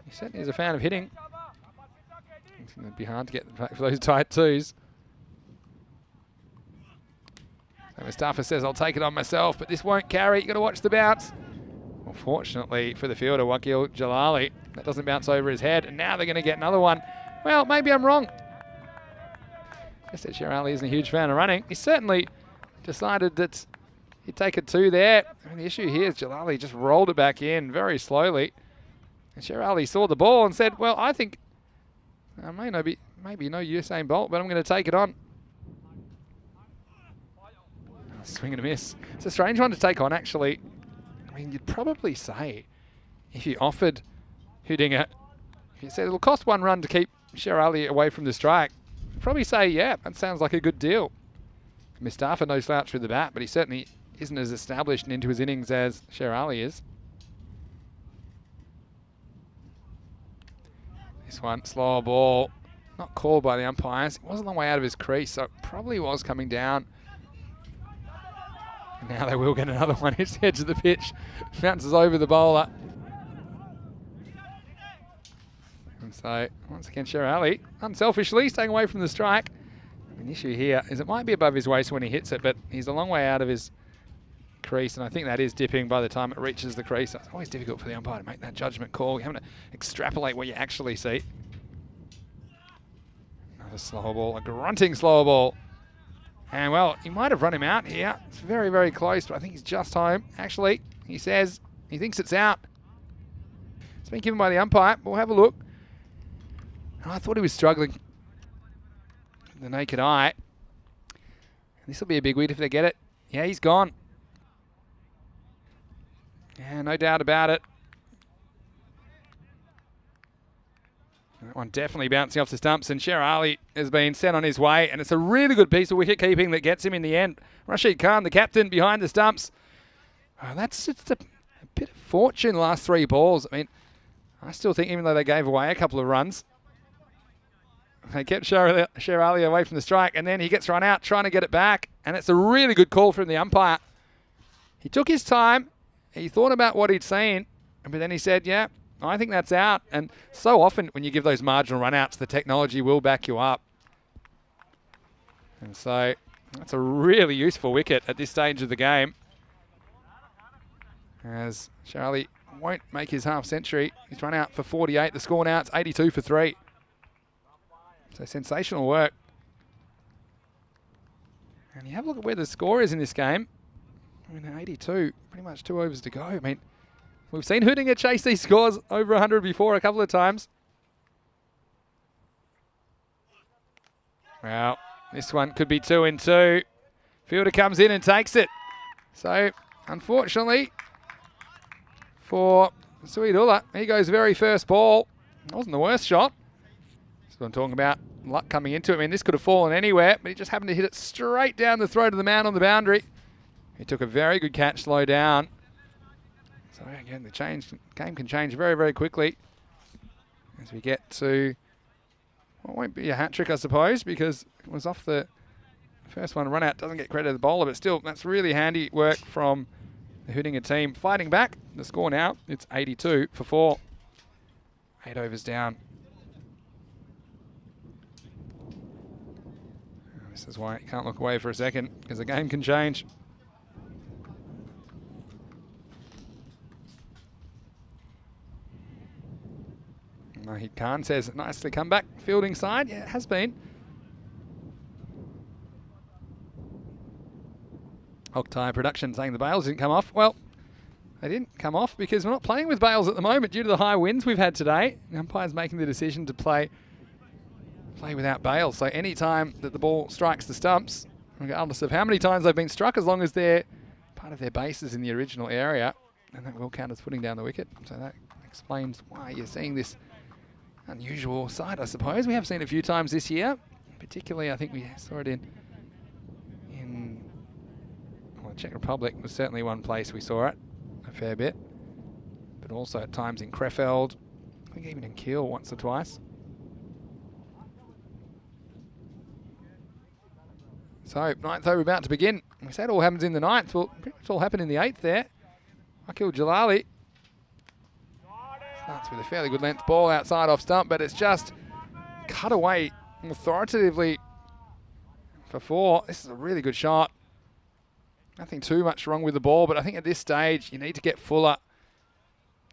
He certainly is a fan of hitting. It's going to be hard to get back for those tight twos. So Mustafa says, I'll take it on myself, but this won't carry. You've got to watch the bounce. Unfortunately for the fielder, Wakil Jalali, that doesn't bounce over his head, and now they're going to get another one. Well, maybe I'm wrong. I said Sher Ali isn't a huge fan of running. He certainly decided that he'd take a two there. And the issue here is Jalali just rolled it back in very slowly. And Sher Ali saw the ball and said, well, I think I may not be, maybe no Usain Bolt, but I'm going to take it on. Swing and a miss. It's a strange one to take on, actually. I mean, you'd probably say if you offered Hudinger, if you said it'll cost one run to keep Sher Ali away from the strike, you'd probably say, yeah, that sounds like a good deal. Mustafa no slouch with the bat, but he certainly isn't as established and into his innings as Sher Ali is. This one, slower ball, not called by the umpires. It wasn't the way out of his crease, so it probably was coming down. Now they will get another one. Hits the edge of the pitch. Bounces over the bowler. And so, once again, Sher Ali, unselfishly, staying away from the strike. The issue here is it might be above his waist when he hits it, but he's a long way out of his crease, and I think that is dipping by the time it reaches the crease. So it's always difficult for the umpire to make that judgment call. You're having to extrapolate what you actually see. Another slower ball, a grunting slower ball. And, well, he might have run him out here. It's very, very close, but I think he's just home. Actually, he says he thinks it's out. It's been given by the umpire. We'll have a look. And I thought he was struggling with the naked eye. This will be a big win if they get it. Yeah, he's gone. Yeah, no doubt about it. That one definitely bouncing off the stumps, and Sher Ali has been sent on his way, and it's a really good piece of wicket keeping that gets him in the end. Rashid Khan, the captain, behind the stumps. Oh, that's just a bit of fortune the last three balls. I mean, I still think even though they gave away a couple of runs, they kept Sher Ali away from the strike, and then he gets run out trying to get it back, and it's a really good call from the umpire. He took his time, he thought about what he'd seen, but then he said, yeah, I think that's out. And so often when you give those marginal run-outs, the technology will back you up. And so that's a really useful wicket at this stage of the game, as Sher Ali won't make his half century. He's run out for 48. The score now, it's 82 for 3. So sensational work. And you have a look at where the score is in this game. I mean, 82, pretty much 2 overs to go. I mean, we've seen Hudinger chase these scores over 100 before a couple of times. Well, this one could be 2 and 2. Fielder comes in and takes it. So, unfortunately, for Suidullah, he goes very first ball. It wasn't the worst shot. That's what I'm talking about, luck coming into it. I mean, this could have fallen anywhere, but he just happened to hit it straight down the throat of the man on the boundary. He took a very good catch, slow down. So again, the game can change very, very quickly as we get to, well, it won't be a hat-trick, I suppose, because it was off the first one run out. Doesn't get credit to the bowler, but still, that's really handy work from the Hudinger team. Fighting back, the score now, it's 82 for 4. 8 overs down. This is why you can't look away for a second, because the game can change. Nahid Khan says, nicely come back, fielding side. Yeah, it has been. Octai Production saying the bails didn't come off. Well, they didn't come off because we're not playing with bails at the moment due to the high winds we've had today. The umpire's making the decision to play without bails. So any time that the ball strikes the stumps, regardless of how many times they've been struck, as long as they're part of their bases in the original area, and that will count as putting down the wicket. So that explains why you're seeing this unusual side, I suppose. We have seen it a few times this year. Particularly, I think we saw it in well, the Czech Republic was certainly one place we saw it a fair bit. But also at times in Krefeld. I think even in Kiel once or twice. So, ninth over about to begin. We said it all happens in the ninth. Well, pretty much all happened in the eighth there. Akil Jalali starts with a fairly good length ball outside off stump, but it's just cut away authoritatively for 4. This is a really good shot. Nothing too much wrong with the ball, but I think at this stage you need to get fuller.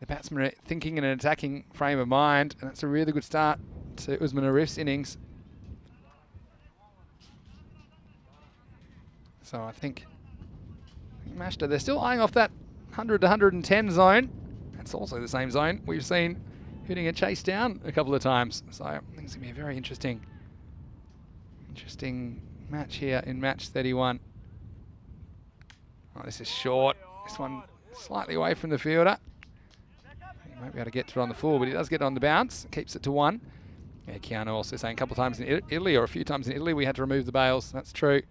The batsmen are thinking in an attacking frame of mind, and that's a really good start to Usman Arif's innings. So I think Mashta, they're still eyeing off that 100 to 110 zone. That's also the same zone we've seen hitting a chase down a couple of times. So I think it's going to be a very interesting match here in match 31. Oh, this is short. This one slightly away from the fielder. He won't be able to get to it on the full, but he does get on the bounce. Keeps it to 1. Yeah, Keanu also saying a couple of times in Italy, or a few times in Italy, we had to remove the bails. That's true.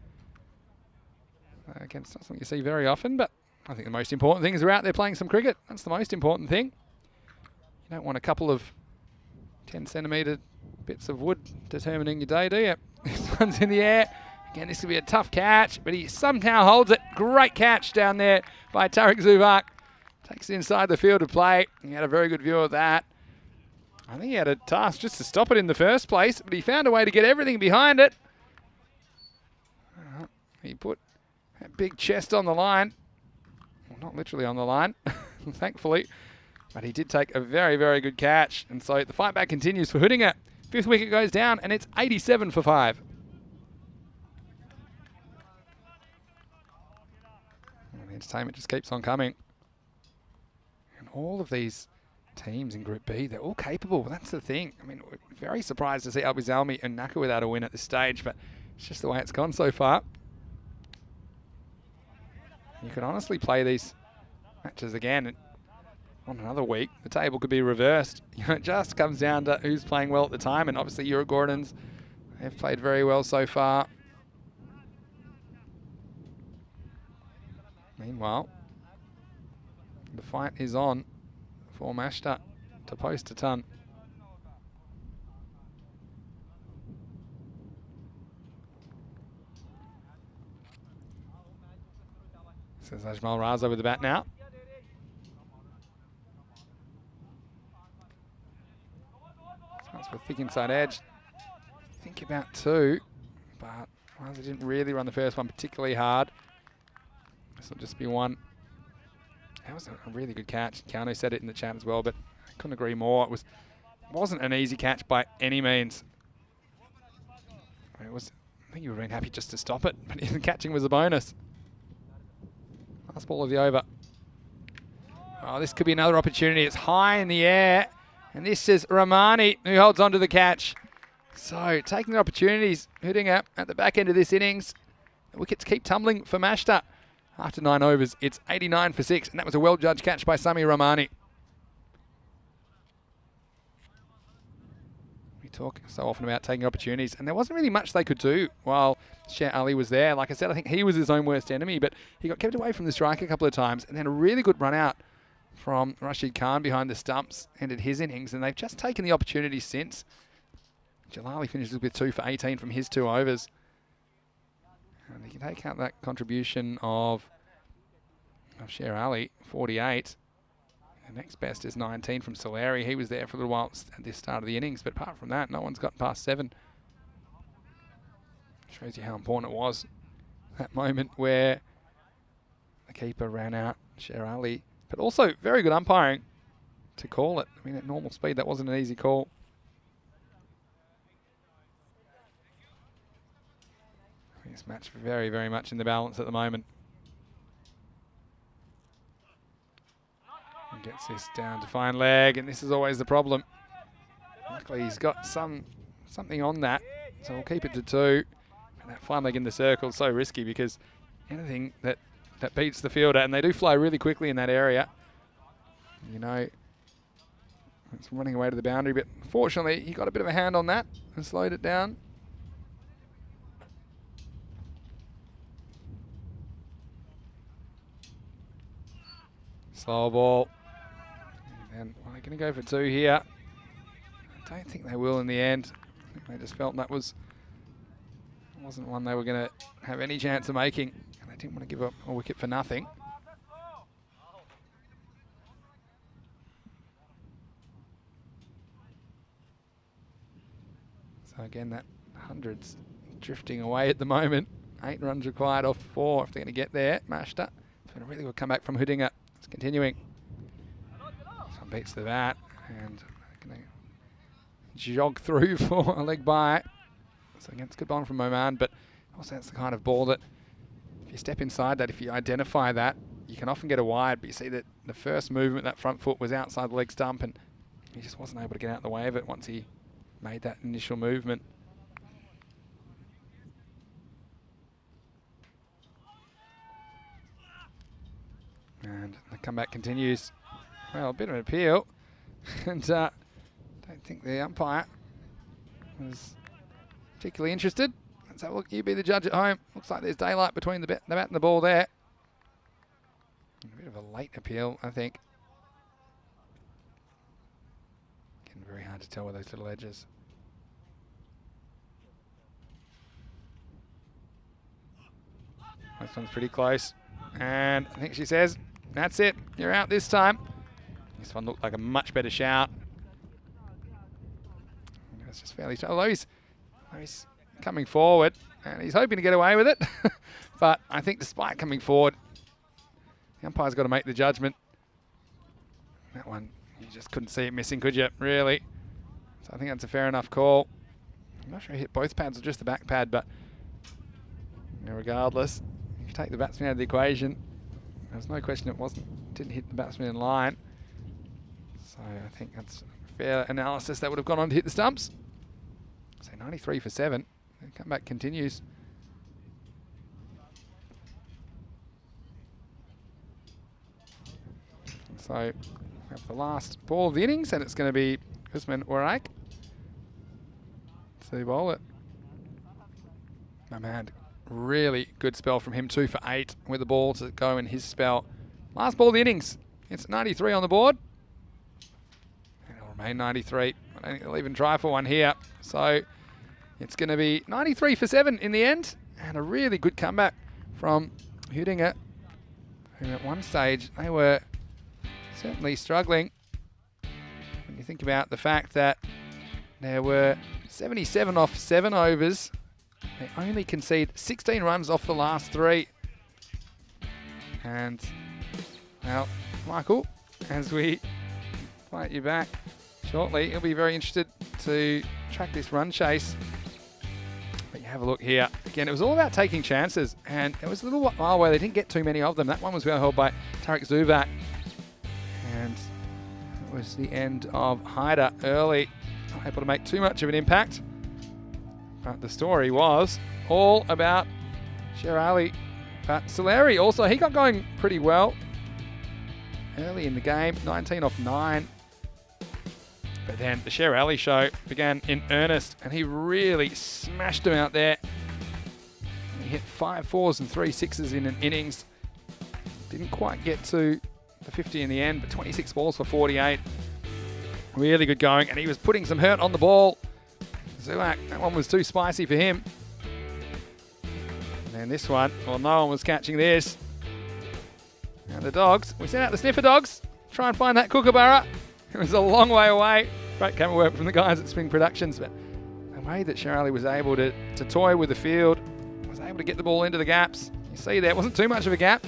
Again, it's not something you see very often, but I think the most important thing is we're out there playing some cricket. That's the most important thing. You don't want a couple of 10 centimetre bits of wood determining your day, do you? This one's in the air. Again, this could be a tough catch, but he somehow holds it. Great catch down there by Tariq Zuvak. Takes it inside the field of play. He had a very good view of that. I think he had a task just to stop it in the first place, but he found a way to get everything behind it. He put that big chest on the line. Well, not literally on the line, thankfully. But he did take a very, very good catch. And so the fight back continues for Hudinga. 5th wicket goes down, and it's 87 for 5. And the entertainment just keeps on coming. And all of these teams in Group B, they're all capable. That's the thing. I mean, we're very surprised to see Albi Zalmi and Naka without a win at this stage, but it's just the way it's gone so far. You could honestly play these matches again on another week. The table could be reversed. You know, it just comes down to who's playing well at the time, and obviously Eurogordons, they've played very well so far. Meanwhile, the fight is on for Mashta to post a ton. Says Ajmal Raza with the bat now. Starts with thick inside edge. Think about 2, but Raza didn't really run the first one particularly hard. This will just be 1. That was a really good catch. Keanu said it in the chat as well, but I couldn't agree more. It wasn't an easy catch by any means. I think you would have been happy just to stop it, but even catching was a bonus. Last ball of the over. Oh, this could be another opportunity. It's high in the air. And this is Ramani who holds on to the catch. So, taking the opportunities, hitting out at the back end of this innings. The wickets keep tumbling for Mashta. After 9 overs, it's 89 for 6. And that was a well-judged catch by Sami Ramani. We talk so often about taking opportunities, and there wasn't really much they could do while Sher Ali was there. Like I said, I think he was his own worst enemy, but he got kept away from the strike a couple of times, and then a really good run out from Rashid Khan behind the stumps ended his innings, and they've just taken the opportunity since. Jalali finishes with 2 for 18 from his 2 overs. And you can take out that contribution of Sher Ali, 48. The next best is 19 from Solari. He was there for a little while at the start of the innings, but apart from that, no one's got past 7. Shows you how important it was. That moment where the keeper ran out, Sher Ali. But also very good umpiring to call it. I mean, at normal speed, that wasn't an easy call. This match very, very much in the balance at the moment. And gets this down to fine leg, and this is always the problem. Luckily, he's got something on that, so we'll keep it to 2. And that fine leg in the circle is so risky because anything that beats the fielder, and they do fly really quickly in that area, you know, it's running away to the boundary, but fortunately, he got a bit of a hand on that and slowed it down. Slow ball. And we're going to go for 2 here. I don't think they will in the end. I think they just felt that wasn't one they were going to have any chance of making. And they didn't want to give up a wicket for nothing. So again, that 100's drifting away at the moment. 8 runs required off 4 if they're going to get there. Mashta. It's been a really good comeback from Hudinger. It's continuing. This one beats the bat and going to jog through for a leg by. So again, it's good ball from Oman, but also that's the kind of ball that if you step inside that, if you identify that, you can often get a wide, but you see that the first movement, that front foot was outside the leg stump and he just wasn't able to get out of the way of it once he made that initial movement. And the comeback continues. Well, a bit of an appeal. And don't think the umpire was particularly interested. Let's have a look. You be the judge at home. Looks like there's daylight between the bat and the ball there. A bit of a late appeal, I think. Getting very hard to tell with those little edges. This one's pretty close. And I think she says, that's it. You're out this time. This one looked like a much better shout. It's just fairly, although he's coming forward and he's hoping to get away with it. But I think despite coming forward, the umpire's got to make the judgment. That one, you just couldn't see it missing, could you? Really? So I think that's a fair enough call. I'm not sure he hit both pads or just the back pad, but regardless, if you take the batsman out of the equation, there's no question didn't hit the batsman in line. So I think that's fair analysis. That would have gone on to hit the stumps. So 93 for 7. The comeback continues. So we have the last ball of the innings, and it's going to be Usman Waraik to bowl it. My man, really good spell from him. 2 for 8 with the ball to go in his spell. Last ball of the innings. It's 93 on the board. And it'll remain 93. I don't think they'll even try for one here. So it's going to be 93 for 7 in the end. And a really good comeback from Hudinger, who at one stage they were certainly struggling. When you think about the fact that there were 77 off 7 overs. They only concede 16 runs off the last 3. And, well, Michael, as we fight you back shortly, you'll be very interested to track this run chase. But you have a look here. Again, it was all about taking chances. And there was a little while where they didn't get too many of them. That one was well held by Tariq Zubak. And it was the end of Haider early. Not able to make too much of an impact. But the story was all about Sher Ali. But Soleri also, he got going pretty well early in the game, 19 off 9. But then the Sher Ali show began in earnest, and he really smashed him out there. He hit 5 4s and 3 6s in an innings. Didn't quite get to the 50 in the end, but 26 balls for 48. Really good going, and he was putting some hurt on the ball. Zulak, that one was too spicy for him. And then this one, well, no one was catching this. And the dogs, we sent out the sniffer dogs, try and find that kookaburra. It was a long way away. Great camera work from the guys at Spring Productions, but they the way that Shirley was able to toy with the field, was able to get the ball into the gaps. You see there wasn't too much of a gap.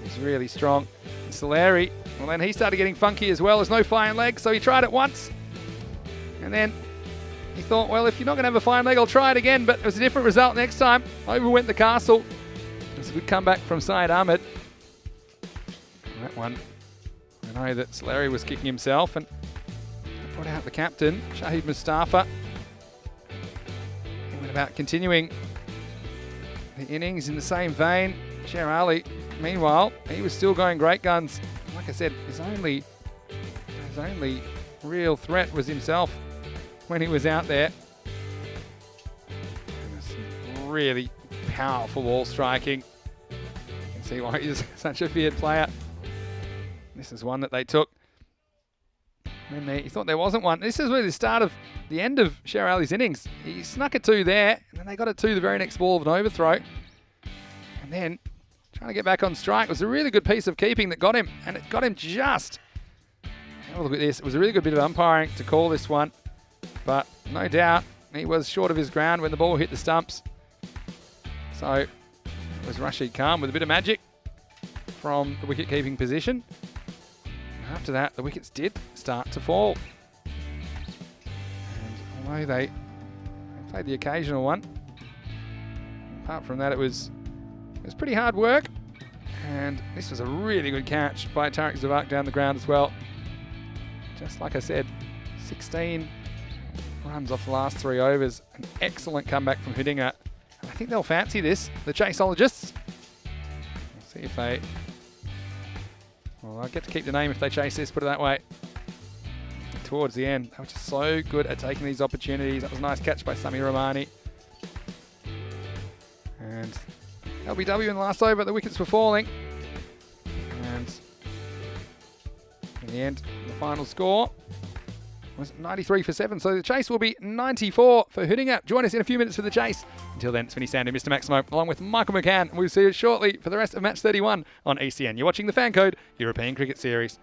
He's really strong. And Soleri, well then he started getting funky as well. There's no flying leg, so he tried it once. And then he thought, well, if you're not going to have a flying leg, I'll try it again. But it was a different result next time. Over went the castle. It was a good comeback from Syed Ahmed. That one, I know that Soleri was kicking himself and brought out the captain, Shahid Mustafa. He went about continuing the innings in the same vein. Sher Ali, meanwhile, he was still going great guns. Like I said, his only real threat was himself when he was out there. Some really powerful ball striking. You can see why he's such a feared player. This is one that they took. And you thought there wasn't one. This is really the end of Sher Ali's innings. He snuck it 2 there, and then they got it 2 the very next ball of an overthrow. And then trying to get back on strike. It was a really good piece of keeping that got him, and it got him just. Have a look at this. It was a really good bit of umpiring to call this one, but no doubt he was short of his ground when the ball hit the stumps. So it was Rashid Khan with a bit of magic from the wicket-keeping position. After that, the wickets did start to fall. And although they played the occasional one, apart from that, it was pretty hard work. And this was a really good catch by Tariq Zavak down the ground as well. Just like I said, 16 runs off the last 3 overs. An excellent comeback from Hudinga. And I think they'll fancy this, the Chaseologists. We'll see if they... Well, I'll get to keep the name if they chase this, put it that way. Towards the end, they were just so good at taking these opportunities. That was a nice catch by Sami Romani. And LBW in the last over, the wickets were falling. And in the end, the final score was 93 for 7. So the chase will be 94 for Hudinga. Join us in a few minutes for the chase. Until then, it's Vinny Sandu, Mr. Maximo, along with Michael McCann. We'll see you shortly for the rest of match 31 on ECN. You're watching the FanCode European Cricket Series.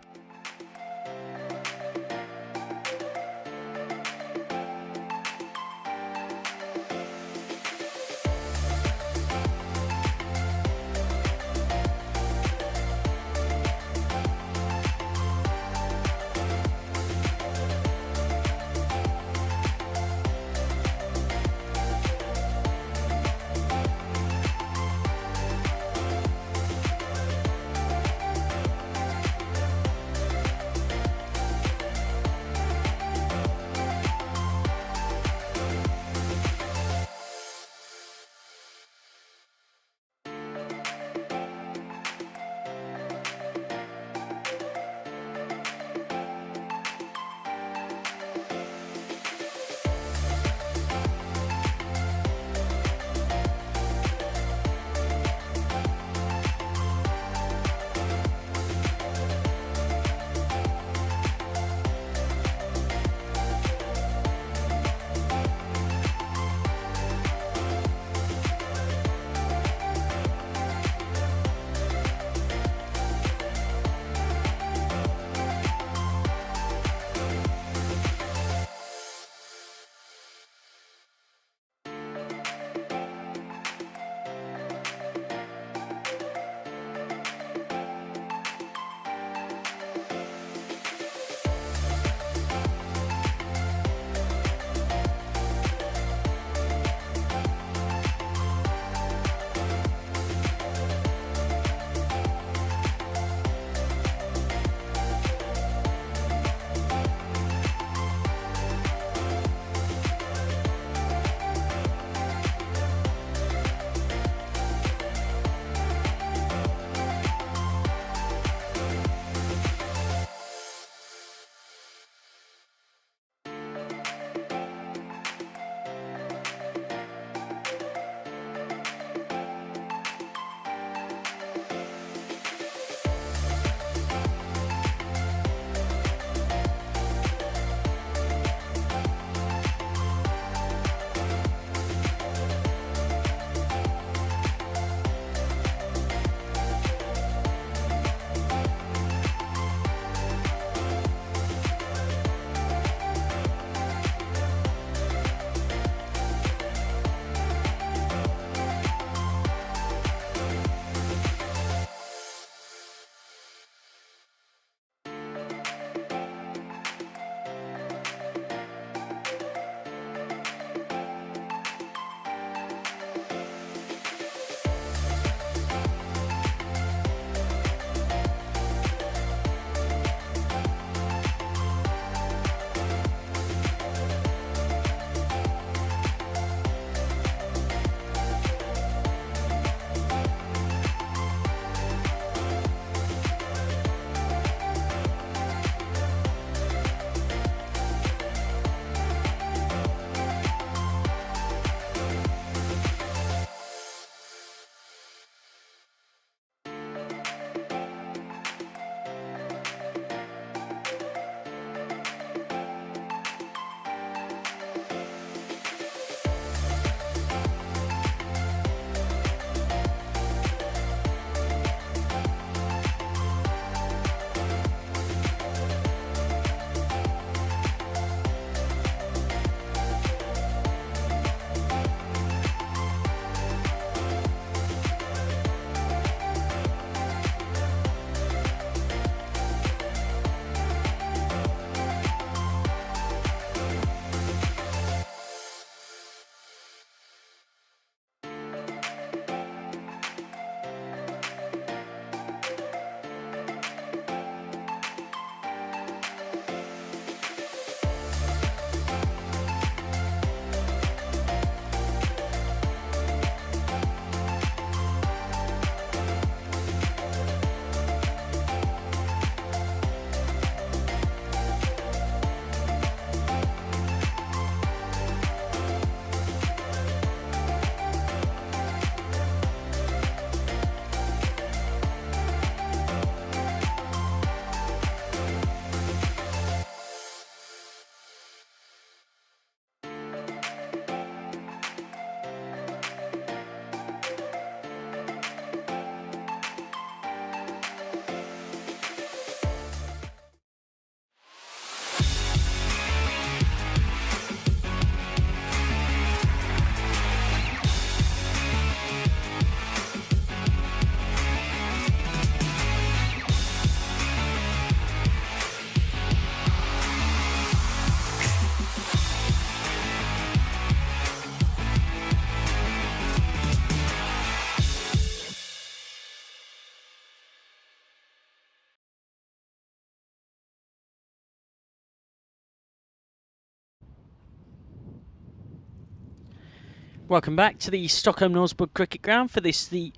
Welcome back to the Stockholm Norseburg Cricket Ground for this, the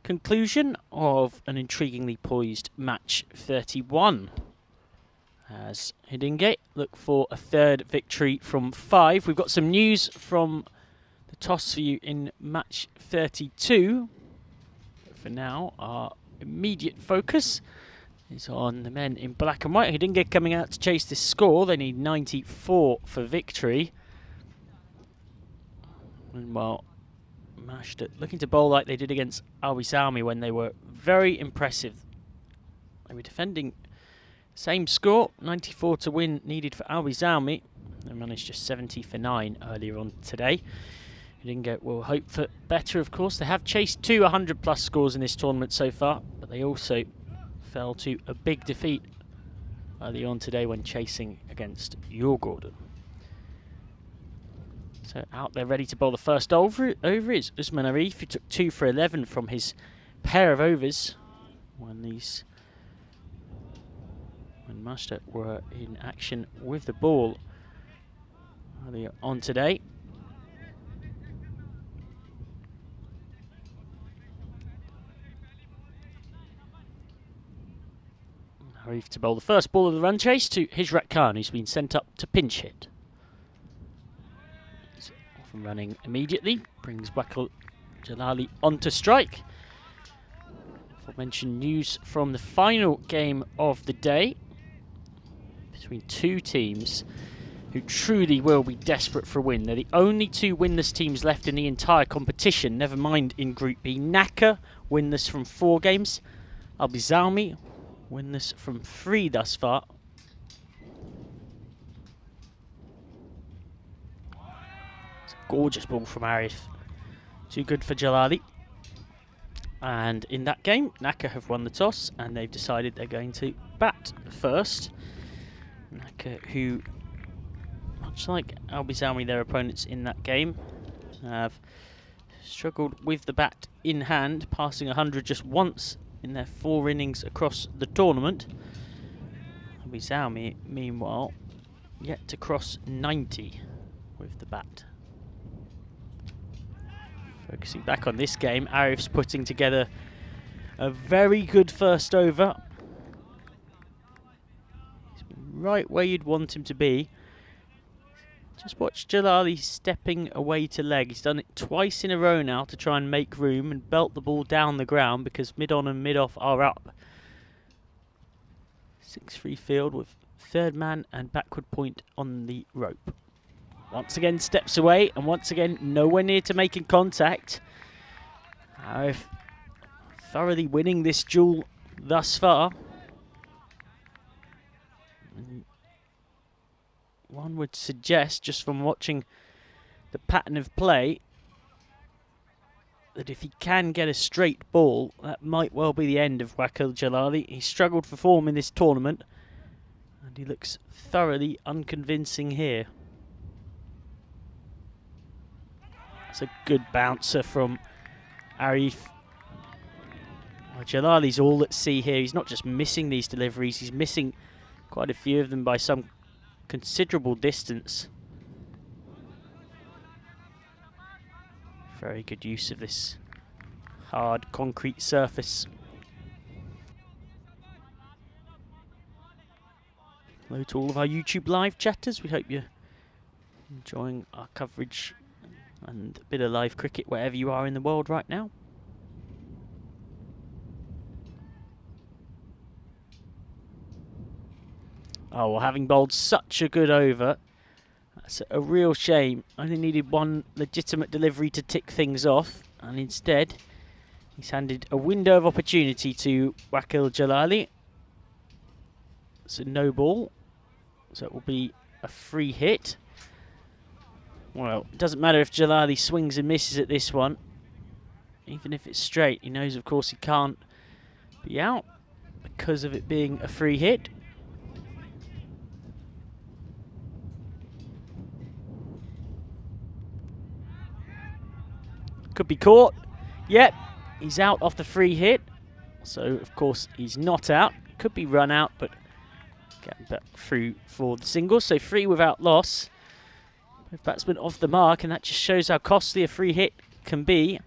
conclusion of an intriguingly poised match 31. As Hidingate look for a third victory from 5. We've got some news from the toss for you in match 32. But for now, our immediate focus is on the men in black and white. Hidingate coming out to chase this score. They need 94 for victory. And well, mashed it, looking to bowl like they did against Albisalmi when they were very impressive. They were defending the same score, 94 to win needed for Albisalmi. They managed just 70 for 9 earlier on today. Hidingate will hope for better, of course. They have chased 2 100+ scores in this tournament so far, but they also fell to a big defeat early on today when chasing against Djurgården. So out there ready to bowl the first over is Usman Arif, who took 2 for 11 from his pair of overs when Mashta were in action with the ball earlier on today. Arif to bowl the first ball of the run chase to Hijrat Khan, who's been sent up to pinch hit. From running immediately, brings Wakil Jalali onto strike. Aforementioned news from the final game of the day between two teams who truly will be desperate for a win. They're the only 2 winless teams left in the entire competition, never mind in Group B. Naka, winless from 4 games. Albisalmi, winless from 3 thus far. Gorgeous ball from Arif. Too good for Jalali. And in that game, Naka have won the toss and they've decided they're going to bat first. Naka, who, much like Albisalmi, their opponents in that game, have struggled with the bat in hand, passing 100 just once in their 4 innings across the tournament. Albisalmi, meanwhile, yet to cross 90 with the bat. Focusing back on this game, Arif's putting together a very good first over. He's been right where you'd want him to be. Just watch Jalali stepping away to leg. He's done it twice in a row now to try and make room and belt the ball down the ground because mid-on and mid-off are up. 6-3 field with third man and backward point on the rope. Once again steps away and once again nowhere near to making contact. Arif thoroughly winning this duel thus far. And one would suggest, just from watching the pattern of play, that if he can get a straight ball, that might well be the end of Wakil Jalali. He struggled for form in this tournament and he looks thoroughly unconvincing here. It's a good bouncer from Arif. Well, Jalali's all at sea here. He's not just missing these deliveries, he's missing quite a few of them by some considerable distance. Very good use of this hard concrete surface. Hello to all of our YouTube live chatters. We hope you're enjoying our coverage and a bit of live cricket wherever you are in the world right now. Oh, well, having bowled such a good over, that's a real shame. Only needed one legitimate delivery to tick things off, and instead he's handed a window of opportunity to Wakil Jalali. It's a no ball, so it will be a free hit. Well, it doesn't matter if Jalali swings and misses at this one. Even if it's straight, he knows, of course, he can't be out because of it being a free hit. Could be caught. Yep, he's out off the free hit. So, of course, he's not out. Could be run out, but getting back through for the single. So, free without loss. Both batsmen off the mark, and that just shows how costly a free hit can be.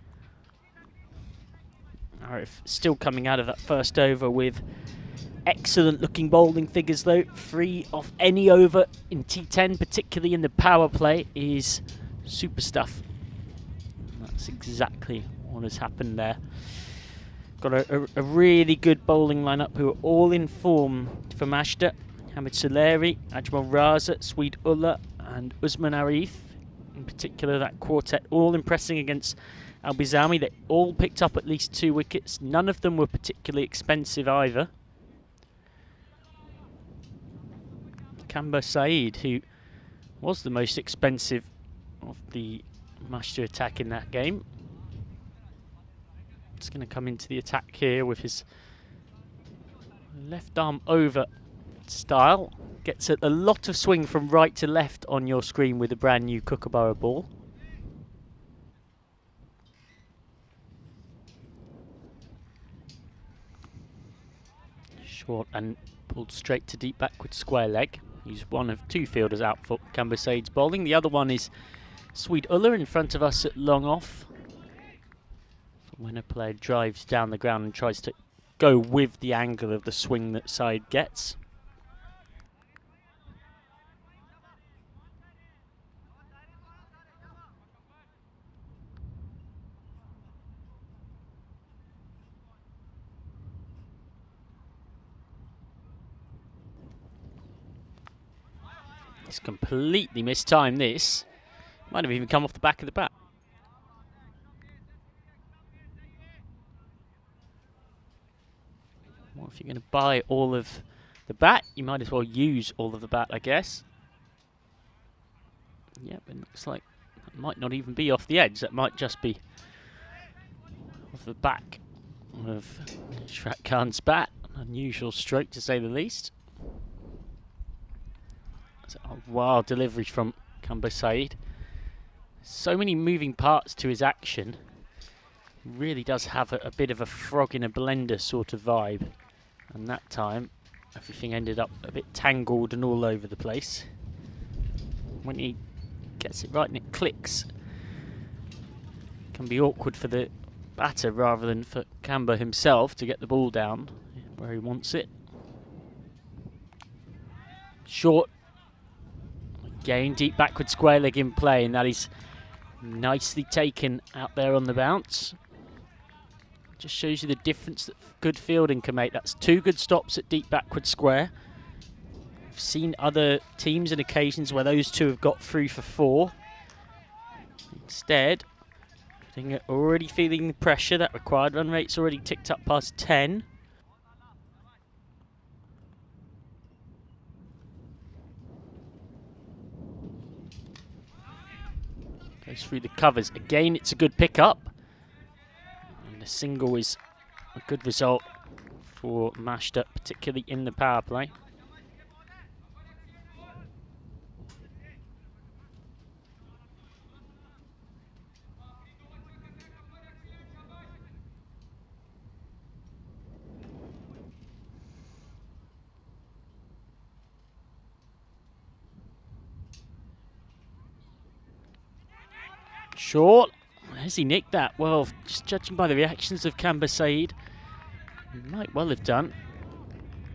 Arif still coming out of that first over with excellent looking bowling figures though. 3 off any over in T10, particularly in the power play, is super stuff. And that's exactly what has happened there. Got a really good bowling lineup who are all in form for Mashta. Hamid Suleri, Ajmal Raza, Swede Ullah and Usman Arif. In particular, that quartet all impressing against Al-Bizami. They all picked up at least 2 wickets. None of them were particularly expensive either. Kamba Saeed, who was the most expensive of the Mashta attack in that game. It's going to come into the attack here with his left arm over style. Gets a lot of swing from right to left on your screen with a brand new Kookaburra ball. Short and pulled straight to deep backward square leg. He's one of 2 fielders out for Kamba Saeed's bowling. The other one is Swede Ullah in front of us at long off. When a player drives down the ground and tries to go with the angle of the swing that side gets. It's completely mistimed this. Might have even come off the back of the bat. Well, if you're going to buy all of the bat, you might as well use all of the bat, I guess. Yep, it looks like that might not even be off the edge. That might just be off the back of Shrek Khan's bat. An unusual stroke, to say the least. That's a wild delivery from Kamba Saeed. So many moving parts to his action. He really does have a bit of a frog in a blender sort of vibe. And that time, everything ended up a bit tangled and all over the place. When he gets it right and it clicks, it can be awkward for the batter rather than for Kamba himself to get the ball down where he wants it. Short. Again, deep backward square leg in play, and that is nicely taken out there on the bounce. Just shows you the difference that good fielding can make. That's 2 good stops at deep backward square. I've seen other teams and occasions where those 2 have got through for 4. Instead, already feeling the pressure. That required run rate's already ticked up past 10. Goes through the covers. Again, it's a good pickup. And the single is a good result for Mashta, particularly in the power play. Short. Has he nicked that? Well, just judging by the reactions of Kamba Saeed, he might well have done.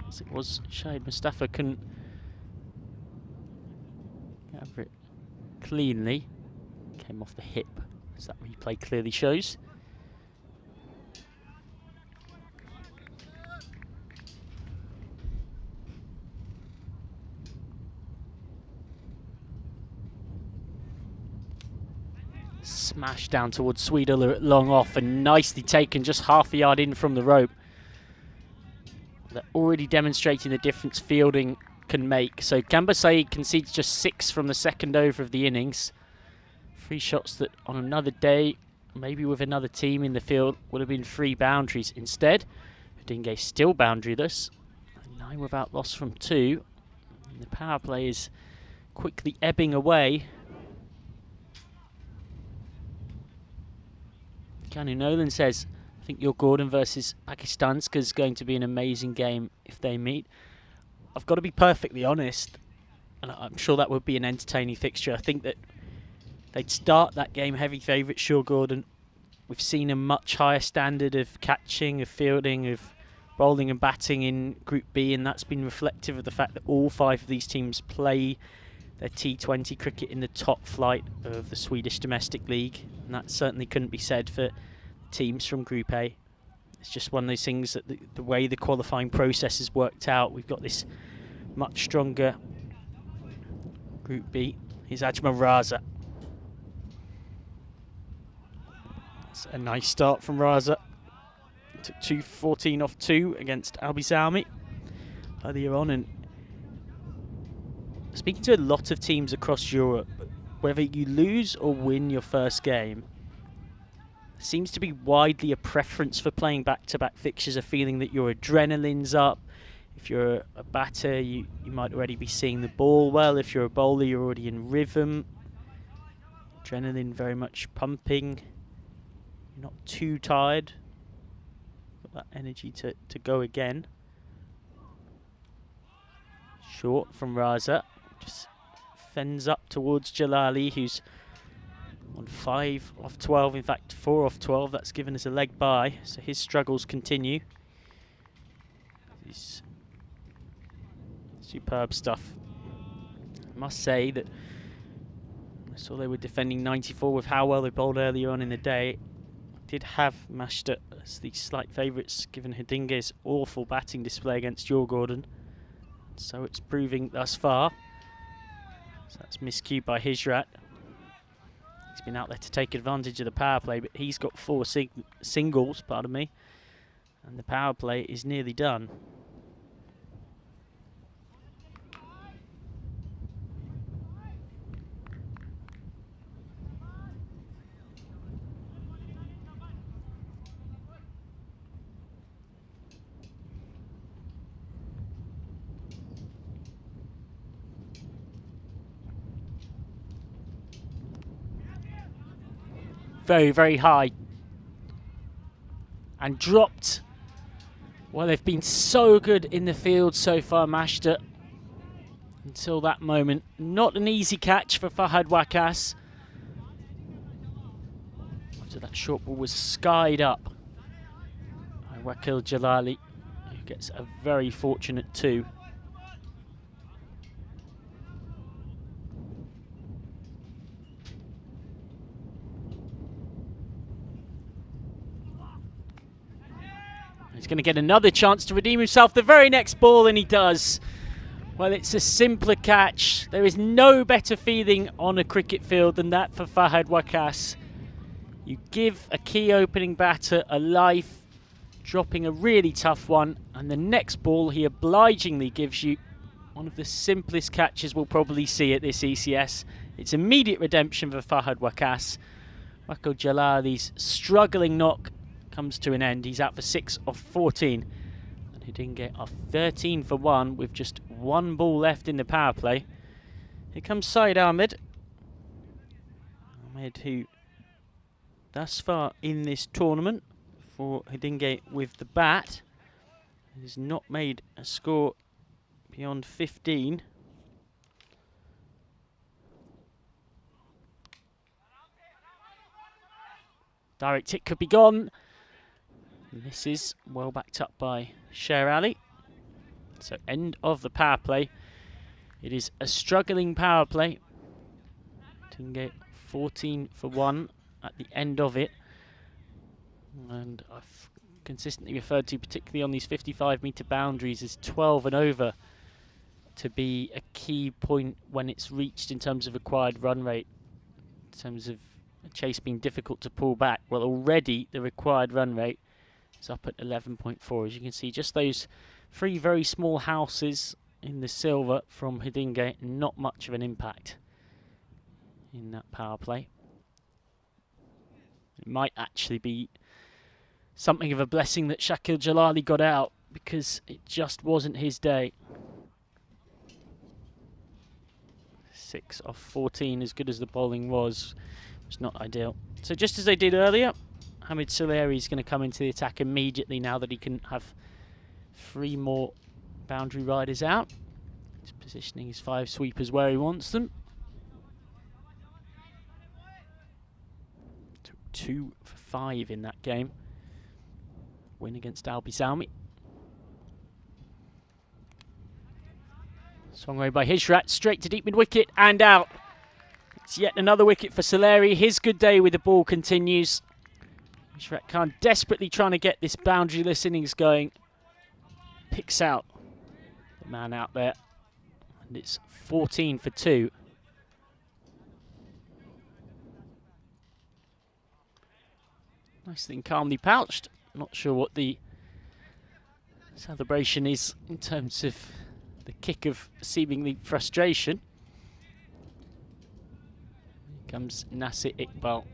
As it was, Shahid Mustafa couldn't cover it cleanly. Came off the hip, as that replay clearly shows. Smash down towards Swede Ullah at long off and nicely taken just half a yard in from the rope. They're already demonstrating the difference fielding can make. So Kamba Saeed concedes just 6 from the second over of the innings. 3 shots that on another day, maybe with another team in the field, would have been 3 boundaries. Instead, Odinge still boundaryless. 9 without loss from 2. And the power play is quickly ebbing away. Kanu Nolan says, I think your Gordon versus Pakistanska is going to be an amazing game if they meet. I've got to be perfectly honest, and I'm sure that would be an entertaining fixture. I think that they'd start that game heavy favourites, Shaw Gordon. We've seen a much higher standard of catching, of fielding, of bowling and batting in Group B, and that's been reflective of the fact that all 5 of these teams play their T20 cricket in the top flight of the Swedish domestic league, and that certainly couldn't be said for teams from Group A. It's just one of those things that the way the qualifying process has worked out, we've got this much stronger Group B. Here's Ajmal Raza. That's a nice start from Raza. Took 214 off 2 against Albi Zalmi earlier on, and speaking to a lot of teams across Europe, whether you lose or win your first game, there seems to be widely a preference for playing back-to-back fixtures, a feeling that your adrenaline's up. If you're a batter, you might already be seeing the ball well. If you're a bowler, you're already in rhythm. Adrenaline very much pumping. You're not too tired. Got that energy to go again. Short from Raza. Just fends up towards Jalali, who's on 5 off 12, in fact 4 off 12. That's given us a leg bye, so his struggles continue. He's superb stuff. I must say that I saw they were defending 94 with how well they bowled earlier on in the day. Did have Mashta as the slight favourites given Hidinge's awful batting display against Djurgården. So it's proving thus far. So that's miscued by Hijrat. He's been out there to take advantage of the power play, but he's got 4 singles, pardon me, and the power play is nearly done. Very, very high. And dropped. Well, they've been so good in the field so far, Mashta. Until that moment. Not an easy catch for Fahad Wakas. After that short ball was skied up by Wakil Jalali, who gets a very fortunate 2. He's going to get another chance to redeem himself the very next ball, and he does. Well, it's a simpler catch. There is no better feeling on a cricket field than that for Fahad Wakas. You give a key opening batter a life, dropping a really tough one, and the next ball he obligingly gives you one of the simplest catches we'll probably see at this ECS. It's immediate redemption for Fahad Wakas. Wako Jalali's struggling knock comes to an end. He's out for 6 off 14. And Hidinge are 13 for 1 with just 1 ball left in the power play. Here comes Syed Ahmed. Ahmed, who thus far in this tournament for Hidinge with the bat has not made a score beyond 15. Direct hit could be gone. And this is well backed up by Sher Ali. So end of the power play. It is a struggling power play. Hidinge 14 for 1 at the end of it. And I've consistently referred to, particularly on these 55-metre boundaries, as 12 and over to be a key point when it's reached in terms of required run rate, in terms of a chase being difficult to pull back. Well, already the required run rate is up at 11.4. As you can see, just those 3 very small houses in the silver from Hidinge, not much of an impact in that power play. It might actually be something of a blessing that Shakil Jalali got out, because it just wasn't his day. 6 off 14, as good as the bowling was not ideal. So just as they did earlier, Hamid Suleri is going to come into the attack immediately now that he can have 3 more boundary riders out. He's positioning his 5 sweepers where he wants them. 2 for 5 in that game. Win against Albi Salmi. Swung away by Hijrat, straight to deep mid-wicket and out. It's yet another wicket for Soleri. His good day with the ball continues. Hijrat Khan desperately trying to get this boundaryless innings going. Picks out the man out there. And it's 14 for 2. Nice thing, calmly pouched. Not sure what the celebration is in terms of the kick of seemingly frustration. Here comes Nasir Iqbal.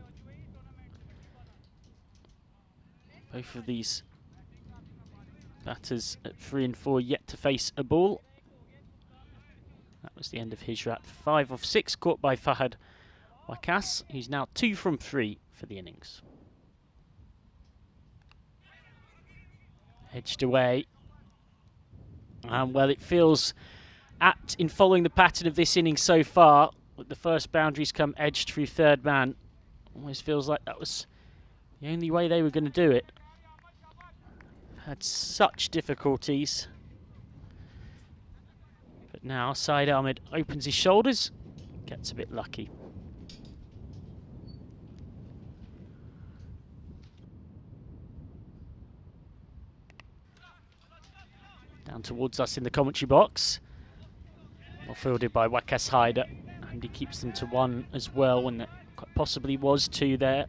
Both of these batters at 3 and 4 yet to face a ball. That was the end of Hijrat. 5 off 6 caught by Fahad Wakas, who's now 2 from 3 for the innings. Edged away. And well, it feels apt in following the pattern of this innings so far. With the first boundaries come edged through third man. Almost feels like that was the only way they were going to do it. Had such difficulties. But now Syed Ahmed opens his shoulders, gets a bit lucky. Down towards us in the commentary box. Well fielded by Wakas Haider, and he keeps them to 1 as well when there quite possibly was 2 there.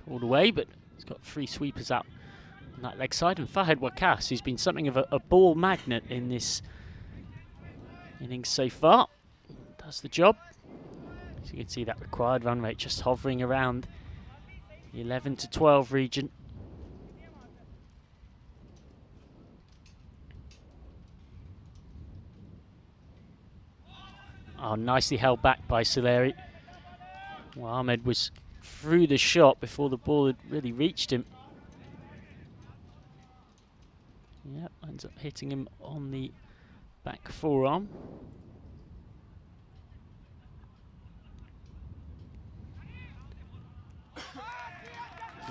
Pulled away, but he's got 3 sweepers out on that leg side. And Fahad Wakas, who's been something of a ball magnet in this innings so far, does the job. So you can see that required run rate just hovering around the 11 to 12 region. Oh, nicely held back by Soleri. Well, Ahmed was through the shot before the ball had really reached him. Yep, ends up hitting him on the back forearm.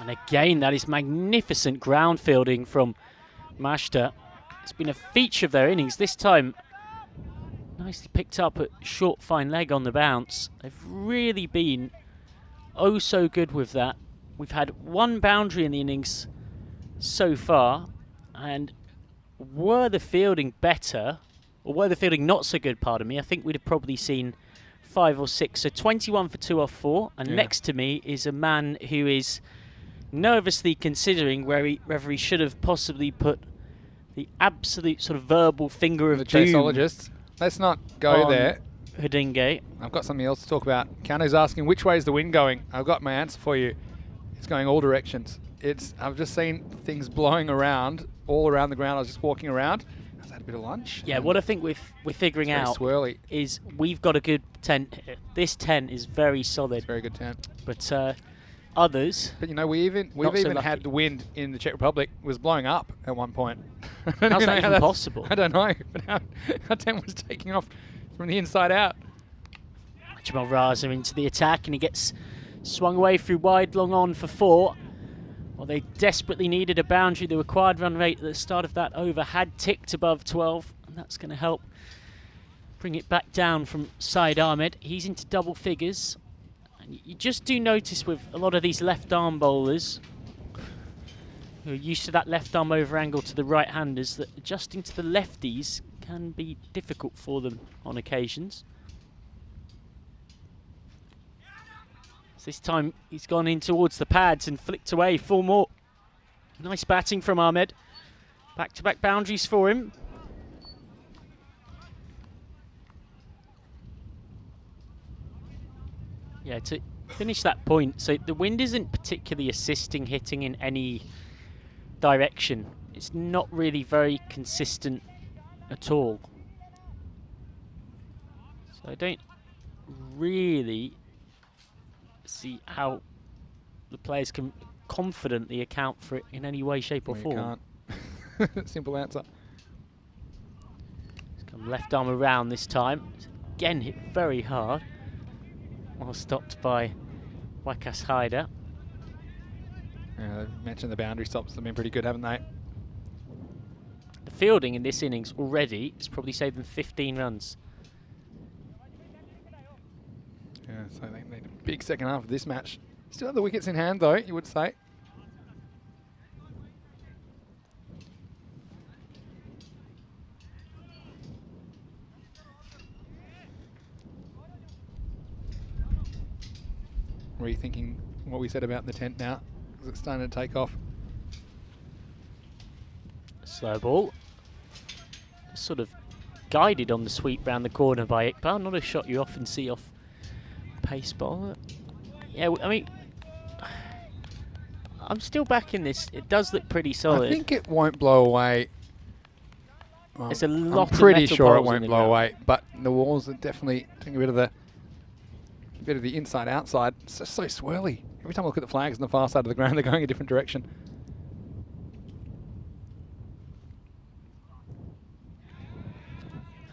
And again, that is magnificent ground fielding from Mashta. It's been a feature of their innings. This time, nicely picked up at short, fine leg on the bounce. They've really been oh so good with that. We've had 1 boundary in the innings so far, and were the fielding better, or were the fielding not so good, pardon me, I think we'd have probably seen 5 or 6. So 21 for 2 off 4, and next to me is a man who is nervously considering whether he should have possibly put the absolute sort of verbal finger of doom. Chaseologists. Let's not go there. Hudinge. I've got something else to talk about. Kano's asking, which way is the wind going? I've got my answer for you. It's going all directions. I've just seen things blowing around, all around the ground. I was just walking around. I've had a bit of lunch. Yeah, what I think we're figuring out swirly. Is we've got a good tent here. This tent is very solid. It's a very good tent. But others... But you know, we've even had the wind in the Czech Republic was blowing up at one point. How's that even possible? I don't know. But our tent was taking off from the inside out. Jamal Raza into the attack, and he gets swung away through wide, long on for 4. Well, they desperately needed a boundary. The required run rate at the start of that over had ticked above 12, and that's going to help bring it back down from Syed Ahmed. He's into double figures. And you just do notice with a lot of these left-arm bowlers who are used to that left arm over angle to the right-handers that adjusting to the lefties can be difficult for them on occasions. So this time he's gone in towards the pads and flicked away 4 more. Nice batting from Ahmed. Back-to-back boundaries for him. Yeah, to finish that point, so the wind isn't particularly assisting hitting in any direction. It's not really very consistent at all. So I don't really see how the players can confidently account for it in any way, shape or We form. can't. Simple answer. He's come left arm around this time. Again hit very hard. Well stopped by Wakas Haider. They've mentioned the boundary stops have been pretty good, haven't they? The fielding in this innings already has probably saved them 15 runs. Yeah, so they need a big second half of this match. Still have the wickets in hand, though, you would say. Rethinking what we said about the tent now, because it's starting to take off. Slow ball. Sort of guided on the sweep round the corner by Iqbal. Not a shot you often see off pace ball. Yeah, I mean, I'm still back in this. It does look pretty solid. I think it won't blow away. Well, There's a lot I'm of pretty metal sure it poles in won't the blow ground. away, but the walls are definitely taking a bit of the inside outside. It's just so swirly. Every time I look at the flags on the far side of the ground, they're going a different direction.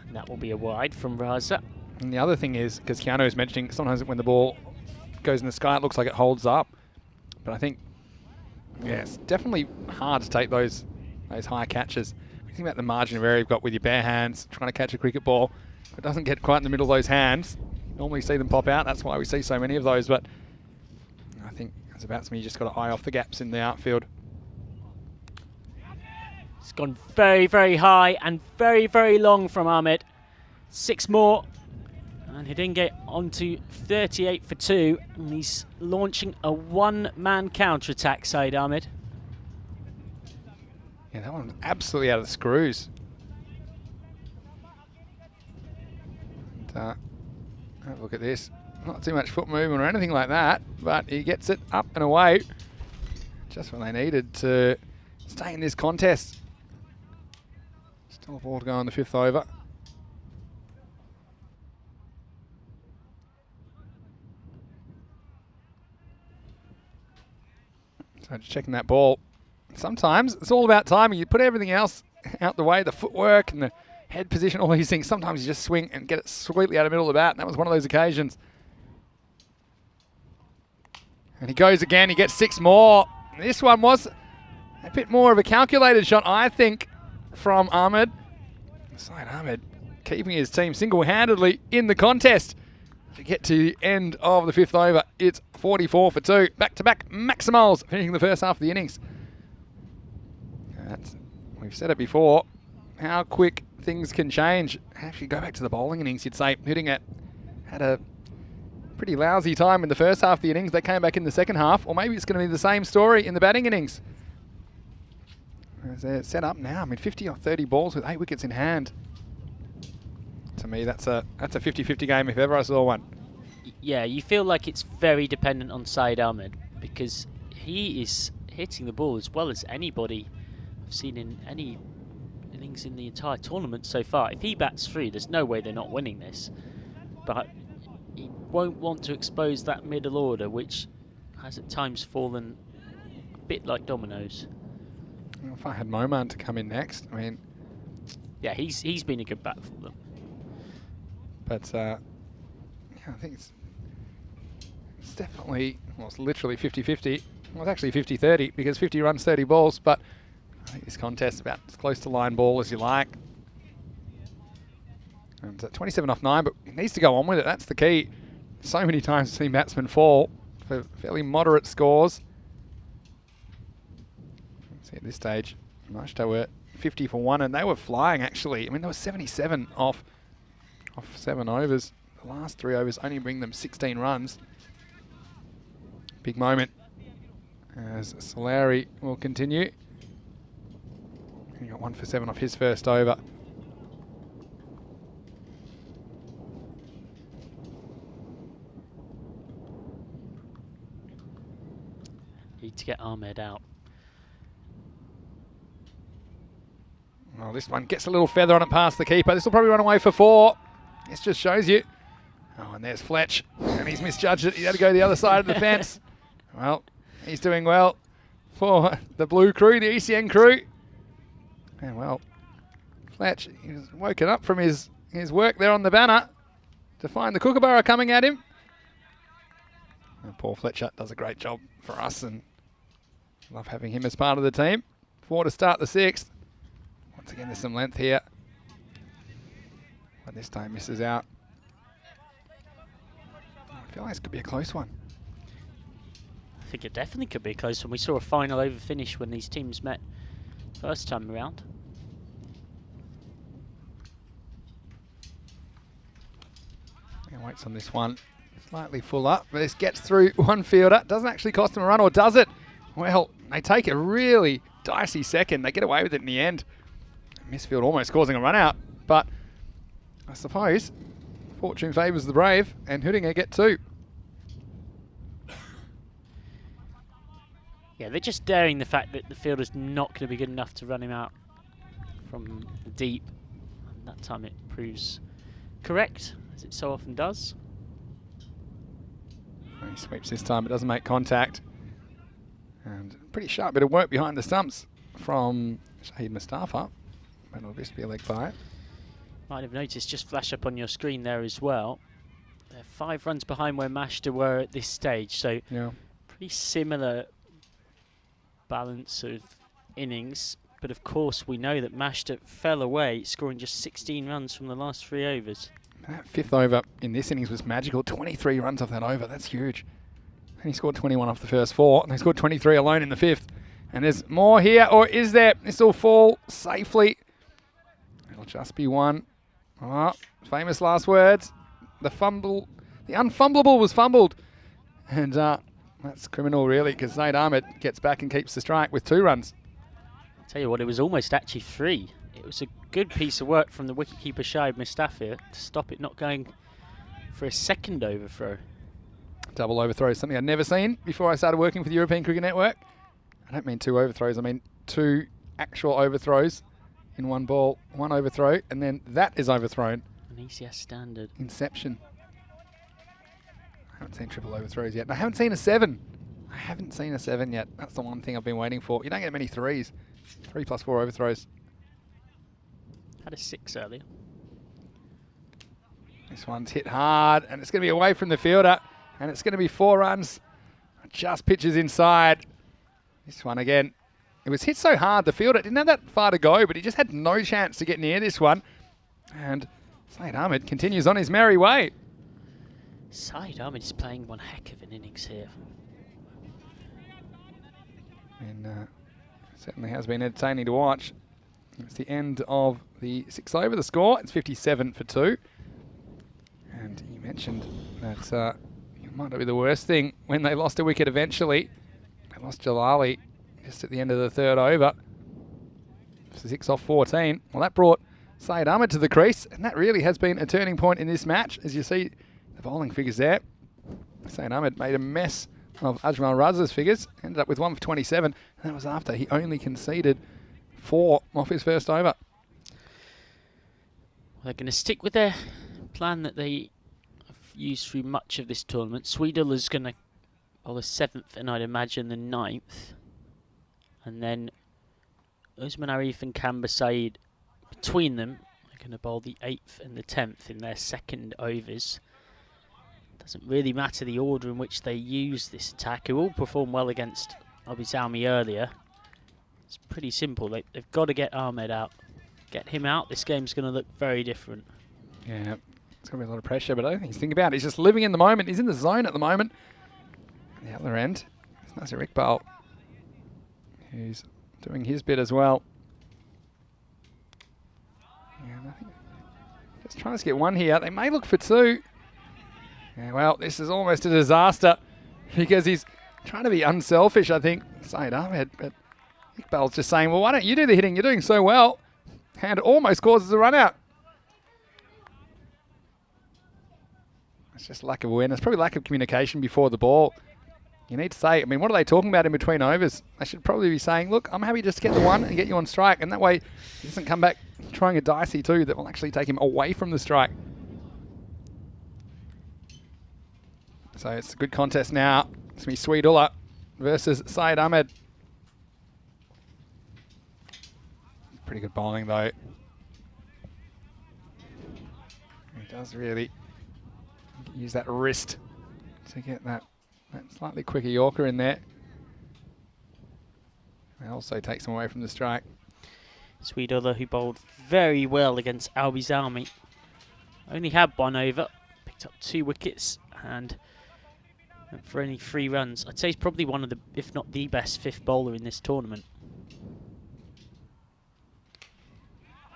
And that will be a wide from Raza. And the other thing is, because Keanu is mentioning, sometimes when the ball goes in the sky, it looks like it holds up. But I think, yeah, it's definitely hard to take those high catches. When you think about the margin of error you've got with your bare hands, trying to catch a cricket ball, if it doesn't get quite in the middle of those hands, you normally see them pop out. That's why we see so many of those. But I think as a batsman, you just got to eye off the gaps in the outfield. It's gone very, very high and very, very long from Ahmed. 6 more. And he didn't get onto 38 for 2. And he's launching a one-man counter-attack, Saeed Ahmed. Yeah, that one's absolutely out of the screws. And, have a look at this. Not too much foot movement or anything like that, but he gets it up and away. Just what they needed to stay in this contest. Still a ball to go on the 5th over. So just checking that ball. Sometimes it's all about timing. You put everything else out the way, the footwork and the head position, all these things. Sometimes you just swing and get it sweetly out of the middle of the bat. And that was one of those occasions. And he goes again. He gets 6 more. This one was a bit more of a calculated shot, I think, from Ahmed. Saeed Ahmed keeping his team single-handedly in the contest. To get to the end of the 5th over, it's 44 for 2. Back-to-back Maximals finishing the first half of the innings. We've said it before, how quick things can change. Actually, go back to the bowling innings, you'd say. Hitting it had a pretty lousy time in the first half of the innings. They came back in the second half, or maybe it's going to be the same story in the batting innings. As they're set up now, I mean, 50 or 30 balls with 8 wickets in hand. To me, that's a 50-50 game if ever I saw one. Yeah, you feel like it's very dependent on Saeed Ahmed because he is hitting the ball as well as anybody I've seen in any innings in the entire tournament so far. If he bats 3, there's no way they're not winning this. But he won't want to expose that middle order, which has at times fallen a bit like dominoes. If I had Moman to come in next, I mean... Yeah, he's been a good bat for them. But yeah, I think it's definitely, well, it's literally 50-50. Well, it's actually 50-30 because 50 runs, 30 balls. But I think this contest is about as close to line ball as you like. And 27 off 9, but he needs to go on with it. That's the key. So many times we've seen batsmen fall for fairly moderate scores. See at this stage, Mashta were 50 for 1, and they were flying actually. I mean, they were 77 off 7 overs. The last 3 overs only bring them 16 runs. Big moment as Solari will continue. He got 1 for 7 off his first over. Need to get Ahmed out. Well, this one gets a little feather on it past the keeper. This will probably run away for 4. This just shows you. Oh, and there's Fletch. And he's misjudged it. He had to go the other side of the fence. Well, he's doing well for the blue crew, the ECN crew. And well, Fletch, he's woken up from his work there on the banner to find the Kookaburra coming at him. And Paul Fletcher does a great job for us, and love having him as part of the team. 4 to start the 6th. Once again, there's some length here. But this time misses out. I feel like this could be a close one. I think it definitely could be a close one. We saw a final over finish when these teams met first time around. And waits on this one. Slightly full up, but this gets through one fielder. Doesn't actually cost them a run, or does it? Well, they take a really dicey second. They get away with it in the end. Misfield almost causing a run out, but I suppose fortune favours the brave, and Hoodinger get 2. Yeah, they're just daring the fact that the fielder's not going to be good enough to run him out from the deep. And that time it proves correct, as it so often does. He sweeps this time, but doesn't make contact. And pretty sharp bit of work behind the stumps from Shahid Mustafa. But it'll just be a leg by it. Might have noticed, just flash up on your screen there as well. They're 5 runs behind where Mashta were at this stage, so yeah, pretty similar balance of innings. But of course, we know that Mashta fell away, scoring just 16 runs from the last 3 overs. That 5th over in this innings was magical. 23 runs off that over. That's huge. And he scored 21 off the first 4. And they scored 23 alone in the 5th. And there's more here, or is there? This will fall safely. It'll just be 1. Oh, famous last words. The unfumbleable was fumbled. And that's criminal, really, because Zaid Ahmed gets back and keeps the strike with 2 runs. I'll tell you what, it was almost actually 3. It was a good piece of work from the wicketkeeper Shahid Mustafa to stop it not going for a second overthrow. Double overthrow is something I'd never seen before I started working for the European Cricket Network. I don't mean 2 overthrows, I mean 2 actual overthrows in one ball, 1 overthrow, and then that is overthrown. An ECS standard. Inception. I haven't seen triple overthrows yet. And I haven't seen a 7. I haven't seen a 7 yet. That's the one thing I've been waiting for. You don't get many 3s. 3 plus 4 overthrows. Had a 6 earlier. This one's hit hard, and it's going to be away from the fielder, and it's going to be 4 runs. Just pitches inside. This one again. It was hit so hard, the fielder didn't have that far to go, but he just had no chance to get near this one. And Saeed Ahmed continues on his merry way. Saeed Ahmed is playing one heck of an innings here. And certainly has been entertaining to watch. It's the end of the 6th over. The score, it's 57 for 2. And you mentioned that it might not be the worst thing when they lost a wicket eventually. They lost Jalali just at the end of the 3rd over. 6 off 14. Well, that brought Saeed Ahmed to the crease, and that really has been a turning point in this match. As you see the bowling figures there, Saeed Ahmed made a mess of Ajmal Raz's figures, ended up with 1 for 27, and that was after he only conceded 4 off his first over. Well, they're going to stick with their plan that they have used through much of this tournament. Swedel is going to bowl the 7th and I'd imagine the 9th. And then Usman Arif and Kamba Saeed, between them, are going to bowl the 8th and the 10th in their second overs. Doesn't really matter the order in which they use this attack. It will perform well against Abizalmi earlier. It's pretty simple. They've got to get Ahmed out. Get him out, this game's going to look very different. Yeah, it's going to be a lot of pressure, but I don't think he's thinking about it. He's just living in the moment. He's in the zone at the moment. At the other end, it's Nasir Iqbal, who's doing his bit as well. Yeah, nothing. Just trying to get 1 here. They may look for 2. Yeah, well, this is almost a disaster because he's trying to be unselfish, I think, Saeed Ahmed, but Iqbal's just saying, well, why don't you do the hitting? You're doing so well. And almost causes a run out. It's just lack of awareness, probably lack of communication before the ball. You need to say, I mean, what are they talking about in between overs? They should probably be saying, look, I'm happy just to get the one and get you on strike. And that way he doesn't come back trying a dicey two that will actually take him away from the strike. So it's a good contest now. It's going to be Sweetula versus Syed Ahmed. Pretty good bowling though. He does really use that wrist to get that slightly quicker Yorker in there. And also takes him away from the strike. Sweetula, who bowled very well against Albi Zalmi. Only had 1 over, picked up 2 wickets and went for only 3 runs. I'd say he's probably one of the, if not the best 5th bowler in this tournament.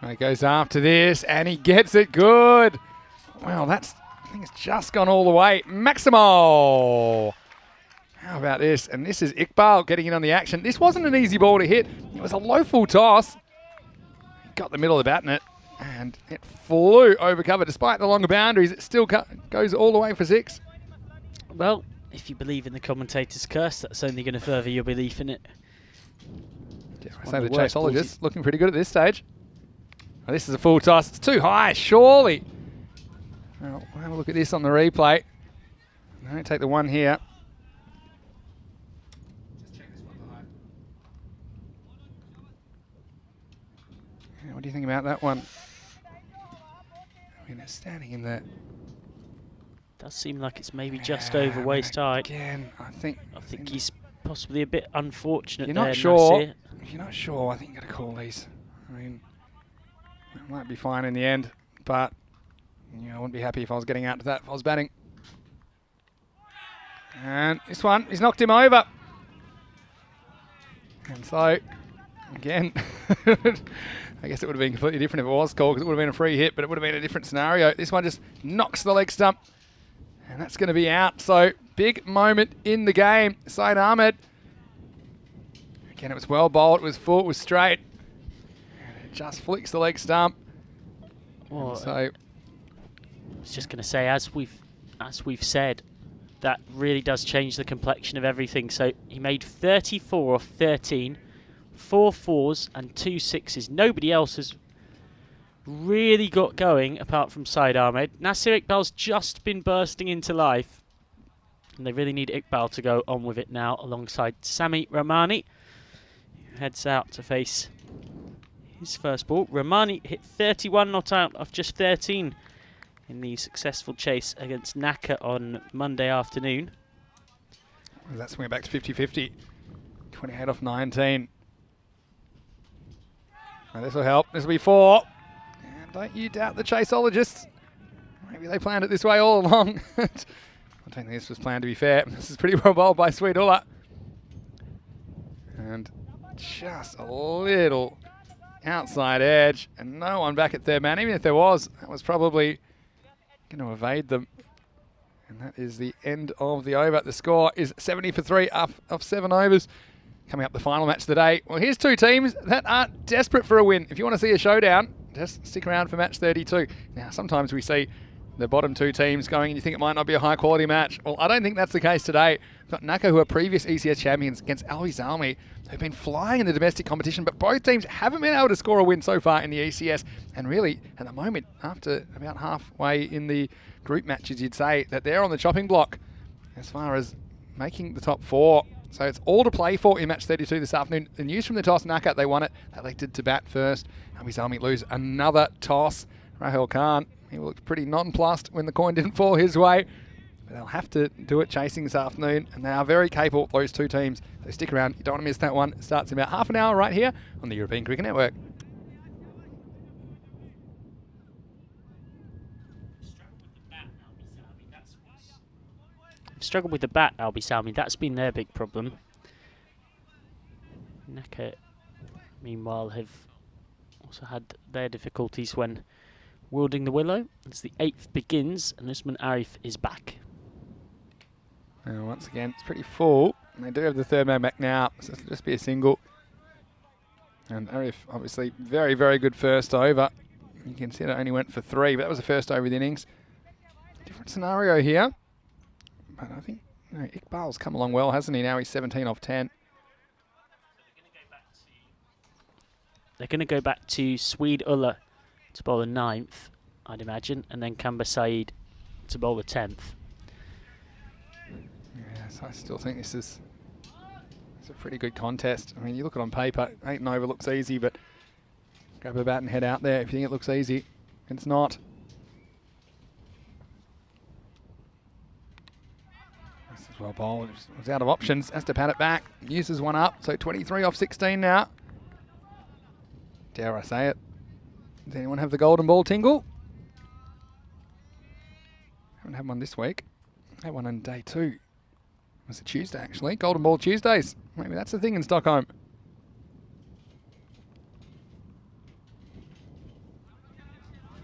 He goes after this and he gets it good. Wow, I think it's just gone all the way. Maximo! How about this? And this is Iqbal getting in on the action. This wasn't an easy ball to hit. It was a low full toss. He got the middle of the bat net and it flew over cover. Despite the longer boundaries, it still goes all the way for 6. Well, if you believe in the commentator's curse, that's only going to further your belief in it. Yeah, I say the chaseologist looking pretty good at this stage. Oh, this is a full toss. It's too high, surely. Well, we'll have a look at this on the replay. I don't take the one here. Yeah, what do you think about that one? I mean, they're standing in there. Does seem like it's maybe just over waist high. Again, I think he's possibly a bit unfortunate. You're there, not sure. Nasir. If you're not sure, I think you've got to call these. I mean, it might be fine in the end, but I wouldn't be happy if I was getting out to that if I was batting. And this one, he's knocked him over. And so, again, I guess it would have been completely different if it was called because it would have been a free hit, but it would have been a different scenario. This one just knocks the leg stump, and that's going to be out. So, big moment in the game. Syed Ahmed. Again, it was well bowled, it was full, it was straight. And it just flicks the leg stump. Well, so, I was just going to say, as we've said, that really does change the complexion of everything. So he made 34 off 13, 4 4s and 2 6s. Nobody else has really got going apart from Syed Ahmed. Nasir Iqbal's just been bursting into life, and they really need Iqbal to go on with it now alongside Sami Rahmani, who heads out to face his first ball. Rahmani hit 31 not out of just 13 in the successful chase against Naka on Monday afternoon. Well, that's swinging back to 50-50. 28 off 19. Now this will help. This will be 4. And don't you doubt the chaseologists. Maybe they planned it this way all along. I don't think this was planned, to be fair. This is pretty well bowled by Sweetula. And just a little outside edge. And no one back at third man. Even if there was, that was probably going to evade them. And that is the end of the over. The score is 70 for 3 off 7 overs. Coming up the final match of the day. Well, here's 2 teams that are desperate for a win. If you want to see a showdown, just stick around for match 32. Now, sometimes we see the bottom 2 teams going and you think it might not be a high quality match. Well, I don't think that's the case today. We've got Naka, who are previous ECS champions, against Albi Zalmi, who've been flying in the domestic competition, but both teams haven't been able to score a win so far in the ECS. And really, at the moment, after about halfway in the group matches, you'd say that they're on the chopping block as far as making the top 4. So it's all to play for in match 32 this afternoon. The news from the toss, Naka, they won it. They elected to bat first. Albi Zalmi lose another toss. Rahul Khan, he looked pretty nonplussed when the coin didn't fall his way. But they'll have to do it chasing this afternoon. And they are very capable, those 2 teams. So stick around. You don't want to miss that one. It starts in about half an hour right here on the European Cricket Network. Struggled with the bat, Albi Zalmi. That's been their big problem. Naka, meanwhile, have also had their difficulties when wielding the willow. As the 8th begins, and Usman Arif is back. And once again, it's pretty full. And they do have the third man back now, so it'll just be a single. And Arif, obviously, very, very good first over. You can see that only went for 3, but that was the first over of the innings. Different scenario here. But I think No, Iqbal's come along well, hasn't he? Now he's 17 off 10. They're going to go back to Swede Ulla to bowl the 9th, I'd imagine, and then Kamba Saeed to bowl the 10th. Yes, I still think it's a pretty good contest. I mean, you look at it on paper, 8 and over looks easy, but grab a bat and head out there if you think it looks easy. It's not. This is well bowled. It was out of options. Has to pat it back. Uses one up, so 23 off 16 now. Dare I say it? Does anyone have the golden ball tingle? Haven't had one this week. Had one on day 2. It was a Tuesday, actually. Golden ball Tuesdays. Maybe that's the thing in Stockholm.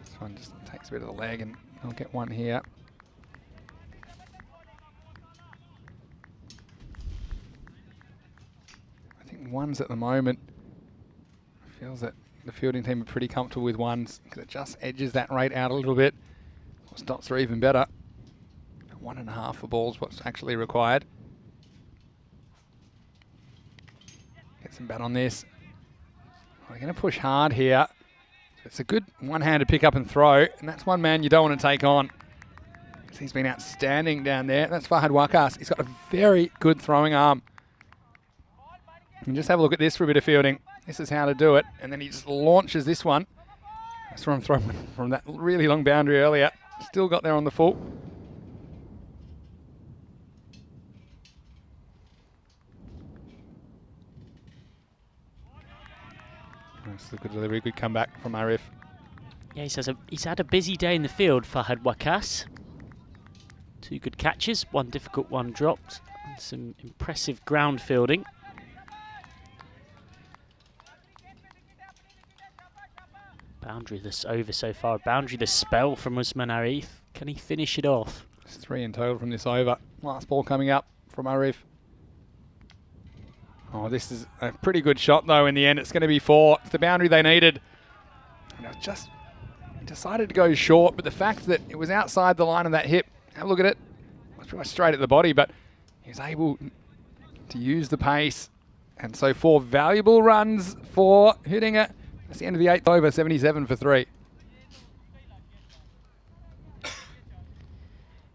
This one just takes a bit of the leg, and I'll get one here. I think ones at the moment. Feels that the fielding team are pretty comfortable with ones because it just edges that rate out a little bit. Of course, dots are even better. 1.5 for balls, what's actually required. Get some bat on this. We're going to push hard here. It's a good one-handed pick up and throw, and that's one man you don't want to take on. He's been outstanding down there. That's Fahad Wakas. He's got a very good throwing arm. And just have a look at this for a bit of fielding. This is how to do it. And then he just launches this one. That's where I'm throwing from that really long boundary earlier. Still got there on the full. That's a good delivery, good comeback from Arif. Yeah, he's had a busy day in the field, Fahad Wakas. 2 good catches, 1 difficult, 1 dropped. And some impressive ground fielding. Boundary this over so far. Boundary the spell from Usman Arif. Can he finish it off? It's 3 in total from this over. Last ball coming up from Arif. Oh, this is a pretty good shot though in the end. It's going to be 4. It's the boundary they needed. And it just decided to go short, but the fact that it was outside the line of that hip, have a look at it. It was pretty much straight at the body, but he was able to use the pace. And so 4 valuable runs for Hudinger. That's the end of the 8th over, 77 for 3.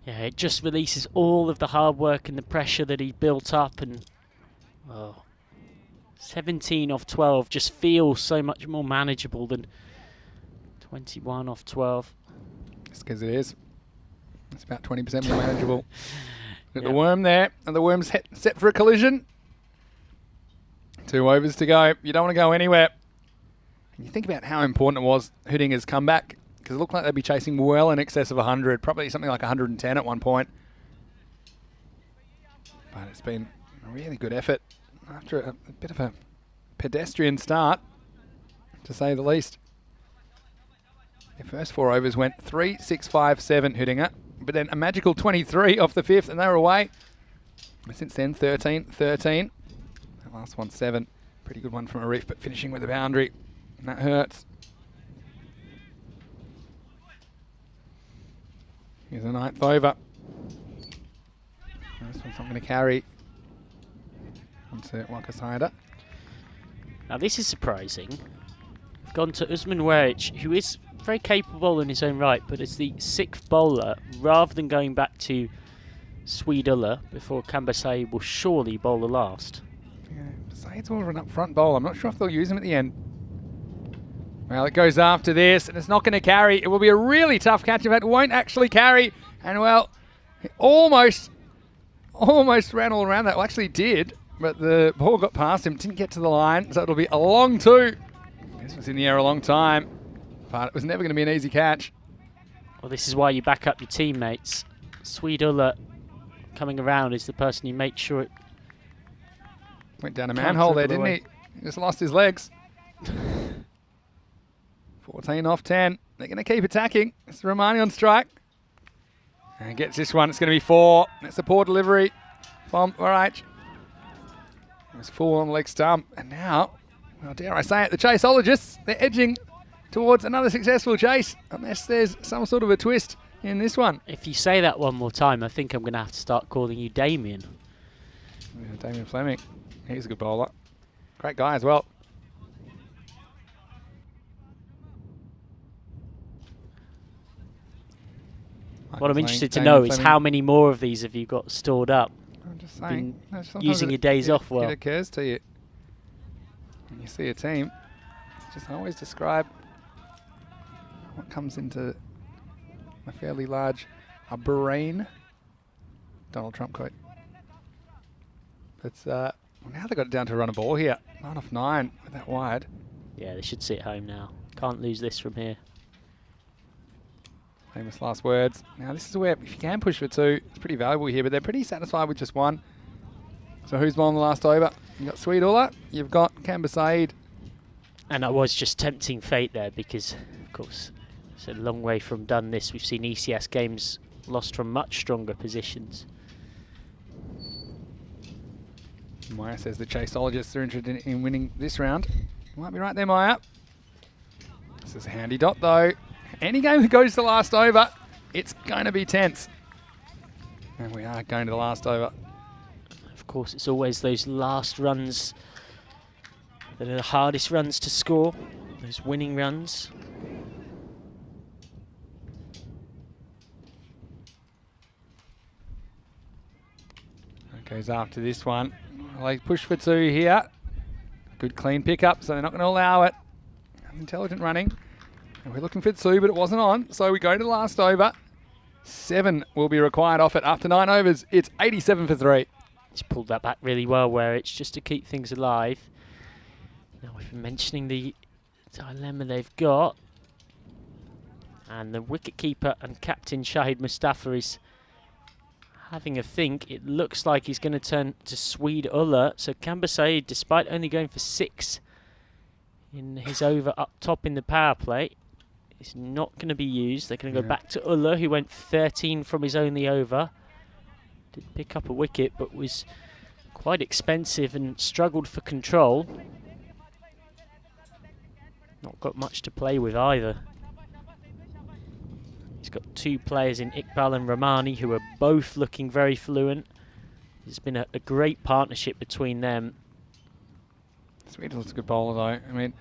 Yeah, it just releases all of the hard work and the pressure that he built up, and 17 off 12 just feels so much more manageable than 21 off 12. Just because it is. It's about 20% more manageable. Got the worm there, and the worm's set for a collision. 2 overs to go. You don't want to go anywhere. And you think about how important it was Hudinger's comeback, because it looked like they'd be chasing well in excess of 100, probably something like 110 at one point. But it's been a really good effort after a bit of a pedestrian start, to say the least. The first 4 overs went 3, 6, 5, 7 Hudinger, but then a magical 23 off the 5th, and they were away. And since then, 13, 13. That last one, 7. Pretty good one from Arif, but finishing with a boundary. And that hurts. Here's a 9th over. This one's not going to carry. Onto Wakasada. Now this is surprising. We've gone to Usman Waric, who is very capable in his own right, but as the 6th bowler, rather than going back to Sweedulla before Kamba Saeed will surely bowl the last. Yeah, Saeed's more of an up-front bowl. I'm not sure if they'll use him at the end. Well, it goes after this, and it's not going to carry. It will be a really tough catch. In fact, it won't actually carry. And, well, it almost ran all around that. Well, actually did, but the ball got past him. Didn't get to the line, so it'll be a long 2. This was in the air a long time, but it was never going to be an easy catch. Well, this is why you back up your teammates. Sweedulla coming around is the person who makes sure it went down a manhole there, didn't he? He just lost his legs. 14 off 10. They're going to keep attacking. It's Romani on strike. And gets this one. It's going to be 4. That's a poor delivery from Waric. It was 4 on the leg stump. And now, well, dare I say it, the chaseologists, they're edging towards another successful chase. Unless there's some sort of a twist in this one. If you say that one more time, I think I'm going to have to start calling you Damien. Yeah, Damien Fleming. He's a good bowler. Great guy as well. What I'm interested to know is how many more of these have you got stored up? I'm just saying. Using your days off well. It occurs to you. When you see a team, just always describe what comes into a fairly large brain. Donald Trump quote. But now they've got it down to run a ball here. 9 off 9 with that wide. Yeah, they should sit home now. Can't lose this from here. Famous last words. Now this is where, if you can push for 2, it's pretty valuable here, but they're pretty satisfied with just 1. So who's bowling the last over? You've got Sweetulla, you've got Kamba Saeed. And I was just tempting fate there because, of course, it's a long way from done this. We've seen ECS games lost from much stronger positions. Maya says the Chaseologists are interested in winning this round. You might be right there, Maya. This is a handy dot, though. Any game that goes to the last over, it's going to be tense. And we are going to the last over. Of course, it's always those last runs that are the hardest runs to score, those winning runs. That goes after this one. They push for 2 here. Good clean pickup, so they're not going to allow it. Intelligent running. And we're looking for 2, but it wasn't on, so we go to the last over. 7 will be required off it after 9 overs. It's 87 for 3. He's pulled that back really well, where it's just to keep things alive. Now we've been mentioning the dilemma they've got. And the wicketkeeper and captain Shahid Mustafa is having a think. It looks like he's going to turn to Sweetulla. So Kamba Saeed, despite only going for 6 in his over up top in the power play, is not going to be used. They're going to go back to Ulla, who went 13 from his only over. Did pick up a wicket, but was quite expensive and struggled for control. Not got much to play with either. He's got 2 players in Iqbal and Ramani who are both looking very fluent. There's been a great partnership between them. Sweetulla's a good bowler, though. I mean,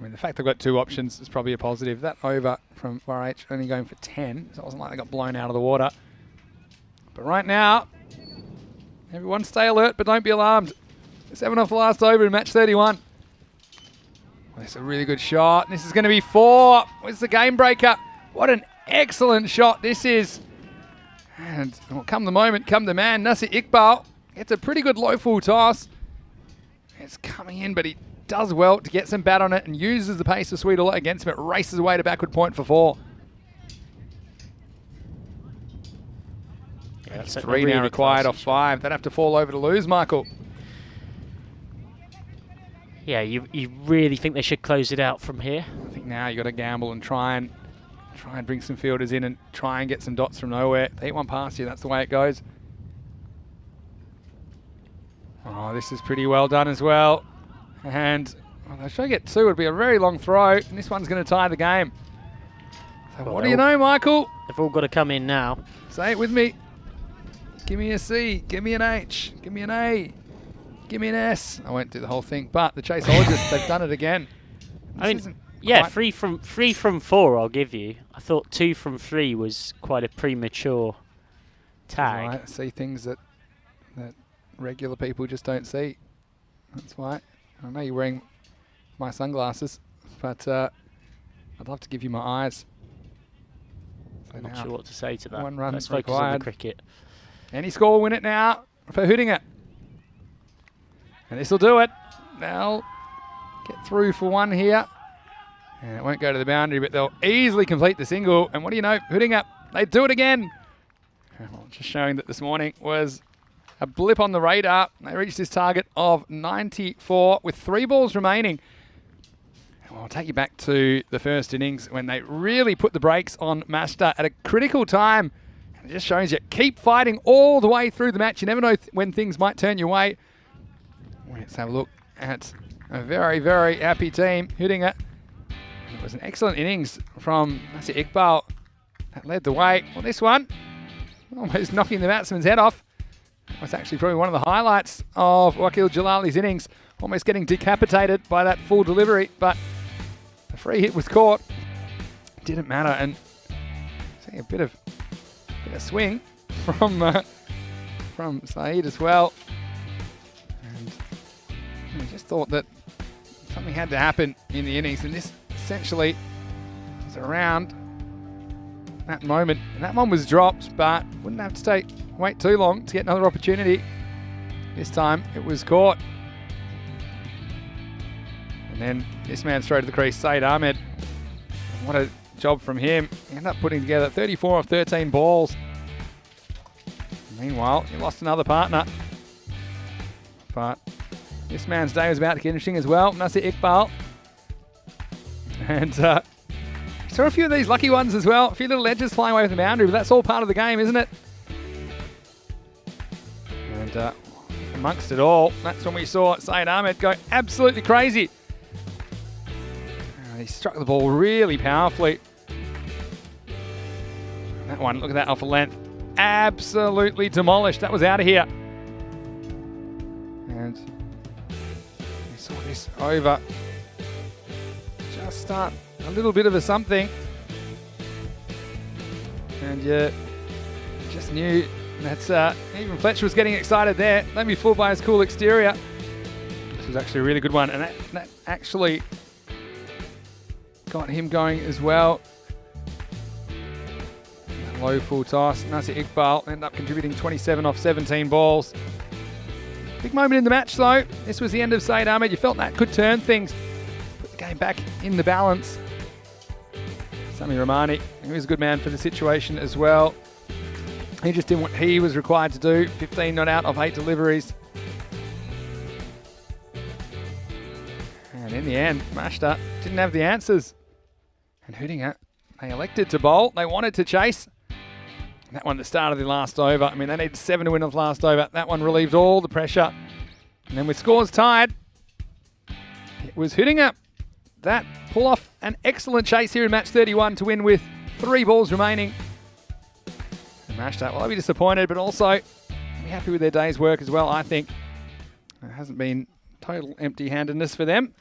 the fact they've got 2 options is probably a positive. That over from RH only going for 10, so it wasn't like they got blown out of the water. But right now, everyone stay alert, but don't be alarmed. 7 off the last over in match 31. Well, this is a really good shot. This is going to be 4. Where's the game breaker? What an excellent shot this is. And well, come the moment, come the man. Nasir Iqbal gets a pretty good low full toss. It's coming in, but he does well to get some bat on it and uses the pace of Sweetulla against him. It races away to backward point for 4. Yeah, that's 3 really now required off 5. They'd have to fall over to lose, Michael. Yeah, you really think they should close it out from here? I think now you got to gamble and try and bring some fielders in and try and get some dots from nowhere. They hit one past you, that's the way it goes. Oh, this is pretty well done as well. And well, they should get 2. It would be a very long throw, and this one's going to tie the game. So well, what do you know, Michael? They've all got to come in now. Say it with me. Give me a C, give me an H, give me an A, give me an S. I won't do the whole thing, but the Chaseologists, they've done it again. I mean, yeah, 3 from 4 I'll give you. I thought 2 from 3 was quite a premature tag. I see things that regular people just don't see. That's why. I know you're wearing my sunglasses, but I'd love to give you my eyes. So I'm not sure what to say to that. 1 run Let's focus required. on the cricket. Any score will win it now for Hoodinga. And this will do it. They'll get through for 1 here. And it won't go to the boundary, but they'll easily complete the single. And what do you know? Hoodinga, they do it again. Well, just showing that this morning was a blip on the radar. They reached this target of 94 with 3 balls remaining. And we'll take you back to the first innings when they really put the brakes on Master at a critical time. It just shows you, keep fighting all the way through the match. You never know when things might turn your way. Let's have a look at a very, very happy team hitting it. It was an excellent innings from Nasir Iqbal. That led the way. Well, this one, almost knocking the batsman's head off. That was actually probably one of the highlights of Wakil Jalali's innings, almost getting decapitated by that full delivery, but the free hit was caught. Didn't matter, and seeing a bit of swing from Saeed as well. And I just thought that something had to happen in the innings, and this essentially was around that moment. And that one was dropped, but wouldn't have to wait too long to get another opportunity. This time it was caught. And then this man straight to the crease, Saeed Ahmed. What a job from him. He ended up putting together 34 of 13 balls. Meanwhile, he lost another partner. But this man's day was about to get interesting as well. Nasir Iqbal. And saw a few of these lucky ones as well. A few little edges flying away with the boundary, but that's all part of the game, isn't it? And amongst it all, that's when we saw Saeed Ahmed go absolutely crazy. He struck the ball really powerfully. That one, look at that off a length. Absolutely demolished. That was out of here. And we saw this over. Just start a little bit of a something. And you just knew that even Fletcher was getting excited there. Let me fool by his cool exterior. This was actually a really good one. And that actually got him going as well. Low full toss. Nasir Iqbal ended up contributing 27 off 17 balls. Big moment in the match though. This was the end of Saeed Ahmed. You felt that could turn things. Put the game back in the balance. Sami Rahmani, he was a good man for the situation as well. He just did what he was required to do. 15 not out of 8 deliveries. And in the end, Mashta didn't have the answers. And Hootinger, they elected to bowl. They wanted to chase. That one that started the last over. I mean, they needed 7 to win on the last over. That one relieved all the pressure. And then with scores tied, it was Hootinger that pull off an excellent chase here in match 31 to win with 3 balls remaining. And Mashta, well, they'll be disappointed, but also be happy with their day's work as well, I think. It hasn't been total empty-handedness for them.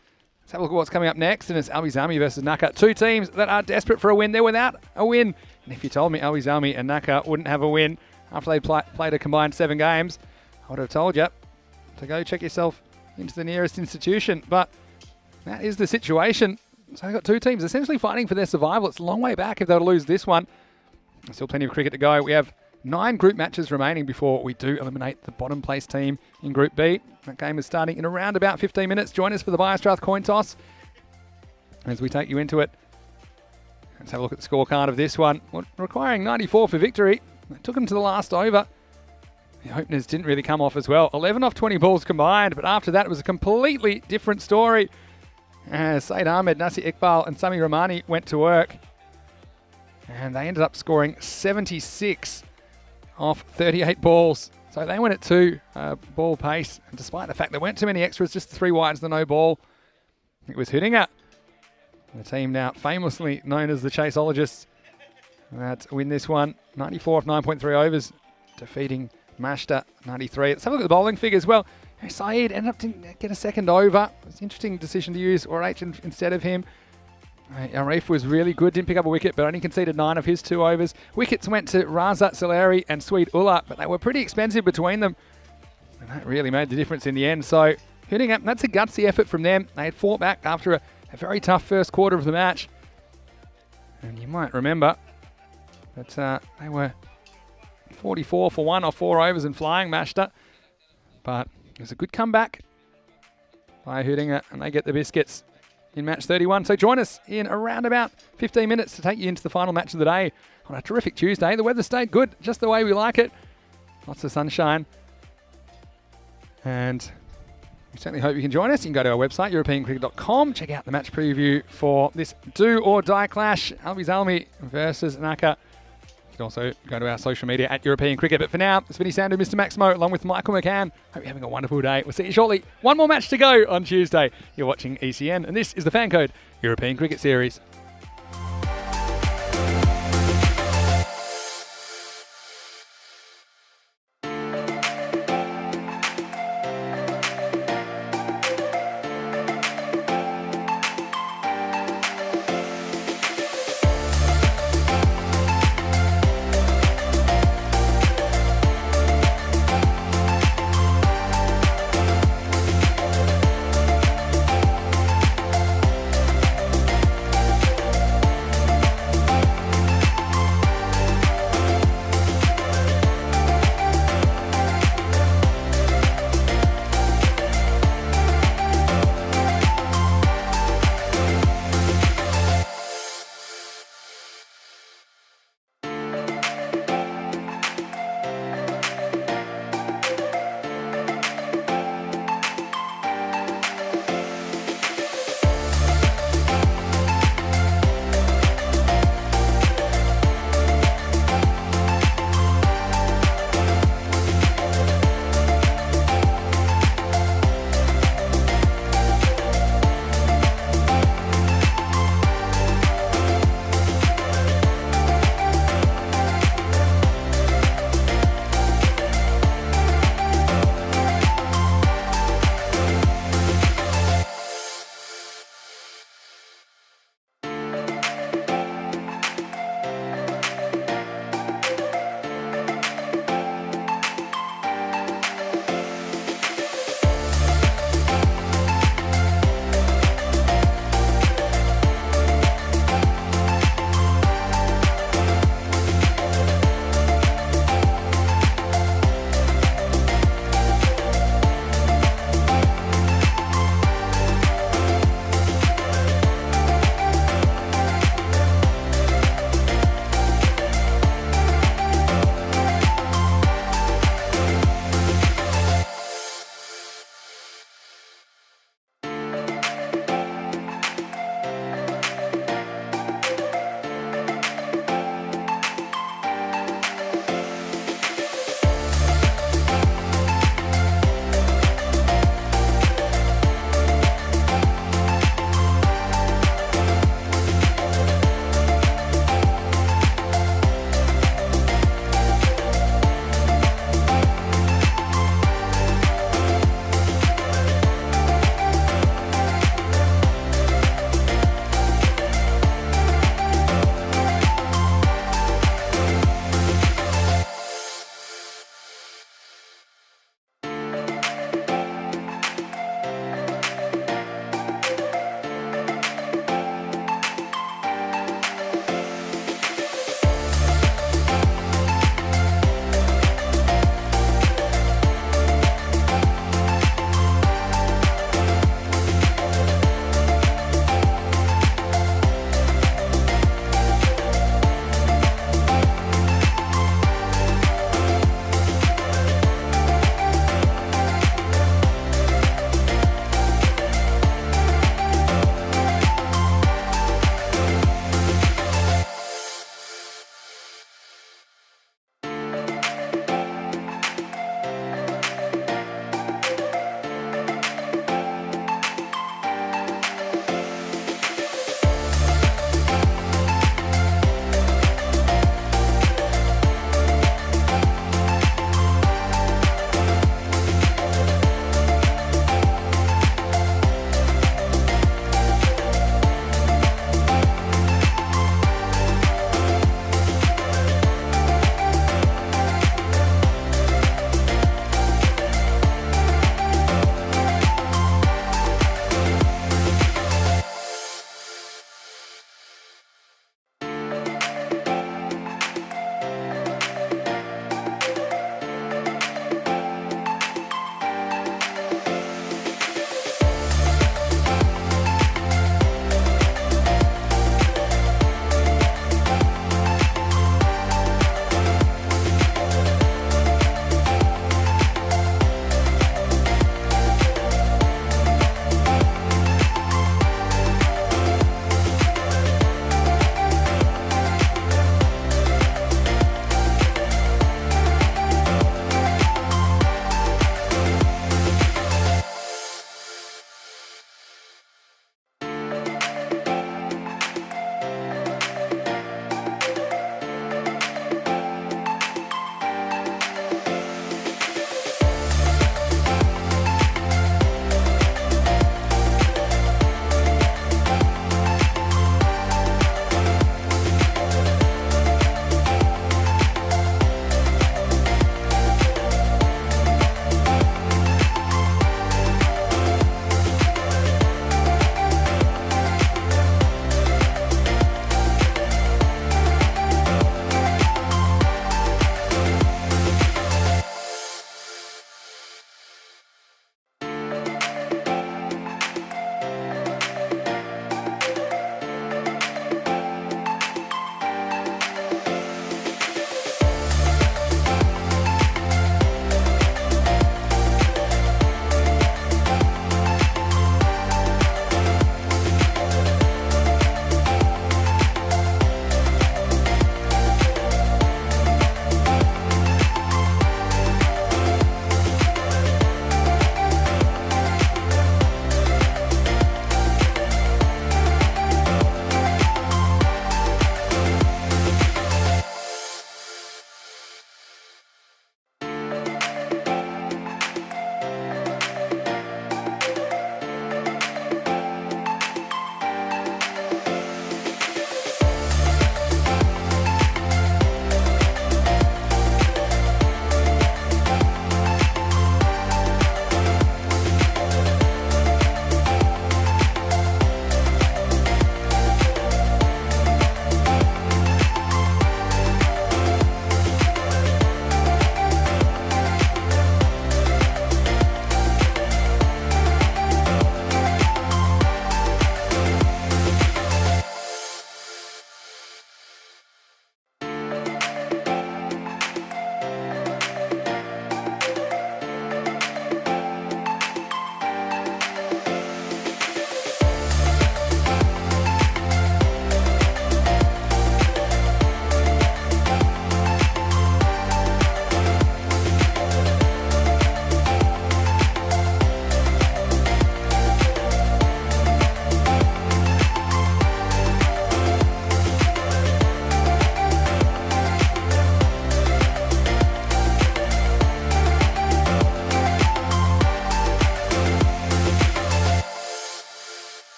Let's have a look at what's coming up next, and it's Albi Zalmi versus Naka. 2 teams that are desperate for a win. They're without a win. And if you told me Albi Zalmi and Naka wouldn't have a win after they played a combined 7 games, I would have told you to go check yourself into the nearest institution. But that is the situation. So they've got 2 teams essentially fighting for their survival. It's a long way back if they were to lose this one. There's still plenty of cricket to go. We have 9 group matches remaining before we do eliminate the bottom place team in Group B. That game is starting in around about 15 minutes. Join us for the Biostrath coin toss as we take you into it. Let's have a look at the scorecard of this one. Requiring 94 for victory. It took them to the last over. The openers didn't really come off as well. 11 off 20 balls combined, but after that it was a completely different story. Saeed Ahmed, Nasir Iqbal and Sami Rahmani went to work. And they ended up scoring 76 off 38 balls. So they went at 2 ball pace. And despite the fact there weren't too many extras, just the 3 wides, the no ball, it was Hootinger. The team now famously known as the Chaseologists that win this one. 94 off 9.3 overs, defeating Mashta 93. Let's have a look at the bowling figures as well. Saeed ended up to get a second over. It's an interesting decision to use Orach instead of him. Arif was really good, didn't pick up a wicket, but only conceded 9 of his 2 overs. Wickets went to Razat Saleri and Sweet Ullah, but they were pretty expensive between them. And that really made the difference in the end. So, Hootinger, that's a gutsy effort from them. They had fought back after a very tough first quarter of the match. And you might remember that they were 44 for 1 off 4 overs and flying Mashta. But it was a good comeback by Hootinger, and they get the biscuits in match 31. So join us in around about 15 minutes to take you into the final match of the day on a terrific Tuesday. The weather stayed good, just the way we like it. Lots of sunshine. And we certainly hope you can join us. You can go to our website, europeancricket.com. Check out the match preview for this do-or-die clash, Albi Zalmi versus Naka. You can also go to our social media at European Cricket. But for now, it's Vinny Sandu, Mr. Maximo, along with Michael McCann. Hope you're having a wonderful day. We'll see you shortly. 1 more match to go on Tuesday. You're watching ECN, and this is the FanCode European Cricket Series.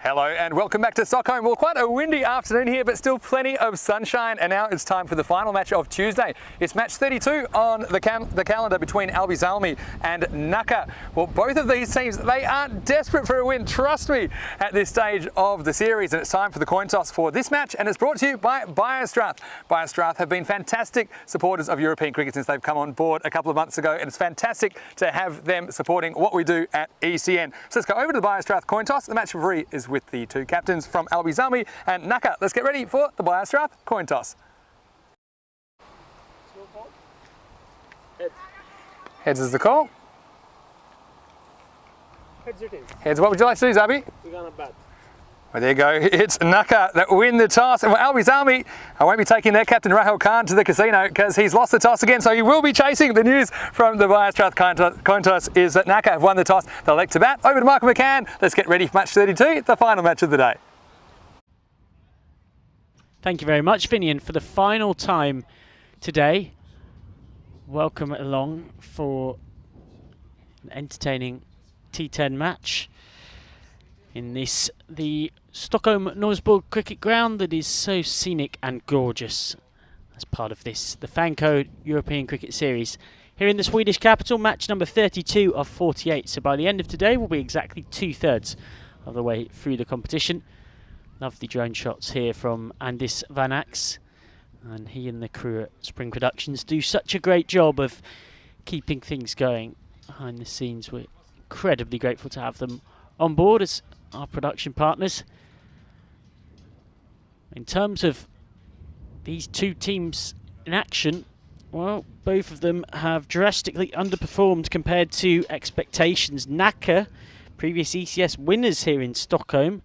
Hello and welcome back to Stockholm. Well, quite a windy afternoon here, but still plenty of sunshine. And now it's time for the final match of Tuesday. It's match 32 on the calendar between Albi Salmi and Nacka. Well, both of these teams, they are desperate for a win, trust me, at this stage of the series. And it's time for the coin toss for this match. And it's brought to you by Biostrath. Biostrath have been fantastic supporters of European cricket since they've come on board a couple of months ago. And it's fantastic to have them supporting what we do at ECN. So let's go over to the Biostrath coin toss. The match referee is with the two captains from Albi Salmi and Nacka. Let's get ready for the Biostrath coin toss. Heads is the call. Heads it is. Heads, what would you like to do, Zabi? We're gonna bat. Well, there you go. It's Nacka that win the toss. And for Albi Salmi, I won't be taking their captain Rahul Khan to the casino because he's lost the toss again. So he will be chasing. The news from the Biostrath coin toss is that Nacka have won the toss. They'll elect to bat. Over to Michael McCann. Let's get ready for match 32, the final match of the day. Thank you very much, Finian, for the final time today. Welcome along for an entertaining T10 match in the Stockholm Norsborg cricket ground that is so scenic and gorgeous as part of the FanCode European Cricket Series. Here in the Swedish capital, match number 32 of 48. So by the end of today, we'll be exactly 2/3 of the way through the competition. Lovely drone shots here from Andis Van Ax. And he and the crew at Spring Productions do such a great job of keeping things going behind the scenes. We're incredibly grateful to have them on board as our production partners. In terms of these two teams in action, well, both of them have drastically underperformed compared to expectations. Nacka, previous ECS winners here in Stockholm,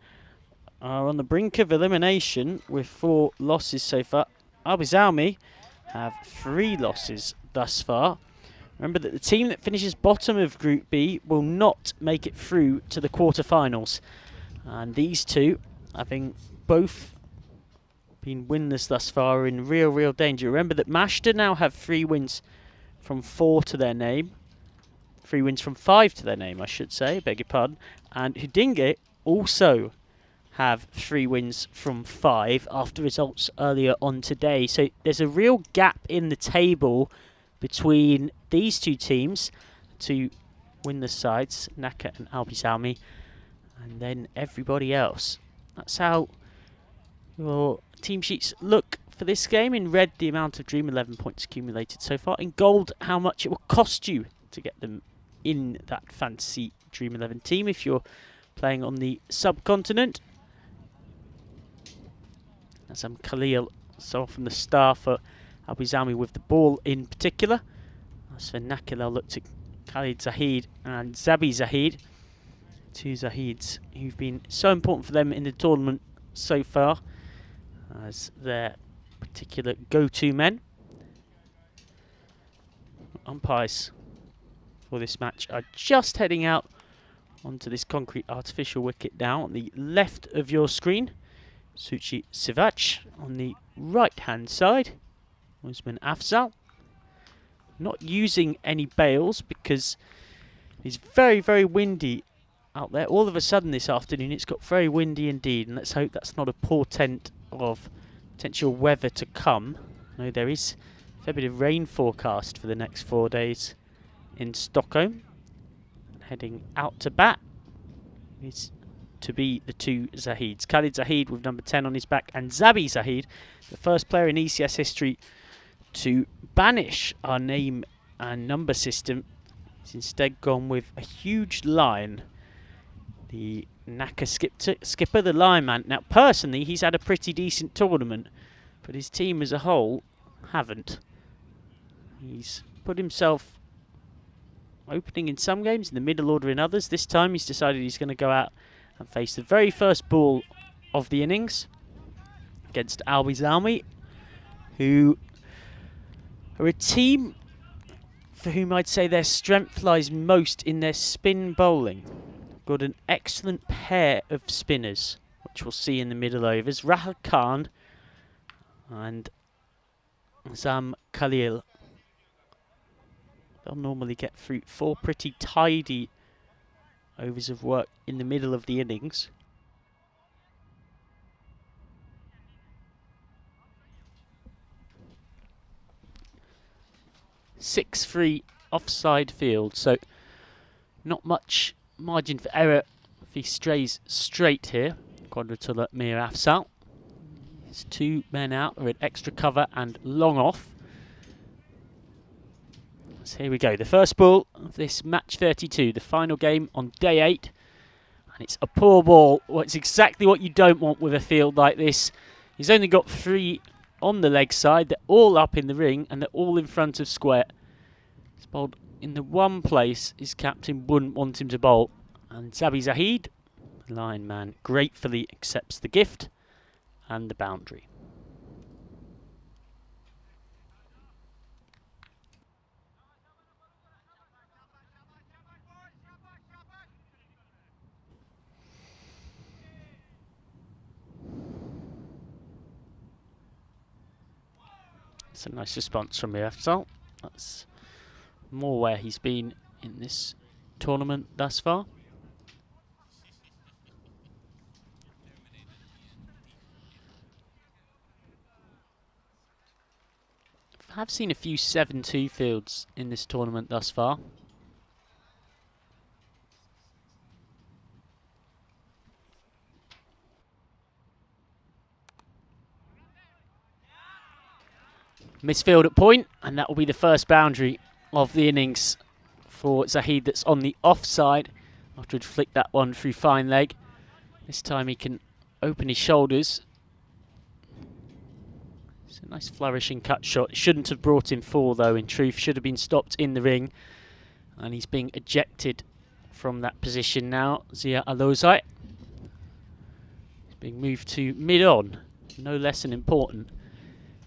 are on the brink of elimination with 4 losses so far. Albi Salmi have 3 losses thus far. Remember that the team that finishes bottom of Group B will not make it through to the quarterfinals. And these two, having both been winners thus far, are in real danger. Remember that Mashta now have 3 wins from 4 to their name. 3 wins from 5 to their name, I should say, beg your pardon. And Hudinge also have 3 wins from 5 after results earlier on today. So there's a real gap in the table between these two teams to win the sides, Nacka and Albi Salmi, and then everybody else. That's how your team sheets look for this game. In red, the amount of Dream 11 points accumulated so far. In gold, how much it will cost you to get them in that fantasy Dream 11 team if you're playing on the subcontinent. As Khalil, so often the star for Albi Salmi with the ball in particular. As for Nacka, they'll look to Khalid Zahid and Zabi Zahid. 2 Zahids who've been so important for them in the tournament so far as their particular go-to men. Umpires for this match are just heading out onto this concrete artificial wicket now on the left of your screen. Suchi Sivac on the right-hand side. Usman Afzal. Not using any bails because it's very windy out there. All of a sudden this afternoon it's got very windy indeed, and let's hope that's not a portent of potential weather to come. No, there is a fair bit of rain forecast for the next 4 days in Stockholm. Heading out to bat is to be the 2 Zahids. Khalid Zahid with number 10 on his back, and Zabi Zahid, the first player in ECS history to banish our name and number system. He's instead gone with a huge lion. The Nacka skipper, the Lion Man. Now, personally, he's had a pretty decent tournament, but his team as a whole haven't. He's put himself opening in some games, in the middle order in others. This time he's decided he's going to go out and face the very first ball of the innings against Albi Salmi, who are a team for whom I'd say their strength lies most in their spin bowling. Got an excellent pair of spinners, which we'll see in the middle overs. Rahul Khan and Zam Khalil. They'll normally get through 4 pretty tidy overs of work in the middle of the innings. 6-3 offside field, so not much margin for error if he strays straight here. Quadratilla Mir Afzal. His 2 men out are in extra cover and long off. So here we go, the first ball of this match 32, the final game on day 8. And it's a poor ball. Well, it's exactly what you don't want with a field like this. He's only got 3 on the leg side. They're all up in the ring and they're all in front of square. It's bowled in the one place his captain wouldn't want him to bowl. And Zabi Zahid, the line man, gratefully accepts the gift and the boundary. It's a nice response from Mir Afzal. That's more where he's been in this tournament thus far. I have seen a few 7-2 fields in this tournament thus far. Misfield at point, and that will be the first boundary of the innings for Zahid that's on the offside after he'd flicked that one through fine leg. This time he can open his shoulders. It's a nice flourishing cut shot. It shouldn't have brought him 4 though, in truth. Should have been stopped in the ring. And he's being ejected from that position now. Zia Alozai. He's being moved to mid-on. No less an important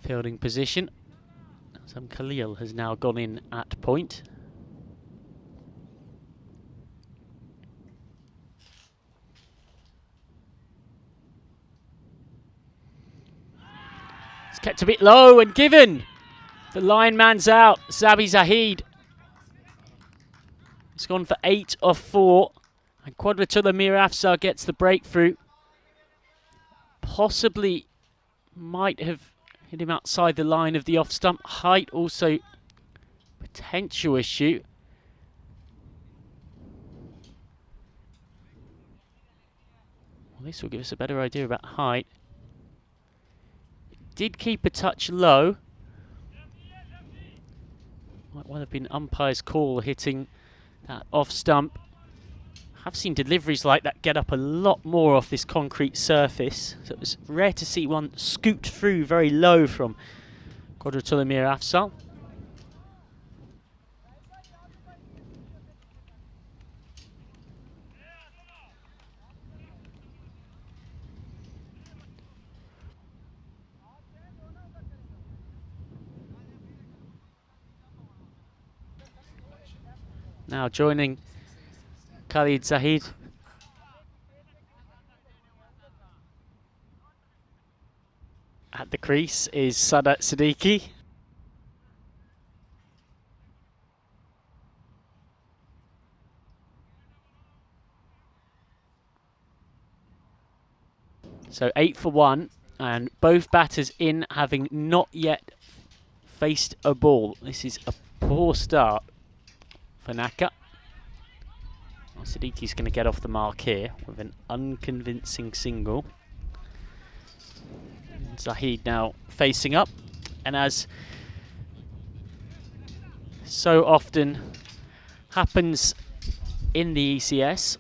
fielding position. Sam Khalil has now gone in at point. It's kept a bit low and given. The line man's out. Zabi Zahid. It's gone for 8 of 4. And Quadratilla Mir Afzal gets the breakthrough. Possibly might have hit him outside the line of the off stump. Height also potential issue. Well, this will give us a better idea about height. It did keep a touch low. Might well have been umpire's call hitting that off stump. I've seen deliveries like that get up a lot more off this concrete surface. So it was rare to see one scoot through very low from Quadratilla Mir Afzal. Now joining Khalid Zahid. At the crease is Sadat Siddiqui. So 8 for 1, and both batters in, having not yet faced a ball. This is a poor start for Naka. Siddiqui's going to get off the mark here with an unconvincing single. Zahid now facing up, and as so often happens in the ECS,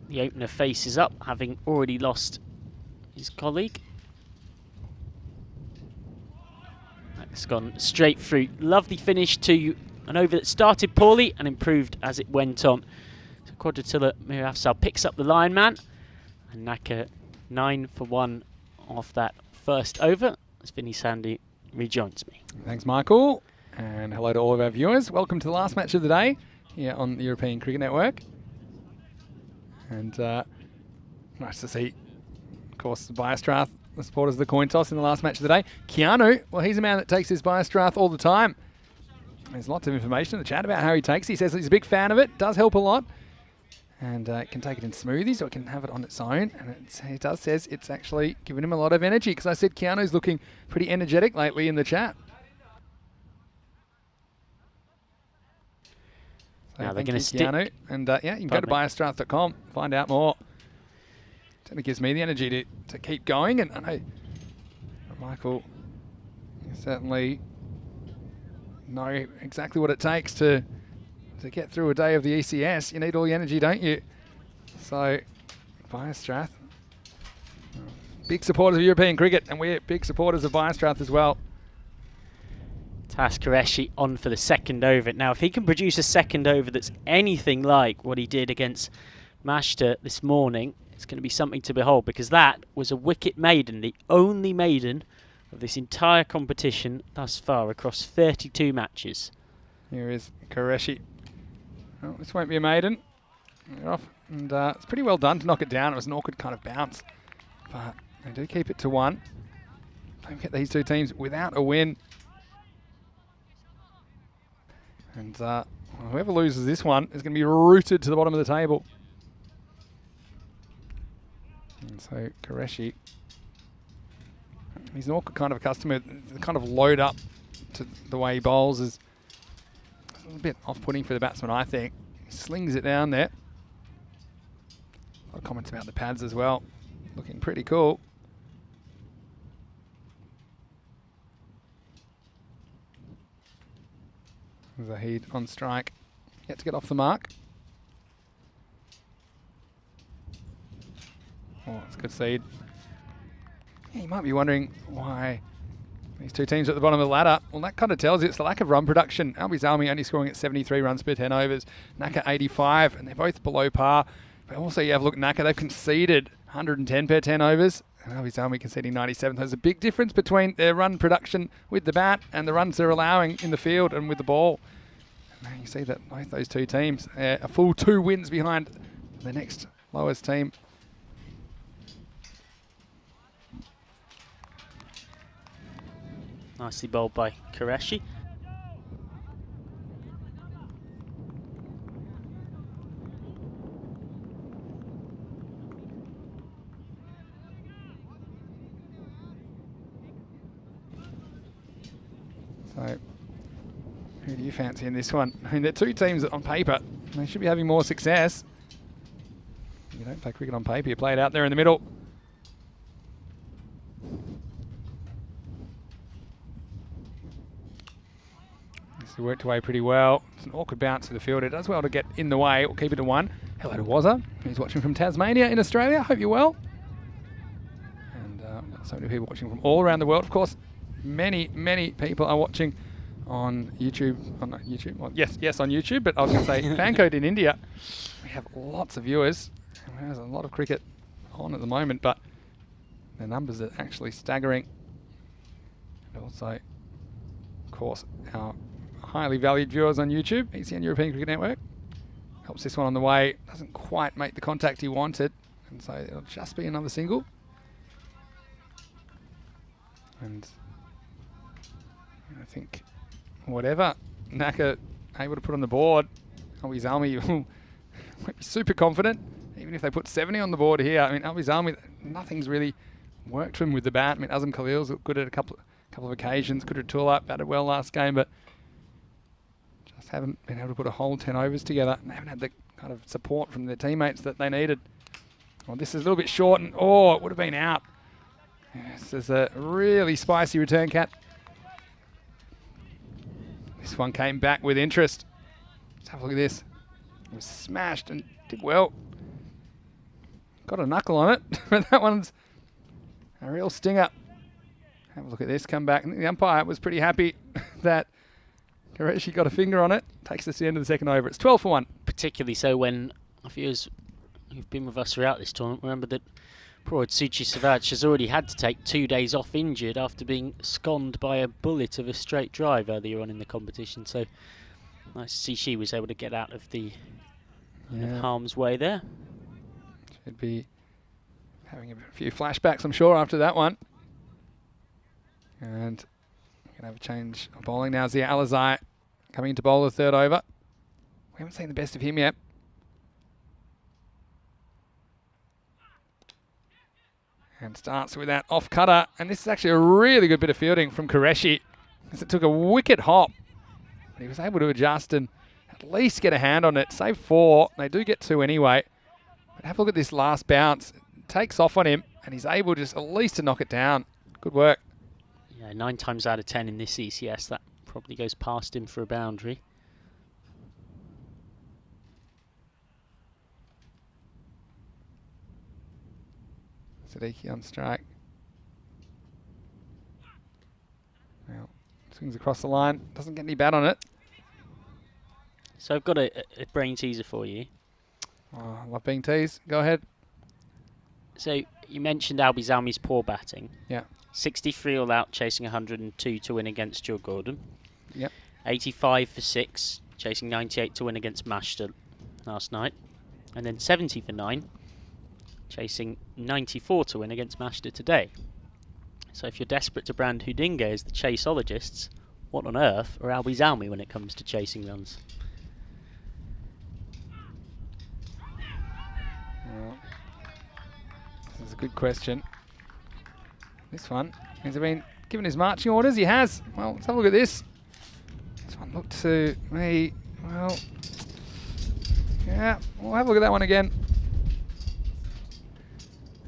the opener faces up, having already lost his colleague. That's gone straight through. Lovely finish to an over that started poorly and improved as it went on. So Quadratilla Mir Afzal picks up the line man, and Naka 9 for 1 off that first over as Vinny Sandy rejoins me. Thanks, Michael, and hello to all of our viewers. Welcome to the last match of the day here on the European Cricket Network. And nice to see, of course, the Biostrath, the supporters of the coin toss in the last match of the day. Keanu, well, he's a man that takes his Biostrath all the time. There's lots of information in the chat about how he takes it. He says he's a big fan of it, does help a lot. And it can take it in smoothies, or it can have it on its own. And it does says it's actually giving him a lot of energy, because I said Keanu's looking pretty energetic lately in the chat. So Now they're thank gonna you, stick- Keanu. And yeah, you can go to biostrath.com, find out more. Certainly gives me the energy to keep going. And I know Michael, you certainly know exactly what it takes to get through a day of the ECS. You need all the energy, don't you? So, Biostrath, big supporters of European cricket, and we're big supporters of Biostrath as well. Tas Qureshi on for the second over. Now, if he can produce a second over that's anything like what he did against Mashta this morning, it's going to be something to behold, because that was a wicket maiden, the only maiden of this entire competition thus far across 32 matches. Here is Qureshi. Well, this won't be a maiden. They're off. And it's pretty well done to knock it down. It was an awkward kind of bounce. But they do keep it to 1. Don't get these two teams without a win. And whoever loses this one is going to be rooted to the bottom of the table. And so Qureshi, he's an awkward kind of customer. The kind of load up to the way he bowls is a little bit off-putting for the batsman, I think. He slings it down there. A lot of comments about the pads as well. Looking pretty cool. Zahid on strike. Yet to get off the mark. Oh, it's a good seed. Yeah, you might be wondering why these two teams are at the bottom of the ladder. Well, that kind of tells you it's the lack of run production. Albies Army only scoring at 73 runs per 10 overs. Naka 85, and they're both below par. But also you have a look at Naka, they've conceded 110 per 10 overs. And Albies Army conceding 97. There's a big difference between their run production with the bat and the runs they're allowing in the field and with the ball. And now you see that both those two teams are a full 2 wins behind the next lowest team. Nicely bowled by Qureshi. So, who do you fancy in this one? I mean, they're two teams that on paper, they should be having more success. You don't play cricket on paper, you play it out there in the middle. This worked away pretty well. It's an awkward bounce to the field. It does well to get in the way. We'll keep it to 1. Hello to Wazza. He's watching from Tasmania in Australia. Hope you're well. And we've got so many people watching from all around the world. Of course, many people are watching on YouTube. Oh, not YouTube. Well, yes, on YouTube. But I was going to say FanCode in India. We have lots of viewers. There's a lot of cricket on at the moment, but the numbers are actually staggering. And also, of course, our highly valued viewers on YouTube, ECN European Cricket Network. Helps this one on the way. Doesn't quite make the contact he wanted, and so it'll just be another single. And I think whatever Naka able to put on the board, Albies Army will be super confident. Even if they put 70 on the board here, I mean, Albies Army, nothing's really worked for him with the bat. I mean, Azam Khalil's looked good at a couple of occasions. Kudratulla batted well last game, but just haven't been able to put a whole 10 overs together. And they haven't had the kind of support from their teammates that they needed. Well, this is a little bit short, and oh, it would have been out. This is a really spicy return cat. This one came back with interest. Let's have a look at this. It was smashed and did well. Got a knuckle on it, but that one's a real stinger. Have a look at this, come back. And the umpire was pretty happy that Qureshi got a finger on it. Takes us to the end of the second over. It's 12 for 1. Particularly so when viewers who've been with us throughout this tournament remember that poor old Suchi Savage has already had to take 2 days off injured after being sconned by a bullet of a straight drive earlier on in the competition. So nice to see she was able to get out of the harm's way there. Should be having a few flashbacks, I'm sure, after that one. And we're going to have a change of bowling now. Zia Alizai coming into bowl the third over. We haven't seen the best of him yet. And starts with that off cutter. And this is actually a really good bit of fielding from Qureshi, because it took a wicked hop. But he was able to adjust and at least get a hand on it. Save 4. They do get 2 anyway. But have a look at this last bounce. It takes off on him, and he's able just at least to knock it down. Good work. Yeah, 9 times out of 10 in this ECS, that probably goes past him for a boundary. Sadiki on strike. Now, swings across the line. Doesn't get any bat on it. So I've got a brain teaser for you. Oh, I love being teased. Go ahead. So you mentioned Albi Zalmi's poor batting. Yeah. 63 all out, chasing 102 to win against Joe Gordon. Yep. 85 for 6, chasing 98 to win against Mashta last night. And then 70 for 9, chasing 94 to win against Mashta today. So if you're desperate to brand Houdinga as the chaseologists, what on earth are Albi Zalmi when it comes to chasing runs? Well, this is a good question. This one, has he been given his marching orders? He has. Well, let's have a look at this. This one looked to me, well, yeah, we'll have a look at that one again.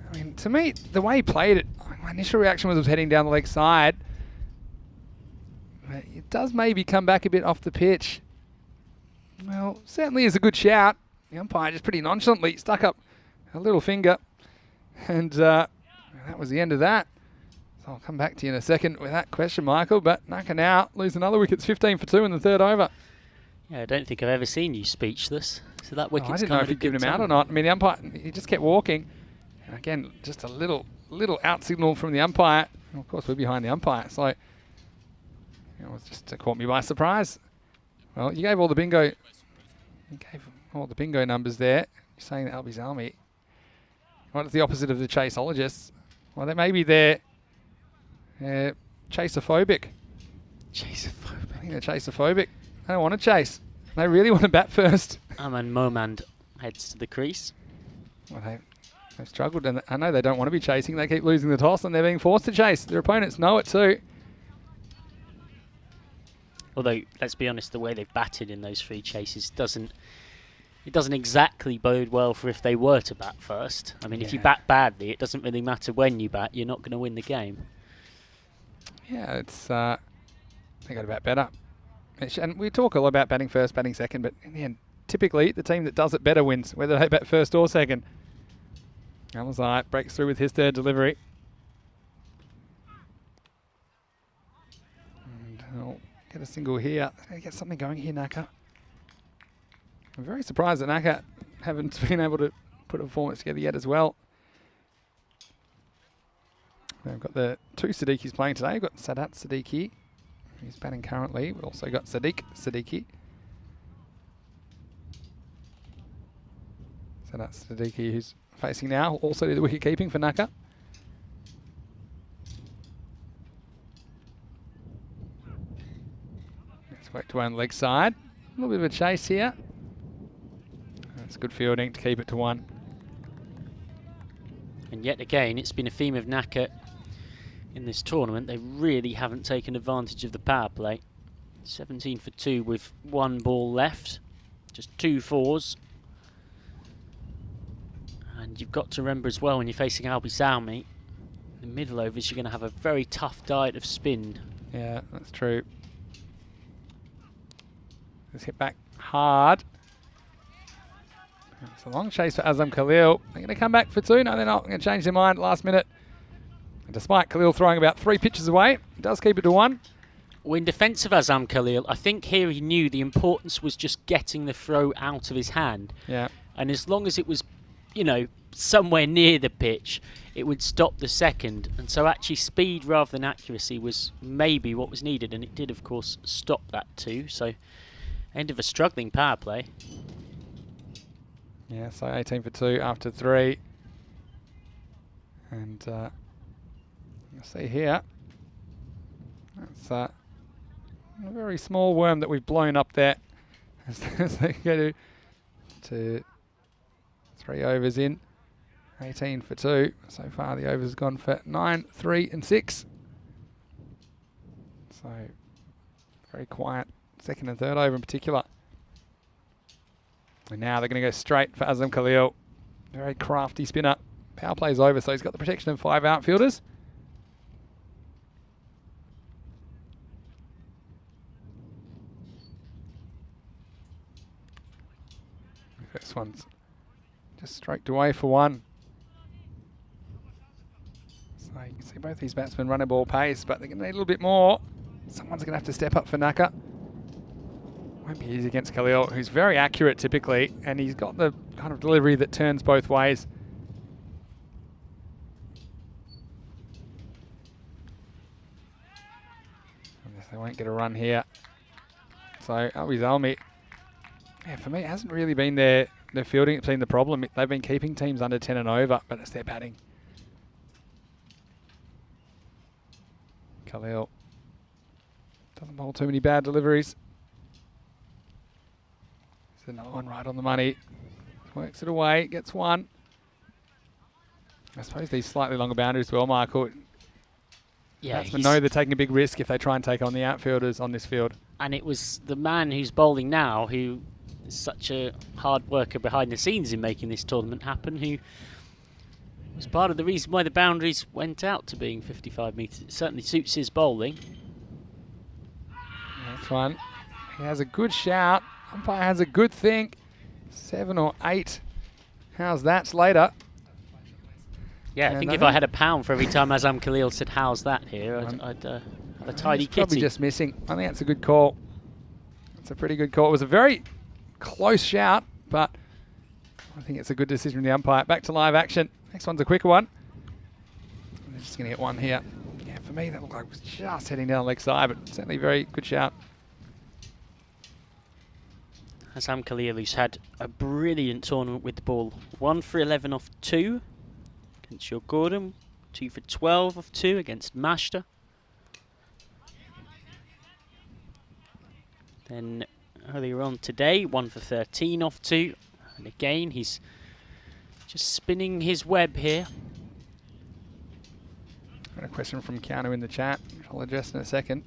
I mean, to me, the way he played it, my initial reaction was heading down the leg side. But it does maybe come back a bit off the pitch. Well, certainly is a good shout. The umpire just pretty nonchalantly stuck up a little finger. And that was the end of that. So I'll come back to you in a second with that question, Michael. But Naka now lose another wicket. It's 15 for 2 in the third over. Yeah, I don't think I've ever seen you speechless. So that wicket's I didn't know if he'd given him out or not. I mean, the umpire, he just kept walking. And again, just a little out signal from the umpire. And of course, we're behind the umpire. So it was just caught me by surprise. Well, you gave all the bingo. You gave all the bingo numbers there. You're saying that Albi Zalmi. What is the opposite of the chaseologists? Well, they maybe they're chaser-phobic. Chaser-phobic. I think they're chaser-phobic. They don't want to chase. They really want to bat first. Aman Momand heads to the crease. Well, they've struggled, and I know they don't want to be chasing. They keep losing the toss, and they're being forced to chase. Their opponents know it too. Although, let's be honest, the way they've batted in those 3 chases doesn't exactly bode well for if they were to bat first. I mean, if you bat badly, it doesn't really matter when you bat. You're not going to win the game. Yeah, it's they got to bat better. And we talk a lot about batting first, batting second, but in the end, typically the team that does it better wins, whether they bat first or second. Alazai breaks through with his third delivery. And he'll get a single here. Get something going here, Naka. I'm very surprised that Naka haven't been able to put a performance together yet as well. We've got the 2 Siddiquis playing today. We've got Sadat Siddiqui, who's batting currently. We've also got Sadiq Siddiqui. Sadat Siddiqui, who's facing now, will also do the wicket keeping for Naka. Let's work to one leg side. A little bit of a chase here. That's good fielding to keep it to 1. And yet again, it's been a theme of Naka in this tournament. They really haven't taken advantage of the power play. 17 for 2 with 1 ball left. Just 2 fours. And you've got to remember as well, when you're facing Albi Zalmi, the middle overs, you're going to have a very tough diet of spin. Yeah, that's true. Let's hit back hard. It's a long chase for Azam Khalil. They're going to come back for 2. No, they're not. They're going to change their mind last minute. And despite Khalil throwing about 3 pitches away, he does keep it to 1. Well, in defence of Azam Khalil, I think here he knew the importance was just getting the throw out of his hand. Yeah. And as long as it was, you know, somewhere near the pitch, it would stop the second. And so actually speed rather than accuracy was maybe what was needed. And it did, of course, stop that too. So end of a struggling power play. Yeah, so 18 for 2 after 3. And you'll see here, that's a very small worm that we've blown up there as they go to 3 overs in. 18 for 2. So far the overs gone for 9, 3 and 6. So very quiet second and third over in particular. And now they're going to go straight for Azam Khalil. Very crafty spinner. Power play's over, so he's got the protection of 5 outfielders. This one's just stroked away for 1. So you can see both these batsmen run a ball pace, but they're going to need a little bit more. Someone's going to have to step up for Naka. Won't be easy against Khalil, who's very accurate typically, and he's got the kind of delivery that turns both ways. I guess they won't get a run here. So Albi Zalmi, yeah, for me, it hasn't really been their fielding that's been the problem. They've been keeping teams under 10 and over, but it's their batting. Khalil doesn't bowl too many bad deliveries. There's another one right on the money. Works it away, gets 1. I suppose these slightly longer boundaries as well, Michael. Yeah, Batsmen know they're taking a big risk if they try and take on the outfielders on this field. And it was the man who's bowling now who is such a hard worker behind the scenes in making this tournament happen, who was part of the reason why the boundaries went out to being 55 metres. It certainly suits his bowling. That's one. He has a good shout. Umpire has a good think. 7 or 8. How's that, Slater? Yeah, I think if I had £1 for every time Azam Khalil said, "How's that?" here, I'd a tidy He's probably kitty. just missing. I think that's a good call. It's a pretty good call. It was a very close shout, but I think it's a good decision from the umpire. Back to live action. Next one's a quicker one. They're just going to get 1 here. Yeah, for me, that looked like it was just heading down the leg side, but certainly a very good shout. Azam Khalil, who's had a brilliant tournament with the ball. 1 for 11 off 2 against your Gordon. 2 for 12 off 2 against Mashta. Then earlier on today, 1 for 13 off 2. And again, he's just spinning his web here. Got a question from Keanu in the chat, which I'll address in a second.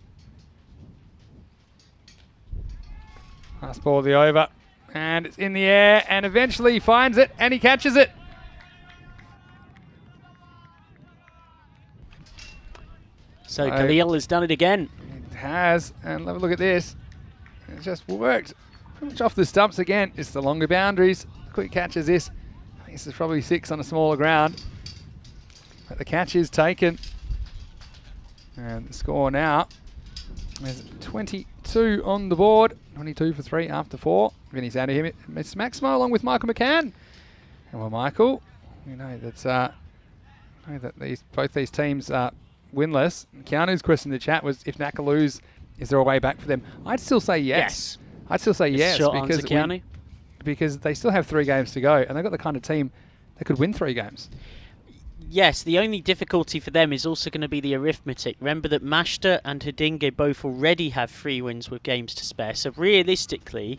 Last ball of the over, and it's in the air, and eventually he finds it, and he catches it. So Khalil has done it again. It has, and have a look at this. It just worked. Pretty much off the stumps again. It's the longer boundaries. Quick catch is this. I think this is probably 6 on a smaller ground. But the catch is taken. And the score now is 22 on the board. 22 for 3 after 4. Vinny's out of here. Mr. Maximo along with Michael McCann. And well, Michael, we know that both these teams are winless. Keanu's question in the chat was, if Naka lose, is there a way back for them? I'd still say yes. I'd still say yes, short answer, Keanu. Because they still have 3 games to go, and they've got the kind of team that could win 3 games. Yes, the only difficulty for them is also going to be the arithmetic. Remember that Mashta and Hidinge both already have 3 wins with games to spare. So realistically,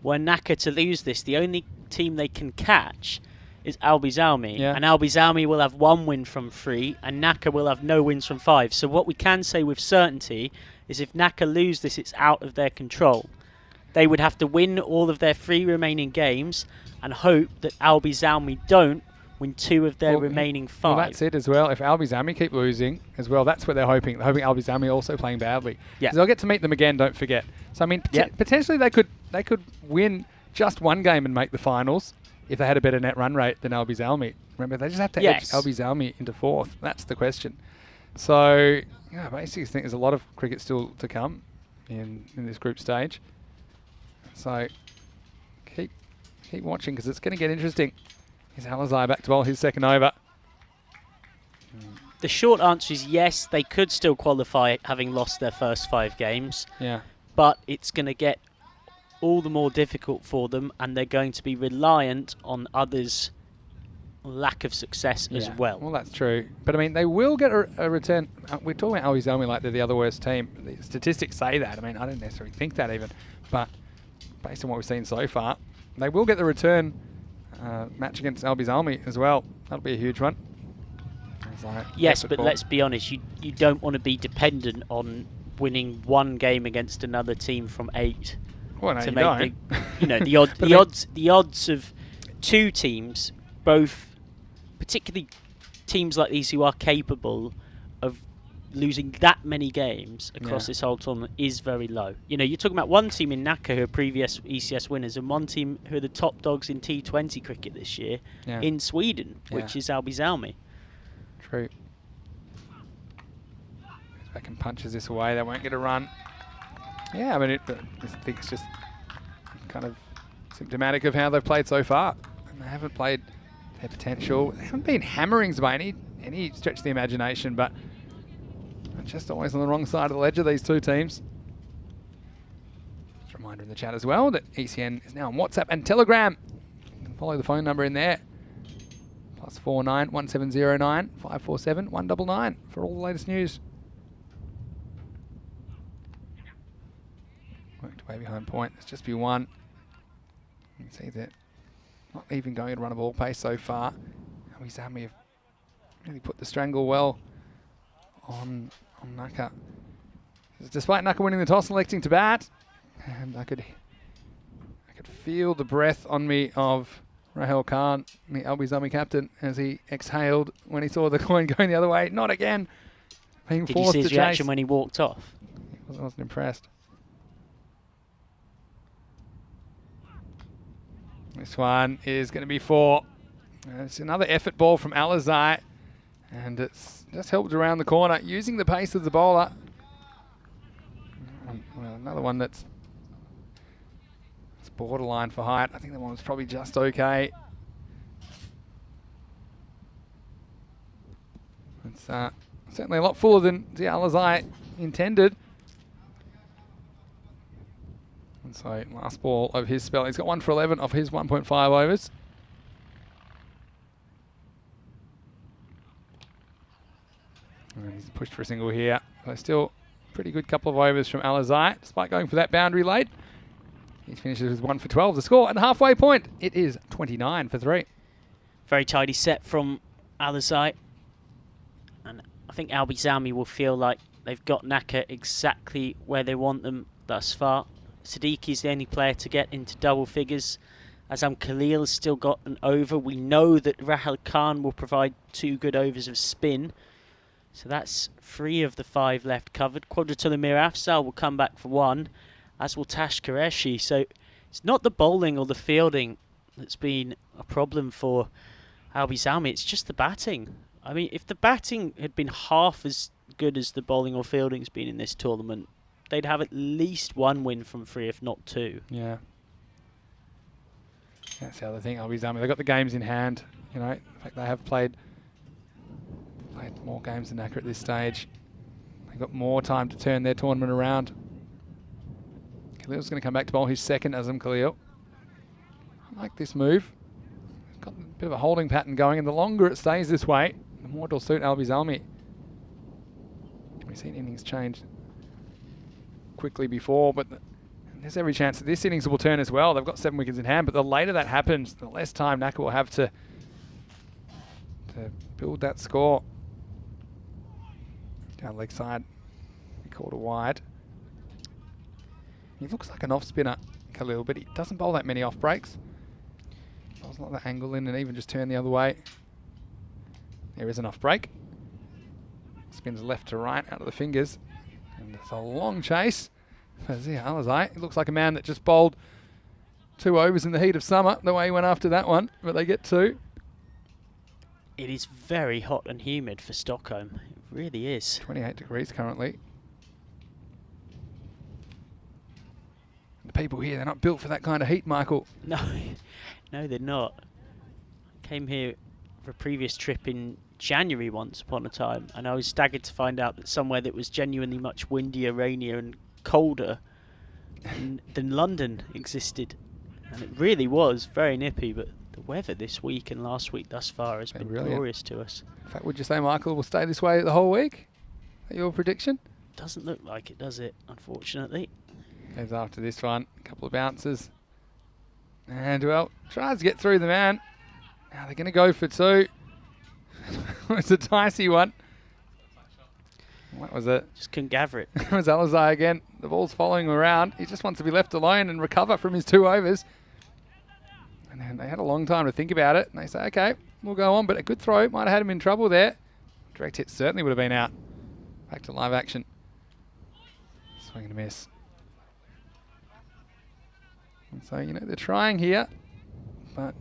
were Naka to lose this, the only team they can catch is Albi Zalmi. Yeah. And Albi Zalmi will have 1 win from 3, and Naka will have no wins from 5. So what we can say with certainty is if Naka lose this, it's out of their control. They would have to win all of their 3 remaining games and hope that Albi Zalmi don't win 2 of their remaining 5. Well, that's it as well. If Albi Zalmi keep losing as well, that's what they're hoping. They're hoping Albi Zalmi also playing badly. Yeah. Because they'll get to meet them again, don't forget. So, I mean, potentially they could win just 1 game and make the finals if they had a better net run rate than Albi Zalmi. Remember, they just have to edge Albi Zalmi into 4th. That's the question. So, yeah, I basically think there's a lot of cricket still to come in this group stage. So, keep watching because it's going to get interesting. Here's Alizai back to bowl his second over. The short answer is yes, they could still qualify having lost their first 5 games. Yeah. But it's going to get all the more difficult for them, and they're going to be reliant on others' lack of success as well. Well, that's true. But, I mean, they will get a return. We're talking about Albi Zalmi like they're the other worst team. The statistics say that. I mean, I don't necessarily think that even. But based on what we've seen so far, they will get the return match against Albi Zalmi as well. That'll be a huge one. Yes, but let's be honest. You don't want to be dependent on winning 1 game against another team from 8 Well, no, to you make don't. the odds of two teams, both particularly teams like these who are capable of losing that many games across this whole tournament, is very low. You know, you're talking about one team in Nacka who are previous ECS winners, and one team who are the top dogs in T20 cricket this year in Sweden, which is Albi Salmi. True. Back and punches this away. They won't get a run. Yeah, I mean, I think it's just kind of symptomatic of how they've played so far. And they haven't played their potential. They haven't been hammerings by any stretch of the imagination, but they're just always on the wrong side of the ledger, these two teams. Just a reminder in the chat as well that ECN is now on WhatsApp and Telegram. You can follow the phone number in there. +49 1709 547 199 for all the latest news. Worked away behind point. There's just be one. You can see that not even going at run of ball pace so far. Albi Salmi have really put the strangle well on Nacka. Despite Nacka winning the toss, electing to bat, and I could feel the breath on me of Rahul Khan, the Albi Salmi captain, as he exhaled when he saw the coin going the other way. Not again. Being Did you forced see his to reaction chase. when he walked off? I wasn't impressed. This one is going to be 4. It's another effort ball from Alizai, and it's just helped around the corner using the pace of the bowler. Well, another one that's borderline for height. I think that one was probably just okay. It's certainly a lot fuller than the Alizai intended. And so last ball of his spell. He's got 1 for 11 off his 1.5 overs. And he's pushed for a single here. So still pretty good couple of overs from Alizai, despite going for that boundary late. He finishes with 1 for 12. The score at the halfway point, it is 29 for 3. Very tidy set from Alizai. And I think Albi Salmi will feel like they've got Nacka exactly where they want them thus far. Siddiqui is the only player to get into double figures. Azam Khalil has still got an over. We know that Rahul Khan will provide 2 good overs of spin. So that's 3 of the 5 left covered. Quadratullah Mir Afzal will come back for 1, as will Tash Qureshi. So it's not the bowling or the fielding that's been a problem for Albi Salmi. It's just the batting. I mean, if the batting had been half as good as the bowling or fielding's been in this tournament, they'd have at least 1 win from 3, if not 2. Yeah. That's the other thing. Albi Salmi, they've got the games in hand. You know, in fact, they have played more games than Nacka at this stage. They've got more time to turn their tournament around. Khalil's going to come back to bowl his second, Azam Khalil. I like this move. It's got a bit of a holding pattern going, and the longer it stays this way, the more it'll suit Albi Salmi. We've seen innings change quickly before, but there's every chance that this innings will turn as well. They've got 7 wickets in hand, but the later that happens, the less time Nacka will have to build that score. Down leg side, he called a wide. He looks like an off spinner, Khalil, but he doesn't bowl that many off breaks. Bowls a lot of that angle in and even just turn the other way. There is an off break. Spins left to right out of the fingers. And it's a long chase for Zia Alizai. He looks like a man that just bowled 2 overs in the heat of summer, the way he went after that one, but they get 2. It is very hot and humid for Stockholm. It really is. 28 degrees currently. The people here, they're not built for that kind of heat, Michael. No, no, they're not. Came here for a previous trip in January once upon a time, and I was staggered to find out that somewhere that was genuinely much windier, rainier and colder than London existed. And it really was very nippy, but the weather this week and last week thus far has been glorious to us. In fact, would you say, Michael, will stay this way the whole week? Is that your prediction? Doesn't look like it, does it, unfortunately? Goes after this one. A couple of bounces. And, well, tries to get through the man. Now they're going to go for 2. It's a dicey one. That was it. Just couldn't gather it. It was Alizai again. The ball's following him around. He just wants to be left alone and recover from his 2 overs. And then they had a long time to think about it. And they say, okay, we'll go on. But a good throw. Might have had him in trouble there. Direct hit certainly would have been out. Back to live action. Swing and a miss. And so, you know, they're trying here. But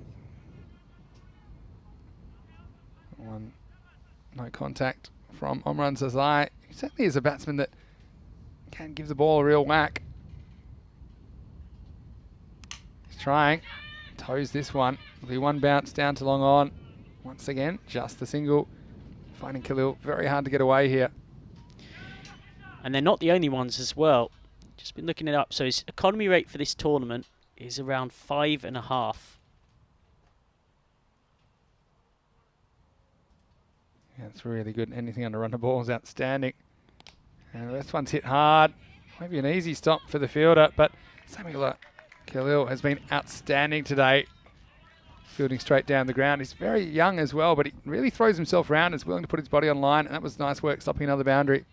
no contact from Omran Zazai. He certainly is a batsman that can give the ball a real whack. He's trying. Toes this one. It'll be 1 bounce down to long on. Once again, just the single. Finding Khalil very hard to get away here. And they're not the only ones as well. Just been looking it up. So his economy rate for this tournament is around 5.5. Yeah, it's really good. Anything under run the ball is outstanding. And this one's hit hard. Maybe an easy stop for the fielder, but Samuel Khalil has been outstanding today. Fielding straight down the ground. He's very young as well, but he really throws himself around and is willing to put his body on line, and that was nice work stopping another boundary.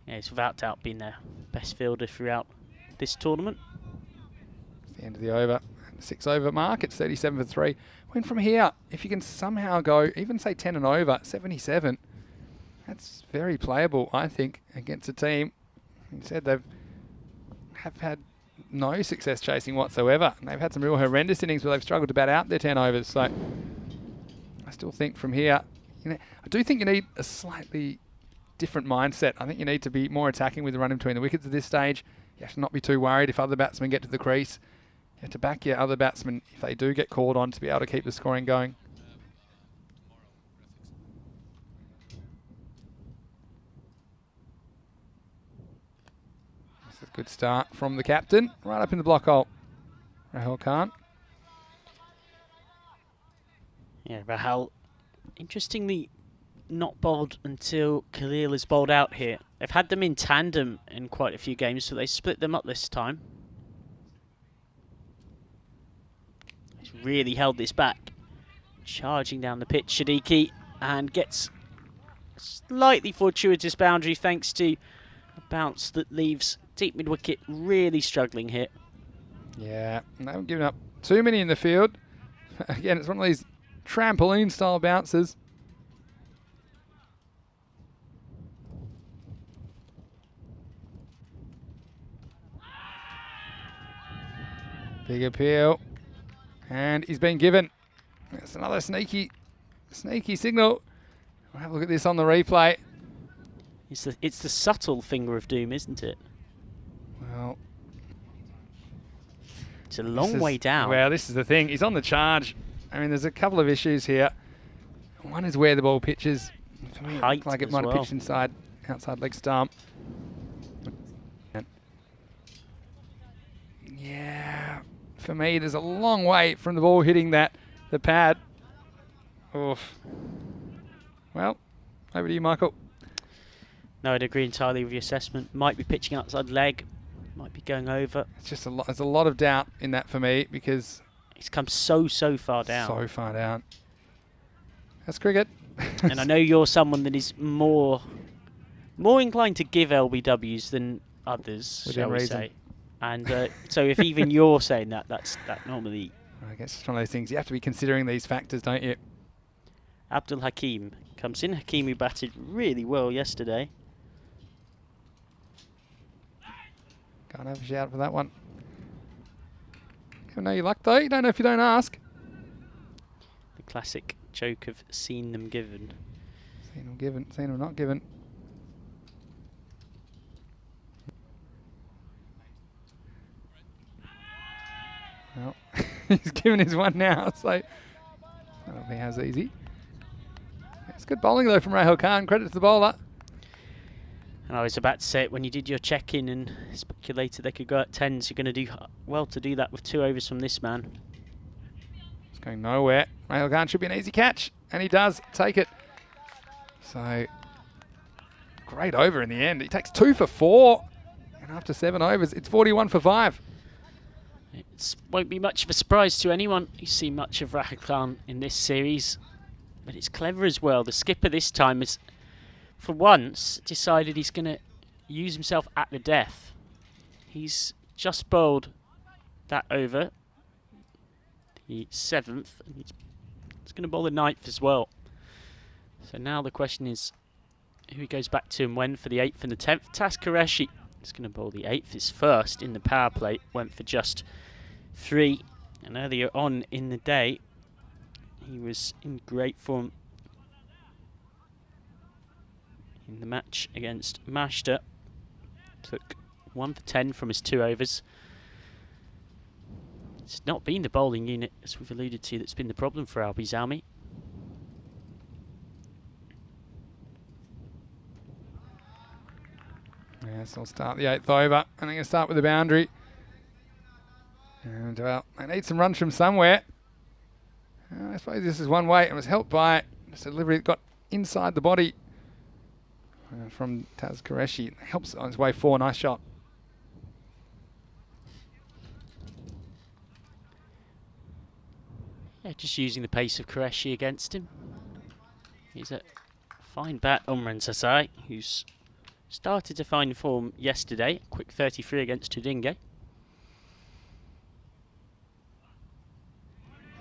Yeah, he's without doubt been their best fielder throughout this tournament. It's the end of the over. 6 over mark. It's 37 for 3. When from here, if you can somehow go, even say 10 and over, 77, that's very playable, I think, against a team. He said they've had no success chasing whatsoever. And they've had some real horrendous innings where they've struggled to bat out their 10 overs. So I still think from here, you know, I do think you need a slightly different mindset. I think you need to be more attacking with the run in between the wickets at this stage. You have to not be too worried if other batsmen get to the crease. You have to back your other batsmen if they do get called on to be able to keep the scoring going. This is a good start from the captain, right up in the block hole. Rahul Khan. Yeah, Rahul, interestingly, not bowled until Khalil is bowled out here. They've had them in tandem in quite a few games, so they split them up this time. He's really held this back. Charging down the pitch, Shadiki, and gets a slightly fortuitous boundary thanks to a bounce that leaves deep mid-wicket really struggling here. Yeah, and they haven't given up too many in the field. Again, it's one of these trampoline-style bounces. Big appeal. And he's been given. That's another sneaky signal. We'll have a look at this on the replay. It's the subtle finger of doom, isn't it? Well, it's a long way down. Well, this is the thing. He's on the charge. I mean, there's a couple of issues here. One is where the ball pitches. For me, it looked like it might have pitched inside, outside leg stump. Yeah, for me, there's a long way from the ball hitting the pad. Oof. Well, over to you, Michael. No, I'd agree entirely with your assessment. Might be pitching outside leg, might be going over. It's just a lot. There's a lot of doubt in that for me because he's come so far down. So far down. That's cricket. And I know you're someone that is more inclined to give LBWs than others, Within shall we reason. say. And so if even you're saying that normally... I guess it's one of those things. You have to be considering these factors, don't you? Abdul Hakim comes in. Hakim, who batted really well yesterday. Can't have a shout for that one. You know your luck, though. You don't know if you don't ask. The classic joke of seen them given. Seen them given, seen them not given. Well, he's given his one now, so I don't think that's easy. It's good bowling, though, from Rahul Khan. Credit to the bowler. And I was about to say it, when you did your check-in and speculated they could go at 10s, you're going to do well to do that with 2 overs from this man. It's going nowhere. Rahul Khan should be an easy catch, and he does take it. So, great over in the end. He takes 2 for 4, and after 7 overs, it's 41 for 5. It won't be much of a surprise to anyone who's seen much of Rahul Khan in this series, but it's clever as well. The skipper this time has for once, decided he's going to use himself at the death. He's just bowled that over, the 7th, and he's going to bowl the 9th as well. So now the question is who he goes back to and when for the 8th and the 10th. Tas Qureshi is going to bowl the 8th. His first in the power play, went for just 3. And earlier on in the day, he was in great form in the match against Mashta. Took 1 for 10 from his 2 overs. It's not been the bowling unit, as we've alluded to, that's been the problem for Albi Zalmi. Yes, I'll start the 8th over, and I'm going to start with the boundary. And well, they need some runs from somewhere. I suppose this is one way. It was helped by this delivery that got inside the body from Tas Qureshi. Helps on his way 4. Nice shot. Yeah, just using the pace of Qureshi against him. He's a fine bat, Umran Sasai, who's started to find form yesterday. Quick 33 against Tudinge.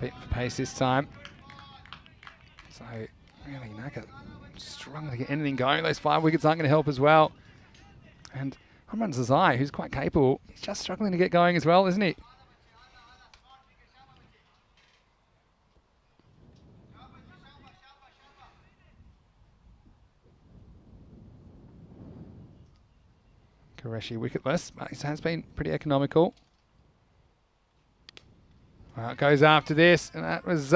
Bit for pace this time. So, really, Naka struggling to get anything going. Those 5 wickets aren't going to help as well. And Umran Sasai, who's quite capable, he's just struggling to get going as well, isn't he? Qureshi wicketless, but he has been pretty economical. Well, it goes after this, and that was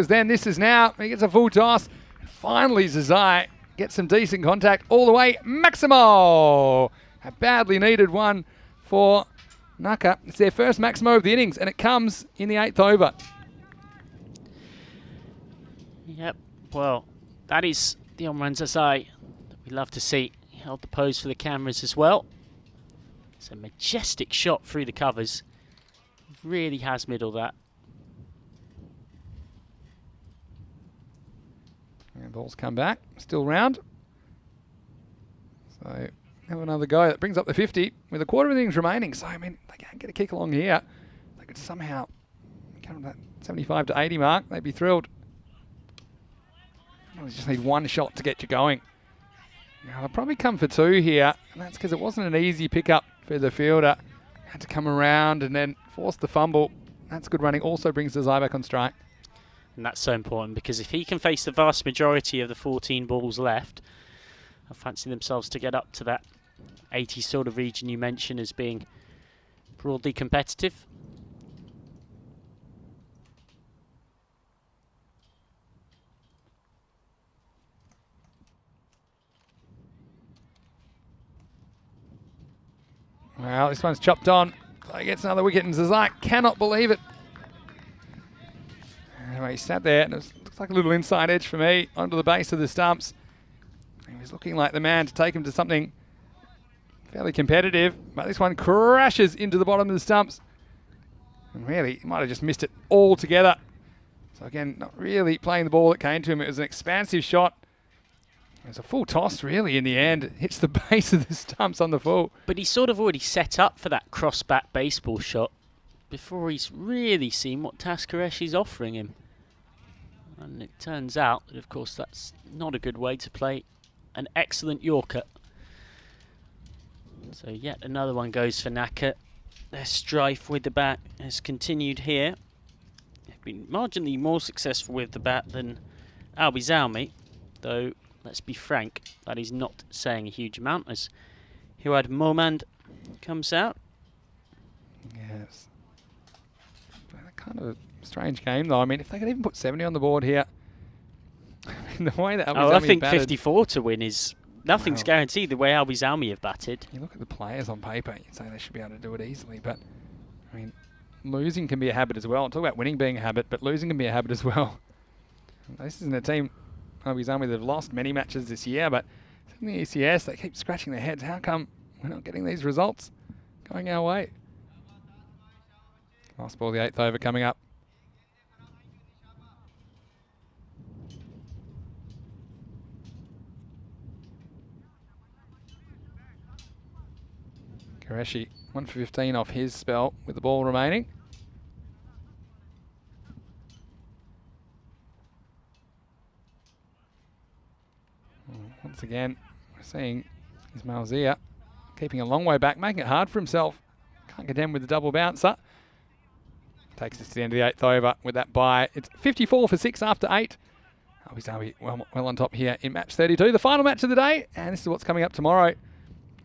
then. This is now. He gets a full toss. And finally, Zazai gets some decent contact all the way. Maximo! A badly needed one for Naka. It's their first Maximo of the innings, and it comes in the 8th over. Yep, well, that is the Umran Sasai that we love to see. He held the pose for the cameras as well. It's a majestic shot through the covers. Really has middled that. And ball's come back, still round. So have another go. That brings up the 50 with a quarter of innings remaining. So I mean, they can't get a kick along here. They could somehow come to that 75 to 80 mark. They'd be thrilled. They just need 1 shot to get you going. Now they'll probably come for 2 here, and that's because it wasn't an easy pickup for the fielder. Had to come around and then force the fumble. That's good running. Also brings the Zai back on strike. And that's so important because if he can face the vast majority of the 14 balls left, I fancy themselves to get up to that 80 sort of region you mentioned as being broadly competitive. Well, this one's chopped on. So he gets another wicket, and Zazai cannot believe it. Anyway, he sat there, and it looks like a little inside edge for me onto the base of the stumps. He was looking like the man to take him to something fairly competitive, but this one crashes into the bottom of the stumps. And really, he might have just missed it altogether. So again, not really playing the ball that came to him. It was an expansive shot. It was a full toss, really, in the end. It hits the base of the stumps on the full. But he's sort of already set up for that cross-bat baseball shot before he's really seen what Tas Qureshi's offering him. And it turns out that, of course, that's not a good way to play an excellent Yorker. So yet another one goes for Naka. Their strife with the bat has continued here. They've been marginally more successful with the bat than Albi Zalmi, though let's be frank, that is not saying a huge amount as Hiwad Momand comes out. Yes. Kind of a strange game, though. I mean, if they could even put 70 on the board here, the way that Albi Zalmi I think batted, 54 to win is nothing's guaranteed the way Albi Zalmi have batted. You look at the players on paper, you'd say they should be able to do it easily, but I mean, losing can be a habit as well. I'll talk about winning being a habit, but losing can be a habit as well. This isn't a team, Albi Zalmi, that have lost many matches this year, but in the ECS, they keep scratching their heads. How come we're not getting these results going our way? Last ball, the 8th over coming up. Qureshi, 1 for 15 off his spell with the ball remaining. Once again, we're seeing Ismail Zia keeping a long way back, making it hard for himself. Can't get in with the double bouncer. Takes us to the end of the 8th over with that bye. It's 54 for 6 after 8. Albi Zawi well on top here in match 32, the final match of the day. And this is what's coming up tomorrow.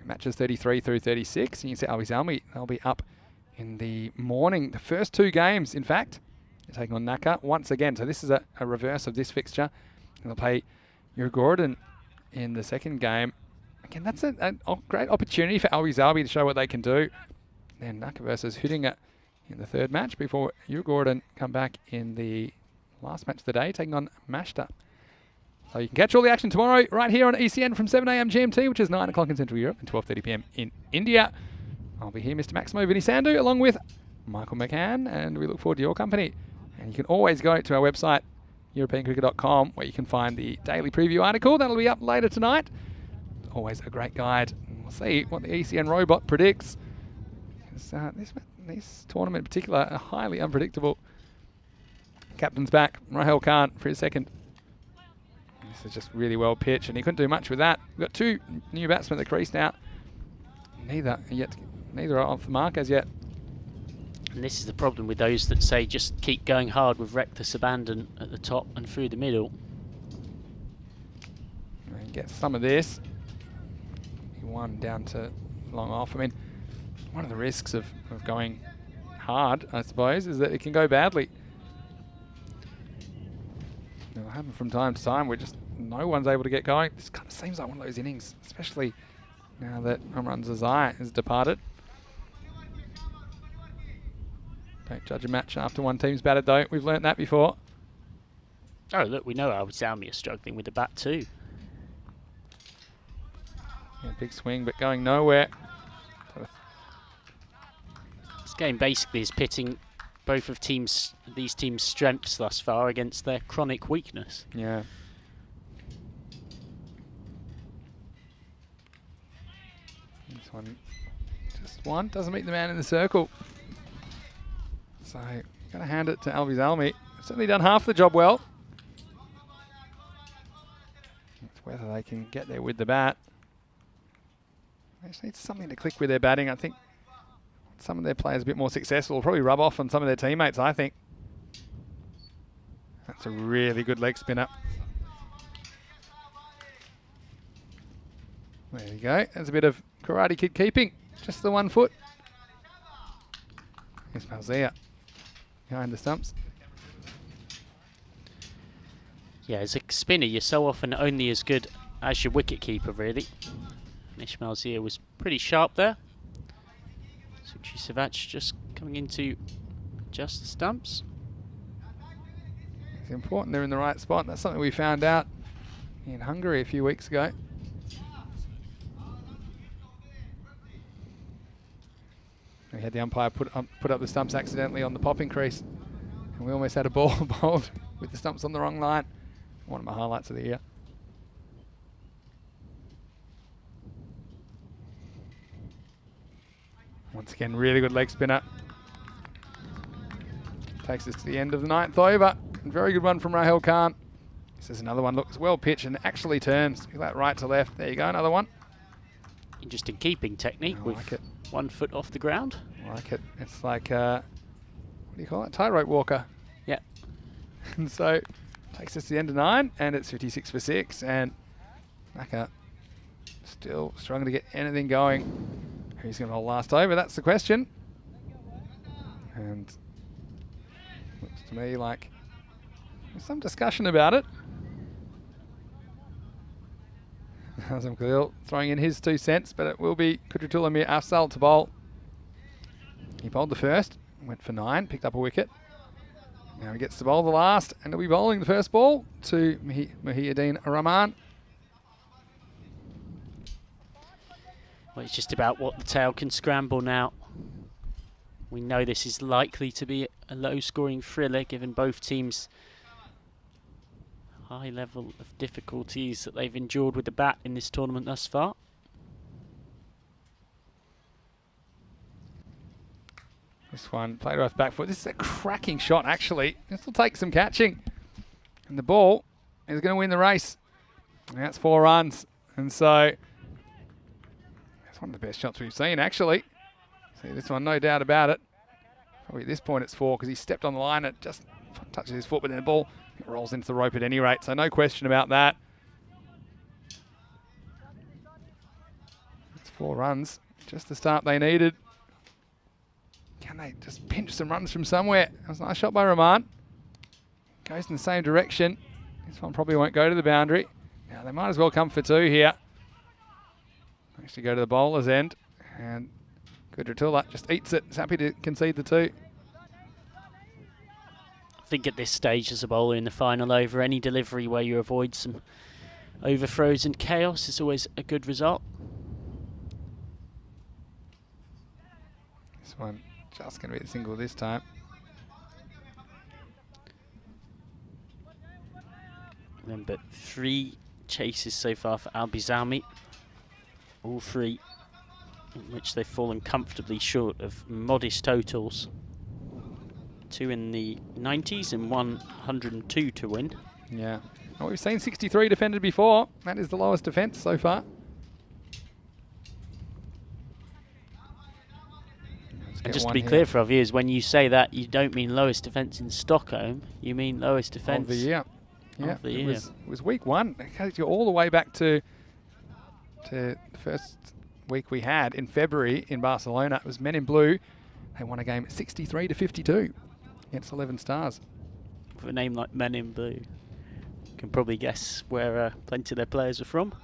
Matches 33 through 36. And you can see Albi Zawi, they'll be up in the morning. The first 2 games, in fact, they're taking on Naka once again. So this is a reverse of this fixture. And they'll play Djurgården in the second game. Again, that's a great opportunity for Albi Zawi to show what they can do. Then Naka versus Huddinge in the third match before Djurgården come back in the last match of the day, taking on Mashta. So you can catch all the action tomorrow right here on ECN from 7 a.m. GMT, which is 9 o'clock in Central Europe and 12:30 p.m. in India. I'll be here, Mr. Maximo Vinisandu, along with Michael McCann, and we look forward to your company. And you can always go to our website, EuropeanCricket.com, where you can find the daily preview article. That'll be up later tonight. Always a great guide. And we'll see what the ECN robot predicts. This tournament in particular are highly unpredictable. Captain's back, Rahel Khan for his second. This is just really well pitched, and he couldn't do much with that. We've got 2 new batsmen at the crease now. Neither are off the mark as yet. And this is the problem with those that say just keep going hard with reckless abandon at the top and through the middle. And get some of this. One down to long off. I mean, one of the risks of going hard, I suppose, is that it can go badly. It'll happen from time to time where just no one's able to get going. This kind of seems like one of those innings, especially now that Amran Zazai has departed. Don't judge a match after one team's batted, though. We've learnt that before. Oh, look, we know Albi Zawi are struggling with the bat too. Yeah, big swing, but going nowhere. This game basically is pitting both of these teams' strengths thus far against their chronic weakness. Yeah. This one, just one, doesn't meet the man in the circle. So, you've got to hand it to Albi Zawi. Certainly done half the job well. It's whether they can get there with the bat. They just need something to click with their batting. I think some of their players a bit more successful will probably rub off on some of their teammates, I think. That's a really good leg spinner. There you go. There's a bit of Karate Kid keeping. Just the 1 foot. Here's Malzia behind the stumps. Yeah, as a spinner, you're so often only as good as your wicket-keeper, really. Ismail Zia was pretty sharp there. Suchi Savac just coming into just the stumps. It's important they're in the right spot. That's something we found out in Hungary a few weeks ago. We had the umpire put up the stumps accidentally on the popping crease, and we almost had a ball bowled with the stumps on the wrong line. One of my highlights of the year. Once again, really good leg spinner. Takes us to the end of the 9th over. Very good one from Rahel Khan. This is another one. Looks well pitched and actually turns. Look at that, right to left. There you go, another one. Interesting keeping technique I with like it. 1 foot off the ground. I like it. It's like, what do you call it? Tightrope walker. Yeah. And so, takes us to the end of 9, and it's 56 for 6. And Naka still struggling to get anything going. Who's going to last over? That's the question. And looks to me like there's some discussion about it. Hazem Khalil throwing in his 2 cents, but it will be Kudratullah Afzal to bowl. He bowled the first, went for 9, picked up a wicket. Now he gets to bowl the last, and he'll be bowling the first ball to Muhyiddin Rahman. Well, it's just about what the tail can scramble now. We know this is likely to be a low-scoring thriller, given both teams' high level of difficulties that they've endured with the bat in this tournament thus far. This one played off back foot. This is a cracking shot, actually. This will take some catching. And the ball is going to win the race. And that's 4 runs. And so that's one of the best shots we've seen, actually. See this one, no doubt about it. Probably at this point it's 4 because he stepped on the line. It just touches his foot, but then the ball rolls into the rope at any rate. So no question about that. It's 4 runs. Just the start they needed. Can they just pinch some runs from somewhere? That was a nice shot by Rahman. Goes in the same direction. This one probably won't go to the boundary. Now they might as well come for 2 here. Actually go to the bowler's end. And Kudratullah just eats it. He's happy to concede the 2. I think at this stage as a bowler in the final over, any delivery where you avoid some overthrows and chaos is always a good result. This one just going to be a single this time. Remember, 3 chases so far for Al-Bizami. All 3 in which they've fallen comfortably short of modest totals. 2 in the 90s and 102 to win. Yeah. Well, we've seen 63 defended before. That is the lowest defence so far. And just to be clear for our viewers, when you say that, you don't mean lowest defence in Stockholm, you mean lowest defence of the year. Yeah, of the it year. was week 1. It takes you all the way back to the first week we had in February in Barcelona. It was Men in Blue. They won a game 63 to 52 against 11 Stars. For a name like Men in Blue, you can probably guess where plenty of their players are from.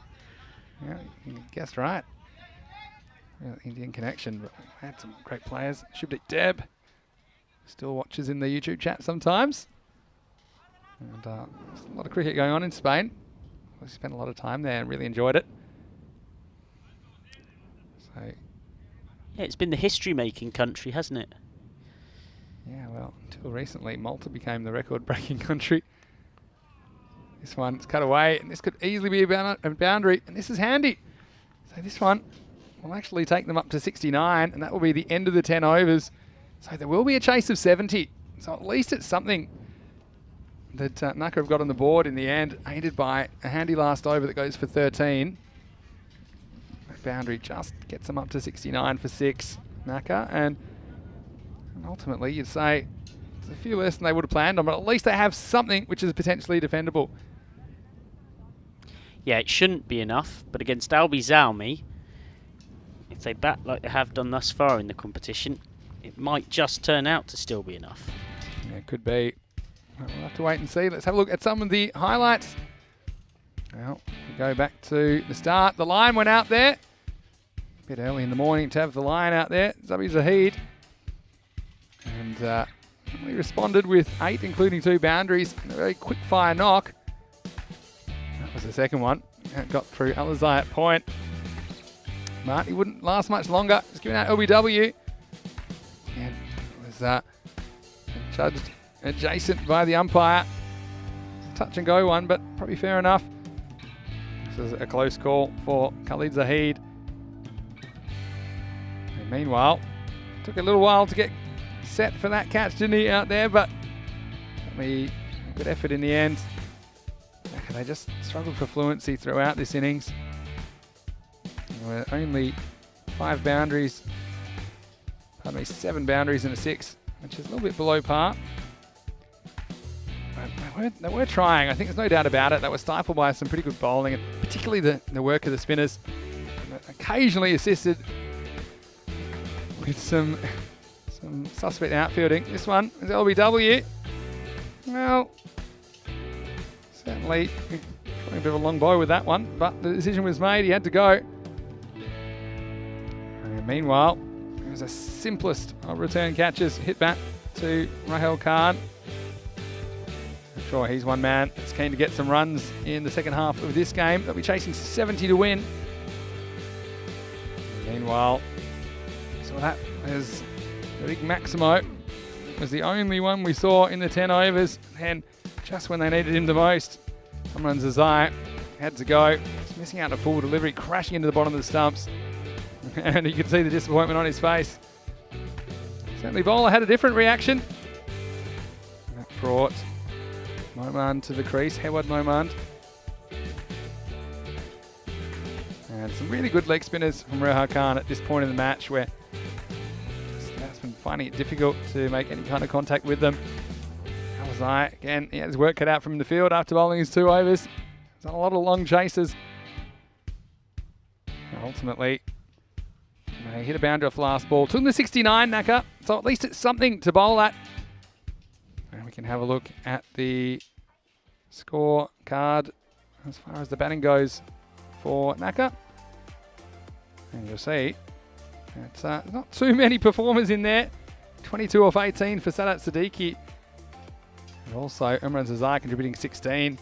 Yeah, you guessed right. Real Indian connection, but we had some great players. Shubdeep Deb still watches in the YouTube chat sometimes. And there's a lot of cricket going on in Spain. We spent a lot of time there and really enjoyed it. So, Yeah, it's been the history-making country, hasn't it? yeah, well, until recently, Malta became the record-breaking country. This one's cut away, and this could easily be a boundary, and this is handy. So this one will actually take them up to 69, and that will be the end of the 10 overs. So there will be a chase of 70. So at least it's something that Naka have got on the board in the end, aided by a handy last over that goes for 13. That boundary just gets them up to 69 for 6, Naka, and ultimately you'd say it's a few less than they would have planned on, but at least they have something which is potentially defendable. Yeah, it shouldn't be enough, but against Al-Bizami, if they bat like they have done thus far in the competition, it might just turn out to still be enough. Yeah, it could be. We'll have to wait and see. Let's have a look at some of the highlights. Well, we go back to the start. The line went out there. A bit early in the morning to have the line out there. Zabi Zahid. And we responded with 8, including 2 boundaries, and a very quick fire knock. That was the second one. That got through Alizai at point. But he wouldn't last much longer. Just giving out LBW. And it was judged adjacent by the umpire. Touch and go one, but probably fair enough. This is a close call for Khalid Zahid. And meanwhile, took a little while to get set for that catch, didn't he, out there? But certainly a good effort in the end. They just struggled for fluency throughout this innings. There were only 5 boundaries. Pardon me, 7 boundaries and a 6, which is a little bit below par. They were trying. I think there's no doubt about it. They were stifled by some pretty good bowling, and particularly the work of the spinners. Occasionally assisted with some suspect outfielding. This one is LBW. Well, certainly got a bit of a long bow with that one, but the decision was made. He had to go. And meanwhile, it was the simplest of return catches. Hit back to Rahel Khan. I'm sure he's one man that's keen to get some runs in the second half of this game. They'll be chasing 70 to win. Meanwhile, so that was the big Maximo. It was the only one we saw in the 10 overs. And just when they needed him the most, Kamran Zazai had to go. He's missing out a full delivery, crashing into the bottom of the stumps. And you could see the disappointment on his face. Certainly Bowler had a different reaction. That brought Momand to the crease, Heward Momand. And some really good leg spinners from Rohar Khan at this point in the match where that's been finding it difficult to make any kind of contact with them. Alazai, again, he had his work cut out from the field after bowling his 2 overs. There's a lot of long chases. And ultimately, they hit a boundary off the last ball. Took him to 69, Naka. So at least it's something to bowl at. And we can have a look at the score card as far as the batting goes for Naka. And you'll see it's not too many performers in there. 22 off 18 for Sadat Siddiqui. And also Imran Zazai contributing 16.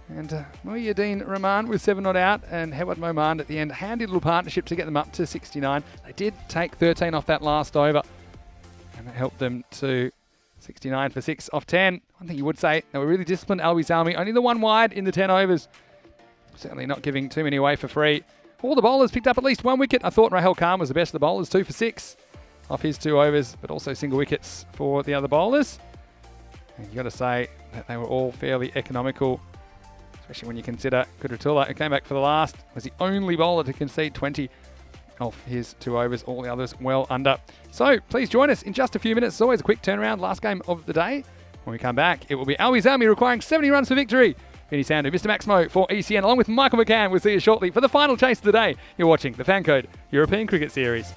And Muhyiddin Rahman with 7 not out, and Heward Momand at the end. Handy little partnership to get them up to 69. They did take 13 off that last over, and that helped them to 69 for 6 off 10. One thing you would say, they were really disciplined. Albi Salmi, only the 1 wide in the 10 overs. Certainly not giving too many away for free. All the bowlers picked up at least 1 wicket. I thought Rahul Khan was the best of the bowlers, 2 for 6 off his 2 overs, but also single wickets for the other bowlers. And you got to say that they were all fairly economical, especially when you consider Kudratullah, who came back for the last, was the only bowler to concede 20 off his 2 overs, all the others well under. So please join us in just a few minutes. It's always a quick turnaround, last game of the day. When we come back, it will be Albi Zalmi requiring 70 runs for victory. Vinny Sandu, Mr. Maximo for ECN, along with Michael McCann. We'll see you shortly for the final chase of the day. You're watching the FanCode European Cricket Series.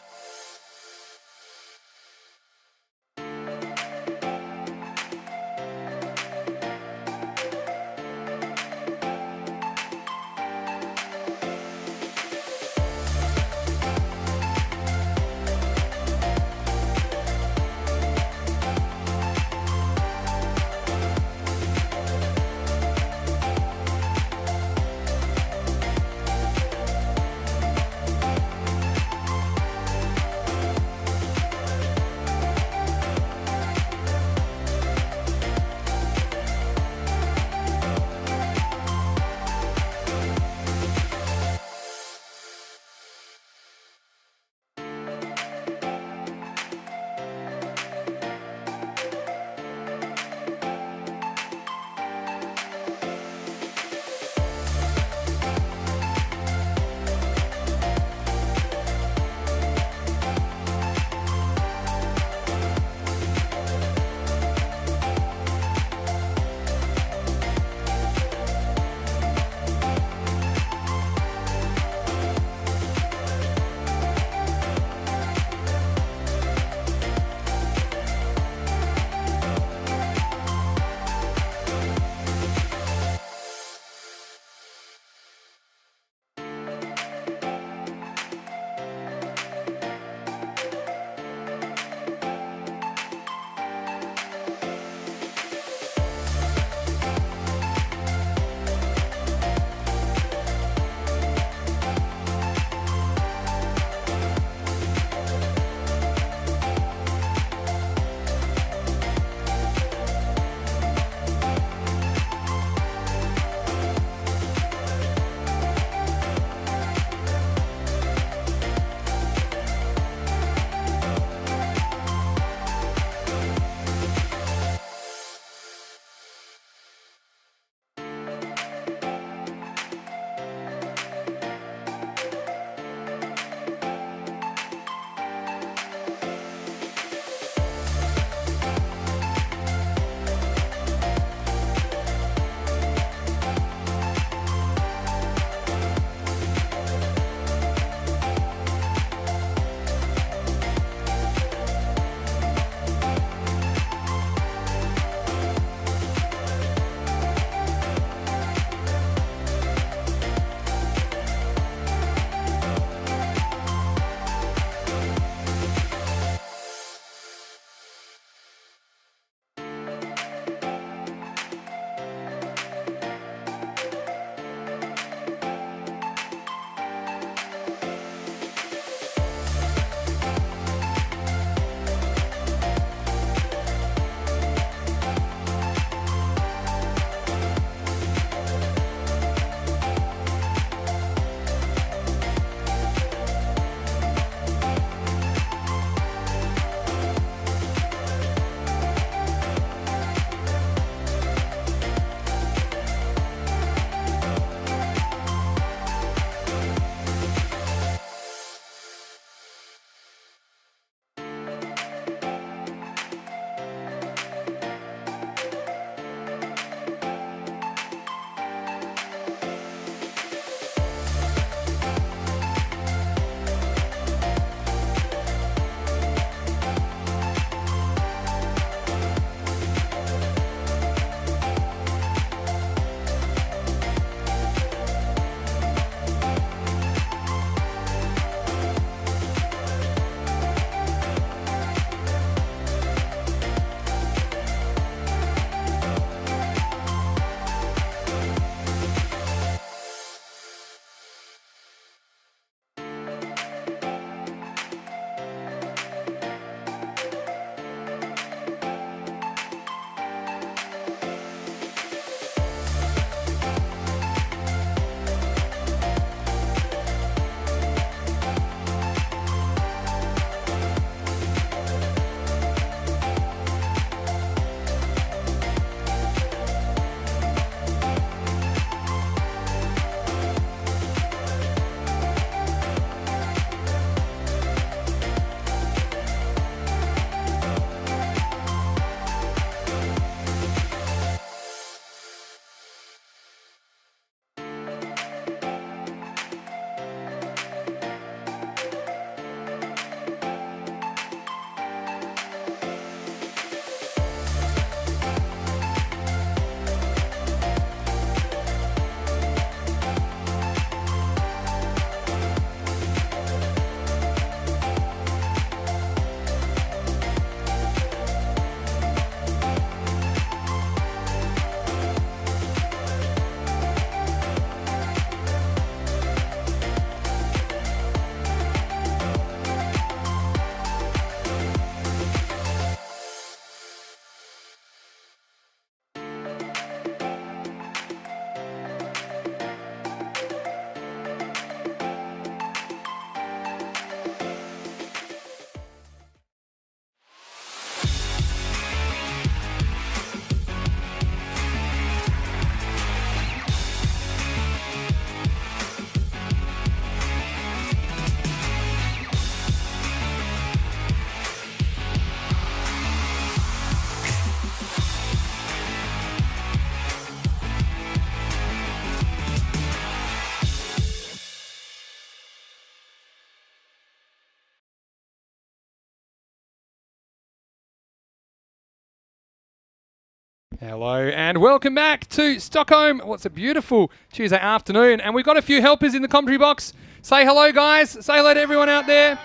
Hello and welcome back to Stockholm. What's a beautiful Tuesday afternoon, and we've got a few helpers in the commentary box. Say hello, guys. Say hello to everyone out there.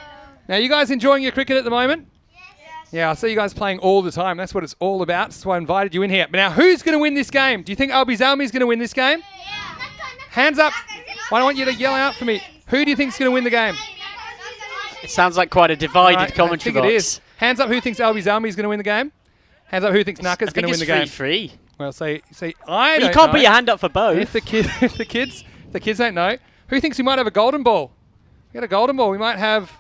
Now, you guys enjoying your cricket at the moment? Yes. Yeah, I see you guys playing all the time. That's what it's all about. That's why I invited you in here. But now, who's going to win this game? Do you think Albi Zalmi's going to win this game? Yeah. Hands up. I don't want you to yell out for me. Who do you think's going to win the game? It sounds like quite a divided commentary box. It is. Hands up who thinks Albi Zalmi's going to win the game. Hands up who thinks Naka's going to win the game. Free. Well, see, I don't know. You can't put your hand up for both. If the kids don't know, who thinks we might have a golden ball? We got a golden ball. We might have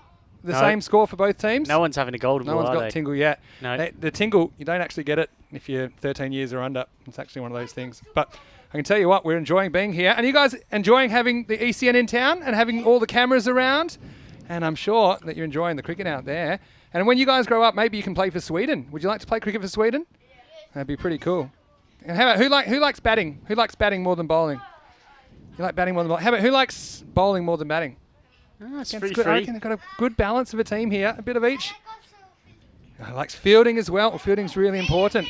the same score for both teams. No one's having a golden ball. No one's got Tingle yet. No. The Tingle, you don't actually get it if you're 13 years or under. It's actually one of those things. But I can tell you what, we're enjoying being here. And you guys enjoying having the ECN in town and having all the cameras around? And I'm sure that you're enjoying the cricket out there. And when you guys grow up, maybe you can play for Sweden. Would you like to play cricket for Sweden? That'd be pretty cool. And how about who likes batting? Who likes batting more than bowling? You like batting more than bowling? How about who likes bowling more than batting? That's pretty good. I reckon they've got a good balance of a team here, a bit of each. Likes fielding as well. Fielding's really important.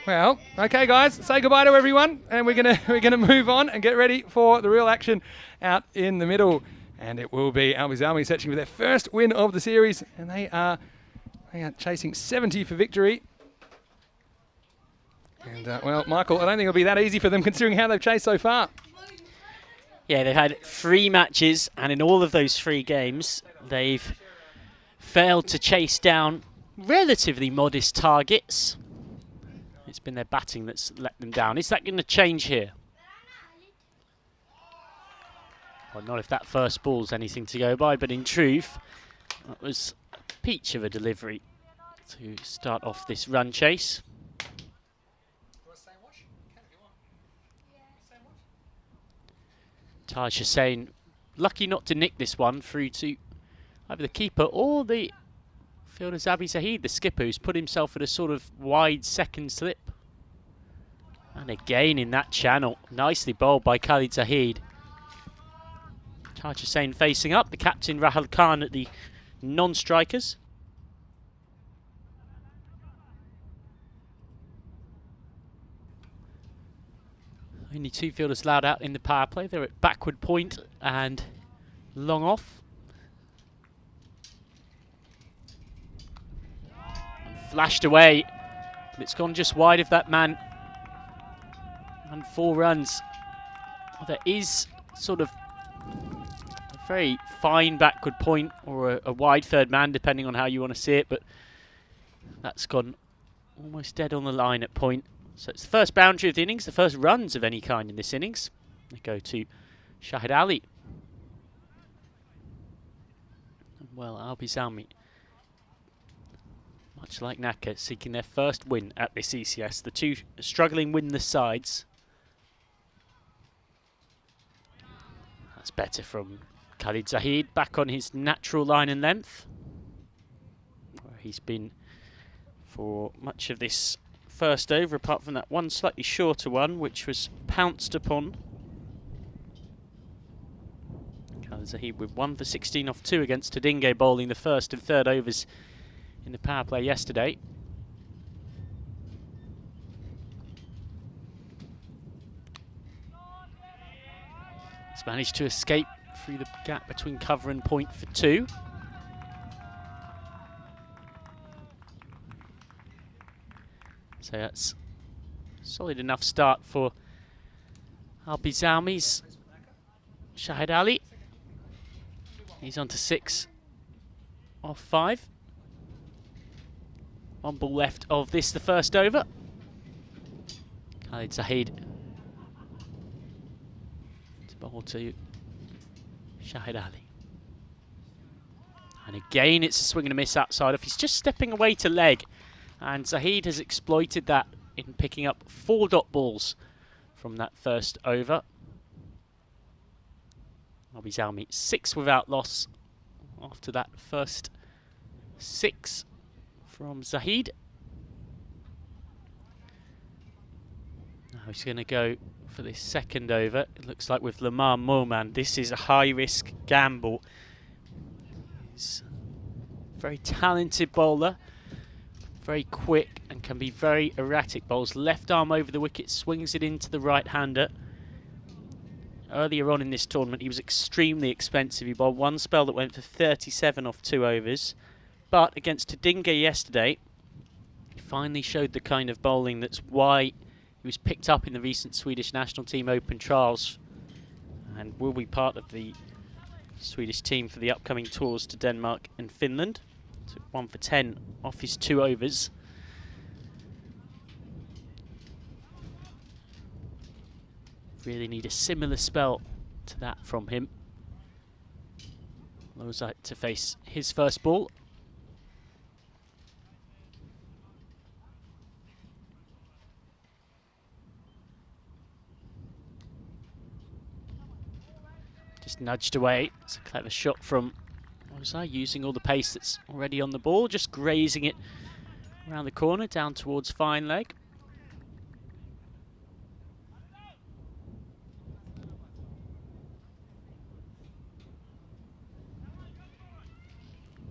Well, okay, guys, say goodbye to everyone, and we're gonna move on and get ready for the real action out in the middle. And it will be Albi Zalmi searching for their first win of the series, and they are chasing 70 for victory. And well, Michael, I don't think it'll be that easy for them considering how they've chased so far. Yeah, they've had 3 matches, and in all of those 3 games, they've failed to chase down relatively modest targets. It's been their batting that's let them down. Is that going to change here? Well, not if that first ball's anything to go by, but in truth, that was a peach of a delivery to start off this run chase. Taj Hussain lucky not to nick this one through to either the keeper or the fielder Zabi Zahid, the skipper, who's put himself at a sort of wide second slip. And again in that channel, nicely bowled by Khalid Zahid. Taj Hussain facing up, the captain Rahul Khan at the non-strikers. Only 2 fielders allowed out in the power play. They're at backward point and long off. Flashed away, but it's gone just wide of that man. And 4 runs. Well, there is sort of a very fine backward point or a wide third man, depending on how you want to see it, but that's gone almost dead on the line at point. So it's the first boundary of the innings, the first runs of any kind in this innings. They go to Shahid Ali. Well, Albi Zalmi, much like Naka, seeking their first win at this ECS. The 2 struggling winless sides. That's better from Khalid Zahid, back on his natural line and length, where he's been for much of this first over, apart from that one slightly shorter one, which was pounced upon. Khalid Zahid with 1 for 16 off 2 against Tadinge, bowling the first and third overs in the power play yesterday. He's managed to escape through the gap between cover and point for 2. So that's a solid enough start for Albi Zalmi's Shahid Ali. He's on to 6 off 5. 1 ball left of this, the first over. Khalid Zahid to bowl to Shahid Ali. And again, it's a swing and a miss outside off. He's just stepping away to leg. And Zahid has exploited that in picking up 4 dot balls from that first over. Albi Zalmi 6 without loss after that first 6 from Zahid. Now he's going to go for this second over. It looks like with Lamar Moorman, this is a high-risk gamble. He's a very talented bowler. Very quick and can be very erratic. Bowls left arm over the wicket, swings it into the right-hander. Earlier on in this tournament, he was extremely expensive. He bowled one spell that went for 37 off 2 overs. But against Tadinga yesterday, he finally showed the kind of bowling that's why he was picked up in the recent Swedish national team open trials and will be part of the Swedish team for the upcoming tours to Denmark and Finland. Took 1 for 10 off his 2 overs. Really need a similar spell to that from him. Lozite to face his first ball. Just nudged away. It's a clever shot from Lozite, using all the pace that's already on the ball, just grazing it around the corner down towards fine leg.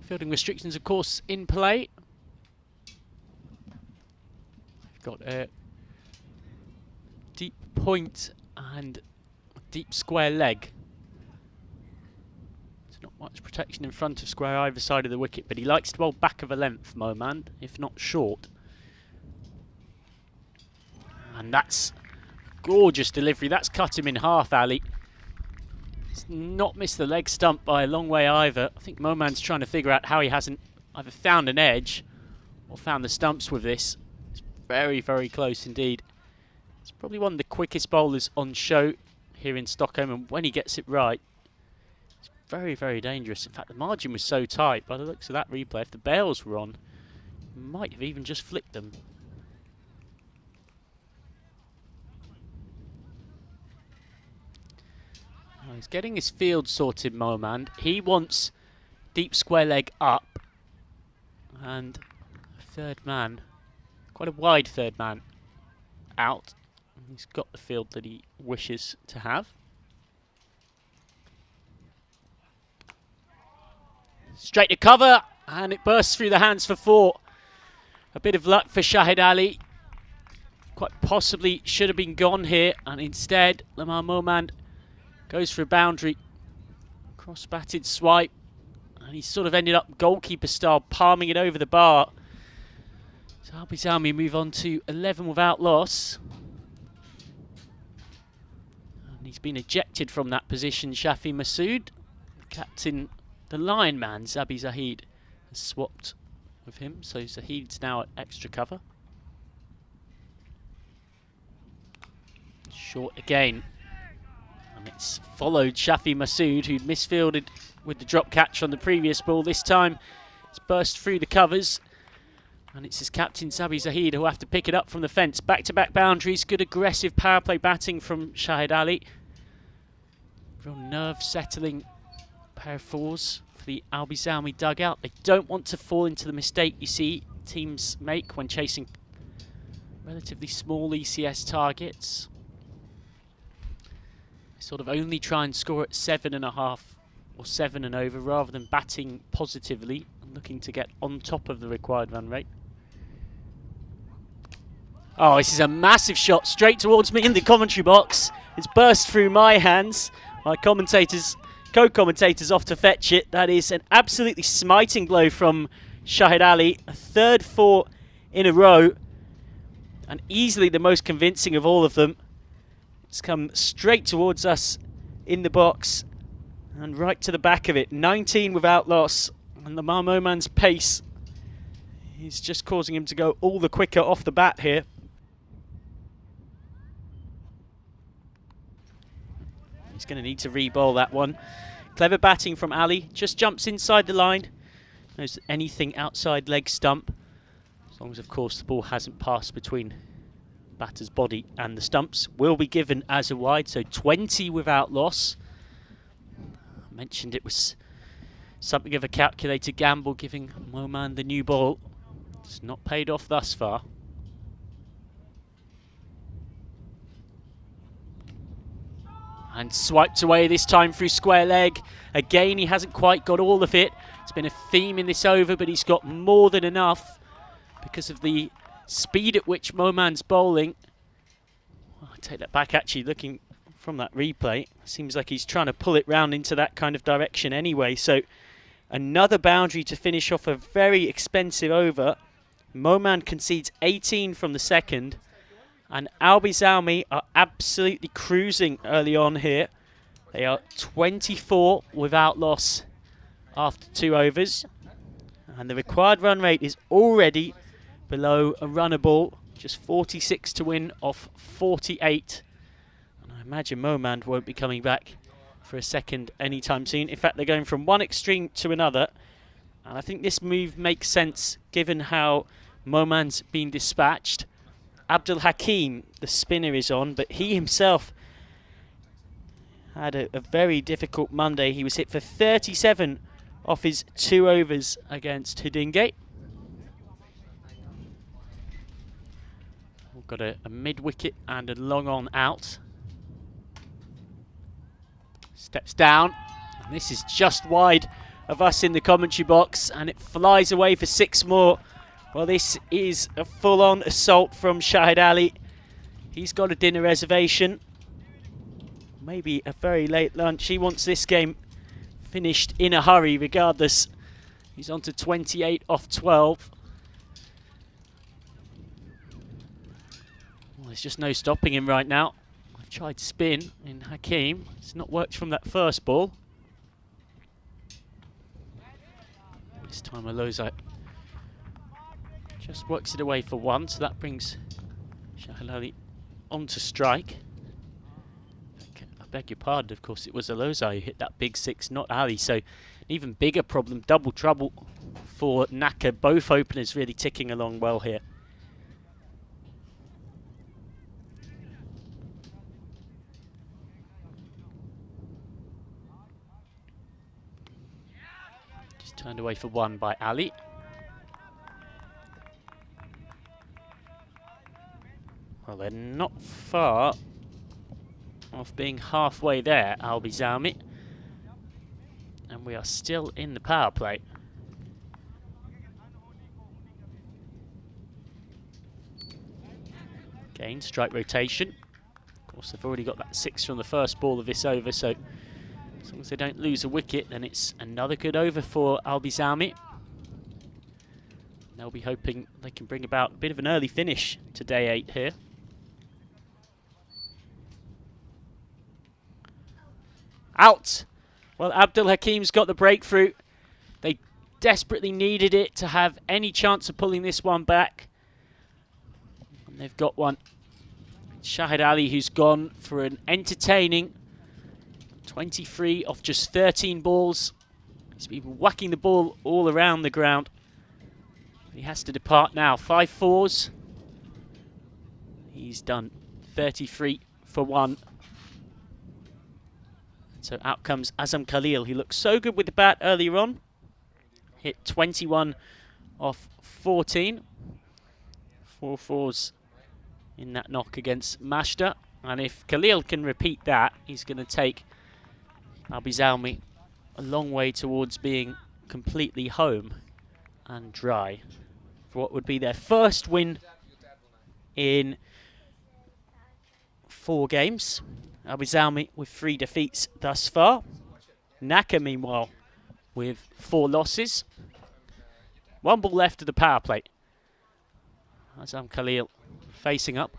Fielding restrictions, of course, in play. Got a deep point and a deep square leg. There's not much protection in front of square either side of the wicket, but he likes to bowl back of a length, Moman, if not short. And that's gorgeous delivery. That's cut him in half, Ali. He's not missed the leg stump by a long way either. I think Moman's trying to figure out how he hasn't either found an edge or found the stumps with this. It's very, very close indeed. It's probably one of the quickest bowlers on show here in Stockholm, and when he gets it right, it's very, very dangerous. In fact, the margin was so tight, by the looks of that replay, if the bails were on, he might have even just flicked them. He's getting his field sorted, Moman. He wants deep square leg up and a third man, quite a wide third man, out. He's got the field that he wishes to have. Straight to cover, and it bursts through the hands for 4. A bit of luck for Shahid Ali. Quite possibly should have been gone here, and instead Lamar Moman goes for a boundary, cross-batted swipe, and he sort of ended up goalkeeper style, palming it over the bar. So Albizami move on to 11 without loss. And he's been ejected from that position, Shafi Masood. The captain, the lion man, Zabi Zahid, has swapped with him, so Zahid's now at extra cover. Short again. And it's followed Shafi Masood, who'd misfielded with the drop catch on the previous ball. This time it's burst through the covers, and it's his captain Zabi Zahid who'll have to pick it up from the fence. Back-to-back boundaries, good aggressive power play batting from Shahid Ali. Real nerve-settling pair of 4s for the Albizami dugout. They don't want to fall into the mistake you see teams make when chasing relatively small ECS targets. Sort of only try and score at 7.5 or 7 and over, rather than batting positively and looking to get on top of the required run rate. Oh, this is a massive shot straight towards me in the commentary box. It's burst through my hands. My commentators, co-commentators off to fetch it. That is an absolutely smiting blow from Shahid Ali. A third 4 in a row, and easily the most convincing of all of them. It's come straight towards us in the box and right to the back of it. 19 without loss, and Lamar Moman's pace is just causing him to go all the quicker off the bat here. He's going to need to re-bowl that one. Clever batting from Ali, just jumps inside the line. Knows anything outside leg stump, as long as of course the ball hasn't passed between batter's body and the stumps, will be given as a wide, so 20 without loss. I mentioned it was something of a calculated gamble, giving Moman the new ball. It's not paid off thus far. And swiped away this time through square leg. Again, he hasn't quite got all of it. It's been a theme in this over, but he's got more than enough because of the speed at which Moman's bowling. Oh, I take that back, actually, looking from that replay. Seems like he's trying to pull it round into that kind of direction anyway. So another boundary to finish off a very expensive over. Moman concedes 18 from the second. And Albi Zalmi are absolutely cruising early on here. They are 24 without loss after 2 overs. And the required run rate is already below a runner ball. Just 46 to win off 48. And I imagine Momand won't be coming back for a second anytime soon. In fact, they're going from one extreme to another. And I think this move makes sense given how Momand's been dispatched. Abdul Hakim, the spinner, is on, but he himself had a very difficult Monday. He was hit for 37 off his 2 overs against Hudingate. We've got a mid-wicket and a long-on out. Steps down, and this is just wide of us in the commentary box, and it flies away for 6 more. Well, this is a full-on assault from Shahid Ali. He's got a dinner reservation. Maybe a very late lunch. He wants this game finished in a hurry regardless. He's on to 28 off 12. Well, there's just no stopping him right now. I've tried spin in Hakim. It's not worked from that first ball. This time Alozai just works it away for 1, so that brings Shahid Ali on to strike. I beg your pardon, of course it was Alozai who hit that big 6, not Ali, so an even bigger problem, double trouble for Naka. Both openers really ticking along well here. Just turned away for 1 by Ali. Well, they're not far off being halfway there, Albi Zalmi. And we are still in the power play. Again, strike rotation. Of course, they've already got that 6 from the first ball of this over, so as long as they don't lose a wicket, then it's another good over for Albi Zalmi. They'll be hoping they can bring about a bit of an early finish to day 8 here. Out! Well, Abdul Hakim's got the breakthrough. They desperately needed it to have any chance of pulling this one back. And they've got one. Shahid Ali, who's gone for an entertaining 23 off just 13 balls. He's been whacking the ball all around the ground. He has to depart now. 5 fours. He's done 33 for 1. So out comes Azam Khalil. He looked so good with the bat earlier on. Hit 21 off 14. 4 fours in that knock against Mashta. And if Khalil can repeat that, he's going to take Albi Zalmi a long way towards being completely home and dry for what would be their first win in 4 games. Albi Zalmi with 3 defeats thus far. Naka, meanwhile, with 4 losses. 1 ball left of the power play. Azam Khalil facing up.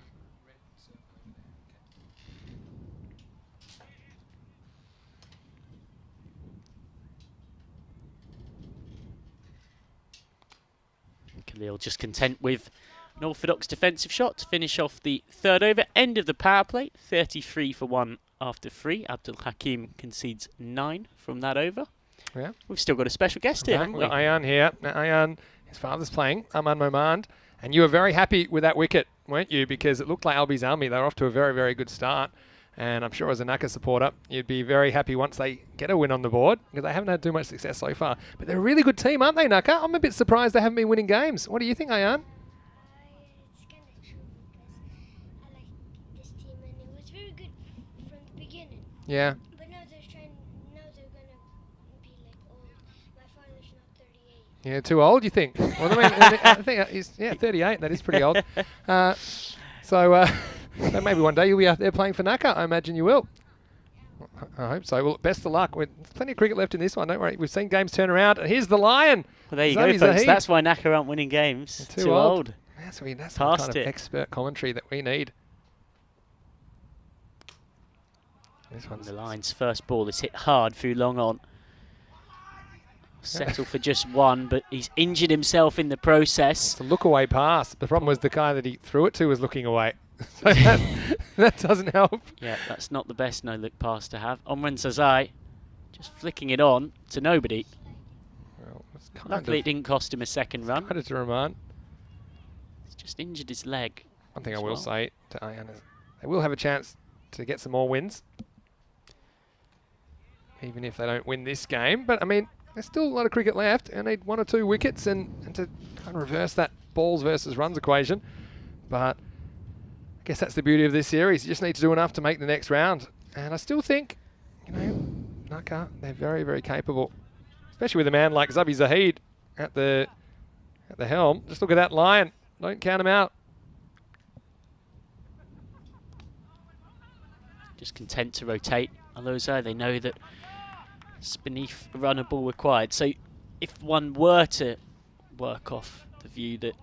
Khalil just content with an orthodox defensive shot to finish off the 3rd over. End of the power play, 33 for 1 after 3. Abdul Hakim concedes 9 from that over. Yeah. We've still got a special guest here, haven't we? We've got Ayan here. Now, Ayan, his father's playing, Aman Momand, and you were very happy with that wicket, weren't you? Because it looked like Albi Zalmi, they were off to a very, very good start. And I'm sure as a Naka supporter, you'd be very happy once they get a win on the board, because they haven't had too much success so far. But they're a really good team, aren't they, Naka? I'm a bit surprised they haven't been winning games. What do you think, Ayan? It's kind of true because I like this team and it was very good from the beginning. Yeah. But now they're gonna be like old. My father's not 38. Yeah, too old, you think? Well, I mean, I think he's 38. That is pretty old. So maybe one day you'll be out there playing for Naka. I imagine you will. I hope so. Well, best of luck. There's plenty of cricket left in this one. Don't worry. We've seen games turn around. And here's the Lion. Well, there you go, folks. That's why Naka aren't winning games. Too old. That's the kind of it. expert commentary that we need. This one's the Lion's first ball is hit hard through long on. Settle for just one, but he's injured himself in the process. It's a look away pass. The problem was the guy that he threw it to was looking away. So that doesn't help. Yeah, that's not the best no-look pass to have. Omran Sazai just flicking it on to nobody. Well, luckily it didn't cost him a second run. Kind of to Rahman. He's just injured his leg. One thing I will say to Ayan is they will have a chance to get some more wins. Even if they don't win this game. But, I mean, there's still a lot of cricket left, and they need 1 or 2 wickets and to kind of reverse that balls versus runs equation. But I guess that's the beauty of this series. You just need to do enough to make the next round. And I still think, you know, Naka, they're very, very capable. Especially with a man like Zabi Zahid at the helm. Just look at that Lion. Don't count him out. Just content to rotate Alonso. They know that it's beneath a runner ball required. So if one were to work off the view that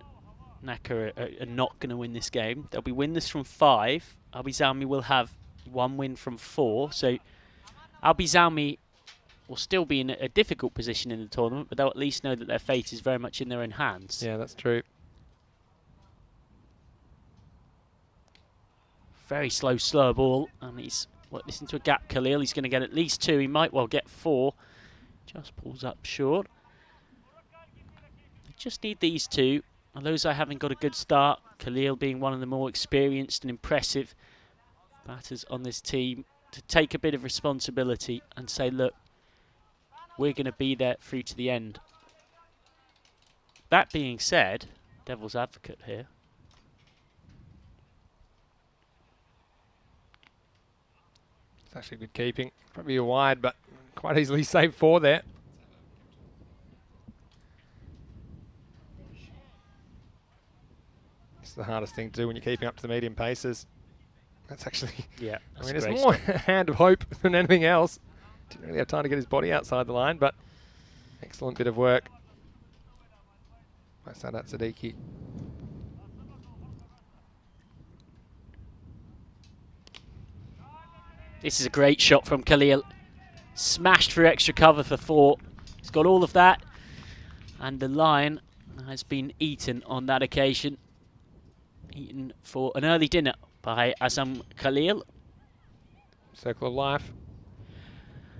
Naka are not going to win this game, they'll be winless from 5. Albizalmi will have 1 win from 4. So Albizalmi will still be in a difficult position in the tournament, but they'll at least know that their fate is very much in their own hands. Yeah, that's true. Very slow ball, and he's listen to a gap. Khalil, he's going to get at least 2. He might well get 4. Just pulls up short. They just need these 2. Alonso having got a good start. Khalil being one of the more experienced and impressive batters on this team, to take a bit of responsibility and say, look, we're going to be there through to the end. That being said, devil's advocate here. It's actually good keeping. Probably a wide, but quite easily saved 4 there. It's the hardest thing to do when you're keeping up to the medium paces. That's actually, yeah. I mean, it's more a hand of hope than anything else. Didn't really have time to get his body outside the line, but excellent bit of work by Sadat Siddiqui. This is a great shot from Khalil. Smashed through extra cover for 4. He's got all of that. And the Lion has been eaten on that occasion. Eaten for an early dinner by Azam Khalil. Circle of Life.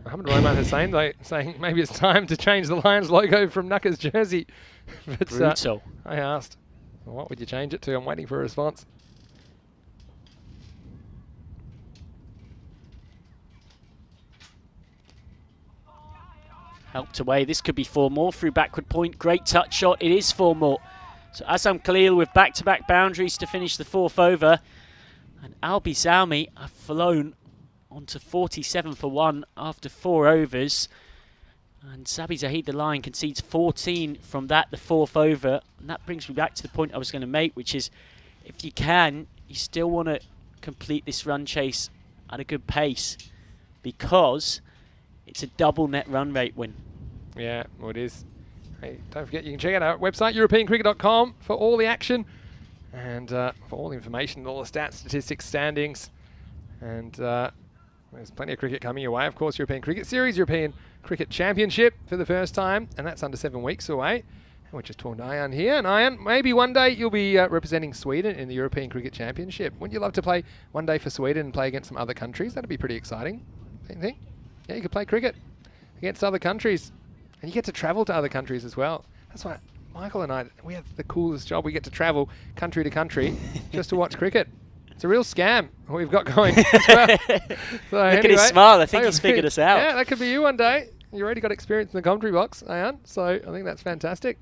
Mohammed Roman Hussain saying maybe it's time to change the Lions logo from Naka's jersey. But, brutal. I asked, well, what would you change it to? I'm waiting for a response. Helped away. This could be 4 more through backward point. Great touch shot. It is 4 more. So Azam Khalil with back-to-back boundaries to finish the 4th over. And Albizalmi have flown onto 47 for 1 after 4 overs. And Zabi Zahid, the Lion, concedes 14 from that, the 4th over. And that brings me back to the point I was going to make, which is if you can, you still want to complete this run chase at a good pace, because it's a double net run rate win. Yeah, well, it is. Hey, don't forget, you can check out our website, EuropeanCricket.com, for all the action and for all the information, all the stats, statistics, standings. And there's plenty of cricket coming your way. Of course, European Cricket Series, European Cricket Championship for the first time, and that's under 7 weeks away. And we're just talking to Ayan here. And Ayan, maybe one day you'll be representing Sweden in the European Cricket Championship. Wouldn't you love to play one day for Sweden and play against some other countries? That'd be pretty exciting, don't you think? Yeah, you could play cricket against other countries. And you get to travel to other countries as well. That's why Michael and I, we have the coolest job. We get to travel country to country just to watch cricket. It's a real scam what we've got going as well. So Look at his smile. I think he's figured us out. Yeah, that could be you one day. You already got experience in the commentary box, Ayan. So I think that's fantastic.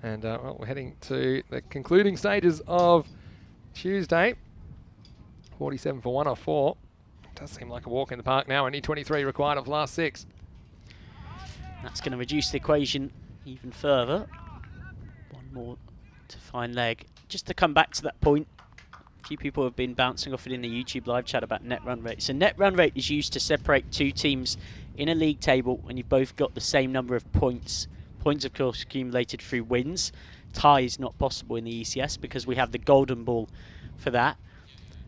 And well, we're heading to the concluding stages of Tuesday. 47 for 1 off 4. Does seem like a walk in the park now. Only 23 required of last 6. That's going to reduce the equation even further. One more to find leg. Just to come back to that point, a few people have been bouncing off it in the YouTube live chat about net run rate. So net run rate is used to separate two teams in a league table when you've both got the same number of points. Points, of course, accumulated through wins. Tie is not possible in the ECS because we have the golden ball for that.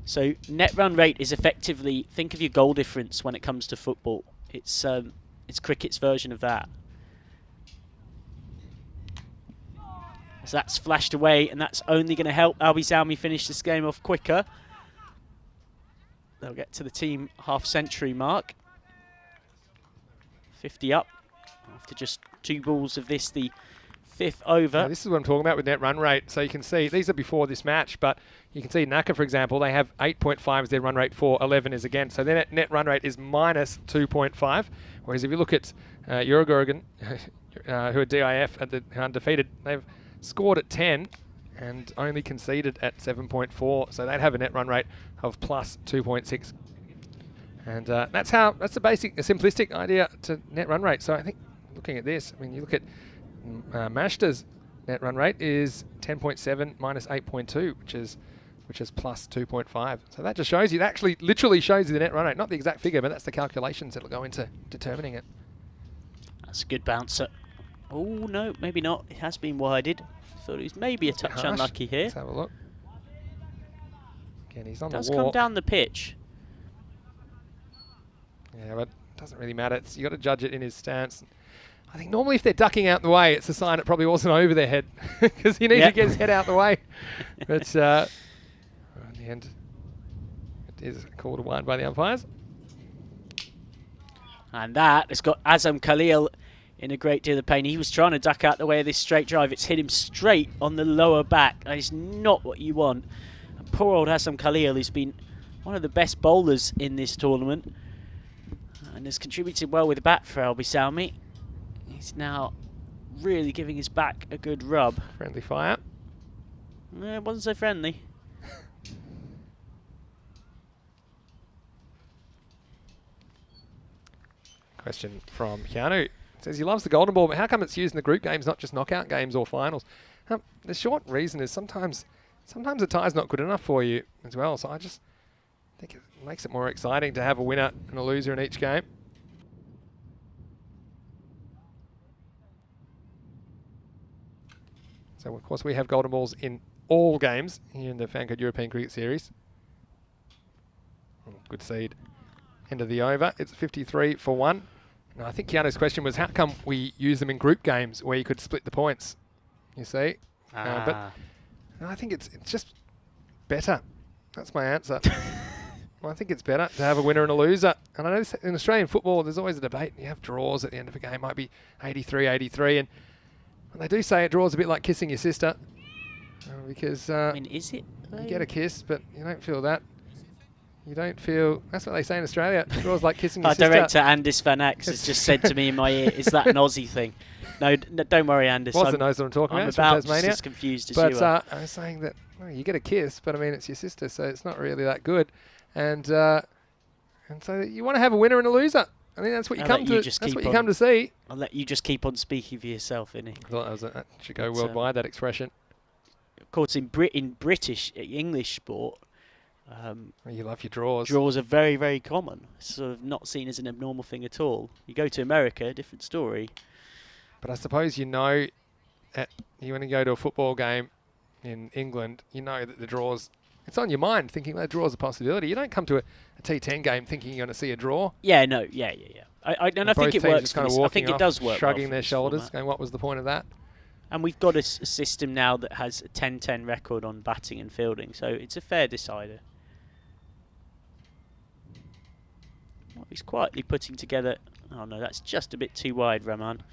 So net run rate is effectively, think of your goal difference when it comes to football. It's cricket's version of that. So that's flashed away, and that's only going to help Albi Zalmi finish this game off quicker. They'll get to the team half-century mark. 50 up after just 2 balls of this, the 5th over. Now, this is what I'm talking about with net run rate. So you can see, these are before this match, but you can see Naka, for example, they have 8.5 as their run rate for 11 is against. So their net run rate is minus 2.5. Whereas if you look at Eurogorgon, who are DIF at the undefeated, they've scored at 10 and only conceded at 7.4. So they'd have a net run rate of plus 2.6. And that's the basic, a simplistic idea to net run rate. So I think looking at this, I mean, you look at Mashta's net run rate is 10.7 minus 8.2, which is plus 2.5. So that just shows you, that actually literally shows you the net run rate, not the exact figure, but that's the calculations that'll go into determining it. That's a good bouncer. Oh no, maybe not. It has been wided. Thought he was maybe a touch unlucky here. Let's have a look. Again, he's on the walk. Does come down the pitch. Yeah, but it doesn't really matter. You got to judge it in his stance. I think normally if they're ducking out the way, it's a sign it probably wasn't over their head because he needs to get his head out the way. But in the end, it is called a wide by the umpires. And that has got Azam Khalil in a great deal of pain. He was trying to duck out the way of this straight drive. It's hit him straight on the lower back. That is not what you want. And poor old Azam Khalil, who's been one of the best bowlers in this tournament and has contributed well with the bat for Albi Salmi. He's now really giving his back a good rub. Friendly fire. It wasn't so friendly. Question from Keanu. Says he loves the golden ball, but how come it's used in the group games, not just knockout games or finals? The short reason is sometimes a tie's not good enough for you as well. So I just think it makes it more exciting to have a winner and a loser in each game. So of course we have golden balls in all games here in the FanCode European Cricket Series. Good seed. End of the over. It's 53 for 1. Now, I think Keanu's question was how come we use them in group games where you could split the points, you see? But I think it's just better. That's my answer. Well, I think it's better to have a winner and a loser. And I know in Australian football, there's always a debate. You have draws at the end of a game. It might be 83-83. And they do say a draw's a bit like kissing your sister. Because I mean, is it? You get a kiss, but you don't feel that. You don't feel... That's what they say in Australia. A draw's like kissing your sister. Our director, Andis Van Ax, has just said to me in my ear, is that an Aussie thing? No, don't worry, Andis. Wasn't knows what I'm talking about. I'm about just as confused as you are. But I was saying that you get a kiss, but I mean, it's your sister, so it's not really that good. And so you want to have a winner and a loser. I think that's what you come to. That's what you come to see. I'll let you just keep on speaking for yourself, innit? I thought that should go worldwide. That expression. Of course, in British English sport, you love your draws. Draws are very, very common. Sort of not seen as an abnormal thing at all. You go to America, different story. But I suppose you know, you want to go to a football game in England, you know that the draws. It's on your mind thinking that draw's a possibility. You don't come to a T10 game thinking you're going to see a draw. Yeah, no, yeah. I think it works. I think it does work. Shrugging their shoulders, going, "What was the point of that?" And we've got a system now that has a 10-10 record on batting and fielding, so it's a fair decider. Well, he's quietly putting together. Oh no, that's just a bit too wide, Rahman.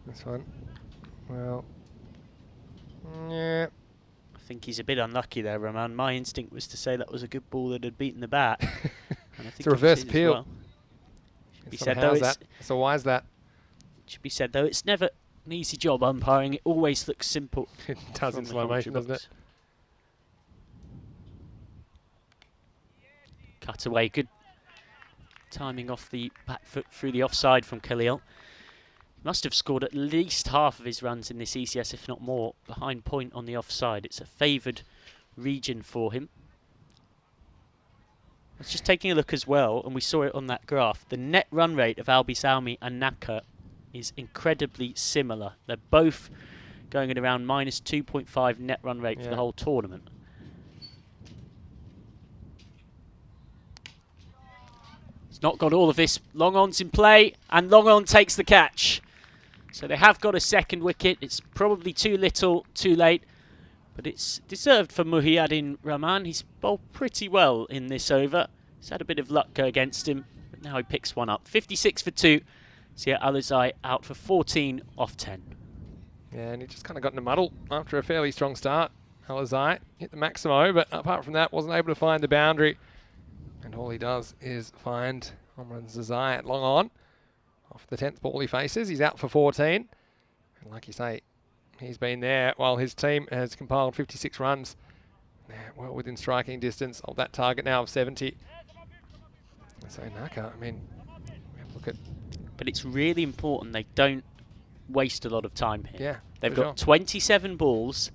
This one, well. Yeah. I think he's a bit unlucky there, Rahman. My instinct was to say that was a good ball that had beaten the bat. And I think it's a reverse peel. Well. Should be said, though, so why is that? Should be said though, it's never an easy job umpiring. It always looks simple. It does in slow motion, doesn't it? Cut away, good timing off the back foot through the offside from Khalil. Must have scored at least half of his runs in this ECS, if not more, behind point on the offside. It's a favoured region for him. I was just taking a look as well, and we saw it on that graph. The net run rate of Albi Salmi and Naka is incredibly similar. They're both going at around minus 2.5 net run rate for the whole tournament. He's not got all of this. Long on's in play, and Long on takes the catch. So they have got a second wicket. It's probably too little, too late, but it's deserved for Muhyiddin Rahman. He's bowled pretty well in this over. He's had a bit of luck go against him, but now he picks one up. 56 for 2. Zia Alizai out for 14 off 10. Yeah, and he just kind of got in a muddle after a fairly strong start. Alizai hit the Maximo, but apart from that, wasn't able to find the boundary. And all he does is find Omran Zazai at long on. Off the 10th ball he faces. He's out for 14. And like you say, he's been there while his team has compiled 56 runs. Yeah, well within striking distance of that target now of 70. So Naka, I mean, look at... But it's really important they don't waste a lot of time here. Yeah, they've got 27 balls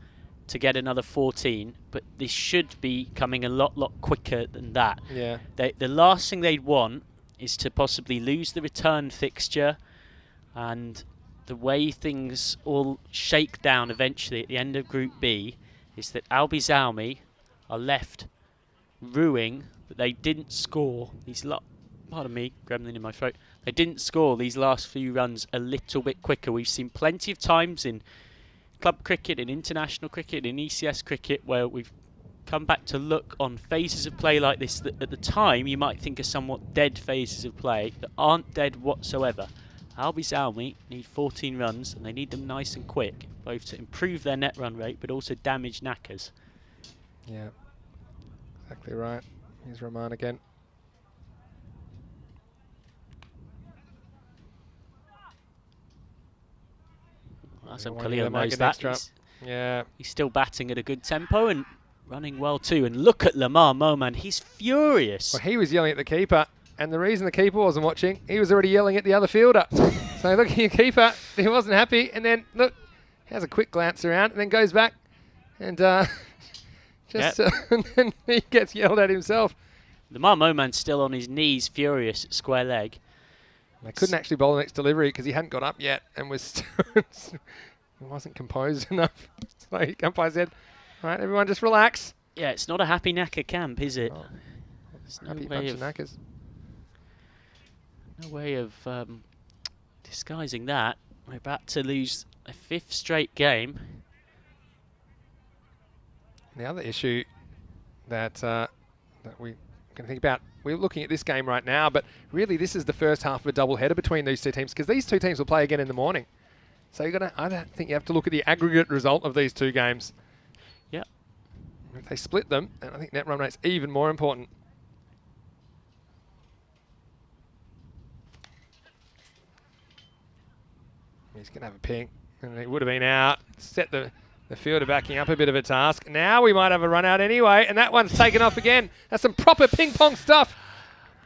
to get another 14, but this should be coming a lot quicker than that. Yeah. The last thing they'd want is to possibly lose the return fixture, and the way things all shake down eventually at the end of Group B is that Albi Zalmi are left rueing that they didn't score these pardon me, gremlin in my throat. They didn't score these last few runs a little bit quicker. We've seen plenty of times in club cricket, in international cricket, in ECS cricket, where we've come back to look on phases of play like this that at the time you might think are somewhat dead phases of play that aren't dead whatsoever. Albi Zalmi need 14 runs, and they need them nice and quick, both to improve their net run rate but also damage knackers. Yeah, exactly right. Here's Rahman again. Some Khalil knows that. He's still batting at a good tempo and running well too. And look at Lamar Moman, he's furious. Well, he was yelling at the keeper, and the reason the keeper wasn't watching, he was already yelling at the other fielder. So look at your keeper, he wasn't happy, and then look, has a quick glance around, and then goes back, and and then he gets yelled at himself. Lamar Moman's still on his knees, furious at square leg. They couldn't actually bowl the next delivery because he hadn't got up yet and was he wasn't composed enough. So the umpire said, "All right, everyone, just relax." Yeah, it's not a happy knacker camp, is it? Oh, There's no happy way bunch of of knackers. No way of disguising that. We're about to lose a 5th straight game. The other issue that that we can think about, we're looking at this game right now, but really this is the first half of a double-header between these two teams, because these two teams will play again in the morning. So you're gonna, I don't think you have to look at the aggregate result of these two games. Yeah. If they split them, then I think net run rate's even more important. He's going to have a ping, and he would have been out. Set the fielder backing up a bit of a task. Now we might have a run out anyway, and that one's taken off again. That's some proper ping pong stuff.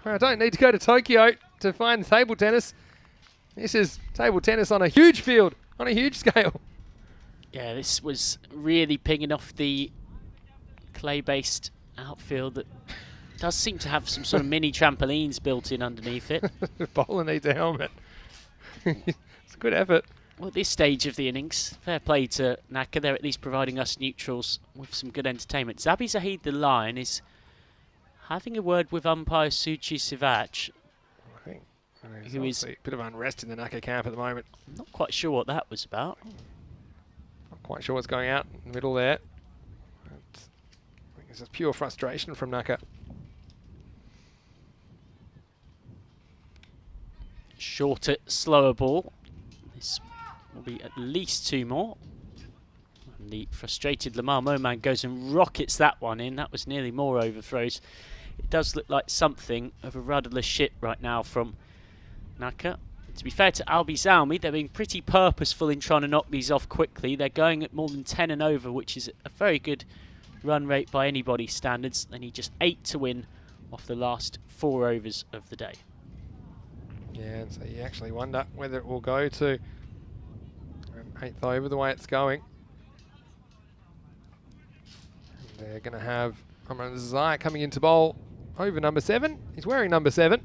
I don't need to go to Tokyo to find table tennis. This is table tennis on a huge field, on a huge scale. Yeah, this was really pinging off the clay-based outfield that does seem to have some sort of mini trampolines built in underneath it. The bowler needs a helmet. It's a good effort. Well, at this stage of the innings, fair play to Naka. They're at least providing us neutrals with some good entertainment. Zabi Zahid, the Lion, is having a word with umpire Suchi Sivach. I think who is a bit of unrest in the Naka camp at the moment. I'm not quite sure what that was about. Not quite sure what's going out in the middle there. But I think it's just pure frustration from Naka. Shorter, slower ball. This will be at least 2 more. And the frustrated Lamar Moman goes and rockets that one in. That was nearly more overthrows. It does look like something of a rudderless ship right now from Naka. To be fair to Albi Zalmi, they're being pretty purposeful in trying to knock these off quickly. They're going at more than 10 and over, which is a very good run rate by anybody's standards. They need just 8 to win off the last 4 overs of the day. Yeah, and so you actually wonder whether it will go to an 8th over the way it's going. And they're going to have Amran Zai coming into bowl over number 7. He's wearing number 7.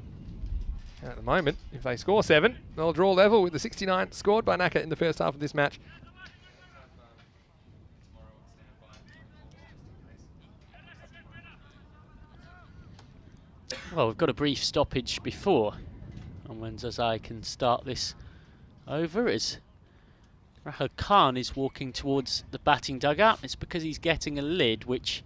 And at the moment, if they score 7, they'll draw level with the 69 scored by Naka in the first half of this match. Well, we've got a brief stoppage before, and when Zazai can start this over as Rahul Khan is walking towards the batting dugout. It's because he's getting a lid, which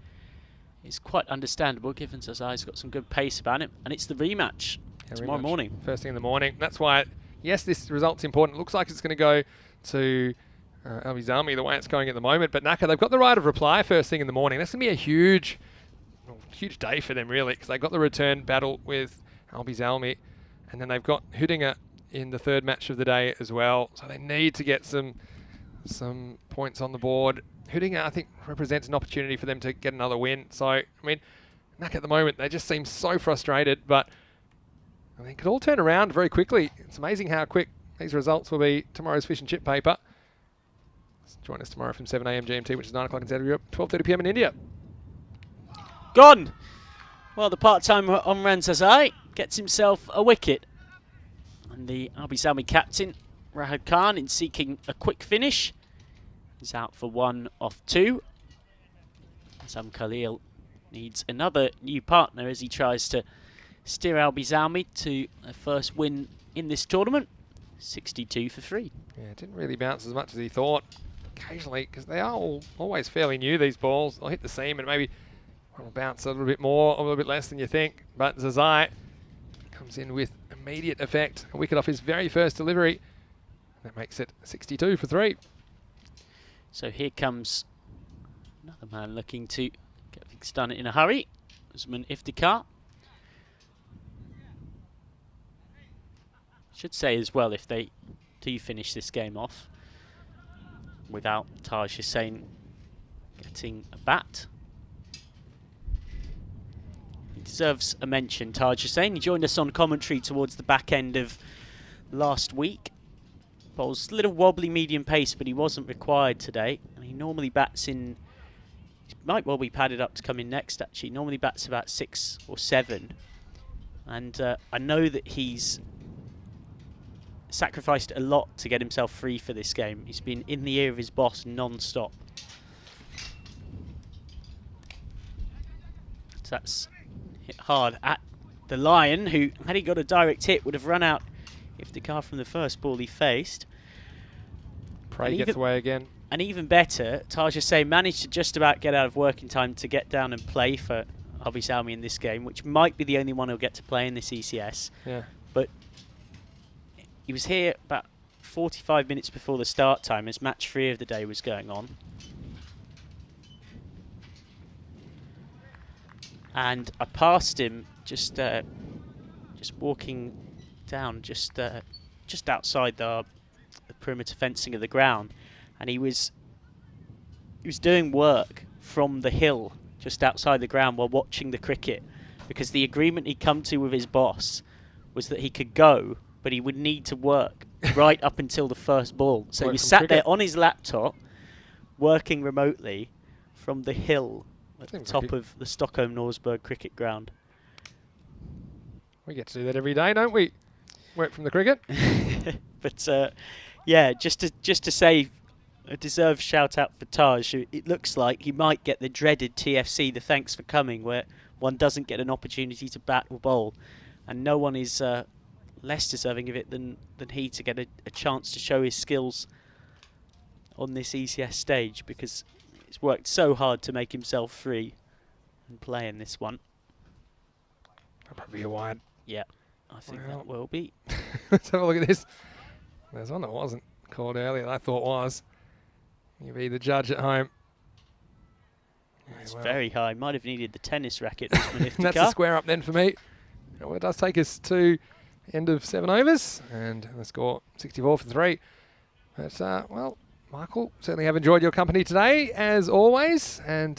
is quite understandable given Zazai's got some good pace about him, and it's the rematch tomorrow morning. First thing in the morning. That's why, yes, this result's important. It looks like it's going to go to Al-Bizami the way it's going at the moment, but Naka, they've got the right of reply first thing in the morning. That's going to be a huge day for them, really, because they've got the return battle with Al-Bizami, and then they've got Hudinger in the 3rd match of the day as well. So they need to get some points on the board. Hudinger, I think, represents an opportunity for them to get another win. So, I mean, Naka at the moment, they just seem so frustrated, but I think it could all turn around very quickly. It's amazing how quick these results will be. Tomorrow's Fish and Chip paper. Join us tomorrow from 7 a.m. GMT, which is 9 o'clock in Central Europe, 12:30 p.m. in India. Gone! Well, the part-time Amran Zazai gets himself a wicket. And the Al-Bizami captain, Rahul Khan, in seeking a quick finish, is out for 1 off 2. Sam Khalil needs another new partner as he tries to steer Al-Bizami to a first win in this tournament. 62 for 3. Yeah, it didn't really bounce as much as he thought. Occasionally, because they are always fairly new, these balls. They'll hit the seam and maybe will bounce a little bit more, a little bit less than you think. But Zazai comes in with immediate effect. A wicket off his very first delivery. That makes it 62 for 3. So here comes another man looking to get things done in a hurry. Usman Iftikhar. Should say as well, if they do finish this game off without Taj Hussain getting a bat, he deserves a mention, Taj Hussain. He joined us on commentary towards the back end of last week. Bowls a little wobbly medium pace, but he wasn't required today. And he normally bats in, he might well be padded up to come in next actually. Normally bats about 6 or 7. And I know that he's sacrificed a lot to get himself free for this game. He's been in the ear of his boss non-stop. So that's hit hard at the Lion, who, had he got a direct hit, would have run out Iftikhar from the first ball he faced. Prey gets away again. And even better, Taj Hussain managed to just about get out of working time to get down and play for Al-Bizami in this game, which might be the only one he'll get to play in this ECS. Yeah. But he was here about 45 minutes before the start time as match 3 of the day was going on. And I passed him just walking down just outside the perimeter fencing of the ground, and he was doing work from the hill just outside the ground while watching the cricket, because the agreement he'd come to with his boss was that he could go, but he would need to work right up until the first ball. So he was sat there on his laptop working remotely from the hill at the top of the Stockholm Norsberg cricket ground. We get to do that every day, don't we? Work from the cricket. But yeah, just to say a deserved shout out for Taj. It looks like he might get the dreaded TFC, the thanks for coming, where one doesn't get an opportunity to bat or bowl, and no one is less deserving of it than he to get a chance to show his skills on this ECS stage, because he's worked so hard to make himself free and play in this one. That'll probably be a wide. Yeah, I think that will be. Let's have a look at this. There's one that wasn't called earlier that I thought was. You be the judge at home. It's very high. Might have needed the tennis racket. That's a square up then for me. Well, it does take us to end of 7 overs and the score 64 for 3. But, well, Michael, certainly have enjoyed your company today, as always. And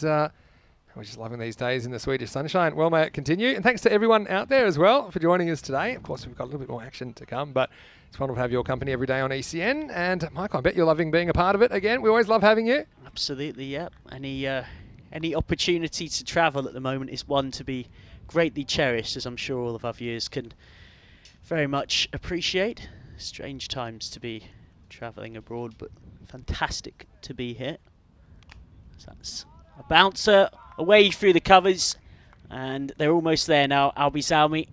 We're just loving these days in the Swedish sunshine. Well, may it continue. And thanks to everyone out there as well for joining us today. Of course, we've got a little bit more action to come, but it's wonderful to have your company every day on ECN. And Michael, I bet you're loving being a part of it again. We always love having you. Absolutely, yeah. Any opportunity to travel at the moment is one to be greatly cherished, as I'm sure all of our viewers can very much appreciate. Strange times to be travelling abroad, but fantastic to be here. So that's a bouncer away through the covers, and they're almost there now, Albi Zalmi,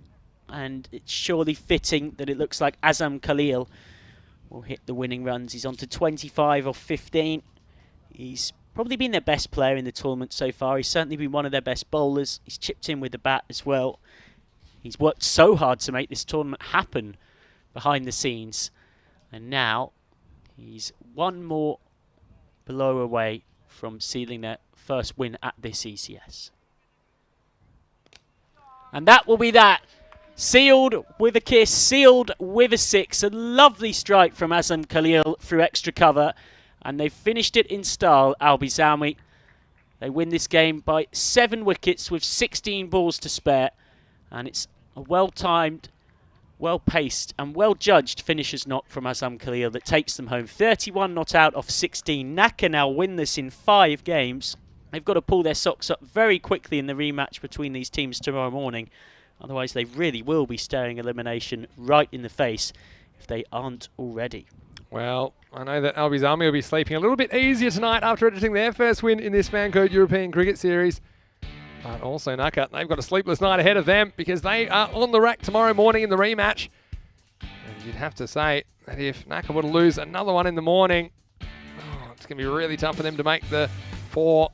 and it's surely fitting that it looks like Azam Khalil will hit the winning runs. He's on to 25 off 15. He's probably been their best player in the tournament so far. He's certainly been one of their best bowlers. He's chipped in with the bat as well. He's worked so hard to make this tournament happen behind the scenes, and now he's one more below away from sealing their first win at this ECS. And that will be that. Sealed with a kiss, sealed with a 6. A lovely strike from Azam Khalil through extra cover. And they've finished it in style, Albi Zalmi. They win this game by 7 wickets with 16 balls to spare. And it's a well-timed, well-paced and well-judged finisher's knock from Azam Khalil that takes them home. 31 not out off 16. Naka now win this in 5 games. They've got to pull their socks up very quickly in the rematch between these teams tomorrow morning. Otherwise, they really will be staring elimination right in the face if they aren't already. Well, I know that Albi Zalmi will be sleeping a little bit easier tonight after editing their first win in this FanCode European Cricket Series. But also Naka, they've got a sleepless night ahead of them because they are on the rack tomorrow morning in the rematch. And you'd have to say that if Naka were to lose another one in the morning, it's going to be really tough for them to make the 4.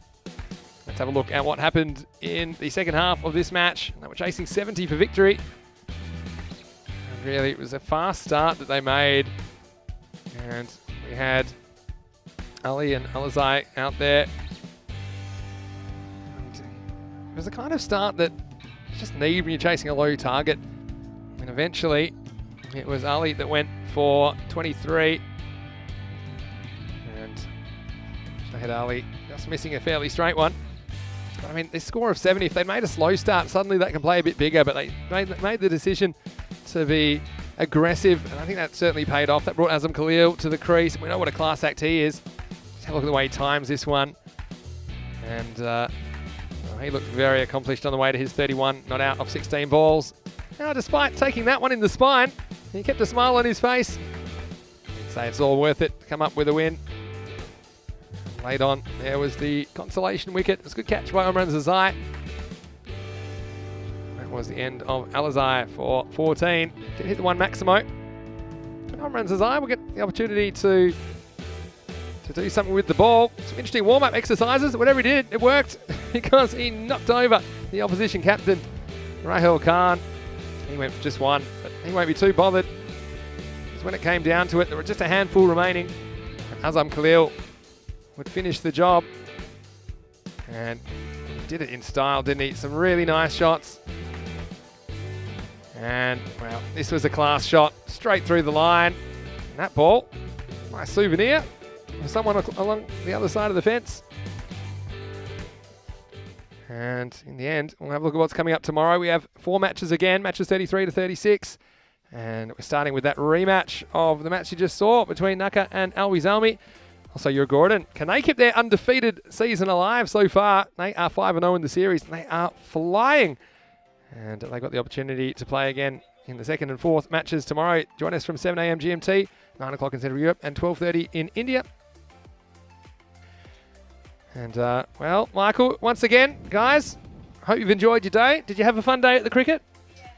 Let's have a look at what happened in the second half of this match. They were chasing 70 for victory. And really, it was a fast start that they made. And we had Ali and Alizai out there. And it was the kind of start that you just need when you're chasing a low target. And eventually, it was Ali that went for 23. And they had Ali just missing a fairly straight one. I mean, this score of 70, if they'd made a slow start, suddenly that can play a bit bigger, but they made the decision to be aggressive, and I think that certainly paid off. That brought Azam Khalil to the crease. We know what a class act he is. Just have a look at the way he times this one. And he looked very accomplished on the way to his 31 not out off 16 balls. Now, despite taking that one in the spine, he kept a smile on his face. I'd say it's all worth it to come up with a win. Late on, there was the consolation wicket. It was a good catch by Omran Zazai. That was the end of Alizai for 14. Didn't hit the one Maximo. And Omran Zazai will get the opportunity to do something with the ball. Some interesting warm-up exercises. Whatever he did, it worked because he knocked over the opposition captain, Rahul Khan. He went for just one, but he won't be too bothered. Because when it came down to it, there were just a handful remaining. And Azam Khalil would finish the job, and he did it in style, didn't he? Some really nice shots, and well, this was a class shot straight through the line. And that ball, nice souvenir for someone along the other side of the fence. And in the end, we'll have a look at what's coming up tomorrow. We have 4 matches again, matches 33 to 36, and we're starting with that rematch of the match you just saw between Naka and Albi Zalmi. Also, your Gordon, can they keep their undefeated season alive so far? They are 5-0 in the series. They are flying. And they got the opportunity to play again in the 2nd and 4th matches tomorrow. Join us from 7 a.m. GMT, 9 o'clock in Central Europe, and 12:30 in India. And, well, Michael, once again, guys, hope you've enjoyed your day. Did you have a fun day at the cricket?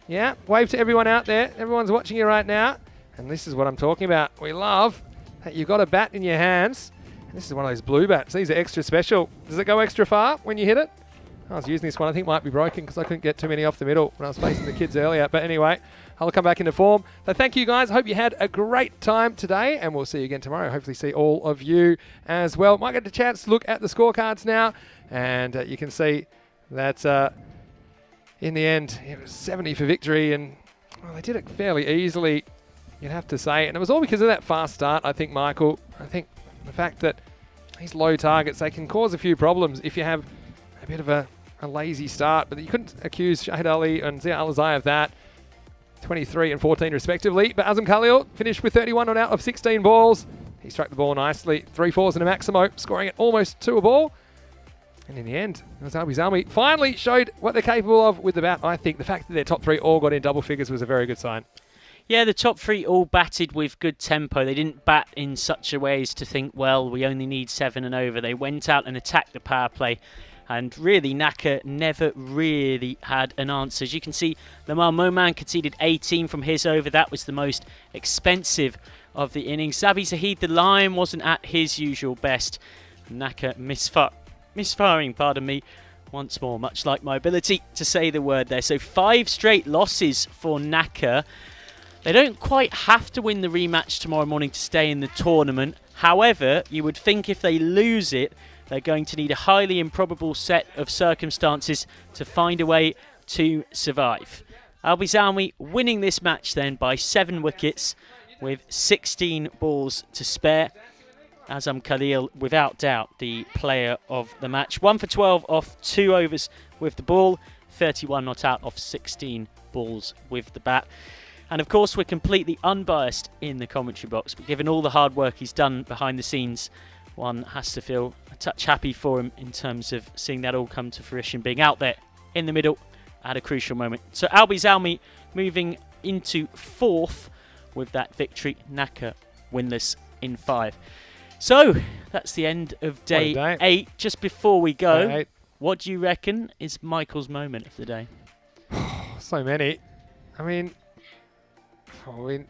Yeah? Wave to everyone out there. Everyone's watching you right now. And this is what I'm talking about. We love that you've got a bat in your hands. And this is one of those blue bats. These are extra special. Does it go extra far when you hit it? I was using this one. I think it might be broken because I couldn't get too many off the middle when I was facing the kids earlier. But anyway, I'll come back into form. So thank you, guys. I hope you had a great time today, and we'll see you again tomorrow. Hopefully see all of you as well. Might get a chance to look at the scorecards now, and you can see that in the end, it was 70 for victory, and well, they did it fairly easily, you'd have to say. And it was all because of that fast start, I think, Michael. I think the fact that these low targets, they can cause a few problems if you have a bit of a a lazy start, but you couldn't accuse Shahid Ali and Zia Al-Azai of that. 23 and 14 respectively. But Azam Khalil finished with 31 on out of 16 balls. He struck the ball nicely. 3 fours and a Maximo, scoring it almost 2 a ball. And in the end, Albi Zalmi finally showed what they're capable of with the bat. I think the fact that their top 3 all got in double figures was a very good sign. Yeah, the top 3 all batted with good tempo. They didn't bat in such a way as to think, well, we only need 7 and over. They went out and attacked the power play. And really, Naka never really had an answer. As you can see, Lamar Moman conceded 18 from his over. That was the most expensive of the innings. Zabi Zahid, the Lion, wasn't at his usual best. Naka misfiring, pardon me, once more, much like my ability to say the word there. So 5 straight losses for Naka. They don't quite have to win the rematch tomorrow morning to stay in the tournament. However, you would think if they lose it, they're going to need a highly improbable set of circumstances to find a way to survive. Albi Zalmi winning this match then by 7 wickets with 16 balls to spare. Azam Khalil, without doubt, the player of the match. 1 for 12 off 2 overs with the ball. 31 not out off 16 balls with the bat. And of course, we're completely unbiased in the commentary box. But given all the hard work he's done behind the scenes, one has to feel a touch happy for him in terms of seeing that all come to fruition, being out there in the middle at a crucial moment. So Albi Zalmi moving into 4th with that victory. Naka winless in 5. So that's the end of day 8. Just before we go, what do you reckon is Michael's moment of the day? So many. I mean,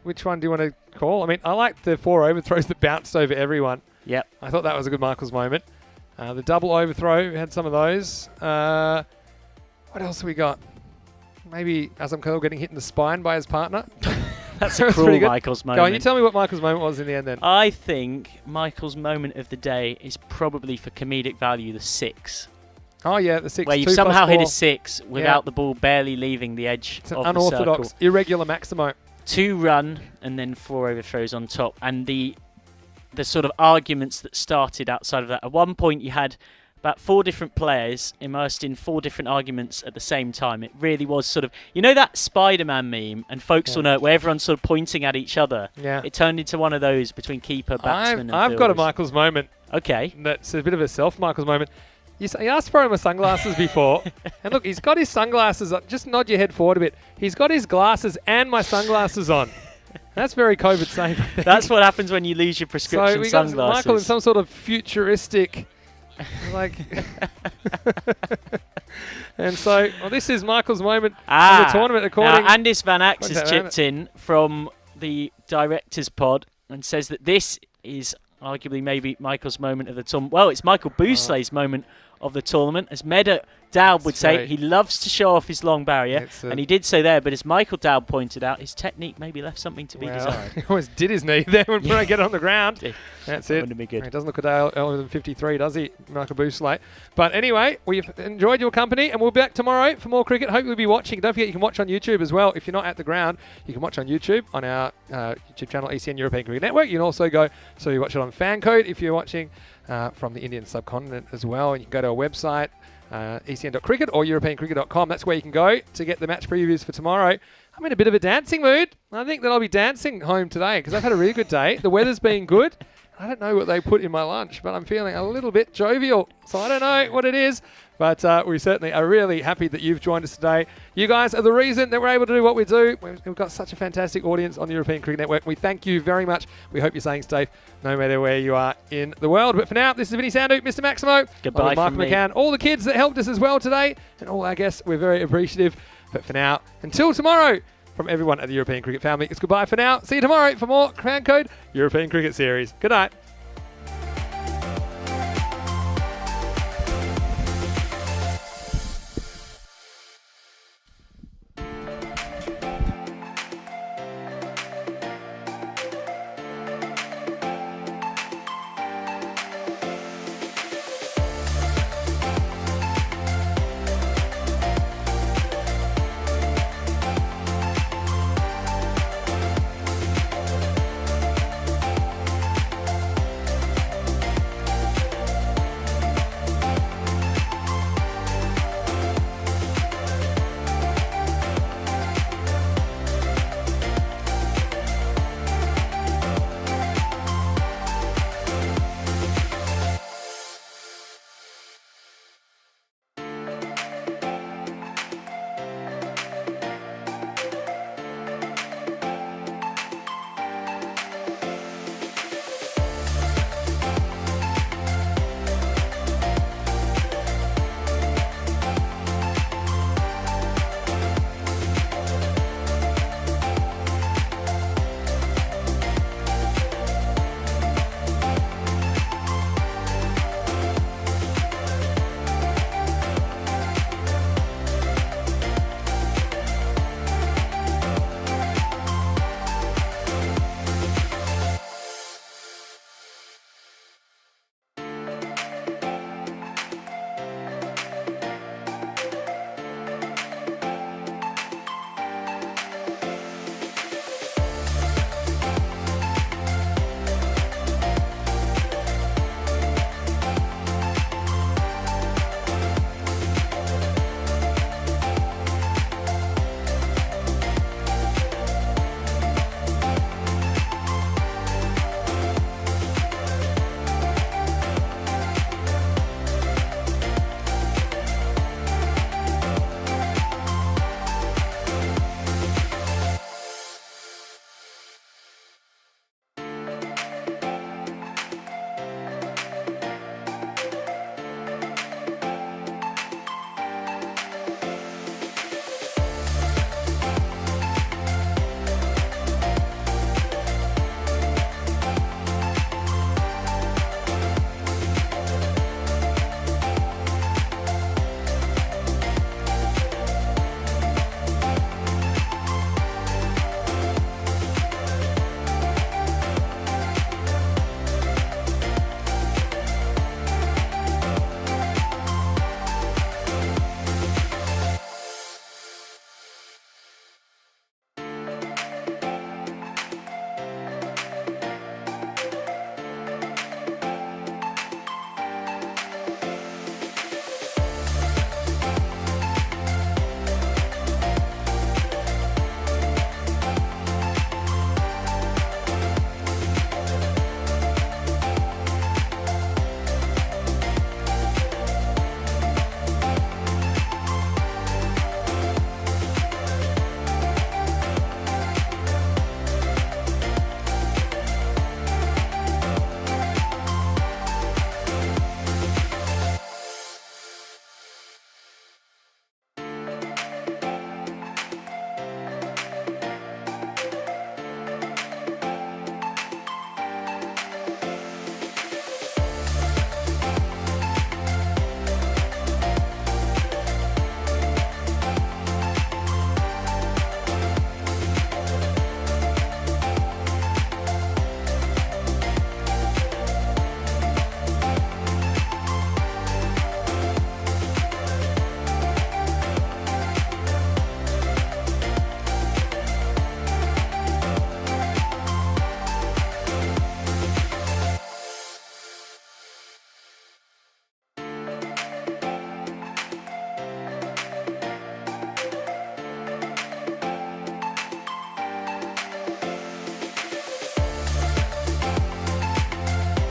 which one do you want to call? I mean, I like the 4 overthrows that bounced over everyone. Yep. I thought that was a good Michael's moment. The double overthrow, we had some of those. What else have we got? Maybe Azam Khalil getting hit in the spine by his partner. That's a cruel Michael's moment. Go on, you tell me what Michael's moment was in the end then. I think Michael's moment of the day is probably for comedic value, the 6. Oh yeah, the 6. Where you've somehow hit a 6 without the ball barely leaving the edge it's an of unorthodox, the circle. irregular Maximo. 2 run and then 4 overthrows on top. And the sort of arguments that started outside of that. At one point you had about 4 different players immersed in 4 different arguments at the same time. It really was sort of, you know that Spider-Man meme, and folks will know it, where everyone's sort of pointing at each other. Yeah. It turned into one of those between keeper, batsman, and I've got a Michael's moment. Okay. That's a bit of a self-Michael's moment. You asked for him with sunglasses before, and look, he's got his sunglasses on. Just nod your head forward a bit. He's got his glasses and my sunglasses on. That's very COVID safe. That's what happens when you lose your prescription so we sunglasses. got Michael in some sort of futuristic, like. And so, this is Michael's moment of the tournament. According, now, Andis Van Ax has chipped in from the director's pod and says that this is arguably maybe Michael's moment of the tournament. Well, it's Michael Booslay's moment of the tournament. As Meda Dowd would say, he loves to show off his long barrier, and he did so there, but as Michael Dowd pointed out, his technique maybe left something to be desired. He almost did his knee there when I get on the ground. That's it. Wouldn't be good. He doesn't look a day older than 53, does he, Michael Boosley? But anyway, we've enjoyed your company, and we'll be back tomorrow for more cricket. Hope you'll be watching. Don't forget you can watch on YouTube as well. If you're not at the ground, you can watch on YouTube on our YouTube channel, ECN European Cricket Network. You can also go, so you watch it on FanCode if you're watching from the Indian subcontinent as well. And you can go to our website, ecn.cricket or europeancricket.com. That's where you can go to get the match previews for tomorrow. I'm in a bit of a dancing mood. I think that I'll be dancing home today because I've had a really good day. The weather's been good. I don't know what they put in my lunch, but I'm feeling a little bit jovial. So I don't know what it is, but we certainly are really happy that you've joined us today. You guys are the reason that we're able to do what we do. We've got such a fantastic audience on the European Cricket Network. We thank you very much. We hope you're staying safe no matter where you are in the world. But for now, this is Vinny Sandu, Mr. Maximo. Goodbye Mark from me. McCann, all the kids that helped us as well today, and all our guests, we're very appreciative. But for now, until tomorrow, from everyone at the European Cricket family, it's goodbye for now. See you tomorrow for more FanCode European Cricket Series. Good night.